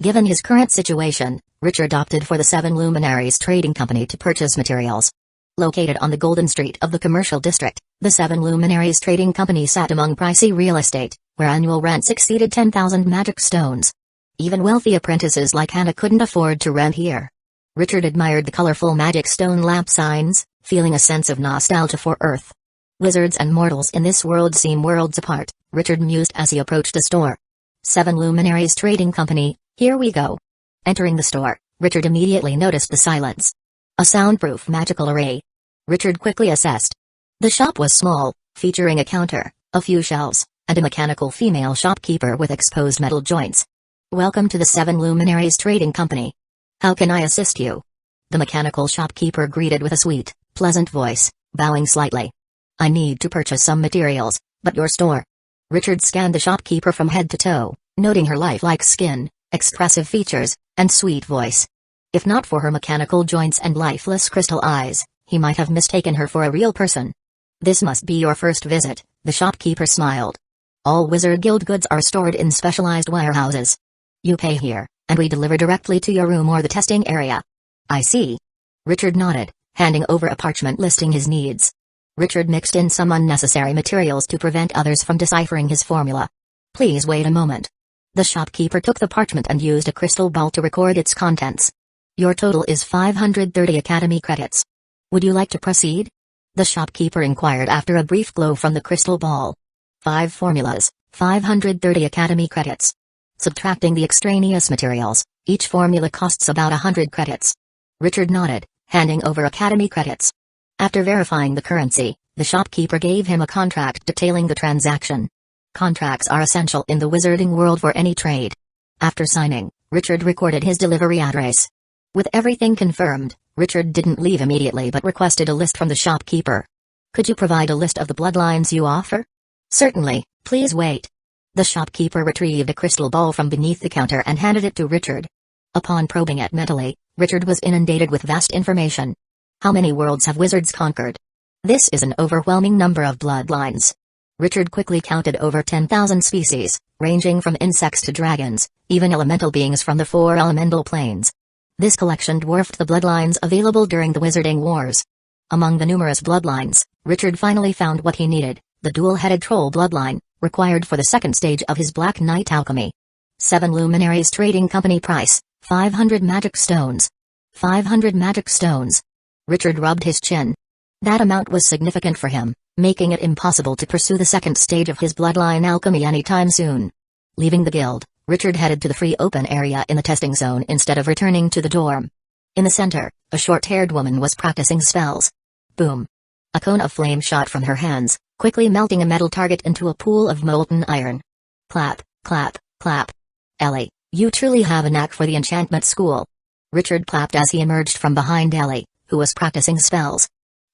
Given his current situation, Richard opted for the Seven Luminaries Trading Company to purchase materials. Located on the Golden Street of the commercial district, the Seven Luminaries Trading Company sat among pricey real estate, where annual rents exceeded 10,000 magic stones. Even wealthy apprentices like Hannah couldn't afford to rent here. Richard admired the colorful magic stone lamp signs, feeling a sense of nostalgia for Earth. Wizards and mortals in this world seem worlds apart, Richard mused as he approached the store. Seven Luminaries Trading Company, here we go. Entering the store, Richard immediately noticed the silence. A soundproof magical array. Richard quickly assessed. The shop was small, featuring a counter, a few shelves, and a mechanical female shopkeeper with exposed metal joints. "Welcome to the Seven Luminaries Trading Company. How can I assist you?" The mechanical shopkeeper greeted with a sweet, pleasant voice, bowing slightly. "I need to purchase some materials, but your store." Richard scanned the shopkeeper from head to toe, noting her lifelike skin, expressive features, and sweet voice. If not for her mechanical joints and lifeless crystal eyes, he might have mistaken her for a real person. "This must be your first visit," the shopkeeper smiled. "All Wizard Guild goods are stored in specialized warehouses. You pay here, and we deliver directly to your room or the testing area." "I see." Richard nodded, handing over a parchment listing his needs. Richard mixed in some unnecessary materials to prevent others from deciphering his formula. "Please wait a moment." The shopkeeper took the parchment and used a crystal ball to record its contents. "Your total is 530 academy credits. Would you like to proceed?" The shopkeeper inquired after a brief glow from the crystal ball. 5 formulas, 530 academy credits. Subtracting the extraneous materials, each formula costs about 100 credits. Richard nodded, handing over academy credits. After verifying the currency, the shopkeeper gave him a contract detailing the transaction. Contracts are essential in the wizarding world for any trade. After signing, Richard recorded his delivery address. With everything confirmed, Richard didn't leave immediately but requested a list from the shopkeeper. "Could you provide a list of the bloodlines you offer?" "Certainly, please wait." The shopkeeper retrieved a crystal ball from beneath the counter and handed it to Richard. Upon probing it mentally, Richard was inundated with vast information. How many worlds have wizards conquered? This is an overwhelming number of bloodlines. Richard quickly counted over 10,000 species, ranging from insects to dragons, even elemental beings from the 4 elemental planes. This collection dwarfed the bloodlines available during the Wizarding Wars. Among the numerous bloodlines, Richard finally found what he needed, the dual-headed troll bloodline, required for the second stage of his Black Knight alchemy. Seven Luminaries Trading Company price, 500 magic stones. 500 magic stones. Richard rubbed his chin. That amount was significant for him, making it impossible to pursue the second stage of his bloodline alchemy anytime soon. Leaving the guild, Richard headed to the free open area in the testing zone instead of returning to the dorm. In the center, a short-haired woman was practicing spells. Boom. A cone of flame shot from her hands, quickly melting a metal target into a pool of molten iron. Clap, clap, clap. "Ellie, you truly have a knack for the enchantment school." Richard clapped as he emerged from behind Ellie, who was practicing spells.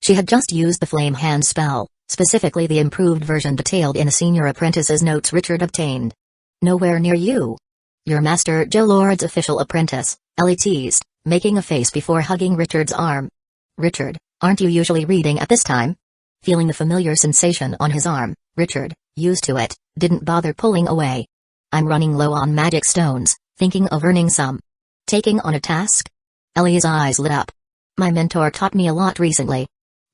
She had just used the Flame Hand spell, specifically the improved version detailed in a senior apprentice's notes Richard obtained. Nowhere near you. Your Master Joe Lord's official apprentice, Ellie teased, making a face before hugging Richard's arm. Richard, aren't you usually reading at this time? Feeling the familiar sensation on his arm, Richard, used to it, didn't bother pulling away. I'm running low on magic stones, thinking of earning some. Taking on a task? Ellie's eyes lit up. My mentor taught me a lot recently.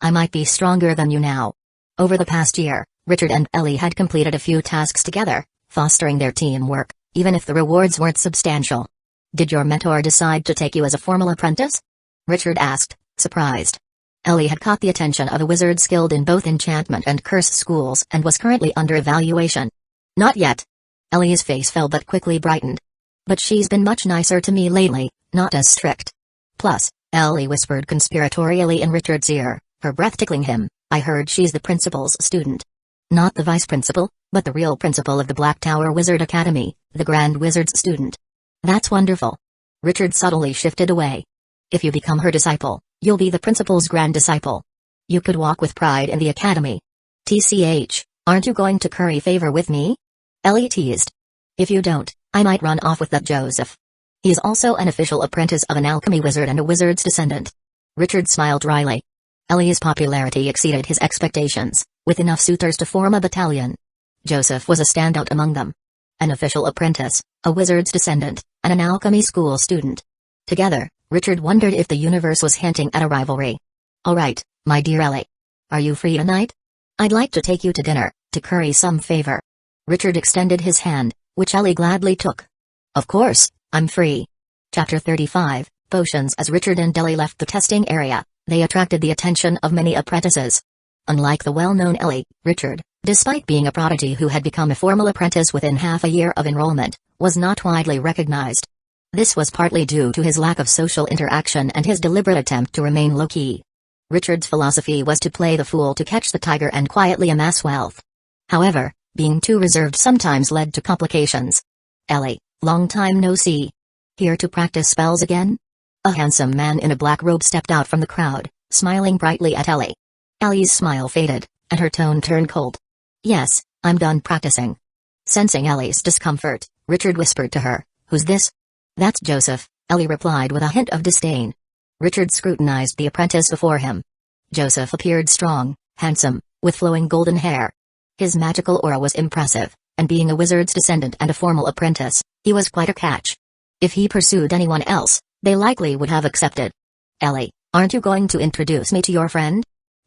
I might be stronger than you now. Over the past year, Richard and Ellie had completed a few tasks together, fostering their teamwork, even if the rewards weren't substantial. Did your mentor decide to take you as a formal apprentice? Richard asked, surprised. Ellie had caught the attention of a wizard skilled in both enchantment and curse schools and was currently under evaluation. Not yet. Ellie's face fell but quickly brightened. But she's been much nicer to me lately, not as strict. Plus, Ellie whispered conspiratorially in Richard's ear, her breath tickling him, I heard she's the principal's student. Not the vice principal, but the real principal of the Black Tower Wizard Academy, the Grand Wizard's student. That's wonderful. Richard subtly shifted away. If you become her disciple, you'll be the principal's grand disciple. You could walk with pride in the academy. TCH, aren't you going to curry favor with me? Ellie teased. If you don't, I might run off with that Joseph. He is also an official apprentice of an alchemy wizard and a wizard's descendant. Richard smiled wryly. Ellie's popularity exceeded his expectations, with enough suitors to form a battalion. Joseph was a standout among them. An official apprentice, a wizard's descendant, and an alchemy school student. Together, Richard wondered if the universe was hinting at a rivalry. All right, my dear Ellie. Are you free tonight? I'd like to take you to dinner, to curry some favor. Richard extended his hand, which Ellie gladly took. Of course, I'm free. Chapter 35, Potions. As Richard and Ellie left the testing area, they attracted the attention of many apprentices. Unlike the well-known Ellie, Richard, despite being a prodigy who had become a formal apprentice within half a year of enrollment, was not widely recognized. This was partly due to his lack of social interaction and his deliberate attempt to remain low-key. Richard's philosophy was to play the fool to catch the tiger and quietly amass wealth. However, being too reserved sometimes led to complications. Ellie, long time no see. Here to practice spells again? A handsome man in a black robe stepped out from the crowd, smiling brightly at Ellie. Ellie's smile faded, and her tone turned cold. Yes, I'm done practicing. Sensing Ellie's discomfort, Richard whispered to her, Who's this? That's Joseph, Ellie replied with a hint of disdain. Richard scrutinized the apprentice before him. Joseph appeared strong, handsome, with flowing golden hair. His magical aura was impressive, and being a wizard's descendant and a formal apprentice, he was quite a catch. If he pursued anyone else, they likely would have accepted. Ellie, aren't you going to introduce me to your friend?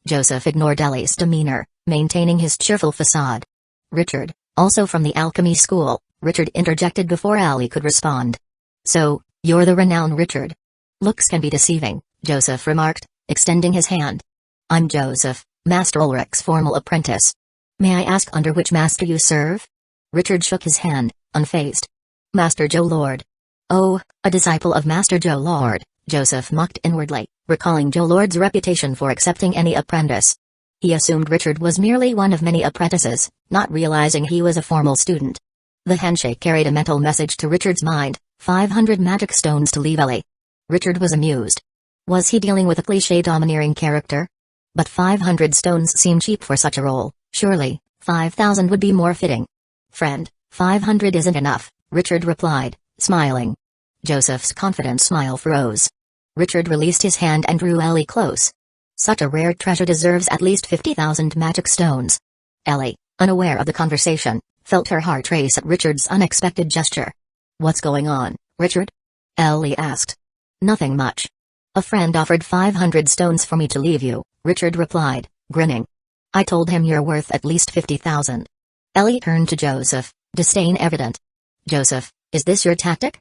Joseph ignored Ellie's demeanor, maintaining his cheerful facade. Richard, also from the alchemy school, Richard interjected before Ellie could respond. So, you're the renowned Richard. Looks can be deceiving, Joseph remarked, extending his hand. I'm Joseph, Master Ulrich's formal apprentice. May I ask under which master you serve? Richard shook his hand, unfazed. Master Joe Lord. Oh, a disciple of Master Joe Lord, Joseph mocked inwardly, recalling Joe Lord's reputation for accepting any apprentice. He assumed Richard was merely one of many apprentices, not realizing he was a formal student. The handshake carried a mental message to Richard's mind, 500 magic stones to leave Ellie. Richard was amused. Was he dealing with a cliché domineering character? But 500 stones seemed cheap for such a role, surely, 5,000 would be more fitting. Friend, 500 isn't enough, Richard replied, smiling. Joseph's confident smile froze. Richard released his hand and drew Ellie close. Such a rare treasure deserves at least 50,000 magic stones. Ellie, unaware of the conversation, felt her heart race at Richard's unexpected gesture. What's going on, Richard? Ellie asked. Nothing much. A friend offered 500 stones for me to leave you, Richard replied, grinning. I told him you're worth at least 50,000. Ellie turned to Joseph, disdain evident. Joseph, is this your tactic?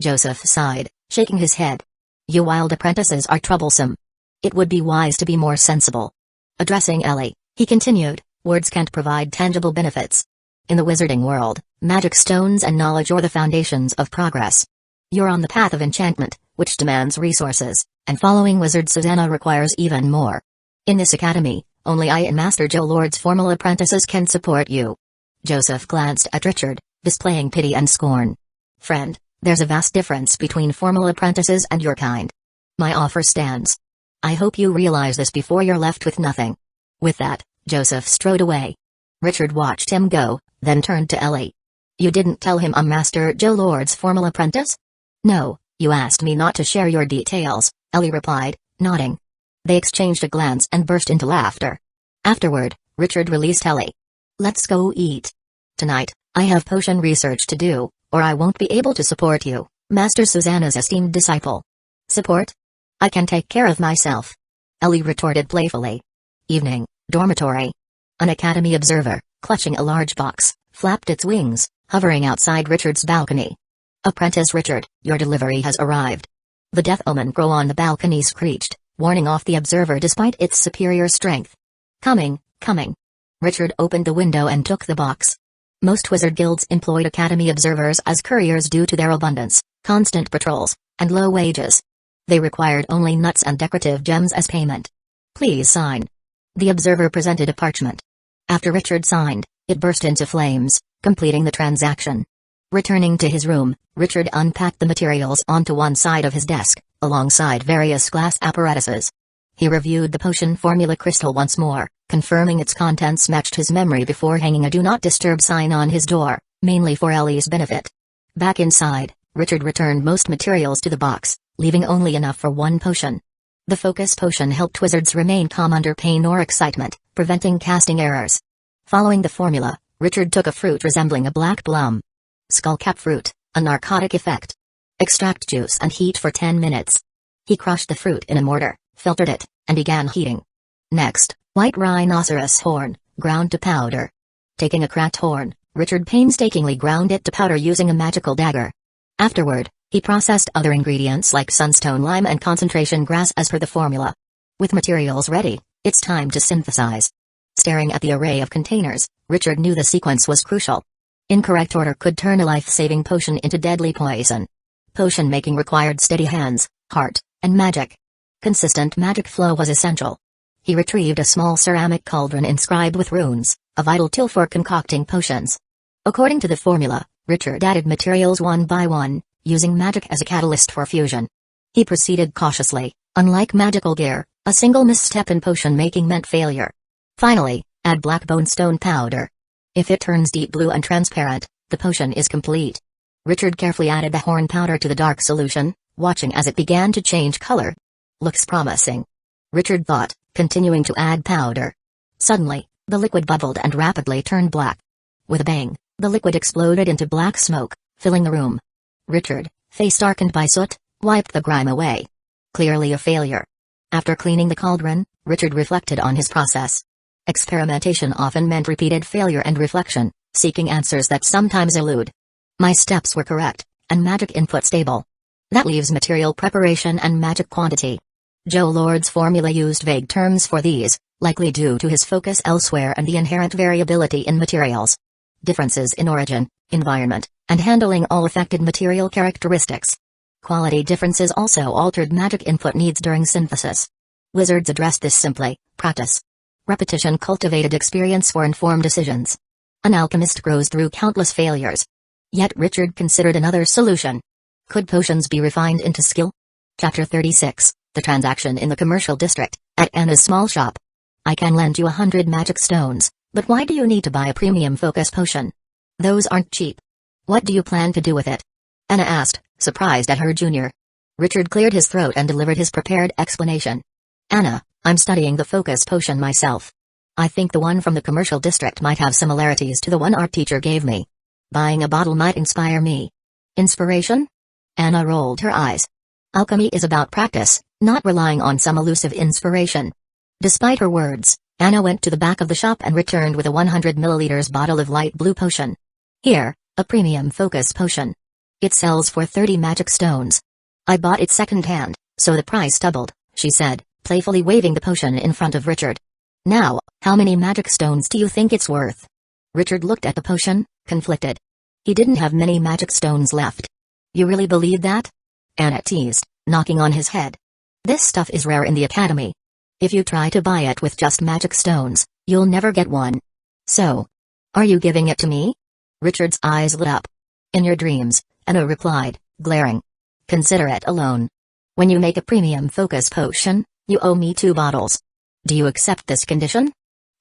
Joseph sighed, shaking his head. You wild apprentices are troublesome. It would be wise to be more sensible. Addressing Ellie, he continued, words can't provide tangible benefits. In the wizarding world, magic stones and knowledge are the foundations of progress. You're on the path of enchantment, which demands resources, and following Wizard Susanna requires even more. In this academy, only I and Master Joe Lord's formal apprentices can support you. Joseph glanced at Richard, displaying pity and scorn. Friend, there's a vast difference between formal apprentices and your kind. My offer stands. I hope you realize this before you're left with nothing." With that, Joseph strode away. Richard watched him go, then turned to Ellie. "You didn't tell him I'm Master Joe Lord's formal apprentice?" "No, you asked me not to share your details," Ellie replied, nodding. They exchanged a glance and burst into laughter. Afterward, Richard released Ellie. "Let's go eat. Tonight, I have potion research to do, or I won't be able to support you, Master Susanna's esteemed disciple." "Support? I can take care of myself," Ellie retorted playfully. Evening, dormitory. An academy observer, clutching a large box, flapped its wings, hovering outside Richard's balcony. "Apprentice Richard, your delivery has arrived." The death omen crow on the balcony screeched, warning off the observer despite its superior strength. Coming. Richard opened the window and took the box. Most wizard guilds employed academy observers as couriers due to their abundance, constant patrols, and low wages. They required only nuts and decorative gems as payment. "Please sign." The observer presented a parchment. After Richard signed, it burst into flames, completing the transaction. Returning to his room, Richard unpacked the materials onto one side of his desk, alongside various glass apparatuses. He reviewed the potion formula crystal once more, confirming its contents matched his memory before hanging a "Do Not Disturb" sign on his door, mainly for Ellie's benefit. Back inside, Richard returned most materials to the box, leaving only enough for one potion. The focus potion helped wizards remain calm under pain or excitement, preventing casting errors. Following the formula, Richard took a fruit resembling a black plum. Skullcap fruit, a narcotic effect. Extract juice and heat for 10 minutes. He crushed the fruit in a mortar, filtered it, and began heating. Next, white rhinoceros horn, ground to powder. Taking a cracked horn, Richard painstakingly ground it to powder using a magical dagger. Afterward, he processed other ingredients like sunstone lime and concentration grass as per the formula. With materials ready, it's time to synthesize. Staring at the array of containers, Richard knew the sequence was crucial. Incorrect order could turn a life-saving potion into deadly poison. Potion making required steady hands, heart, and magic. Consistent magic flow was essential. He retrieved a small ceramic cauldron inscribed with runes, a vital tool for concocting potions. According to the formula, Richard added materials one by one, using magic as a catalyst for fusion. He proceeded cautiously. Unlike magical gear, a single misstep in potion making meant failure. Finally, add black bone stone powder. If it turns deep blue and transparent, the potion is complete. Richard carefully added the horn powder to the dark solution, watching as it began to change color. "Looks promising," Richard thought, continuing to add powder. Suddenly, the liquid bubbled and rapidly turned black. With a bang, the liquid exploded into black smoke, filling the room. Richard, face darkened by soot, wiped the grime away. Clearly a failure. After cleaning the cauldron, Richard reflected on his process. Experimentation often meant repeated failure and reflection, seeking answers that sometimes elude. "My steps were correct, and magic input stable. That leaves material preparation and magic quantity." Joe Lord's formula used vague terms for these, likely due to his focus elsewhere and the inherent variability in materials. Differences in origin, environment, and handling all affected material characteristics. Quality differences also altered magic input needs during synthesis. Wizards addressed this simply: practice. Repetition cultivated experience for informed decisions. An alchemist grows through countless failures. Yet Richard considered another solution. Could potions be refined into skill? Chapter 36, The Transaction in the Commercial District, at Anna's small shop. "I can lend you 100 magic stones, but why do you need to buy a premium focus potion? Those aren't cheap. What do you plan to do with it?" Anna asked, surprised at her junior. Richard cleared his throat and delivered his prepared explanation. "Anna, I'm studying the focus potion myself. I think the one from the commercial district might have similarities to the one our teacher gave me. Buying a bottle might inspire me." "Inspiration?" Anna rolled her eyes. "Alchemy is about practice, not relying on some elusive inspiration." Despite her words, Anna went to the back of the shop and returned with a 100 milliliters bottle of light blue potion. "Here, a premium focus potion. It sells for 30 magic stones. I bought it second-hand, so the price doubled," she said, playfully waving the potion in front of Richard. "Now, how many magic stones do you think it's worth?" Richard looked at the potion, conflicted. He didn't have many magic stones left. "You really believe that?" Anna teased, knocking on his head. "This stuff is rare in the academy. If you try to buy it with just magic stones, you'll never get one. So, are you giving it to me?" Richard's eyes lit up. "In your dreams," Anna replied, glaring. "Consider it a loan. When you make a premium focus potion, You owe me 2 bottles. Do you accept this condition?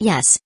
Yes,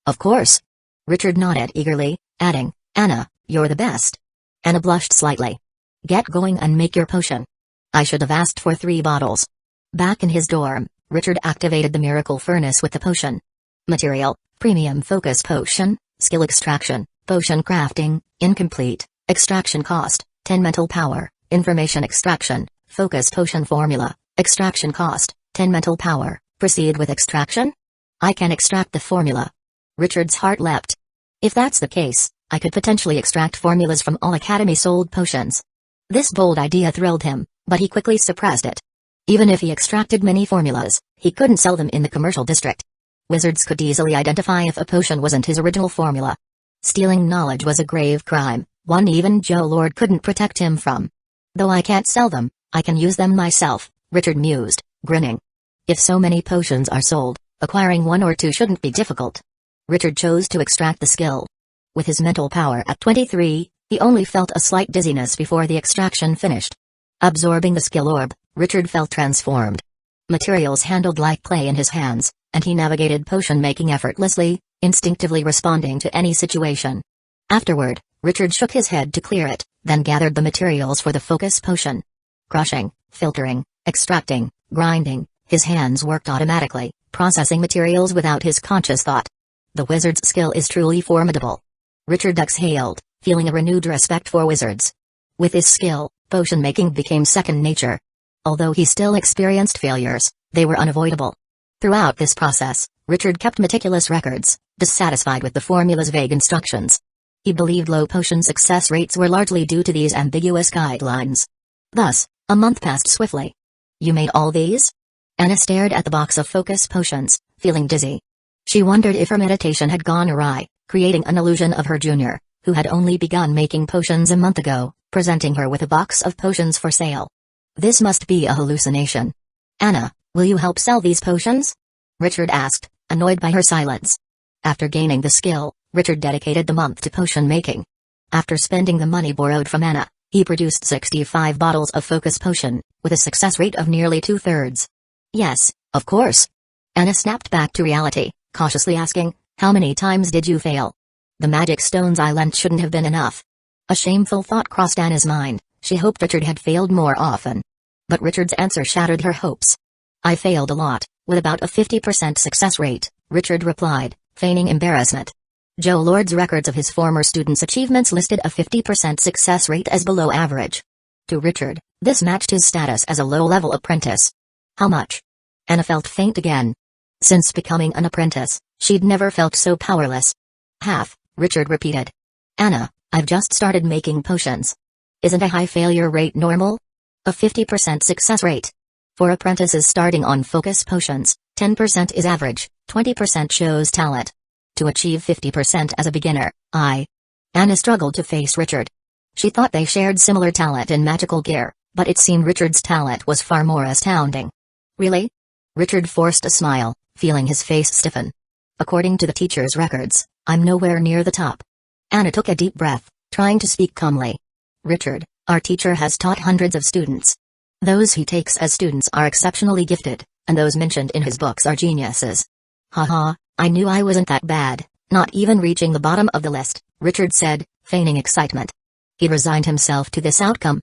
of course. Richard nodded eagerly, adding, Anna, you're the best. Anna blushed slightly. Get going and make your potion. I should have asked for 3 bottles. Back in his dorm, Richard activated the miracle furnace with the potion. Material, premium focus potion, skill extraction, potion crafting, incomplete, extraction cost, 10 mental power, information extraction, focus potion formula, extraction cost, 10 mental power, proceed with extraction? I can extract the formula. Richard's heart leapt. If that's the case, I could potentially extract formulas from all Academy-sold potions. This bold idea thrilled him, but he quickly suppressed it. Even if he extracted many formulas, he couldn't sell them in the commercial district. Wizards could easily identify if a potion wasn't his original formula. Stealing knowledge was a grave crime, one even Joe Lord couldn't protect him from. Though I can't sell them, I can use them myself, Richard mused, grinning. If so many potions are sold, acquiring 1 or 2 shouldn't be difficult. Richard chose to extract the skill. With his mental power at 23, he only felt a slight dizziness before the extraction finished. Absorbing the skill orb, Richard felt transformed. Materials handled like clay in his hands, and he navigated potion-making effortlessly, instinctively responding to any situation. Afterward, Richard shook his head to clear it, then gathered the materials for the focus potion. Crushing, filtering, extracting, grinding, his hands worked automatically, processing materials without his conscious thought. The wizard's skill is truly formidable. Richard exhaled, feeling a renewed respect for wizards. With his skill, potion-making became second nature. Although he still experienced failures, they were unavoidable. Throughout this process, Richard kept meticulous records, dissatisfied with the formula's vague instructions. He believed low potion success rates were largely due to these ambiguous guidelines. Thus, a month passed swiftly. You made all these? Anna stared at the box of focus potions, feeling dizzy. She wondered if her meditation had gone awry, creating an illusion of her junior, who had only begun making potions a month ago, presenting her with a box of potions for sale. This must be a hallucination. Anna, will you help sell these potions? Richard asked, annoyed by her silence. After gaining the skill, Richard dedicated the month to potion making. After spending the money borrowed from Anna, he produced 65 bottles of focus potion, with a success rate of nearly 2/3. Yes, of course. Anna snapped back to reality, cautiously asking, how many times did you fail? The magic stones I lent shouldn't have been enough. A shameful thought crossed Anna's mind. She hoped Richard had failed more often. But Richard's answer shattered her hopes. I failed a lot, with about a 50% success rate, Richard replied, feigning embarrassment. Joe Lord's records of his former students' achievements listed a 50% success rate as below average. To Richard, this matched his status as a low-level apprentice. How much? Anna felt faint again. Since becoming an apprentice, she'd never felt so powerless. Half, Richard repeated. Anna, I've just started making potions. Isn't a high failure rate normal? A 50% success rate. For apprentices starting on focus potions, 10% is average, 20% shows talent. To achieve 50% as a beginner, Anna struggled to face Richard. She thought they shared similar talent in magical gear, but it seemed Richard's talent was far more astounding. Really? Richard forced a smile, feeling his face stiffen. According to the teacher's records, I'm nowhere near the top. Anna took a deep breath, trying to speak calmly. Richard, our teacher has taught hundreds of students. Those he takes as students are exceptionally gifted, and those mentioned in his books are geniuses. Haha, I knew I wasn't that bad, not even reaching the bottom of the list, Richard said, feigning excitement. He resigned himself to this outcome.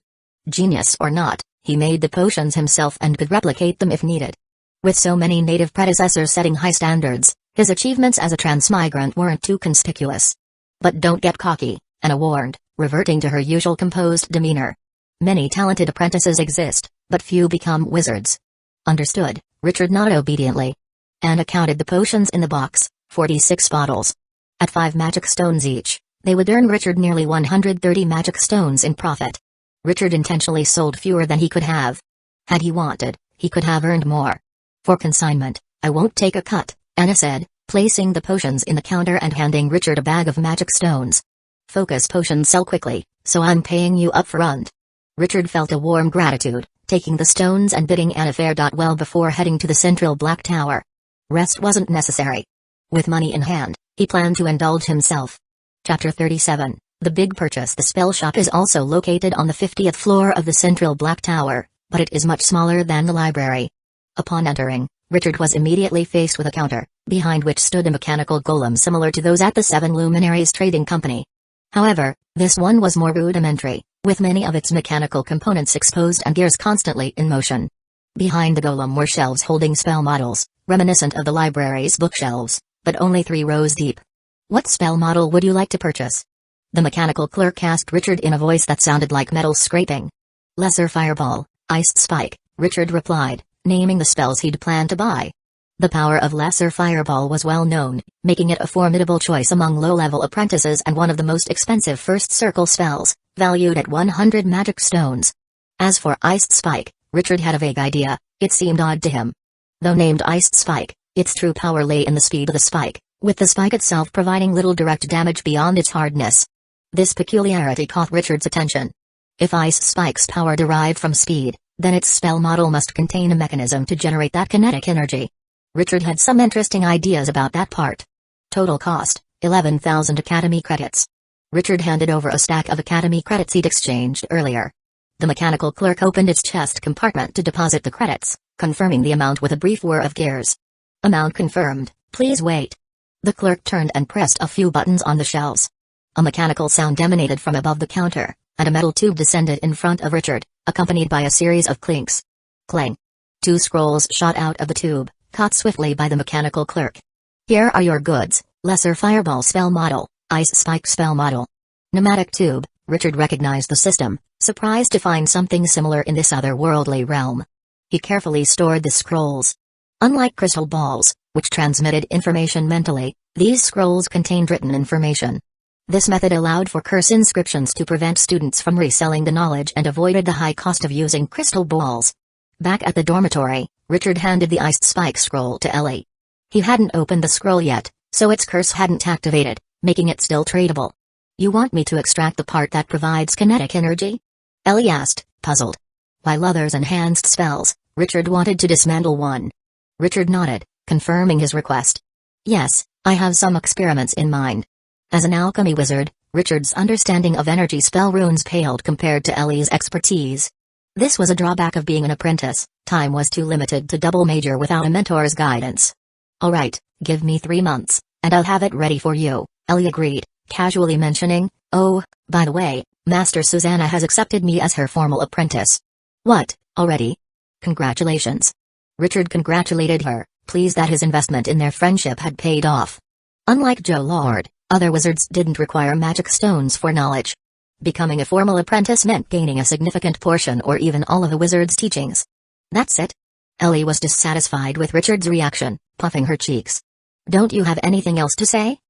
Genius or not, he made the potions himself and could replicate them if needed. With so many native predecessors setting high standards, his achievements as a transmigrant weren't too conspicuous. But don't get cocky, Anna warned, reverting to her usual composed demeanor. Many talented apprentices exist, but few become wizards. Understood, Richard nodded obediently. Anna counted the potions in the box, 46 bottles. At 5 magic stones each, they would earn Richard nearly 130 magic stones in profit. Richard intentionally sold fewer than he could have. Had he wanted, he could have earned more. For consignment, I won't take a cut, Anna said, placing the potions in the counter and handing Richard a bag of magic stones. Focus potions sell quickly, so I'm paying you up front. Richard felt a warm gratitude, taking the stones and bidding Anna farewell before heading to the central Black Tower. Rest wasn't necessary. With money in hand, he planned to indulge himself. Chapter 37, The Big Purchase. The spell shop is also located on the 50th floor of the central Black Tower, but it is much smaller than the library. Upon entering, Richard was immediately faced with a counter, behind which stood a mechanical golem similar to those at the Seven Luminaries Trading Company. However, this one was more rudimentary, with many of its mechanical components exposed and gears constantly in motion. Behind the golem were shelves holding spell models, reminiscent of the library's bookshelves, but only 3 rows deep. "What spell model would you like to purchase?" the mechanical clerk asked Richard in a voice that sounded like metal scraping. "Lesser Fireball, Iced Spike," Richard replied, naming the spells he'd planned to buy. The power of Lesser Fireball was well known, making it a formidable choice among low-level apprentices and one of the most expensive first circle spells, valued at 100 magic stones. As for Iced Spike, Richard had a vague idea. It seemed odd to him. Though named Iced Spike, its true power lay in the speed of the spike, with the spike itself providing little direct damage beyond its hardness. This peculiarity caught Richard's attention. If Ice Spike's power derived from speed, then its spell model must contain a mechanism to generate that kinetic energy. Richard had some interesting ideas about that part. Total cost, 11,000 Academy credits. Richard handed over a stack of Academy credits he'd exchanged earlier. The mechanical clerk opened its chest compartment to deposit the credits, confirming the amount with a brief whir of gears. "Amount confirmed, please wait." The clerk turned and pressed a few buttons on the shelves. A mechanical sound emanated from above the counter, and a metal tube descended in front of Richard, accompanied by a series of clinks. Clang. 2 scrolls shot out of the tube, caught swiftly by the mechanical clerk. "Here are your goods, Lesser Fireball spell model, Ice Spike spell model." Pneumatic tube, Richard recognized the system, surprised to find something similar in this otherworldly realm. He carefully stored the scrolls. Unlike crystal balls, which transmitted information mentally, these scrolls contained written information. This method allowed for curse inscriptions to prevent students from reselling the knowledge and avoided the high cost of using crystal balls. Back at the dormitory, Richard handed the Iced Spike scroll to Ellie. He hadn't opened the scroll yet, so its curse hadn't activated, making it still tradable. "You want me to extract the part that provides kinetic energy?" Ellie asked, puzzled. While others enhanced spells, Richard wanted to dismantle one. Richard nodded, confirming his request. "Yes, I have some experiments in mind." As an alchemy wizard, Richard's understanding of energy spell runes paled compared to Ellie's expertise. This was a drawback of being an apprentice. Time was too limited to double major without a mentor's guidance. "All right, give me 3 months, and I'll have it ready for you," Ellie agreed, casually mentioning, "Oh, by the way, Master Susanna has accepted me as her formal apprentice." "What, already? Congratulations." Richard congratulated her, pleased that his investment in their friendship had paid off. Unlike Joe Lord, other wizards didn't require magic stones for knowledge. Becoming a formal apprentice meant gaining a significant portion or even all of a wizard's teachings. "That's it?" Ellie was dissatisfied with Richard's reaction, puffing her cheeks. "Don't you have anything else to say?"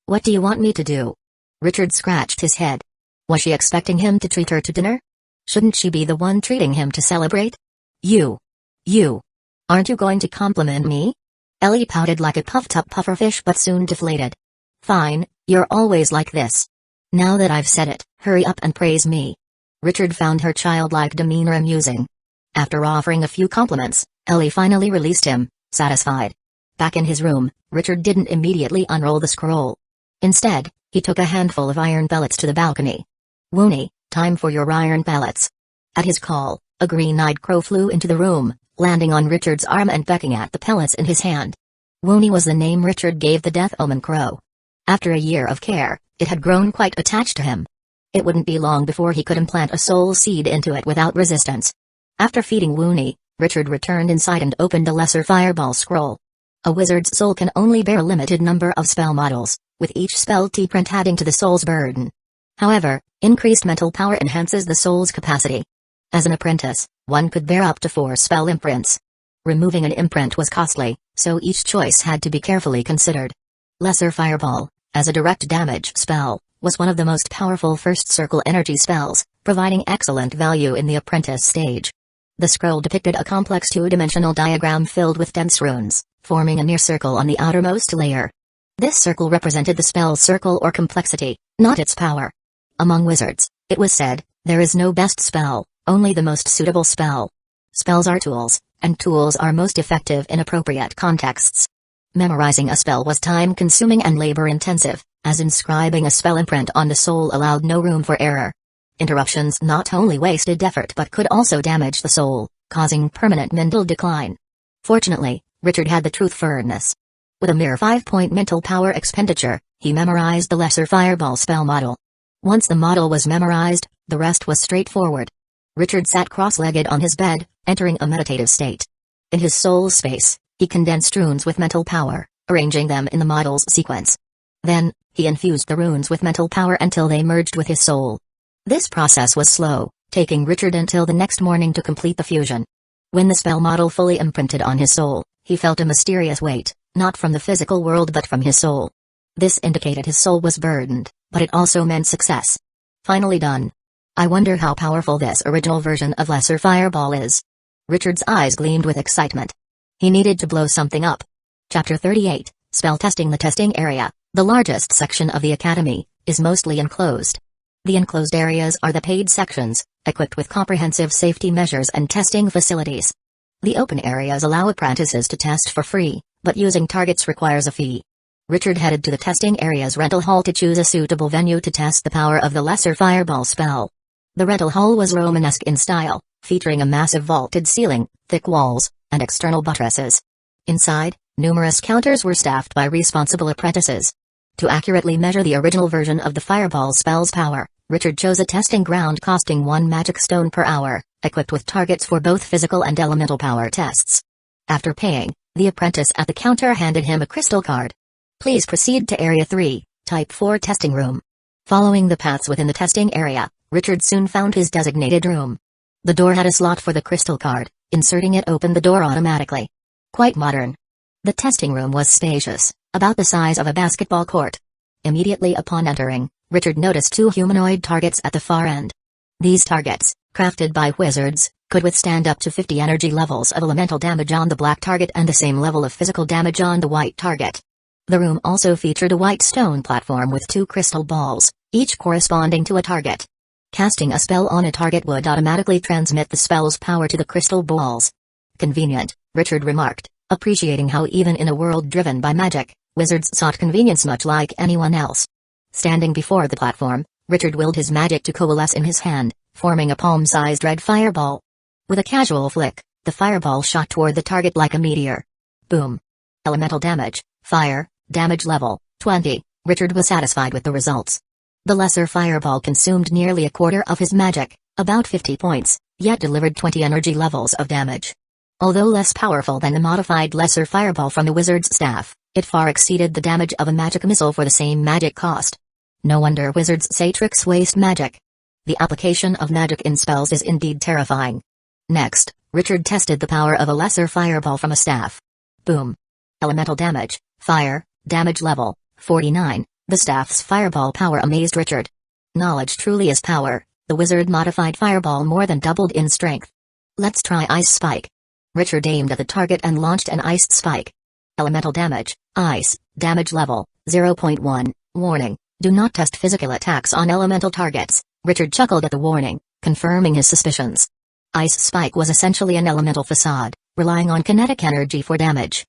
What do you want me to do?" Richard scratched his head. Was she expecting him to treat her to dinner? Shouldn't she be the one treating him to celebrate? You. Aren't you going to compliment me?" Ellie pouted like a puffed-up pufferfish but soon deflated. "Fine, you're always like this. Now that I've said it, hurry up and praise me." Richard found her childlike demeanor amusing. After offering a few compliments, Ellie finally released him, satisfied. Back in his room, Richard didn't immediately unroll the scroll. Instead, he took a handful of iron pellets to the balcony. "Woony, time for your iron pellets." At his call, a green-eyed crow flew into the room, landing on Richard's arm and pecking at the pellets in his hand. Woony was the name Richard gave the Death Omen crow. After a year of care, it had grown quite attached to him. It wouldn't be long before he could implant a soul seed into it without resistance. After feeding Woony, Richard returned inside and opened a lesser fireball scroll. A wizard's soul can only bear a limited number of spell models, with each spell T-print adding to the soul's burden. However, increased mental power enhances the soul's capacity. As an apprentice, one could bear up to 4 spell imprints. Removing an imprint was costly, so each choice had to be carefully considered. Lesser Fireball, as a direct damage spell, was one of the most powerful first circle energy spells, providing excellent value in the apprentice stage. The scroll depicted a complex 2-dimensional diagram filled with dense runes, forming a near circle on the outermost layer. This circle represented the spell's circle or complexity, not its power. Among wizards, it was said, there is no best spell, only the most suitable spell. Spells are tools, and tools are most effective in appropriate contexts. Memorizing a spell was time-consuming and labor-intensive, as inscribing a spell imprint on the soul allowed no room for error. Interruptions not only wasted effort but could also damage the soul, causing permanent mental decline. Fortunately, Richard had the truth furnace. With a mere 5-point mental power expenditure, he memorized the Lesser Fireball spell model. Once the model was memorized, the rest was straightforward. Richard sat cross-legged on his bed, entering a meditative state. In his soul space, he condensed runes with mental power, arranging them in the model's sequence. Then, he infused the runes with mental power until they merged with his soul. This process was slow, taking Richard until the next morning to complete the fusion. When the spell model fully imprinted on his soul, he felt a mysterious weight, not from the physical world but from his soul. This indicated his soul was burdened, but it also meant success. Finally done. I wonder how powerful this original version of Lesser Fireball is. Richard's eyes gleamed with excitement. He needed to blow something up. Chapter 38, Spell Testing. The testing area, the largest section of the academy, is mostly enclosed. The enclosed areas are the paid sections, equipped with comprehensive safety measures and testing facilities. The open areas allow apprentices to test for free, but using targets requires a fee. Richard headed to the testing area's rental hall to choose a suitable venue to test the power of the Lesser Fireball spell. The rental hall was Romanesque in style, featuring a massive vaulted ceiling, thick walls, and external buttresses. Inside, numerous counters were staffed by responsible apprentices. To accurately measure the original version of the Fireball spell's power, Richard chose a testing ground costing 1 magic stone per hour, equipped with targets for both physical and elemental power tests. After paying, the apprentice at the counter handed him a crystal card. Please proceed to Area 3, Type 4 Testing Room. Following the paths within the testing area, Richard soon found his designated room. The door had a slot for the crystal card. Inserting it opened the door automatically. Quite modern. The testing room was spacious, about the size of a basketball court. Immediately upon entering, Richard noticed 2 humanoid targets at the far end. These targets, crafted by wizards, could withstand up to 50 energy levels of elemental damage on the black target and the same level of physical damage on the white target. The room also featured a white stone platform with 2 crystal balls, each corresponding to a target. Casting a spell on a target would automatically transmit the spell's power to the crystal balls. Convenient, Richard remarked, appreciating how even in a world driven by magic, wizards sought convenience much like anyone else. Standing before the platform, Richard willed his magic to coalesce in his hand, forming a palm-sized red fireball. With a casual flick, the fireball shot toward the target like a meteor. Boom. Elemental damage, fire, damage level, 20. Richard was satisfied with the results. The Lesser Fireball consumed nearly a quarter of his magic, about 50 points, yet delivered 20 energy levels of damage. Although less powerful than the modified Lesser Fireball from the wizard's staff, it far exceeded the damage of a magic missile for the same magic cost. No wonder wizards say tricks waste magic. The application of magic in spells is indeed terrifying. Next, Richard tested the power of a Lesser Fireball from a staff. Boom. Elemental damage, fire, damage level, 49. The staff's fireball power amazed Richard. Knowledge truly is power. The wizard-modified fireball more than doubled in strength. Let's try Ice Spike. Richard aimed at the target and launched an Ice Spike. Elemental damage, ice, damage level, 0.1. Warning, do not test physical attacks on elemental targets. Richard chuckled at the warning, confirming his suspicions. Ice Spike was essentially an elemental facade, relying on kinetic energy for damage.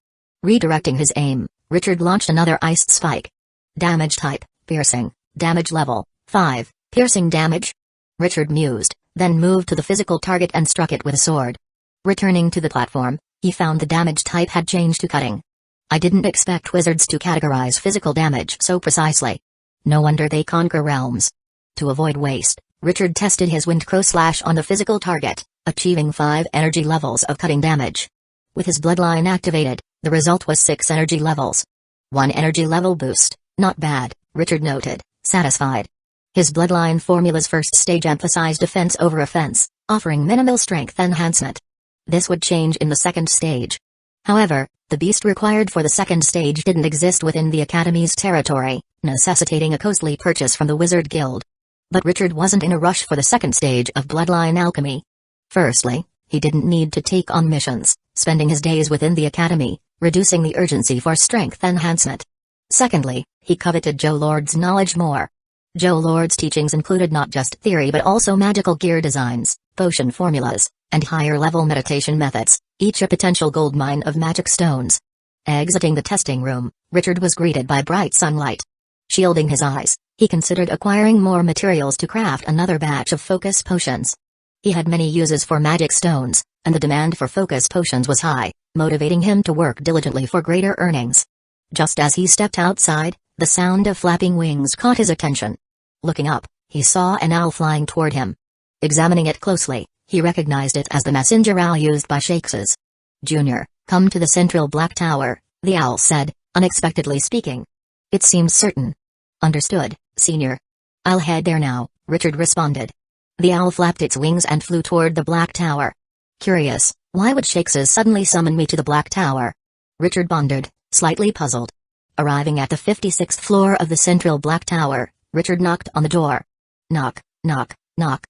Redirecting his aim, Richard launched another Ice Spike. Damage type, piercing, damage level, 5, piercing damage? Richard mused, then moved to the physical target and struck it with a sword. Returning to the platform, he found the damage type had changed to cutting. I didn't expect wizards to categorize physical damage so precisely. No wonder they conquer realms. To avoid waste, Richard tested his Windcrow Slash on the physical target, achieving 5 energy levels of cutting damage. With his bloodline activated, the result was 6 energy levels. 1 energy level boost, not bad, Richard noted, satisfied. His bloodline formula's first stage emphasized defense over offense, offering minimal strength enhancement. This would change in the second stage. However, the beast required for the second stage didn't exist within the Academy's territory, necessitating a costly purchase from the Wizard Guild. But Richard wasn't in a rush for the second stage of bloodline alchemy. Firstly, he didn't need to take on missions, spending his days within the Academy, reducing the urgency for strength enhancement. Secondly, he coveted Joe Lord's knowledge more. Joe Lord's teachings included not just theory but also magical gear designs, potion formulas, and higher-level meditation methods, each a potential goldmine of magic stones. Exiting the testing room, Richard was greeted by bright sunlight. Shielding his eyes, he considered acquiring more materials to craft another batch of focus potions. He had many uses for magic stones, and the demand for focus potions was high, motivating him to work diligently for greater earnings. Just as he stepped outside, the sound of flapping wings caught his attention. Looking up, he saw an owl flying toward him. Examining it closely, he recognized it as the messenger owl used by Shakes's. "Junior, come to the central black tower," the owl said, unexpectedly speaking. "It seems certain." "Understood, senior. I'll head there now," Richard responded. The owl flapped its wings and flew toward the black tower. "Curious, why would Shakes's suddenly summon me to the black tower?" Richard pondered, slightly puzzled. Arriving at the 56th floor of the central black tower, Richard knocked on the door. Knock, knock, knock.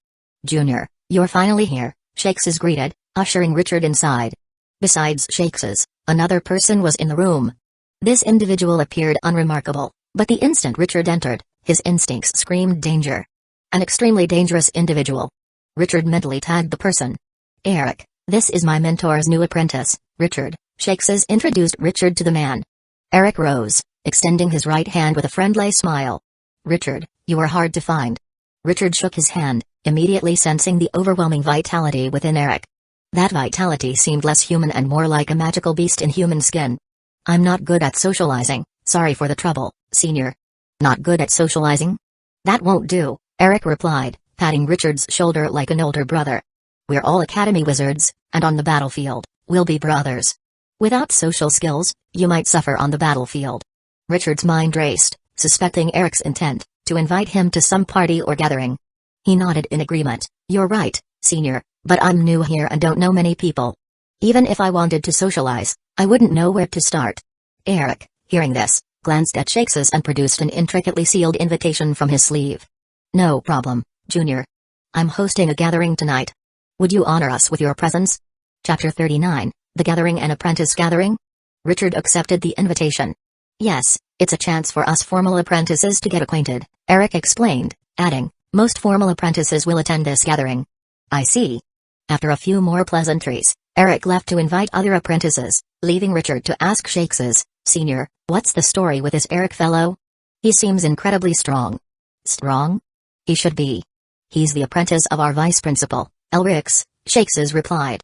"Junior, you're finally here," Shakes's greeted, ushering Richard inside. Besides Shakes's, another person was in the room. This individual appeared unremarkable, but the instant Richard entered, his instincts screamed danger. An extremely dangerous individual. Richard mentally tagged the person. "Eric, this is my mentor's new apprentice, Richard," Shakes's introduced Richard to the man. Eric rose, extending his right hand with a friendly smile. "Richard, you are hard to find." Richard shook his hand, immediately sensing the overwhelming vitality within Eric. That vitality seemed less human and more like a magical beast in human skin. "I'm not good at socializing, sorry for the trouble, senior." "Not good at socializing? That won't do," Eric replied, patting Richard's shoulder like an older brother. "We're all academy wizards, and on the battlefield, we'll be brothers. Without social skills, you might suffer on the battlefield." Richard's mind raced, suspecting Eric's intent to invite him to some party or gathering. He nodded in agreement. "You're right, senior, but I'm new here and don't know many people. Even if I wanted to socialize, I wouldn't know where to start." Eric, hearing this, glanced at Shakes's and produced an intricately sealed invitation from his sleeve. "No problem, Junior. I'm hosting a gathering tonight. Would you honor us with your presence?" Chapter 39, The Gathering and Apprentice Gathering? Richard accepted the invitation. "Yes, it's a chance for us formal apprentices to get acquainted," Eric explained, adding, "Most formal apprentices will attend this gathering." "I see." After a few more pleasantries, Eric left to invite other apprentices, leaving Richard to ask Shakes's, "Senior, what's the story with this Eric fellow? He seems incredibly strong." "Strong? He should be. He's the apprentice of our vice principal, Elrix," Shakes's replied.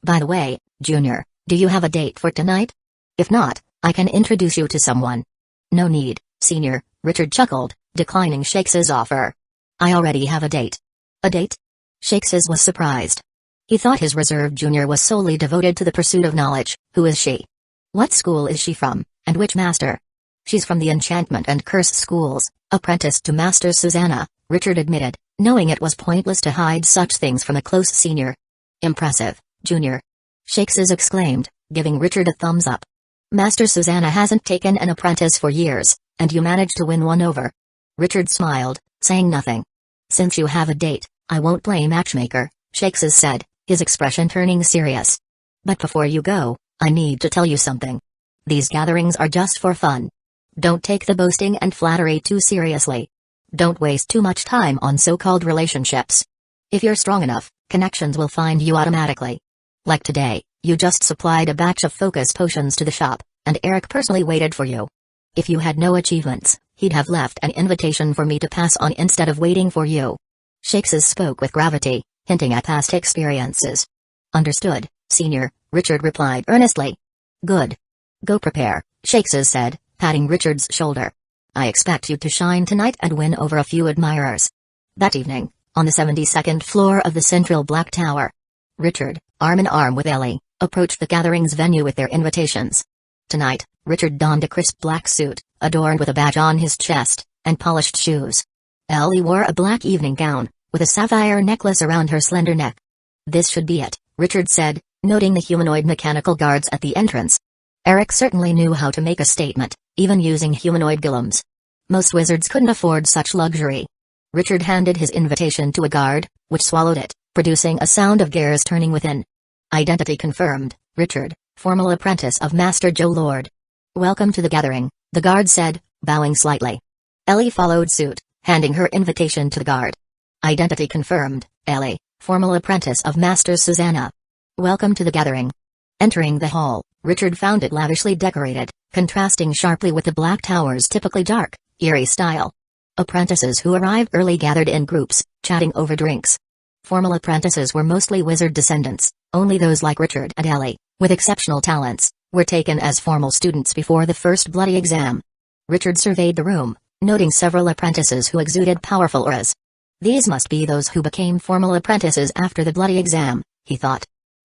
"By the way, Junior, do you have a date for tonight? If not, I can introduce you to someone." "No need, senior," Richard chuckled, declining Shakes's offer. "I already have a date." "A date?" Shakes's was surprised. He thought his reserved junior was solely devoted to the pursuit of knowledge. "Who is she? What school is she from, and which master?" "She's from the Enchantment and Curse schools, apprenticed to Master Susanna," Richard admitted, knowing it was pointless to hide such things from a close senior. "Impressive, Junior," Shakes's exclaimed, giving Richard a thumbs up. "Master Susanna hasn't taken an apprentice for years, and you managed to win one over." Richard smiled, saying nothing. "Since you have a date, I won't play matchmaker," Shakes's said, his expression turning serious. "But before you go, I need to tell you something. These gatherings are just for fun. Don't take the boasting and flattery too seriously. Don't waste too much time on so-called relationships. If you're strong enough, connections will find you automatically. Like today, you just supplied a batch of focus potions to the shop, and Eric personally waited for you. If you had no achievements, he'd have left an invitation for me to pass on instead of waiting for you." Shakes's spoke with gravity, hinting at past experiences. "Understood, senior," Richard replied earnestly. "Good. Go prepare," Shakes's said, patting Richard's shoulder. "I expect you to shine tonight and win over a few admirers." That evening, on the 72nd floor of the central Black Tower, Richard, arm in arm with Ellie, approached the gathering's venue with their invitations. Tonight, Richard donned a crisp black suit, adorned with a badge on his chest, and polished shoes. Ellie wore a black evening gown, with a sapphire necklace around her slender neck. "This should be it," Richard said, noting the humanoid mechanical guards at the entrance. Eric certainly knew how to make a statement, even using humanoid golems. Most wizards couldn't afford such luxury. Richard handed his invitation to a guard, which swallowed it, producing a sound of gears turning within. "Identity confirmed, Richard, formal apprentice of Master Joe Lord." "Welcome to the gathering," the guard said, bowing slightly. Ellie followed suit, handing her invitation to the guard. "Identity confirmed, Ellie, formal apprentice of Master Susanna." "Welcome to the gathering." Entering the hall, Richard found it lavishly decorated, contrasting sharply with the Black Tower's typically dark, eerie style. Apprentices who arrived early gathered in groups, chatting over drinks. Formal apprentices were mostly wizard descendants, Only those like Richard and Ellie, with exceptional talents, were taken as formal students before the first bloody exam. Richard surveyed the room, noting several apprentices who exuded powerful auras. These must be those who became formal apprentices after the bloody exam, he thought.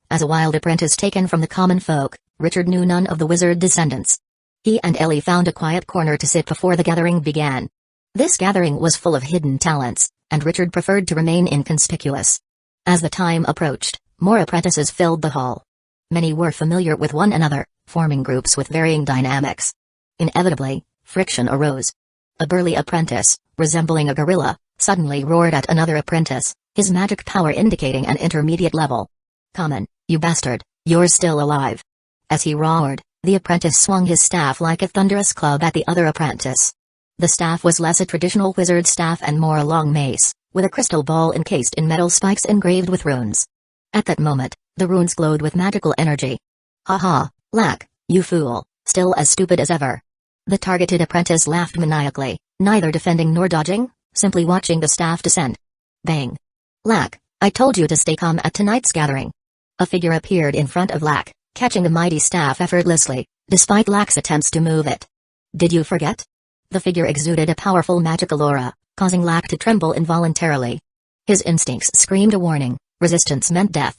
As a wild apprentice taken from the common folk, Richard knew none of the wizard descendants. He and Ellie found a quiet corner to sit before the gathering began. This gathering was full of hidden talents, and Richard preferred to remain inconspicuous. As the time approached, more apprentices filled the hall. Many were familiar with one another, forming groups with varying dynamics. Inevitably, friction arose. A burly apprentice, resembling a gorilla, suddenly roared at another apprentice, his magic power indicating an intermediate level. "Come on, you bastard, you're still alive." As he roared, the apprentice swung his staff like a thunderous club at the other apprentice. The staff was less a traditional wizard staff and more a long mace, with a crystal ball encased in metal spikes engraved with runes. At that moment, the runes glowed with magical energy. "Ha ha, Lack, you fool, still as stupid as ever." The targeted apprentice laughed maniacally, neither defending nor dodging, simply watching the staff descend. Bang! "Lack, I told you to stay calm at tonight's gathering." A figure appeared in front of Lack, catching the mighty staff effortlessly, despite Lack's attempts to move it. "Did you forget?" The figure exuded a powerful magical aura, causing Lack to tremble involuntarily. His instincts screamed a warning. Resistance meant death.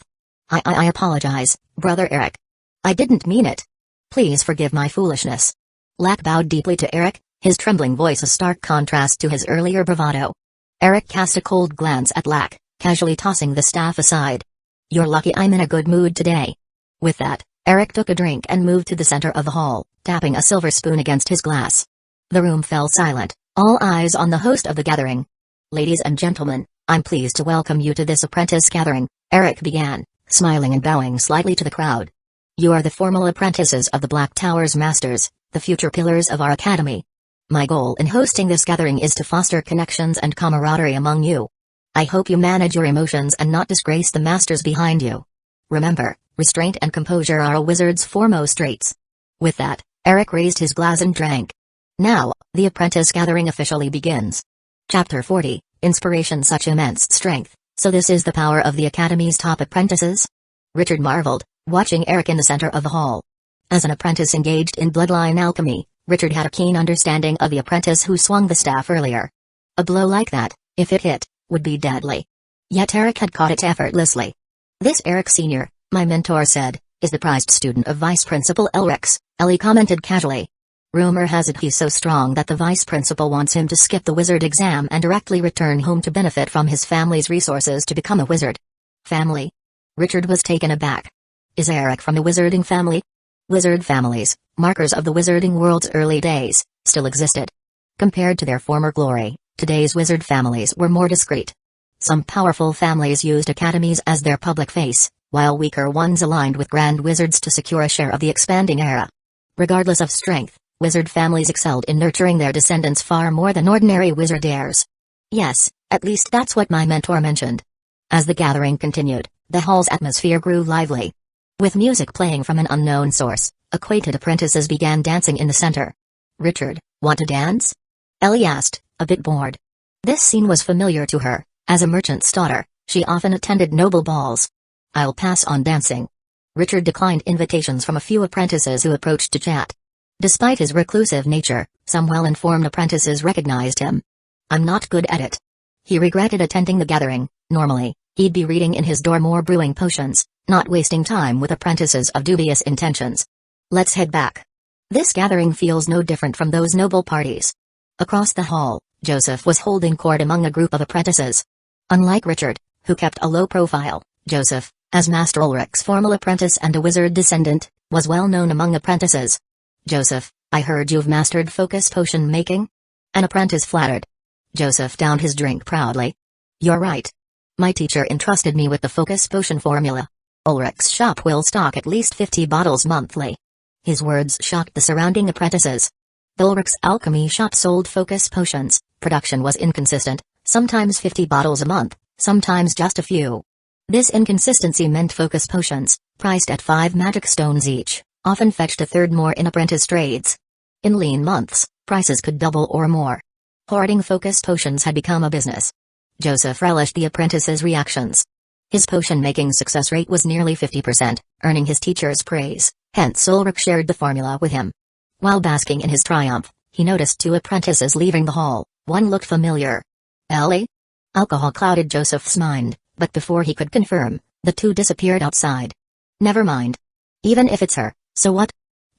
I apologize, Brother Eric. I didn't mean it. Please forgive my foolishness." Lack bowed deeply to Eric, his trembling voice a stark contrast to his earlier bravado. Eric cast a cold glance at Lack, casually tossing the staff aside. "You're lucky I'm in a good mood today." With that, Eric took a drink and moved to the center of the hall, tapping a silver spoon against his glass. The room fell silent, all eyes on the host of the gathering. "Ladies and gentlemen, I'm pleased to welcome you to this apprentice gathering," Eric began, smiling and bowing slightly to the crowd. "You are the formal apprentices of the Black Tower's masters, the future pillars of our academy. My goal in hosting this gathering is to foster connections and camaraderie among you. I hope you manage your emotions and not disgrace the masters behind you. Remember, restraint and composure are a wizard's foremost traits." With that, Eric raised his glass and drank. Now, the apprentice gathering officially begins. Chapter 40, Inspiration. Such immense strength, so this is the power of the Academy's top apprentices? Richard marveled, watching Eric in the center of the hall. As an apprentice engaged in bloodline alchemy, Richard had a keen understanding of the apprentice who swung the staff earlier. A blow like that, if it hit, would be deadly. Yet Eric had caught it effortlessly. "This Eric Sr., my mentor said, is the prized student of Vice Principal Elrix," Ellie commented casually. "Rumor has it he's so strong that the Vice Principal wants him to skip the wizard exam and directly return home to benefit from his family's resources to become a wizard." "Family?" Richard was taken aback. "Is Eric from a wizarding family?" Wizard families, markers of the wizarding world's early days, still existed. Compared to their former glory, today's wizard families were more discreet. Some powerful families used academies as their public face, while weaker ones aligned with grand wizards to secure a share of the expanding era. Regardless of strength, wizard families excelled in nurturing their descendants far more than ordinary wizard heirs. "Yes, at least that's what my mentor mentioned." As the gathering continued, the hall's atmosphere grew lively. With music playing from an unknown source, acquainted apprentices began dancing in the center. "Richard, want to dance?" Ellie asked, a bit bored. This scene was familiar to her. As a merchant's daughter, she often attended noble balls. "I'll pass on dancing." Richard declined invitations from a few apprentices who approached to chat. Despite his reclusive nature, some well-informed apprentices recognized him. "I'm not good at it." He regretted attending the gathering. Normally, he'd be reading in his dorm or brewing potions, not wasting time with apprentices of dubious intentions. "Let's head back. This gathering feels no different from those noble parties." Across the hall, Joseph was holding court among a group of apprentices. Unlike Richard, who kept a low profile, Joseph, as Master Ulrich's formal apprentice and a wizard descendant, was well known among apprentices. "Joseph, I heard you've mastered focus potion making?" An apprentice flattered. Joseph downed his drink proudly. "You're right. My teacher entrusted me with the focus potion formula. Ulrich's shop will stock at least 50 bottles monthly." His words shocked the surrounding apprentices. Ulrich's alchemy shop sold focus potions. Production was inconsistent, sometimes 50 bottles a month, sometimes just a few. This inconsistency meant focus potions, priced at 5 magic stones each, often fetched a third more in apprentice trades. In lean months, prices could double or more. Hoarding focus potions had become a business. Joseph relished the apprentices' reactions. His potion-making success rate was nearly 50%, earning his teacher's praise, hence Ulrich shared the formula with him. While basking in his triumph, he noticed two apprentices leaving the hall. One looked familiar. Ellie? Alcohol clouded Joseph's mind, but before he could confirm, the two disappeared outside. Never mind. Even if it's her, so what?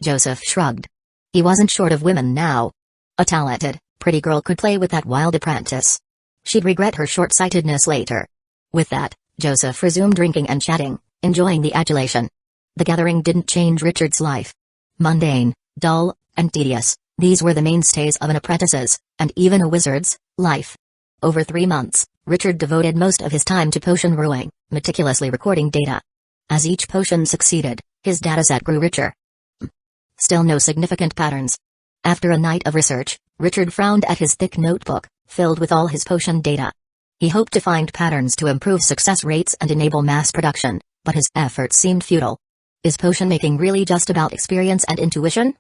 Joseph shrugged. He wasn't short of women now. A talented, pretty girl could play with that wild apprentice. She'd regret her short-sightedness later. With that, Joseph resumed drinking and chatting, enjoying the adulation. The gathering didn't change Richard's life. Mundane, dull, and tedious, these were the mainstays of an apprentice's, and even a wizard's, life. Over 3 months, Richard devoted most of his time to potion brewing, meticulously recording data. As each potion succeeded, his dataset grew richer. Still no significant patterns. After a night of research, Richard frowned at his thick notebook, filled with all his potion data. He hoped to find patterns to improve success rates and enable mass production, but his efforts seemed futile. Is potion making really just about experience and intuition?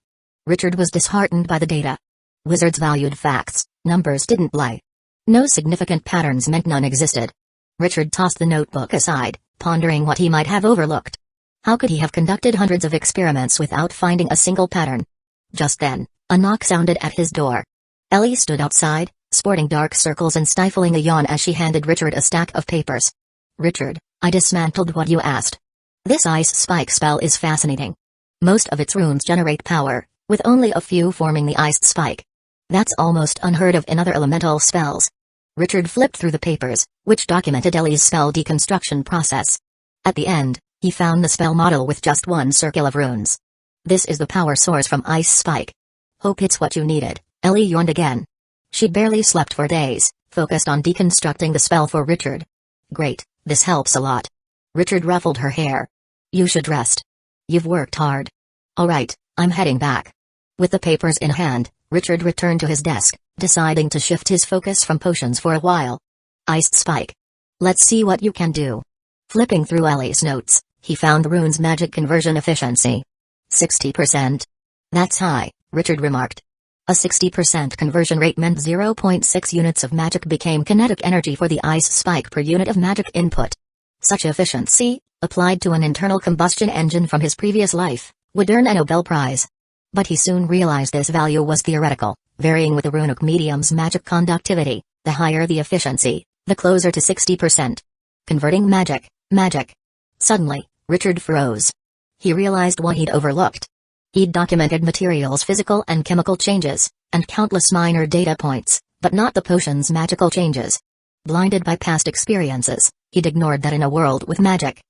Richard was disheartened by the data. Wizards valued facts, numbers didn't lie. No significant patterns meant none existed. Richard tossed the notebook aside, pondering what he might have overlooked. How could he have conducted hundreds of experiments without finding a single pattern? Just then, a knock sounded at his door. Ellie stood outside, sporting dark circles and stifling a yawn as she handed Richard a stack of papers. Richard, I dismantled what you asked. This ice spike spell is fascinating. Most of its runes generate power, with only a few forming the iced spike. That's almost unheard of in other elemental spells. Richard flipped through the papers, which documented Ellie's spell deconstruction process. At the end, he found the spell model with just one circle of runes. This is the power source from Ice Spike. Hope it's what you needed. Ellie yawned again. She'd barely slept for days, focused on deconstructing the spell for Richard. Great, this helps a lot. Richard ruffled her hair. You should rest. You've worked hard. All right, I'm heading back. With the papers in hand, Richard returned to his desk, deciding to shift his focus from potions for a while. Iced Spike. Let's see what you can do. Flipping through Ellie's notes, he found the rune's magic conversion efficiency. 60%. That's high, Richard remarked. A 60% conversion rate meant 0.6 units of magic became kinetic energy for the ice spike per unit of magic input. Such efficiency, applied to an internal combustion engine from his previous life, would earn a Nobel Prize. But he soon realized this value was theoretical, varying with the runic medium's magic conductivity. The higher the efficiency, the closer to 60%. Converting magic. Suddenly, Richard froze. He realized what he'd overlooked. He'd documented materials' physical and chemical changes, and countless minor data points, but not the potion's magical changes. Blinded by past experiences, he'd ignored that in a world with magic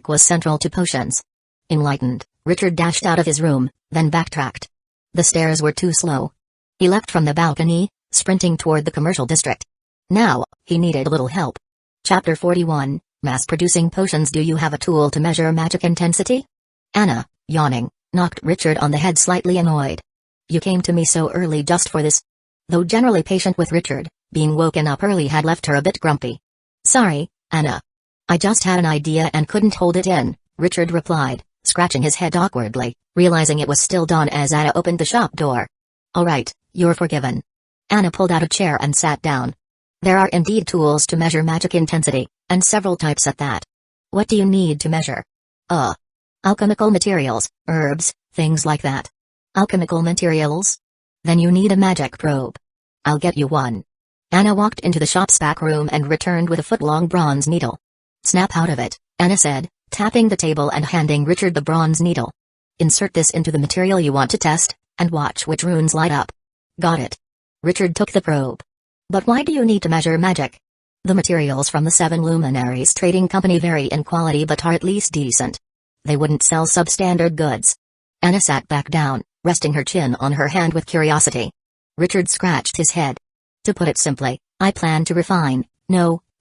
was central to potions. Enlightened, Richard dashed out of his room, then backtracked. The stairs were too slow. He leapt from the balcony, sprinting toward the commercial district. Now, he needed a little help. Chapter 41, Mass-Producing Potions. Do you have a tool to measure magic intensity? Anna, yawning, knocked Richard on the head, slightly annoyed. You came to me so early just for this? Though generally patient with Richard, being woken up early had left her a bit grumpy. Sorry, Anna. I just had an idea and couldn't hold it in, Richard replied, scratching his head awkwardly, realizing it was still dawn as Anna opened the shop door. All right, you're forgiven. Anna pulled out a chair and sat down. There are indeed tools to measure magic intensity, and several types at that. What do you need to measure? Alchemical materials, herbs, things like that. Alchemical materials? Then you need a magic probe. I'll get you one. Anna walked into the shop's back room and returned with a foot-long bronze needle. Snap out of it, Anna said, tapping the table and handing Richard the bronze needle. Insert this into the material you want to test, and watch which runes light up. Got it. Richard took the probe. But why do you need to measure magic? The materials from the Seven Luminaries Trading Company vary in quality but are at least decent. They wouldn't sell substandard goods. Anna sat back down, resting her chin on her hand with curiosity. Richard scratched his head. To put it simply, I plan to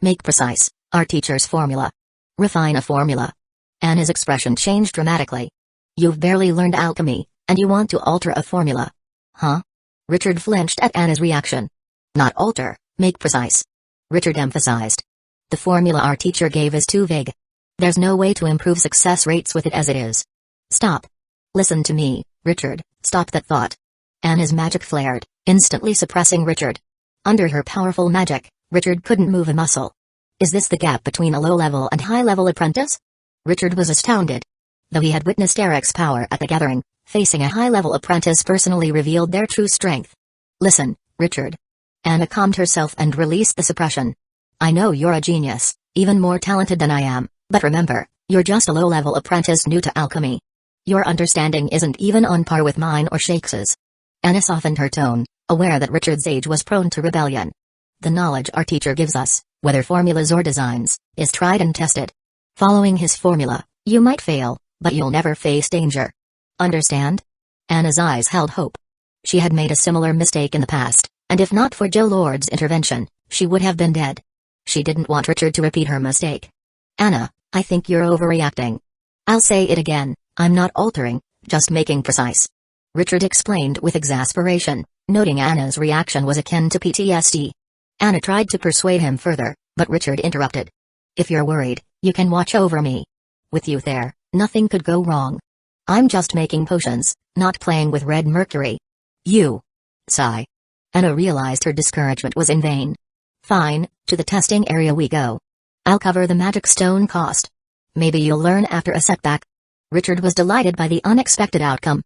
make precise, our teacher's formula. Refine a formula. Anna's expression changed dramatically. You've barely learned alchemy, and you want to alter a formula. Huh? Richard flinched at Anna's reaction. Not alter, make precise. Richard emphasized. The formula our teacher gave is too vague. There's no way to improve success rates with it as it is. Stop. Listen to me, Richard, stop that thought. Anna's magic flared, instantly suppressing Richard. Under her powerful magic, Richard couldn't move a muscle. Is this the gap between a low-level and high-level apprentice? Richard was astounded. Though he had witnessed Eric's power at the gathering, facing a high-level apprentice personally revealed their true strength. Listen, Richard. Anna calmed herself and released the suppression. I know you're a genius, even more talented than I am, but remember, you're just a low-level apprentice new to alchemy. Your understanding isn't even on par with mine or Shakes's. Anna softened her tone, aware that Richard's age was prone to rebellion. The knowledge our teacher gives us, whether formulas or designs, is tried and tested. Following his formula, you might fail, but you'll never face danger. Understand? Anna's eyes held hope. She had made a similar mistake in the past, and if not for Joe Lord's intervention, she would have been dead. She didn't want Richard to repeat her mistake. Anna, I think you're overreacting. I'll say it again, I'm not altering, just making precise. Richard explained with exasperation, noting Anna's reaction was akin to PTSD. Anna tried to persuade him further, but Richard interrupted. If you're worried, you can watch over me. With you there, nothing could go wrong. I'm just making potions, not playing with red mercury. You. Sigh. Anna realized her discouragement was in vain. Fine, to the testing area we go. I'll cover the magic stone cost. Maybe you'll learn after a setback. Richard was delighted by the unexpected outcome.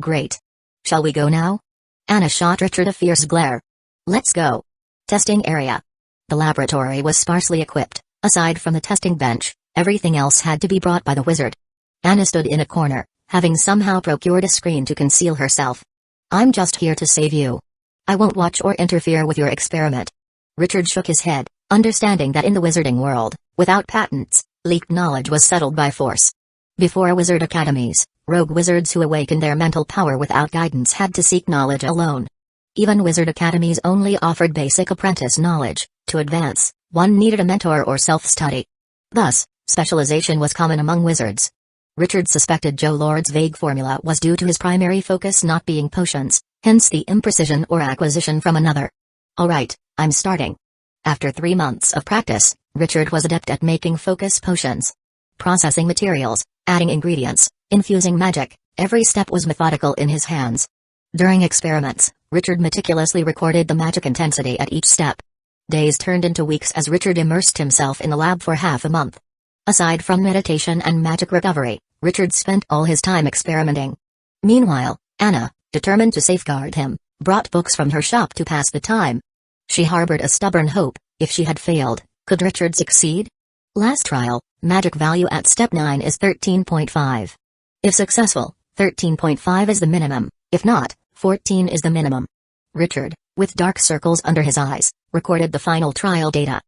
Great. Shall we go now? Anna shot Richard a fierce glare. Let's go. Testing area. The laboratory was sparsely equipped. Aside from the testing bench, everything else had to be brought by the wizard. Anna stood in a corner, having somehow procured a screen to conceal herself. I'm just here to save you. I won't watch or interfere with your experiment. Richard shook his head, understanding that in the wizarding world, without patents, leaked knowledge was settled by force. Before wizard academies, rogue wizards who awakened their mental power without guidance had to seek knowledge alone. Even wizard academies only offered basic apprentice knowledge. To advance, one needed a mentor or self-study. Thus, specialization was common among wizards. Richard suspected Joe Lord's vague formula was due to his primary focus not being potions, hence the imprecision or acquisition from another. Alright, I'm starting. After 3 months of practice, Richard was adept at making focus potions. Processing materials, adding ingredients, infusing magic, every step was methodical in his hands. During experiments, Richard meticulously recorded the magic intensity at each step. Days turned into weeks as Richard immersed himself in the lab for half a month. Aside from meditation and magic recovery, Richard spent all his time experimenting. Meanwhile, Anna, determined to safeguard him, brought books from her shop to pass the time. She harbored a stubborn hope: if she had failed, could Richard succeed? Last trial, magic value at step 9 is 13.5. If successful, 13.5 is the minimum, if not, 14 is the minimum. Richard, with dark circles under his eyes, recorded the final trial data.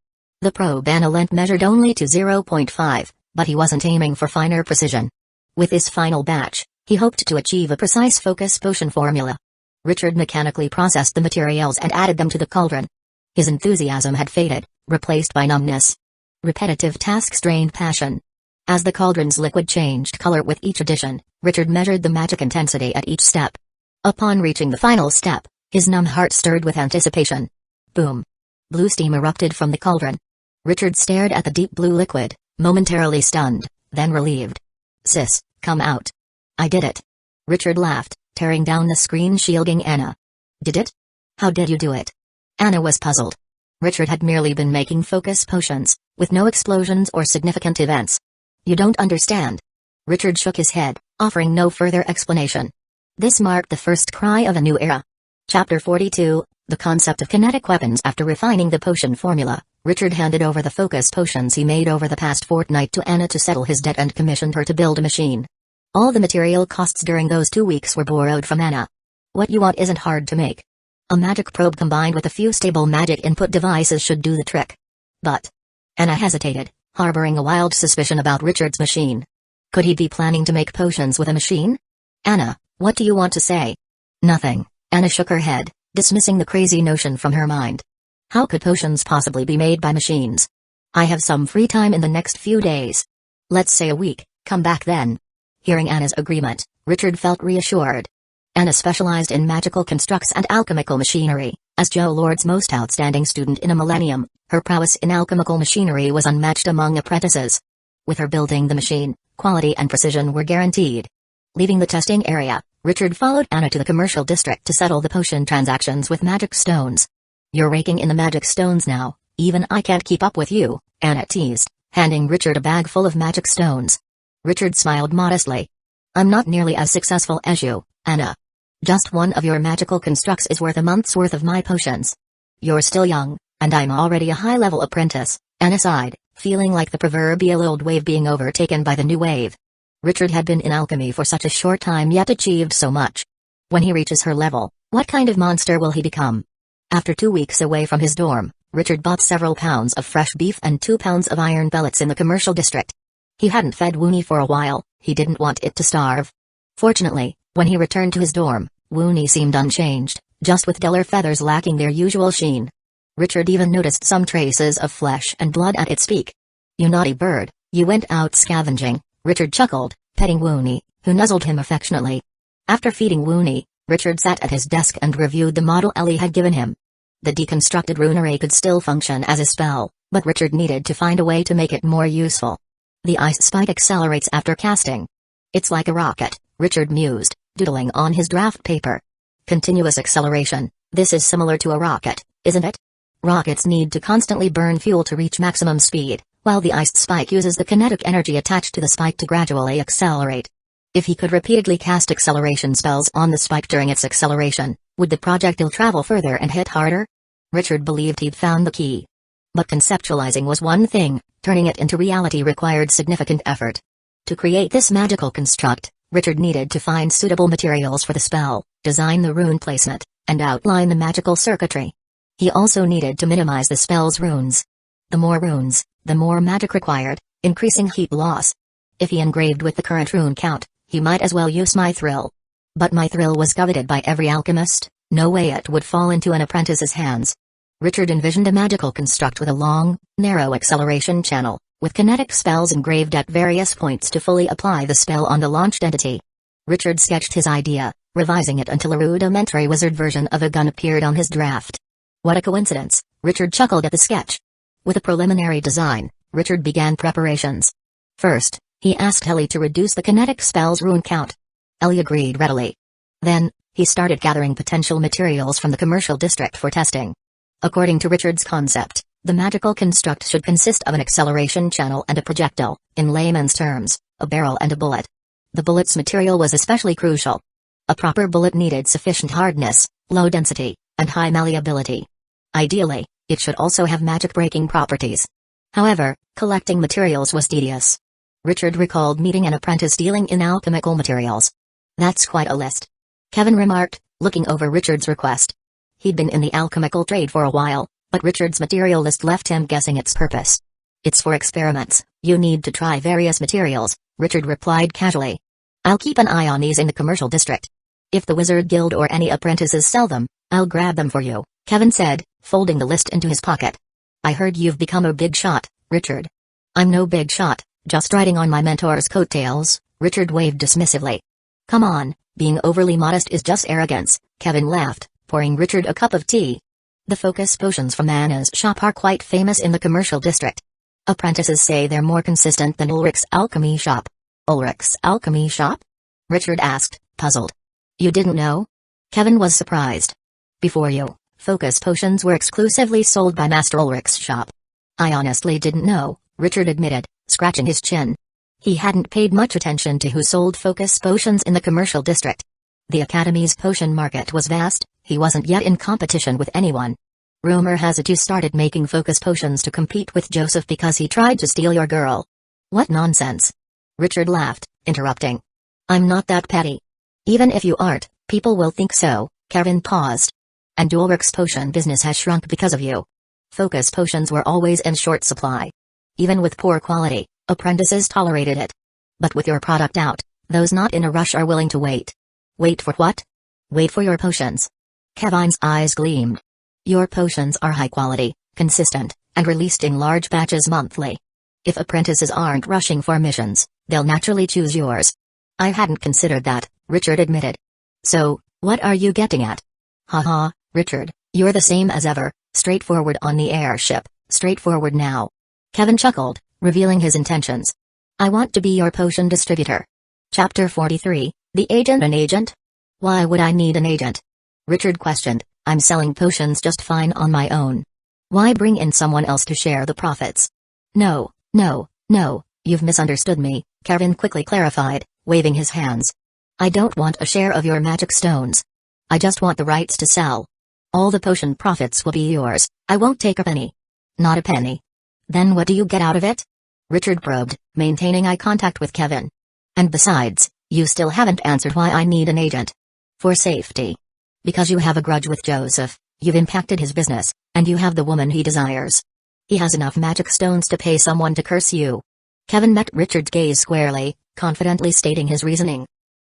The probe Anna lent measured only to 0.5, but he wasn't aiming for finer precision. With this final batch, he hoped to achieve a precise focus potion formula. Richard mechanically processed the materials and added them to the cauldron. His enthusiasm had faded, replaced by numbness. Repetitive tasks drained passion. As the cauldron's liquid changed color with each addition, Richard measured the magic intensity at each step. Upon reaching the final step, his numb heart stirred with anticipation. Boom. Blue steam erupted from the cauldron. Richard stared at the deep blue liquid, momentarily stunned, then relieved. Sis, come out. I did it. Richard laughed, tearing down the screen shielding Anna. Did it? How did you do it? Anna was puzzled. Richard had merely been making focus potions, with no explosions or significant events. You don't understand. Richard shook his head, offering no further explanation. This marked the first cry of a new era. Chapter 42, The Concept of Kinetic Weapons. After refining the potion formula, Richard handed over the focus potions he made over the past fortnight to Anna to settle his debt and commissioned her to build a machine. All the material costs during those 2 weeks were borrowed from Anna. What you want isn't hard to make. A magic probe combined with a few stable magic input devices should do the trick. But Anna hesitated, harboring a wild suspicion about Richard's machine. Could he be planning to make potions with a machine? Anna, what do you want to say? Nothing. Anna shook her head, dismissing the crazy notion from her mind. How could potions possibly be made by machines? I have some free time in the next few days. Let's say a week, come back then. Hearing Anna's agreement, Richard felt reassured. Anna specialized in magical constructs and alchemical machinery. As Joe Lord's most outstanding student in a millennium, her prowess in alchemical machinery was unmatched among apprentices. With her building the machine, quality and precision were guaranteed. Leaving the testing area, Richard followed Anna to the commercial district to settle the potion transactions with magic stones. You're raking in the magic stones now, Even I can't keep up with you," Anna teased, handing Richard a bag full of magic stones. Richard smiled modestly. "I'm not nearly as successful as you, Anna. Just one of your magical constructs is worth a month's worth of my potions. You're still young, and I'm already a high-level apprentice," Anna sighed, feeling like the proverbial old wave being overtaken by the new wave. Richard had been in alchemy for such a short time yet achieved so much. When he reaches her level, what kind of monster will he become? After 2 weeks away from his dorm, Richard bought several pounds of fresh beef and 2 pounds of iron pellets in the commercial district. He hadn't fed Woonie for a while, he didn't want it to starve. Fortunately, when he returned to his dorm, Woonie seemed unchanged, just with duller feathers lacking their usual sheen. Richard even noticed some traces of flesh and blood at its beak. "You naughty bird, you went out scavenging," Richard chuckled, petting Woonie, who nuzzled him affectionately. After feeding Woonie, Richard sat at his desk and reviewed the model Ellie had given him. The deconstructed rune array could still function as a spell, but Richard needed to find a way to make it more useful. The ice spike accelerates after casting. "It's like a rocket," Richard mused, doodling on his draft paper. "Continuous acceleration, this is similar to a rocket, isn't it? Rockets need to constantly burn fuel to reach maximum speed, while the ice spike uses the kinetic energy attached to the spike to gradually accelerate. If he could repeatedly cast acceleration spells on the spike during its acceleration, would the projectile travel further and hit harder?" Richard believed he'd found the key. But conceptualizing was one thing, turning it into reality required significant effort. To create this magical construct, Richard needed to find suitable materials for the spell, design the rune placement, and outline the magical circuitry. He also needed to minimize the spell's runes. The more runes, the more magic required, increasing heat loss. If he engraved with the current rune count, he might as well use Mithril. But Mithril was coveted by every alchemist, no way it would fall into an apprentice's hands. Richard envisioned a magical construct with a long, narrow acceleration channel, with kinetic spells engraved at various points to fully apply the spell on the launched entity. Richard sketched his idea, revising it until a rudimentary wizard version of a gun appeared on his draft. What a coincidence, Richard chuckled at the sketch. With a preliminary design, Richard began preparations. First, he asked Ellie to reduce the kinetic spell's rune count. Ellie agreed readily. Then, he started gathering potential materials from the commercial district for testing. According to Richard's concept, the magical construct should consist of an acceleration channel and a projectile, in layman's terms, a barrel and a bullet. The bullet's material was especially crucial. A proper bullet needed sufficient hardness, low density, and high malleability. Ideally, it should also have magic-breaking properties. However, collecting materials was tedious. Richard recalled meeting an apprentice dealing in alchemical materials. "That's quite a list," Kevin remarked, looking over Richard's request. He'd been in the alchemical trade for a while, but Richard's material list left him guessing its purpose. "It's for experiments, you need to try various materials," Richard replied casually. "I'll keep an eye on these in the commercial district. If the Wizard Guild or any apprentices sell them, I'll grab them for you," Kevin said, folding the list into his pocket. "I heard you've become a big shot, Richard." "I'm no big shot, just riding on my mentor's coattails," Richard waved dismissively. "Come on, being overly modest is just arrogance," Kevin laughed, pouring Richard a cup of tea. "The focus potions from Anna's shop are quite famous in the commercial district. Apprentices say they're more consistent than Ulrich's alchemy shop." "Ulrich's alchemy shop?" Richard asked, puzzled. "You didn't know?" Kevin was surprised. "Before you, focus potions were exclusively sold by Master Ulrich's shop." "I honestly didn't know," Richard admitted, scratching his chin. He hadn't paid much attention to who sold focus potions in the commercial district. The Academy's potion market was vast, he wasn't yet in competition with anyone. "Rumor has it you started making focus potions to compete with Joseph because he tried to steal your girl." "What nonsense!" Richard laughed, interrupting. "I'm not that petty. Even if you aren't, people will think so." Kevin paused. "And Ulrich's potion business has shrunk because of you. Focus potions were always in short supply. Even with poor quality, apprentices tolerated it. But with your product out, those not in a rush are willing to wait." "Wait for what?" "Wait for your potions." Kevin's eyes gleamed. "Your potions are high quality, consistent, and released in large batches monthly. If apprentices aren't rushing for missions, they'll naturally choose yours." "I hadn't considered that," Richard admitted. "So, what are you getting at?" "Haha, Richard, you're the same as ever, straightforward on the airship, straightforward now." Kevin chuckled, revealing his intentions. "I want to be your potion distributor." Chapter 43, The Agent. An agent? Why would I need an agent? Richard questioned. "I'm selling potions just fine on my own." Why bring in someone else to share the profits? No, no, no, you've misunderstood me, Kevin quickly clarified, waving his hands. I don't want a share of your magic stones. I just want the rights to sell. All the potion profits will be yours, I won't take a penny. Not a penny. Then what do you get out of it? Richard probed, maintaining eye contact with Kevin. And besides, you still haven't answered why I need an agent. For safety. Because you have a grudge with Joseph, you've impacted his business, and you have the woman he desires. He has enough magic stones to pay someone to curse you. Kevin met Richard's gaze squarely, confidently stating his reasoning.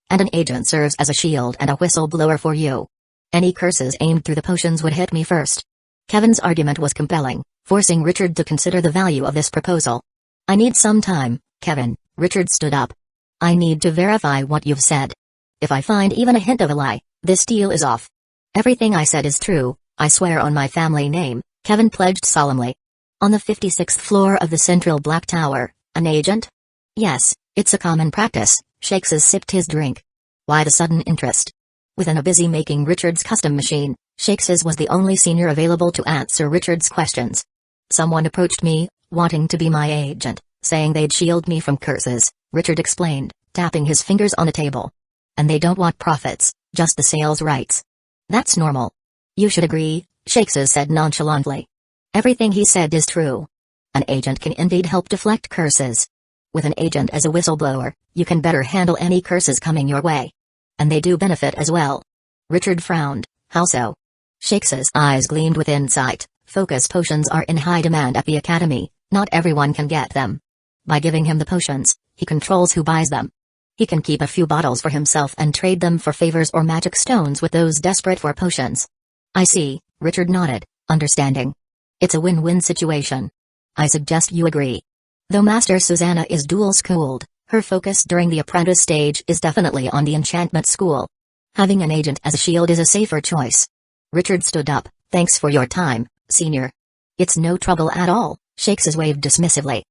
And an agent serves as a shield and a whistleblower for you. Any curses aimed through the potions would hit me first. Kevin's argument was compelling, forcing Richard to consider the value of this proposal. I need some time, Kevin, Richard stood up. I need to verify what you've said. If I find even a hint of a lie, this deal is off. Everything I said is true, I swear on my family name, Kevin pledged solemnly. On the 56th floor of the Central Black Tower, an agent? Yes, it's a common practice, Shakespeare sipped his drink. Why the sudden interest? Within a busy making Richard's custom machine, Shakespeare was the only senior available to answer Richard's questions. Someone approached me, wanting to be my agent, saying they'd shield me from curses, Richard explained, tapping his fingers on the table. And they don't want profits, just the sales rights. That's normal. You should agree, Shakespeare said nonchalantly. Everything he said is true. An agent can indeed help deflect curses. With an agent as a whistleblower, you can better handle any curses coming your way. And they do benefit as well. Richard frowned. How so? Shakespeare's eyes gleamed with insight. Focus potions are in high demand at the Academy, not everyone can get them. By giving him the potions, he controls who buys them. He can keep a few bottles for himself and trade them for favors or magic stones with those desperate for potions. I see, Richard nodded, understanding. It's a win-win situation. I suggest you agree. Though Master Susanna is dual-schooled, her focus during the apprentice stage is definitely on the enchantment school. Having an agent as a shield is a safer choice. Richard stood up. Thanks for your time, senior. It's no trouble at all, Shakespeare waved dismissively.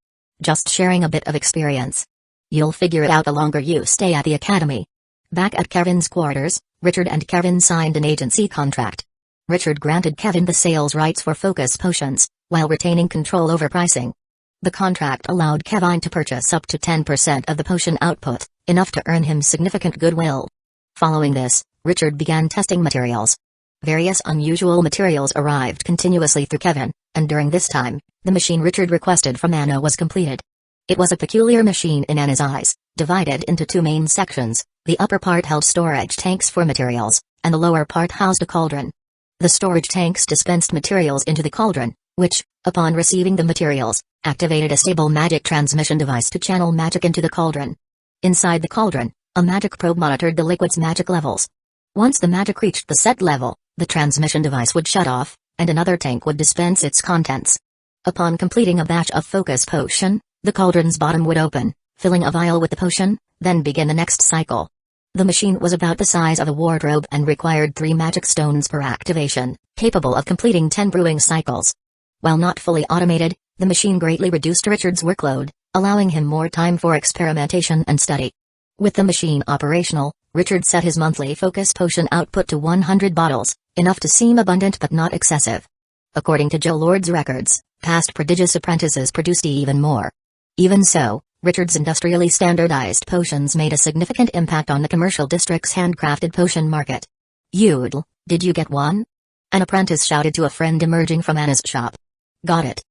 Just sharing a bit of experience. You'll figure it out the longer you stay at the Academy. Back at Kevin's quarters, Richard and Kevin signed an agency contract. Richard granted Kevin the sales rights for focus potions, while retaining control over pricing. The contract allowed Kevin to purchase up to 10% of the potion output, enough to earn him significant goodwill. Following this, Richard began testing materials. Various unusual materials arrived continuously through Kevin, and during this time, the machine Richard requested from Anna was completed. It was a peculiar machine in Anna's eyes, divided into two main sections. The upper part held storage tanks for materials, and the lower part housed a cauldron. The storage tanks dispensed materials into the cauldron, which, upon receiving the materials, activated a stable magic transmission device to channel magic into the cauldron. Inside the cauldron, a magic probe monitored the liquid's magic levels. Once the magic reached the set level, the transmission device would shut off, and another tank would dispense its contents. Upon completing a batch of focus potion, the cauldron's bottom would open, filling a vial with the potion, then begin the next cycle. The machine was about the size of a wardrobe and required 3 magic stones per activation, capable of completing 10 brewing cycles. While not fully automated, the machine greatly reduced Richard's workload, allowing him more time for experimentation and study. With the machine operational, Richard set his monthly focus potion output to 100 bottles, enough to seem abundant but not excessive. According to Joe Lord's records, past prodigious apprentices produced even more. Even so, Richard's industrially standardized potions made a significant impact on the commercial district's handcrafted potion market. Udl, did you get one? An apprentice shouted to a friend emerging from Anna's shop. Got it.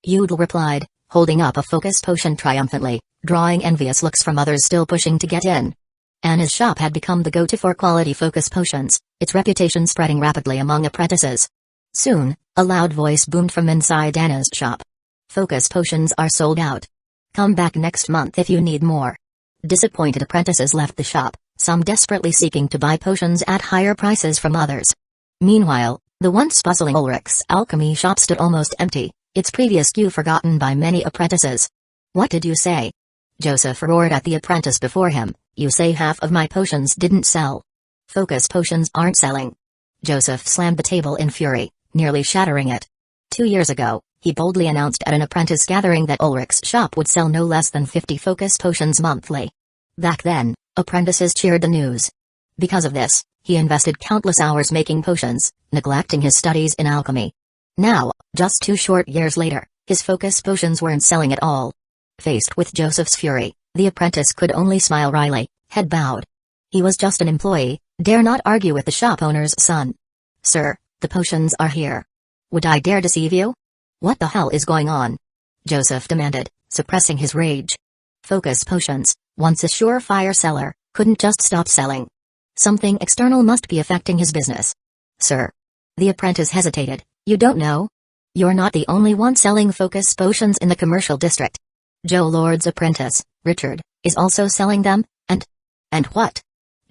Udl replied, holding up a focus potion triumphantly, drawing envious looks from others still pushing to get in. Anna's shop had become the go-to for quality focus potions, its reputation spreading rapidly among apprentices. Soon, a loud voice boomed from inside Anna's shop. Focus potions are sold out. Come back next month if you need more. Disappointed apprentices left the shop, some desperately seeking to buy potions at higher prices from others. Meanwhile, the once bustling Ulrich's alchemy shop stood almost empty, its previous queue forgotten by many apprentices. What did you say? Joseph roared at the apprentice before him, you say half of my potions didn't sell. Focus potions aren't selling. Joseph slammed the table in fury, nearly shattering it. 2 years ago, he boldly announced at an apprentice gathering that Ulrich's shop would sell no less than 50 focus potions monthly. Back then, apprentices cheered the news. Because of this, he invested countless hours making potions, neglecting his studies in alchemy. Now, just 2 short years later, his focus potions weren't selling at all. Faced with Joseph's fury, the apprentice could only smile wryly, head bowed. He was just an employee, dare not argue with the shop owner's son. "Sir, the potions are here. Would I dare deceive you?" "What the hell is going on?" Joseph demanded, suppressing his rage. Focus potions, once a surefire seller, couldn't just stop selling. Something external must be affecting his business. "Sir." The apprentice hesitated. "You don't know? You're not the only one selling focus potions in the commercial district. Joe Lord's apprentice, Richard, is also selling them, and what?"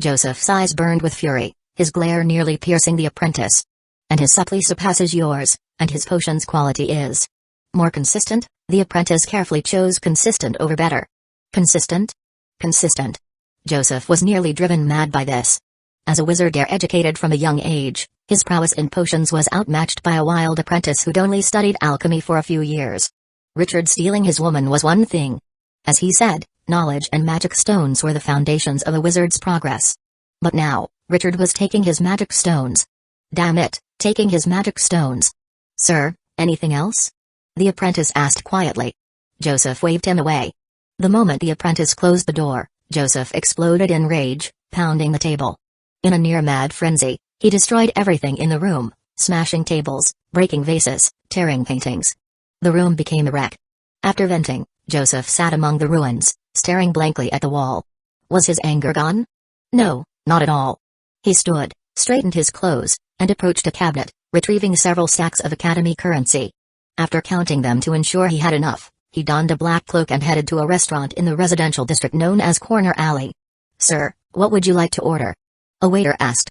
Joseph's eyes burned with fury, his glare nearly piercing the apprentice. "And his supply surpasses yours, and his potion's quality is more consistent." The apprentice carefully chose consistent over better. Consistent? Consistent. Joseph was nearly driven mad by this. As a wizardaire educated from a young age, his prowess in potions was outmatched by a wild apprentice who'd only studied alchemy for a few years. Richard stealing his woman was one thing. As he said, knowledge and magic stones were the foundations of a wizard's progress. But now, Richard was taking his magic stones. Damn it, taking his magic stones. "Sir, anything else?" the apprentice asked quietly. Joseph waved him away. The moment the apprentice closed the door, Joseph exploded in rage, pounding the table. In a near-mad frenzy, he destroyed everything in the room, smashing tables, breaking vases, tearing paintings. The room became a wreck. After venting, Joseph sat among the ruins, staring blankly at the wall. Was his anger gone? No, not at all. He stood, straightened his clothes, and approached a cabinet, retrieving several stacks of academy currency. After counting them to ensure he had enough, he donned a black cloak and headed to a restaurant in the residential district known as Corner Alley. "Sir, what would you like to order?" a waiter asked.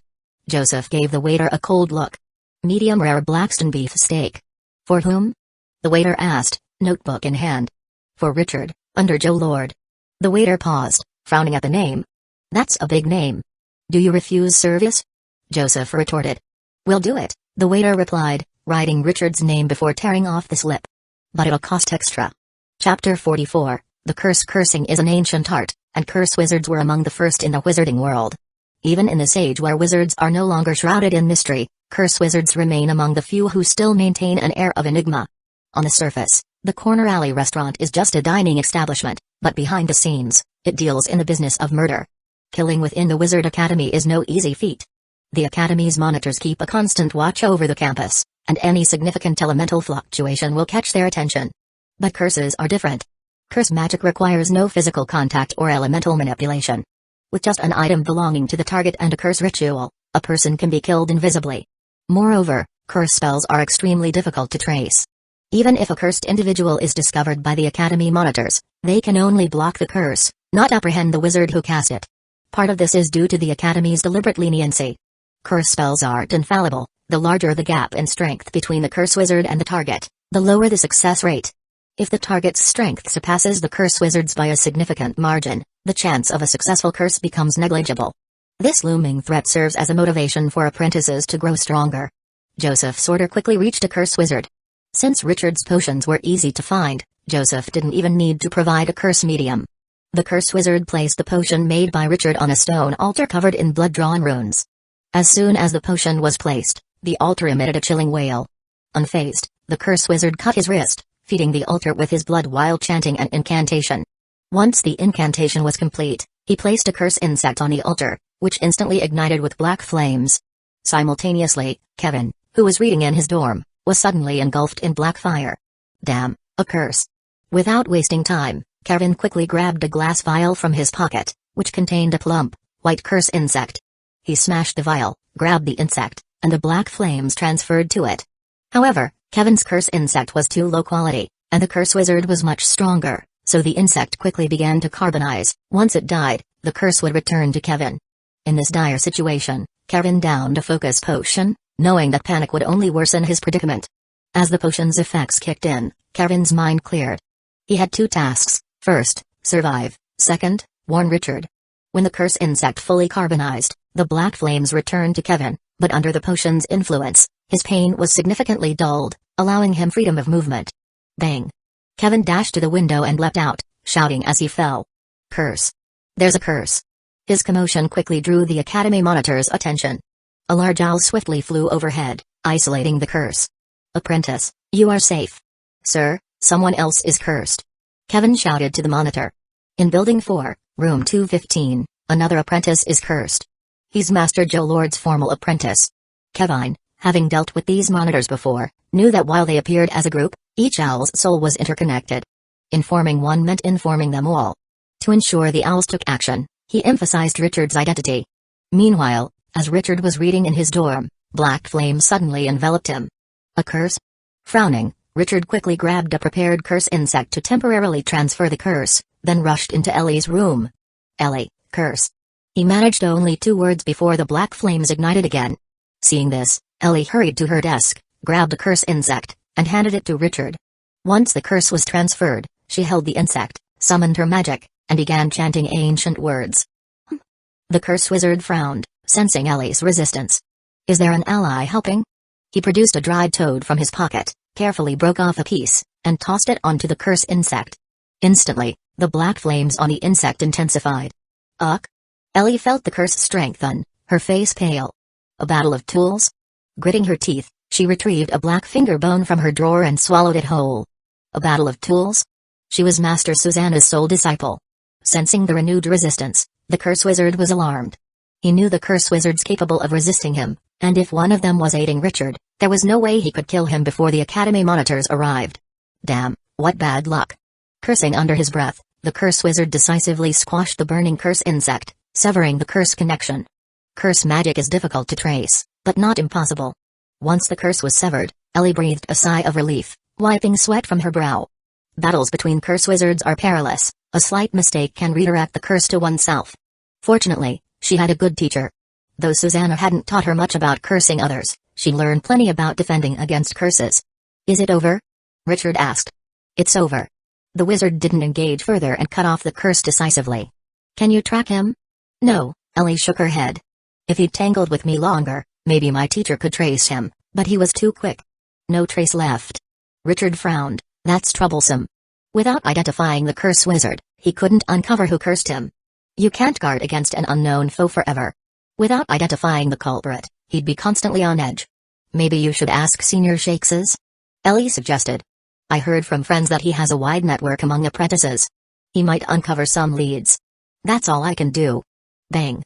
Joseph gave the waiter a cold look. "Medium rare Blackstone beef steak." "For whom?" the waiter asked, notebook in hand. "For Richard, under Joe Lord." The waiter paused, frowning at the name. "That's a big name. Do you refuse service?" Joseph retorted. "We'll do it," the waiter replied, writing Richard's name before tearing off the slip. "But it'll cost extra." Chapter 44, The Curse. Cursing is an ancient art, and curse wizards were among the first in the wizarding world. Even in this age where wizards are no longer shrouded in mystery, curse wizards remain among the few who still maintain an air of enigma. On the surface, the Corner Alley restaurant is just a dining establishment, but behind the scenes, it deals in the business of murder. Killing within the Wizard Academy is no easy feat. The Academy's monitors keep a constant watch over the campus, and any significant elemental fluctuation will catch their attention. But curses are different. Curse magic requires no physical contact or elemental manipulation. With just an item belonging to the target and a curse ritual, a person can be killed invisibly. Moreover, curse spells are extremely difficult to trace. Even if a cursed individual is discovered by the Academy monitors, they can only block the curse, not apprehend the wizard who cast it. Part of this is due to the Academy's deliberate leniency. Curse spells aren't infallible. The larger the gap in strength between the curse wizard and the target, the lower the success rate. If the target's strength surpasses the curse wizard's by a significant margin, the chance of a successful curse becomes negligible. This looming threat serves as a motivation for apprentices to grow stronger. Joseph's order quickly reached a curse wizard. Since Richard's potions were easy to find, Joseph didn't even need to provide a curse medium. The curse wizard placed the potion made by Richard on a stone altar covered in blood-drawn runes. As soon as the potion was placed, the altar emitted a chilling wail. Unfazed, the curse wizard cut his wrist, feeding the altar with his blood while chanting an incantation. Once the incantation was complete, he placed a curse insect on the altar, which instantly ignited with black flames. Simultaneously, Kevin, who was reading in his dorm, was suddenly engulfed in black fire. Damn, a curse. Without wasting time, Kevin quickly grabbed a glass vial from his pocket, which contained a plump, white curse insect. He smashed the vial, grabbed the insect, and the black flames transferred to it. However, Kevin's curse insect was too low quality, and the curse wizard was much stronger, so the insect quickly began to carbonize. Once it died, the curse would return to Kevin. In this dire situation, Kevin downed a focus potion, knowing that panic would only worsen his predicament. As the potion's effects kicked in, Kevin's mind cleared. He had 2 tasks: first, survive; second, warn Richard. When the curse insect fully carbonized, the black flames returned to Kevin, but under the potion's influence, his pain was significantly dulled, allowing him freedom of movement. Bang! Kevin dashed to the window and leapt out, shouting as he fell. Curse! There's a curse! His commotion quickly drew the Academy monitor's attention. A large owl swiftly flew overhead, isolating the curse. Apprentice, you are safe. Sir, someone else is cursed. Kevin shouted to the monitor. In Building 4, Room 215, another apprentice is cursed. He's Master Joe Lord's formal apprentice. Kevin, having dealt with these monitors before, knew that while they appeared as a group, each owl's soul was interconnected. Informing one meant informing them all. To ensure the owls took action, he emphasized Richard's identity. Meanwhile, as Richard was reading in his dorm, black flame suddenly enveloped him. A curse? Frowning, Richard quickly grabbed a prepared curse insect to temporarily transfer the curse, then rushed into Ellie's room. Ellie, curse. He managed only 2 words before the black flames ignited again. Seeing this, Ellie hurried to her desk, grabbed a curse insect, and handed it to Richard. Once the curse was transferred, she held the insect, summoned her magic, and began chanting ancient words. The curse wizard frowned, sensing Ellie's resistance. Is there an ally helping? He produced a dried toad from his pocket, carefully broke off a piece, and tossed it onto the curse insect. Instantly, the black flames on the insect intensified. Ugh! Ellie felt the curse strengthen, her face pale. A battle of tools? Gritting her teeth, she retrieved a black finger bone from her drawer and swallowed it whole. A battle of tools? She was Master Susanna's sole disciple. Sensing the renewed resistance, the curse wizard was alarmed. He knew the curse wizards capable of resisting him, and if one of them was aiding Richard, there was no way he could kill him before the academy monitors arrived. Damn, what bad luck. Cursing under his breath, the curse wizard decisively squashed the burning curse insect, severing the curse connection. Curse magic is difficult to trace, but not impossible. Once the curse was severed, Ellie breathed a sigh of relief, wiping sweat from her brow. Battles between curse wizards are perilous, a slight mistake can redirect the curse to oneself. Fortunately, she had a good teacher. Though Susanna hadn't taught her much about cursing others, she learned plenty about defending against curses. Is it over? Richard asked. It's over. The wizard didn't engage further and cut off the curse decisively. Can you track him? No, Ellie shook her head. If he'd tangled with me longer, maybe my teacher could trace him, but he was too quick. No trace left. Richard frowned. That's troublesome. Without identifying the curse wizard, he couldn't uncover who cursed him. You can't guard against an unknown foe forever. Without identifying the culprit, he'd be constantly on edge. Maybe you should ask Senior Shakes's? Ellie suggested. I heard from friends that he has a wide network among apprentices. He might uncover some leads. That's all I can do. Bang.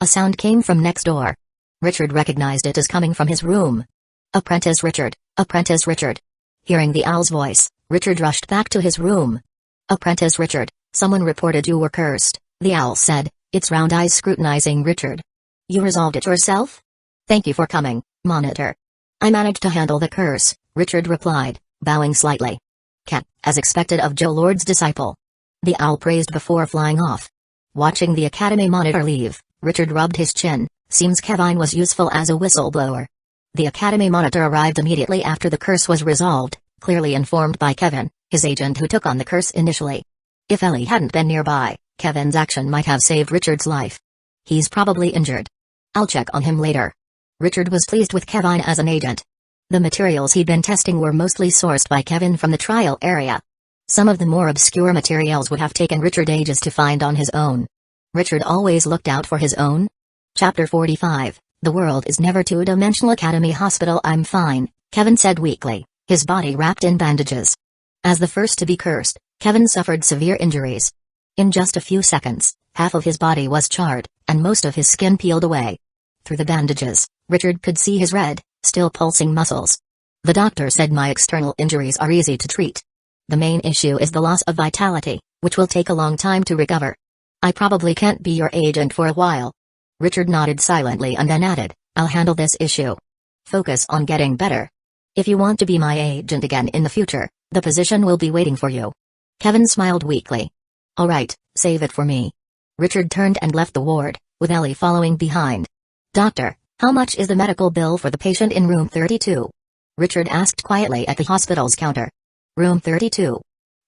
A sound came from next door. Richard recognized it as coming from his room. Apprentice Richard, Apprentice Richard. Hearing the owl's voice, Richard rushed back to his room. Apprentice Richard, someone reported you were cursed, the owl said, its round eyes scrutinizing Richard. You resolved it yourself? Thank you for coming, Monitor. I managed to handle the curse, Richard replied, bowing slightly. Cat, as expected of Joe Lord's disciple. The owl praised before flying off. Watching the academy monitor leave, Richard rubbed his chin. Seems Kevin was useful as a whistleblower. The academy monitor arrived immediately after the curse was resolved, clearly informed by Kevin, his agent who took on the curse initially. If Ellie hadn't been nearby, Kevin's action might have saved Richard's life. He's probably injured. I'll check on him later. Richard was pleased with Kevin as an agent. The materials he'd been testing were mostly sourced by Kevin from the trial area. Some of the more obscure materials would have taken Richard ages to find on his own. Richard always looked out for his own. Chapter 45, The World is Never Two-Dimensional Academy Hospital. I'm fine, Kevin said weakly, his body wrapped in bandages. As the first to be cursed, Kevin suffered severe injuries. In just a few seconds, half of his body was charred, and most of his skin peeled away. Through the bandages, Richard could see his red, still pulsing muscles. The doctor said my external injuries are easy to treat. The main issue is the loss of vitality, which will take a long time to recover. I probably can't be your agent for a while. Richard nodded silently and then added, I'll handle this issue. Focus on getting better. If you want to be my agent again in the future, the position will be waiting for you. Kevin smiled weakly. All right, save it for me. Richard turned and left the ward, with Ellie following behind. Doctor, how much is the medical bill for the patient in room 32? Richard asked quietly at the hospital's counter. Room 32.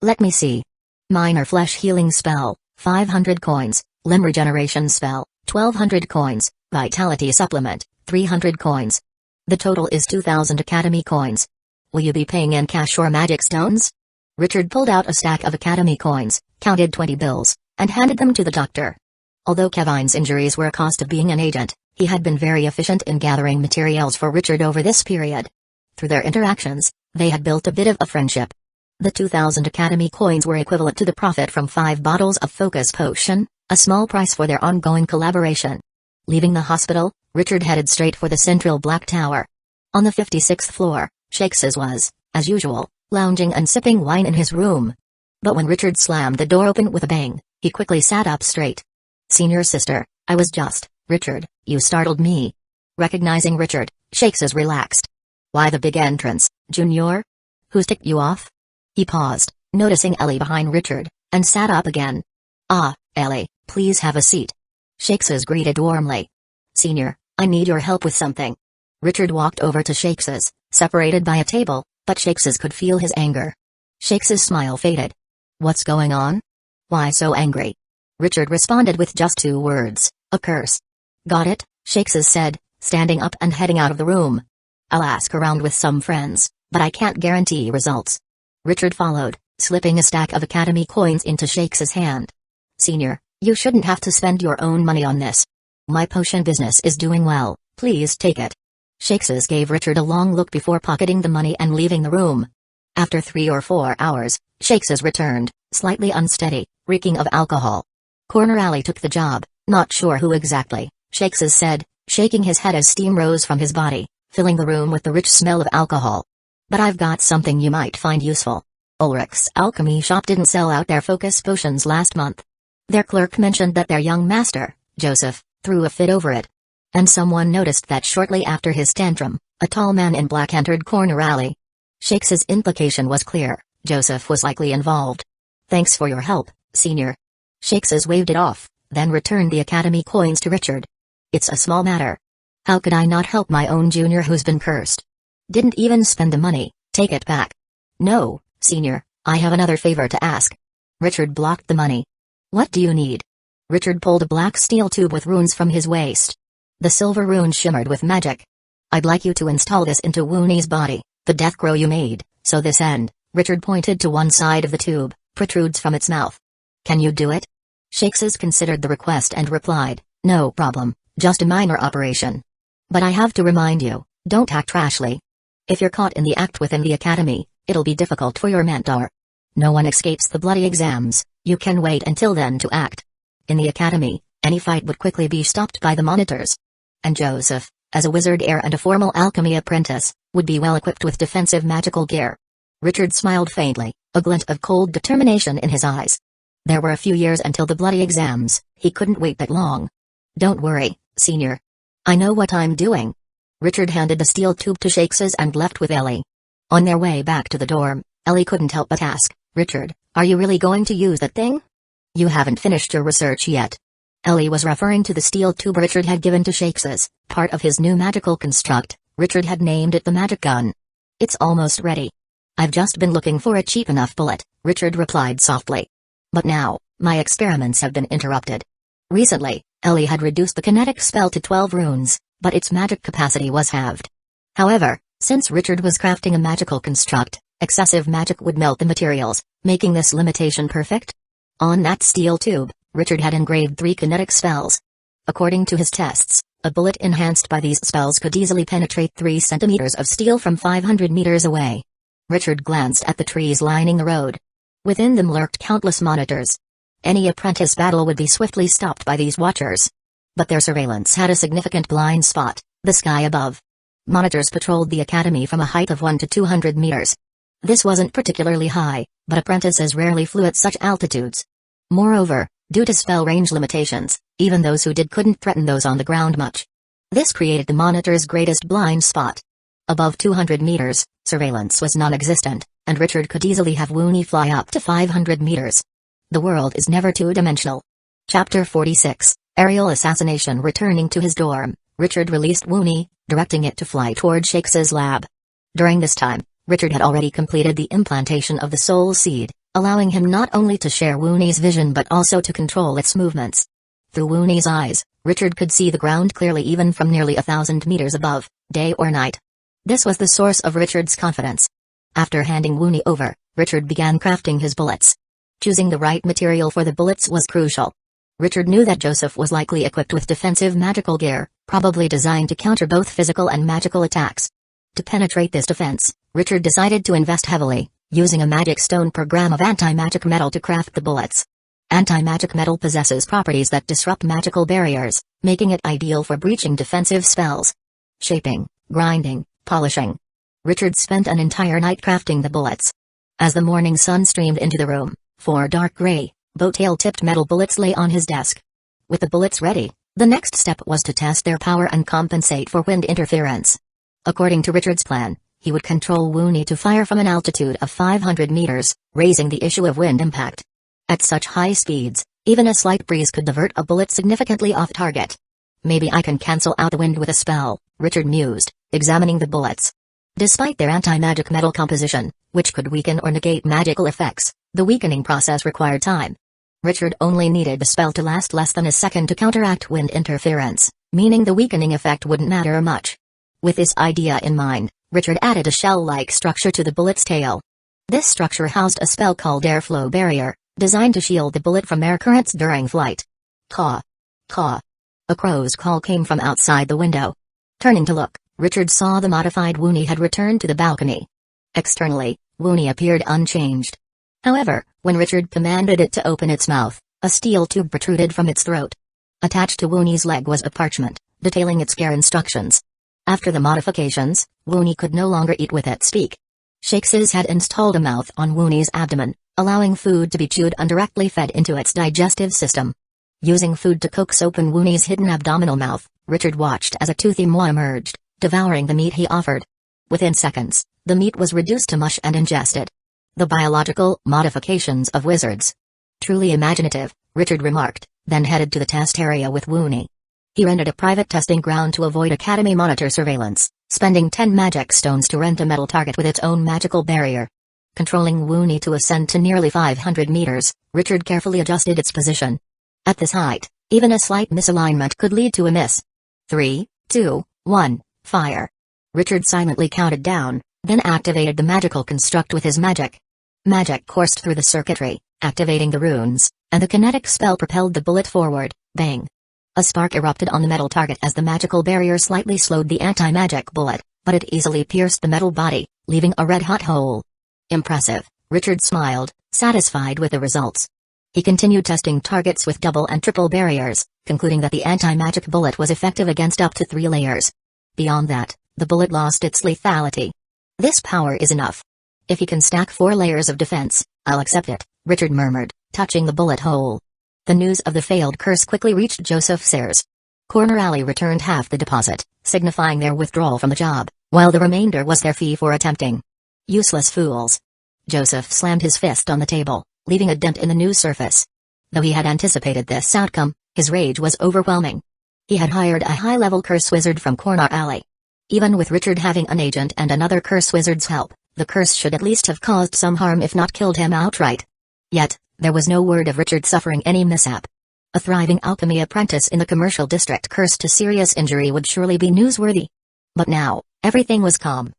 Let me see. Minor flesh healing spell, 500 coins, limb regeneration spell, 1200 coins, vitality supplement, 300 coins. The total is 2000 academy coins. Will you be paying in cash or magic stones? Richard pulled out a stack of academy coins, counted 20 bills, and handed them to the doctor. Although Kevin's injuries were a cost of being an agent, he had been very efficient in gathering materials for Richard over this period. Through their interactions, they had built a bit of a friendship. The 2,000 Academy coins were equivalent to the profit from 5 bottles of focus potion, a small price for their ongoing collaboration. Leaving the hospital, Richard headed straight for the central Black Tower. On the 56th floor, Shakes's was, as usual, lounging and sipping wine in his room. But when Richard slammed the door open with a bang, he quickly sat up straight. "Senior sister, I was just, Richard, you startled me." Recognizing Richard, Shakes's relaxed. "Why the big entrance, Junior? Who's ticked you off?" He paused, noticing Ellie behind Richard, and sat up again. "Ah, Ellie, please have a seat." Shakes's greeted warmly. "Senior, I need your help with something." Richard walked over to Shakes's, separated by a table, but Shakes's could feel his anger. Shakes's smile faded. "What's going on? Why so angry?" Richard responded with just 2 words, "A curse." "Got it," Shakes's said, standing up and heading out of the room. "I'll ask around with some friends, but I can't guarantee results." Richard followed, slipping a stack of Academy coins into Shakes's hand. "Senior, you shouldn't have to spend your own money on this. My potion business is doing well, please take it." Shakes's gave Richard a long look before pocketing the money and leaving the room. After 3 or 4 hours, Shakes's returned, slightly unsteady, reeking of alcohol. "Corner Alley took the job, not sure who exactly," Shakes's said, shaking his head as steam rose from his body, filling the room with the rich smell of alcohol. "But I've got something you might find useful. Ulrich's alchemy shop didn't sell out their focus potions last month. Their clerk mentioned that their young master, Joseph, threw a fit over it. And someone noticed that shortly after his tantrum, a tall man in black entered Corner Alley." Shakes's implication was clear: Joseph was likely involved. "Thanks for your help, Senior." Shakes's waved it off, then returned the Academy coins to Richard. "It's a small matter. How could I not help my own junior who's been cursed? Didn't even spend the money, take it back." "No, Senior, I have another favor to ask." Richard blocked the money. "What do you need?" Richard pulled a black steel tube with runes from his waist. The silver rune shimmered with magic. "I'd like you to install this into Wooney's body, the death crow you made, so this end," Richard pointed to one side of the tube, "protrudes from its mouth. Can you do it?" Shakes's considered the request and replied, "No problem, just a minor operation. But I have to remind you, don't act rashly. If you're caught in the act within the academy, it'll be difficult for your mentor. No one escapes the bloody exams, you can wait until then to act. In the academy, any fight would quickly be stopped by the monitors. And Joseph, as a wizard heir and a formal alchemy apprentice, would be well equipped with defensive magical gear." Richard smiled faintly, a glint of cold determination in his eyes. There were a few years until the bloody exams, he couldn't wait that long. "Don't worry, Senior. I know what I'm doing." Richard handed the steel tube to Shakes's and left with Ellie. On their way back to the dorm, Ellie couldn't help but ask, "Richard, are you really going to use that thing? You haven't finished your research yet." Ellie was referring to the steel tube Richard had given to Shakes's, part of his new magical construct. Richard had named it the magic gun. "It's almost ready. I've just been looking for a cheap enough bullet," Richard replied softly. "But now, my experiments have been interrupted." Recently, Ellie had reduced the kinetic spell to 12 runes, but its magic capacity was halved. However, since Richard was crafting a magical construct, excessive magic would melt the materials, making this limitation perfect. On that steel tube, Richard had engraved 3 kinetic spells. According to his tests, a bullet enhanced by these spells could easily penetrate 3 centimeters of steel from 500 meters away. Richard glanced at the trees lining the road. Within them lurked countless monitors. Any apprentice battle would be swiftly stopped by these watchers. But their surveillance had a significant blind spot: the sky above. Monitors patrolled the academy from a height of 1 to 200 meters. This wasn't particularly high, but apprentices rarely flew at such altitudes. Moreover, due to spell range limitations, even those who did couldn't threaten those on the ground much. This created the monitor's greatest blind spot. Above 200 meters, surveillance was non-existent, and Richard could easily have Wooney fly up to 500 meters. The world is never two-dimensional. Chapter 46, Aerial Assassination. Returning to his dorm, Richard released Wooney, directing it to fly toward Shakes's lab. During this time, Richard had already completed the implantation of the soul seed, allowing him not only to share Wooney's vision but also to control its movements. Through Wooney's eyes, Richard could see the ground clearly even from nearly 1,000 meters above, day or night. This was the source of Richard's confidence. After handing Wooney over, Richard began crafting his bullets. Choosing the right material for the bullets was crucial. Richard knew that Joseph was likely equipped with defensive magical gear, probably designed to counter both physical and magical attacks. To penetrate this defense, Richard decided to invest heavily, using a magic stone per gram of anti-magic metal to craft the bullets. Anti-magic metal possesses properties that disrupt magical barriers, making it ideal for breaching defensive spells. Shaping, grinding, polishing. Richard spent an entire night crafting the bullets. As the morning sun streamed into the room, 4 dark gray, bow-tail-tipped metal bullets lay on his desk. With the bullets ready, the next step was to test their power and compensate for wind interference. According to Richard's plan, he would control Woonie to fire from an altitude of 500 meters, raising the issue of wind impact. At such high speeds, even a slight breeze could divert a bullet significantly off target. Maybe I can cancel out the wind with a spell, Richard mused, examining the bullets. Despite their anti-magic metal composition, which could weaken or negate magical effects, the weakening process required time. Richard only needed the spell to last less than a second to counteract wind interference, meaning the weakening effect wouldn't matter much. With this idea in mind, Richard added a shell-like structure to the bullet's tail. This structure housed a spell called Airflow Barrier, designed to shield the bullet from air currents during flight. Caw. Caw. A crow's call came from outside the window. Turning to look, Richard saw the modified Woonie had returned to the balcony. Externally, Woonie appeared unchanged. However, when Richard commanded it to open its mouth, a steel tube protruded from its throat. Attached to Woonie's leg was a parchment, detailing its care instructions. After the modifications, Woonie could no longer eat with its beak. Shakes had installed a mouth on Woonie's abdomen, allowing food to be chewed and directly fed into its digestive system. Using food to coax open Woonie's hidden abdominal mouth, Richard watched as a toothy maw emerged, devouring the meat he offered. Within seconds, the meat was reduced to mush and ingested. The biological modifications of wizards. Truly imaginative, Richard remarked, then headed to the test area with Woonie. He rented a private testing ground to avoid Academy monitor surveillance, spending 10 magic stones to rent a metal target with its own magical barrier. Controlling Woonie to ascend to nearly 500 meters, Richard carefully adjusted its position. At this height, even a slight misalignment could lead to a miss. 3, 2, 1, fire. Richard silently counted down, then activated the magical construct with his magic. Magic coursed through the circuitry, activating the runes, and the kinetic spell propelled the bullet forward. Bang! A spark erupted on the metal target as the magical barrier slightly slowed the anti-magic bullet, but it easily pierced the metal body, leaving a red-hot hole. Impressive, Richard smiled, satisfied with the results. He continued testing targets with double and triple barriers, concluding that the anti-magic bullet was effective against up to 3 layers. Beyond that, the bullet lost its lethality. This power is enough. If he can stack 4 layers of defense, I'll accept it, Richard murmured, touching the bullet hole. The news of the failed curse quickly reached Joseph Sayers. Corner Alley returned half the deposit, signifying their withdrawal from the job, while the remainder was their fee for attempting. Useless fools. Joseph slammed his fist on the table, leaving a dent in the news surface. Though he had anticipated this outcome, his rage was overwhelming. He had hired a high-level curse wizard from Corner Alley. Even with Richard having an agent and another curse wizard's help, the curse should at least have caused some harm if not killed him outright. Yet, there was no word of Richard suffering any mishap. A thriving alchemy apprentice in the commercial district cursed to serious injury would surely be newsworthy. But now, everything was calm.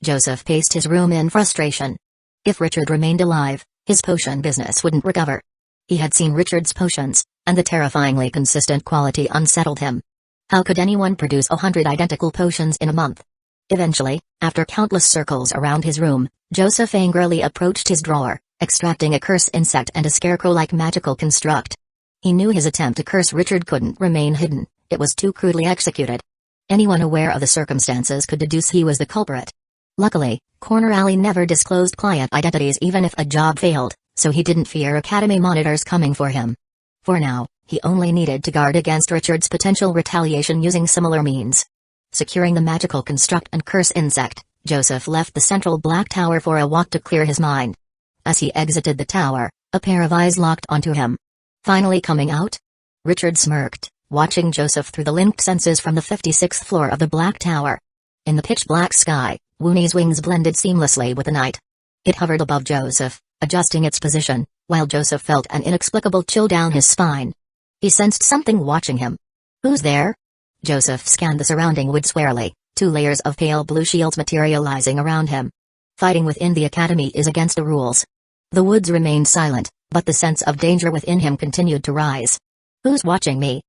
Joseph paced his room in frustration. If Richard remained alive, his potion business wouldn't recover. He had seen Richard's potions, and the terrifyingly consistent quality unsettled him. How could anyone produce 100 identical potions in a month? Eventually, after countless circles around his room, Joseph angrily approached his drawer, extracting a curse insect and a scarecrow-like magical construct. He knew his attempt to curse Richard couldn't remain hidden, it was too crudely executed. Anyone aware of the circumstances could deduce he was the culprit. Luckily, Corner Alley never disclosed client identities even if a job failed, so he didn't fear Academy monitors coming for him. For now, he only needed to guard against Richard's potential retaliation using similar means. Securing the magical construct and curse insect, Joseph left the central black tower for a walk to clear his mind. As he exited the tower, a pair of eyes locked onto him. Finally coming out? Richard smirked, watching Joseph through the linked senses from the 56th floor of the black tower. In the pitch-black sky, Woonie's wings blended seamlessly with the night. It hovered above Joseph, adjusting its position, while Joseph felt an inexplicable chill down his spine. He sensed something watching him. Who's there? Joseph scanned the surrounding woods warily, 2 layers of pale blue shields materializing around him. Fighting within the academy is against the rules. The woods remained silent, but the sense of danger within him continued to rise. Who's watching me?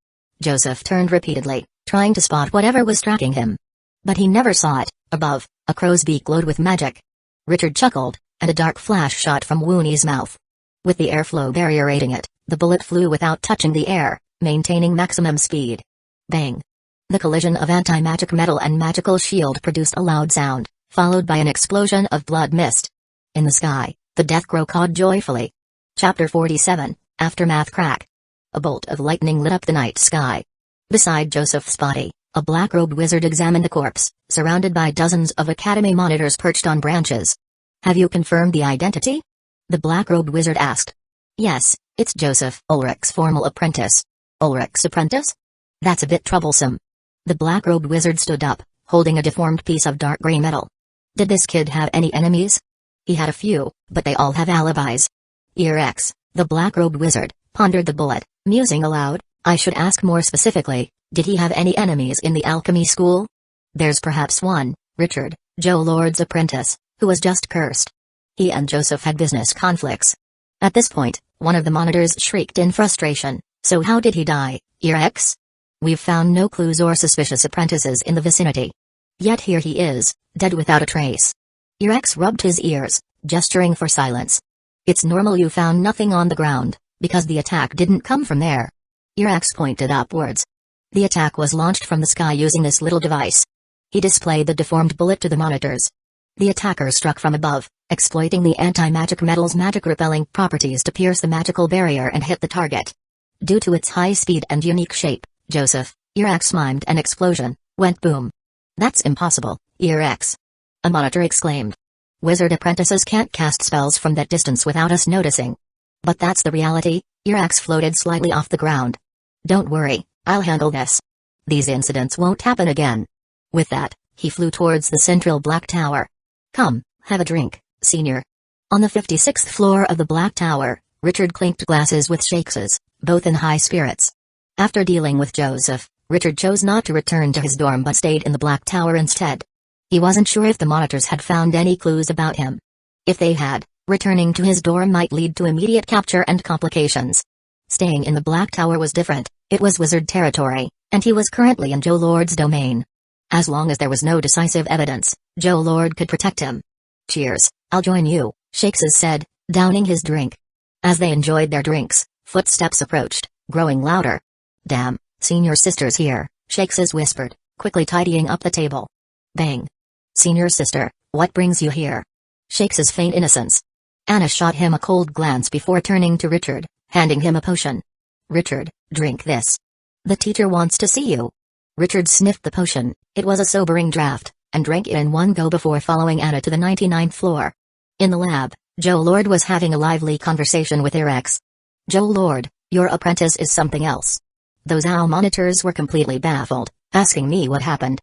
Joseph turned repeatedly, trying to spot whatever was tracking him. But he never saw it, Above, a crow's beak glowed with magic. Richard chuckled, and a dark flash shot from Wooney's mouth. With the airflow barrier aiding it, the bullet flew without touching the air, maintaining maximum speed. Bang! The collision of anti-magic metal and magical shield produced a loud sound, followed by an explosion of blood mist. In the sky, the death crow cawed joyfully. Chapter 47, Aftermath Crack. A bolt of lightning lit up the night sky. Beside Joseph's body, a black-robed wizard examined the corpse, surrounded by dozens of academy monitors perched on branches. "Have you confirmed the identity?" the black-robed wizard asked. "Yes, it's Joseph, Ulrich's formal apprentice." "Ulrich's apprentice? That's a bit troublesome." The black-robed wizard stood up, holding a deformed piece of dark gray metal. "Did this kid have any enemies?" "He had a few, but they all have alibis." X, the black-robed wizard, pondered the bullet, musing aloud, "I should ask more specifically, did he have any enemies in the alchemy school?" "There's perhaps one, Richard, Joe Lord's apprentice, who was just cursed. He and Joseph had business conflicts." At this point, one of the monitors shrieked in frustration, "So how did he die, X? We've found no clues or suspicious apprentices in the vicinity. Yet here he is, dead without a trace." X rubbed his ears, gesturing for silence. "It's normal you found nothing on the ground, because the attack didn't come from there." X pointed upwards. "The attack was launched from the sky using this little device." He displayed the deformed bullet to the monitors. The attacker struck from above, exploiting the anti-magic metal's magic-repelling properties to pierce the magical barrier and hit the target. Due to its high speed and unique shape, Joseph, X mimed an explosion, went boom. "That's impossible, X," a monitor exclaimed. "Wizard apprentices can't cast spells from that distance without us noticing." "But that's the reality." X floated slightly off the ground. "Don't worry, I'll handle this. These incidents won't happen again." With that, he flew towards the central Black Tower. "Come, have a drink, senior." On the 56th floor of the Black Tower, Richard clinked glasses with Shakes's, both in high spirits. After dealing with Joseph, Richard chose not to return to his dorm but stayed in the Black Tower instead. He wasn't sure if the monitors had found any clues about him. If they had, returning to his dorm might lead to immediate capture and complications. Staying in the Black Tower was different. It was wizard territory, and he was currently in Joe Lord's domain. As long as there was no decisive evidence, Joe Lord could protect him. "Cheers, I'll join you," Shakes said, downing his drink. As they enjoyed their drinks, footsteps approached, growing louder. "Damn, senior sister's here," Shakes whispered, quickly tidying up the table. Bang. "Senior sister, what brings you here?" Shakes' faint innocence. Anna shot him a cold glance before turning to Richard, handing him a potion. "Richard, drink this. The teacher wants to see you." Richard sniffed the potion. It was a sobering draft, and drank it in one go before following Anna to the 99th floor. In the lab, Joe Lord was having a lively conversation with X. "Joe Lord, your apprentice is something else." Those OWL monitors were completely baffled, asking me what happened.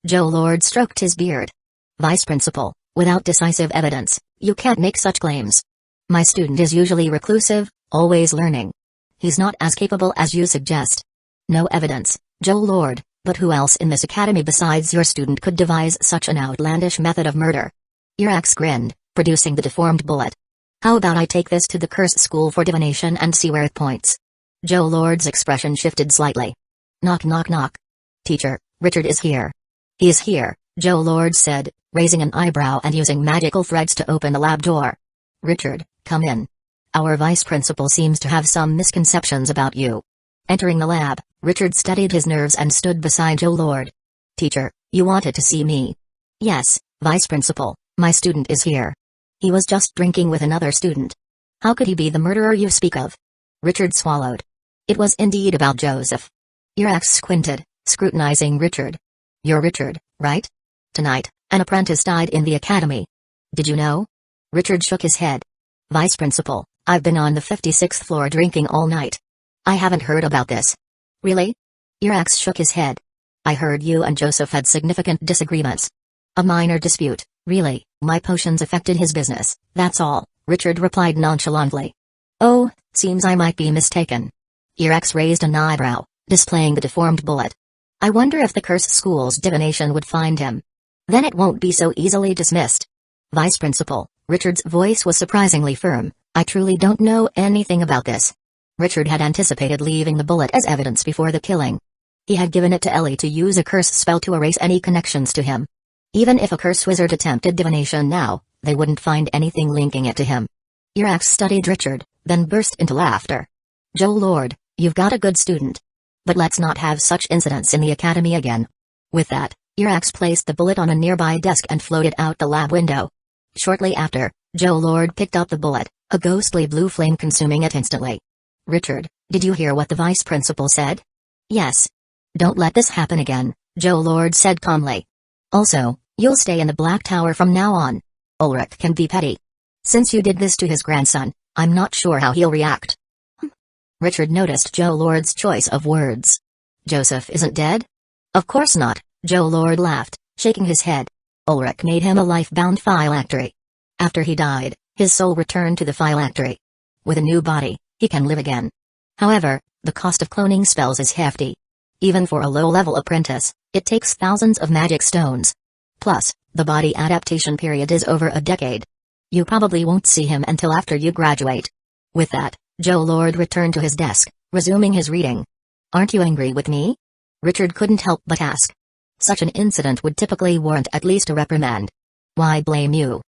Joe Lord stroked his beard. "Vice Principal, without decisive evidence, you can't make such claims. My student is usually reclusive, always learning. He's not as capable as you suggest." "No evidence, Joe Lord, but who else in this academy besides your student could devise such an outlandish method of murder?" X grinned, producing the deformed bullet. "How about I take this to the curse school for divination and see where it points?" Joe Lord's expression shifted slightly. Knock knock knock. "Teacher, Richard is here." "He's here," Joe Lord said, raising an eyebrow and using magical threads to open the lab door. "Richard, come in. Our vice principal seems to have some misconceptions about you." Entering the lab, Richard steadied his nerves and stood beside Joe Lord. "Teacher, you wanted to see me?" "Yes, Vice Principal, my student is here. He was just drinking with another student." "How could he be the murderer you speak of?" Richard swallowed. It was indeed about Joseph. X squinted, scrutinizing Richard. "You're Richard, right? Tonight, an apprentice died in the academy. Did you know?" Richard shook his head. "Vice Principal, I've been on the 56th floor drinking all night. I haven't heard about this." "Really?" X shook his head. "I heard you and Joseph had significant disagreements." "A minor dispute, really. My potions affected his business, that's all," Richard replied nonchalantly. "Oh, seems I might be mistaken." X raised an eyebrow, displaying the deformed bullet. "I wonder if the curse school's divination would find him. Then it won't be so easily dismissed." "Vice Principal," Richard's voice was surprisingly firm, "I truly don't know anything about this." Richard had anticipated leaving the bullet as evidence before the killing. He had given it to Ellie to use a curse spell to erase any connections to him. Even if a curse wizard attempted divination now, they wouldn't find anything linking it to him. Irax studied Richard, then burst into laughter. "Joe Lord, you've got a good student. But let's not have such incidents in the academy again." With that, Irax placed the bullet on a nearby desk and floated out the lab window. Shortly after, Joe Lord picked up the bullet, a ghostly blue flame consuming it instantly. "Richard, did you hear what the vice principal said?" "Yes." "Don't let this happen again," Joe Lord said calmly. "Also, you'll stay in the Black Tower from now on. Ulrich can be petty. Since you did this to his grandson, I'm not sure how he'll react." Richard noticed Joe Lord's choice of words. "Joseph isn't dead?" "Of course not," Joe Lord laughed, shaking his head. "Ulrich made him a life-bound phylactery. After he died, his soul returned to the phylactery. With a new body, he can live again. However, the cost of cloning spells is hefty. Even for a low-level apprentice, it takes thousands of magic stones. Plus, the body adaptation period is over a decade. You probably won't see him until after you graduate." With that, Joe Lord returned to his desk, resuming his reading. "Aren't you angry with me?" Richard couldn't help but ask. Such an incident would typically warrant at least a reprimand. "Why blame you?"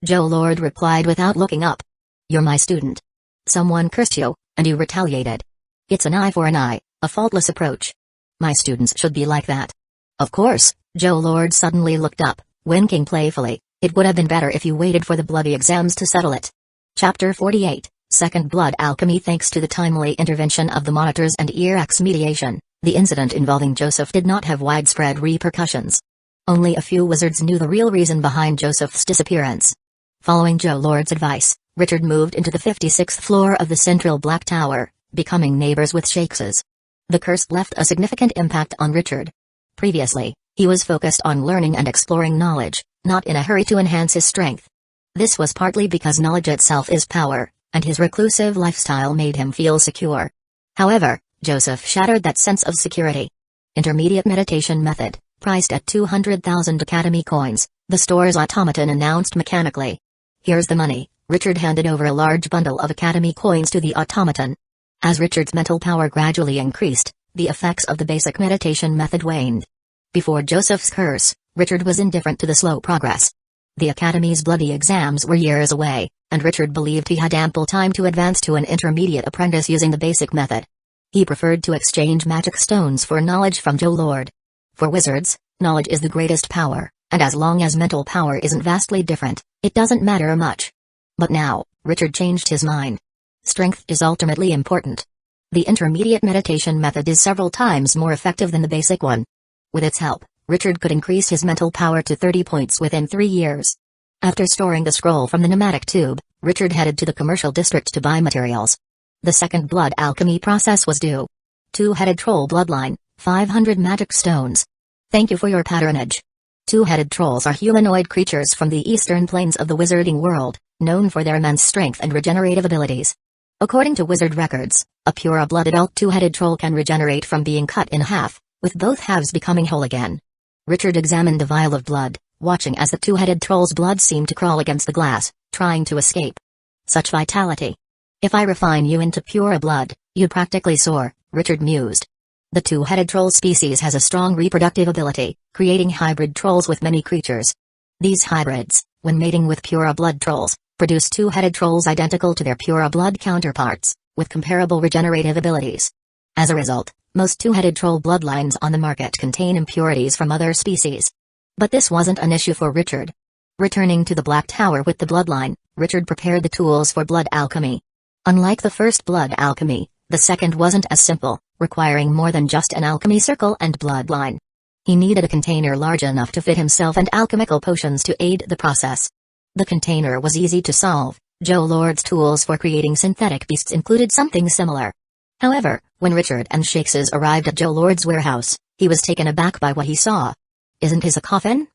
Joe Lord replied without looking up. "You're my student. Someone cursed you, and you retaliated. It's an eye for an eye, a faultless approach. My students should be like that." "Of course," Joe Lord suddenly looked up, winking playfully. "It would have been better if you waited for the bloody exams to settle it." Chapter 48, Second Blood Alchemy. Thanks to the timely intervention of the monitors and Irax's mediation, the incident involving Joseph did not have widespread repercussions. Only a few wizards knew the real reason behind Joseph's disappearance. Following Joe Lord's advice, Richard moved into the 56th floor of the central Black Tower, becoming neighbors with Shakes's. The curse left a significant impact on Richard. Previously, he was focused on learning and exploring knowledge, not in a hurry to enhance his strength. This was partly because knowledge itself is power, and his reclusive lifestyle made him feel secure. However, Joseph shattered that sense of security. Intermediate meditation method, priced at 200,000 Academy coins, the store's automaton announced mechanically. "Here's the money." Richard handed over a large bundle of Academy coins to the automaton. As Richard's mental power gradually increased, the effects of the basic meditation method waned. Before Joseph's curse, Richard was indifferent to the slow progress. The Academy's bloody exams were years away, and Richard believed he had ample time to advance to an intermediate apprentice using the basic method. He preferred to exchange magic stones for knowledge from Joe Lord. For wizards, knowledge is the greatest power, and as long as mental power isn't vastly different, it doesn't matter much. But now, Richard changed his mind. Strength is ultimately important. The intermediate meditation method is several times more effective than the basic one. With its help, Richard could increase his mental power to 30 points within 3 years. After storing the scroll from the pneumatic tube, Richard headed to the commercial district to buy materials. The second blood alchemy process was due. Two-headed troll bloodline, 500 magic stones. Thank you for your patronage. Two-headed trolls are humanoid creatures from the eastern plains of the wizarding world, known for their immense strength and regenerative abilities. According to wizard records, a pure-blood adult two-headed troll can regenerate from being cut in half, with both halves becoming whole again. Richard examined the vial of blood, watching as the two-headed troll's blood seemed to crawl against the glass, trying to escape. Such vitality. If I refine you into pure blood, you'd practically soar, Richard mused. The two-headed troll species has a strong reproductive ability, creating hybrid trolls with many creatures. These hybrids, when mating with pure blood trolls, produce two-headed trolls identical to their pure blood counterparts, with comparable regenerative abilities. As a result, most two-headed troll bloodlines on the market contain impurities from other species. But this wasn't an issue for Richard. Returning to the Black Tower with the bloodline, Richard prepared the tools for blood alchemy. Unlike the first blood alchemy, the second wasn't as simple, requiring more than just an alchemy circle and bloodline. He needed a container large enough to fit himself and alchemical potions to aid the process. The container was easy to solve. Joe Lord's tools for creating synthetic beasts included something similar. However, when Richard and Shakes's arrived at Joe Lord's warehouse, he was taken aback by what he saw. "Isn't his a coffin?"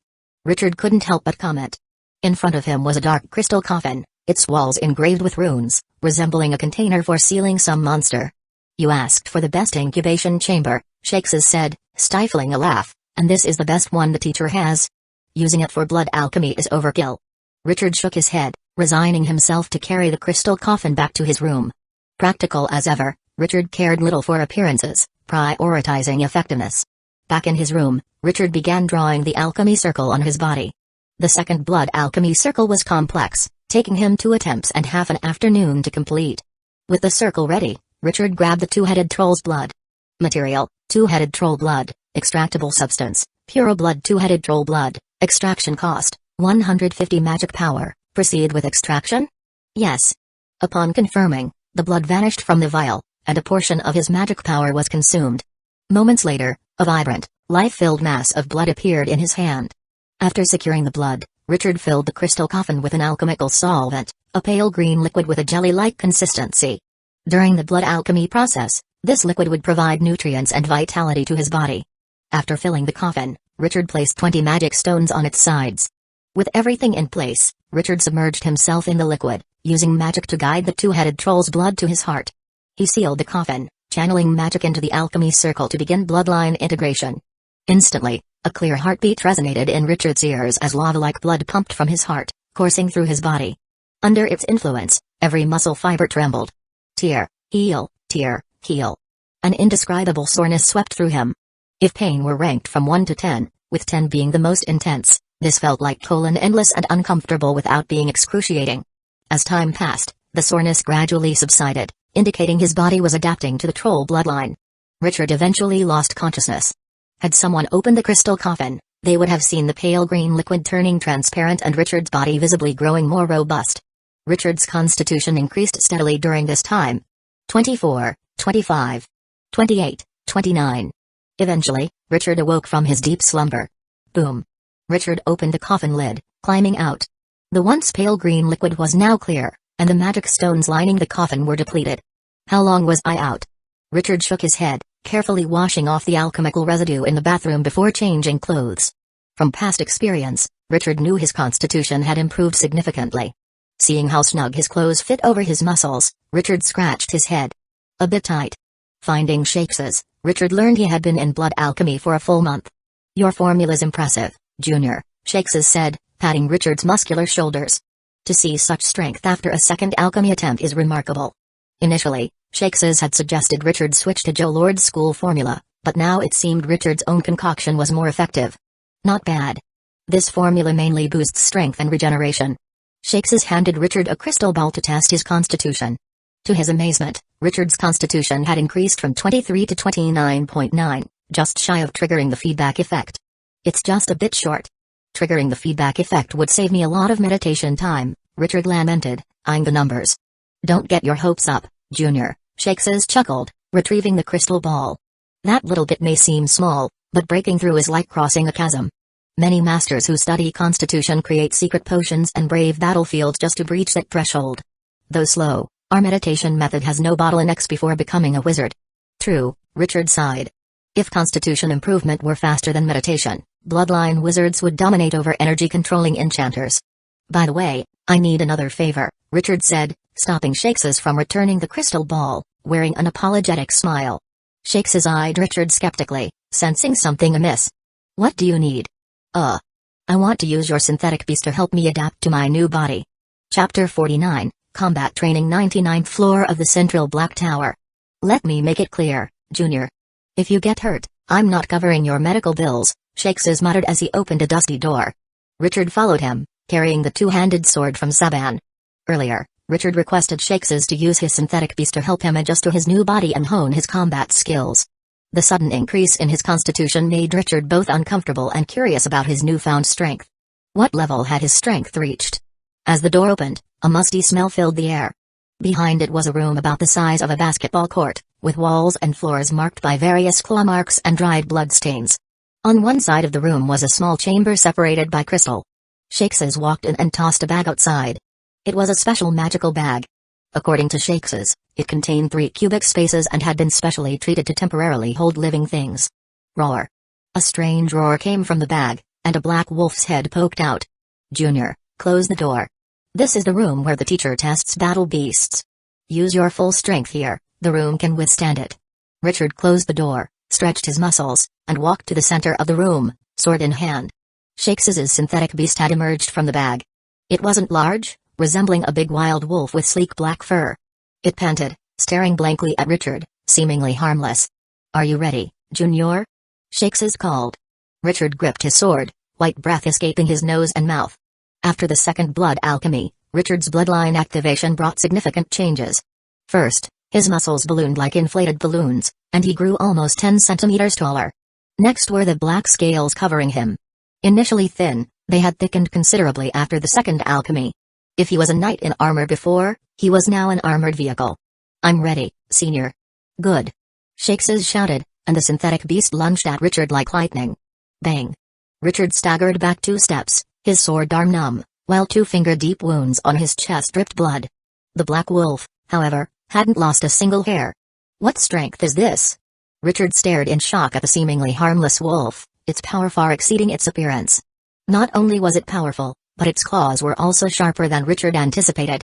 Richard couldn't help but comment. In front of him was a dark crystal coffin, its walls engraved with runes, resembling a container for sealing some monster. "You asked for the best incubation chamber," Shakes said, stifling a laugh, "and this is the best one the teacher has. Using it for blood alchemy is overkill." Richard shook his head, resigning himself to carry the crystal coffin back to his room. Practical as ever, Richard cared little for appearances, prioritizing effectiveness. Back in his room, Richard began drawing the alchemy circle on his body. The second blood alchemy circle was complex, taking him 2 attempts and half an afternoon to complete. With the circle ready, Richard grabbed the two-headed troll's blood. Material: two-headed troll blood. Extractable substance: pure blood. Two-headed troll blood. Extraction cost: 150 magic power. Proceed with extraction? Yes. Upon confirming, the blood vanished from the vial, and a portion of his magic power was consumed. Moments later, a vibrant, life-filled mass of blood appeared in his hand. After securing the blood, Richard filled the crystal coffin with an alchemical solvent, a pale green liquid with a jelly-like consistency. During the blood alchemy process, this liquid would provide nutrients and vitality to his body. After filling the coffin, Richard placed 20 magic stones on its sides. With everything in place, Richard submerged himself in the liquid, using magic to guide the two-headed troll's blood to his heart. He sealed the coffin, channeling magic into the alchemy circle to begin bloodline integration. Instantly, a clear heartbeat resonated in Richard's ears as lava-like blood pumped from his heart, coursing through his body. Under its influence, every muscle fiber trembled. Tear, heel, heel. An indescribable soreness swept through him. If pain were ranked from 1 to 10, with 10 being the most intense, this felt like endless and uncomfortable without being excruciating. As time passed, the soreness gradually subsided, indicating his body was adapting to the troll bloodline. Richard eventually lost consciousness. Had someone opened the crystal coffin, they would have seen the pale green liquid turning transparent and Richard's body visibly growing more robust. Richard's constitution increased steadily during this time. 24, 25, 28, 29. Eventually, Richard awoke from his deep slumber. Boom. Richard opened the coffin lid, climbing out. The once pale green liquid was now clear, and the magic stones lining the coffin were depleted. How long was I out? Richard shook his head, carefully washing off the alchemical residue in the bathroom before changing clothes. From past experience, Richard knew his constitution had improved significantly. Seeing how snug his clothes fit over his muscles, Richard scratched his head. A bit tight. Finding Shakes's, Richard learned he had been in blood alchemy for a full month. Your formula's impressive, Junior, Shakes's said, patting Richard's muscular shoulders. To see such strength after a second alchemy attempt is remarkable. Initially, Shakes's had suggested Richard switch to LordI's school formula, but now it seemed Richard's own concoction was more effective. Not bad. This formula mainly boosts strength and regeneration. Shakes's handed Richard a crystal ball to test his constitution. To his amazement, Richard's constitution had increased from 23 to 29.9, just shy of triggering the feedback effect. It's just a bit short. Triggering the feedback effect would save me a lot of meditation time, Richard lamented, eyeing the numbers. Don't get your hopes up, Junior, Shakes's chuckled, retrieving the crystal ball. That little bit may seem small, but breaking through is like crossing a chasm. Many masters who study constitution create secret potions and brave battlefields just to breach that threshold. Though slow, our meditation method has no bottlenecks before becoming a wizard. True, Richard sighed. If constitution improvement were faster than meditation, bloodline wizards would dominate over energy-controlling enchanters. By the way, I need another favor, Richard said, stopping Shakes's from returning the crystal ball, wearing an apologetic smile. Shakes's eyed Richard skeptically, sensing something amiss. What do you need? I want to use your synthetic beast to help me adapt to my new body. Chapter 49, Combat Training 99th floor of the Central Black Tower. Let me make it clear, Junior. If you get hurt, I'm not covering your medical bills, Shakes's muttered as he opened a dusty door. Richard followed him, carrying the two-handed sword from Saban. Earlier, Richard requested Shakes's to use his synthetic beast to help him adjust to his new body and hone his combat skills. The sudden increase in his constitution made Richard both uncomfortable and curious about his newfound strength. What level had his strength reached? As the door opened, a musty smell filled the air. Behind it was a room about the size of a basketball court, with walls and floors marked by various claw marks and dried blood stains. On one side of the room was a small chamber separated by crystal. Shakes's walked in and tossed a bag outside. It was a special magical bag. According to Shakes's, it contained 3 cubic spaces and had been specially treated to temporarily hold living things. Roar. A strange roar came from the bag, and a black wolf's head poked out. Junior, close the door. This is the room where the teacher tests battle beasts. Use your full strength here, the room can withstand it. Richard closed the door, stretched his muscles, and walked to the center of the room, sword in hand. Shakes's synthetic beast had emerged from the bag. It wasn't large, resembling a big wild wolf with sleek black fur. It panted, staring blankly at Richard, seemingly harmless. Are you ready, Junior? Shakes's called. Richard gripped his sword, white breath escaping his nose and mouth. After the second blood alchemy, Richard's bloodline activation brought significant changes. First, his muscles ballooned like inflated balloons, and he grew almost 10 centimeters taller. Next were the black scales covering him. Initially thin, they had thickened considerably after the second alchemy. If he was a knight in armor before, he was now an armored vehicle. "I'm ready, senior." "Good." Shakes's shouted, and the synthetic beast lunged at Richard like lightning. Bang! Richard staggered back 2 steps, his sword arm numb, while 2 finger-deep wounds on his chest dripped blood. The black wolf, however, hadn't lost a single hair. What strength is this? Richard stared in shock at the seemingly harmless wolf, its power far exceeding its appearance. Not only was it powerful, but its claws were also sharper than Richard anticipated.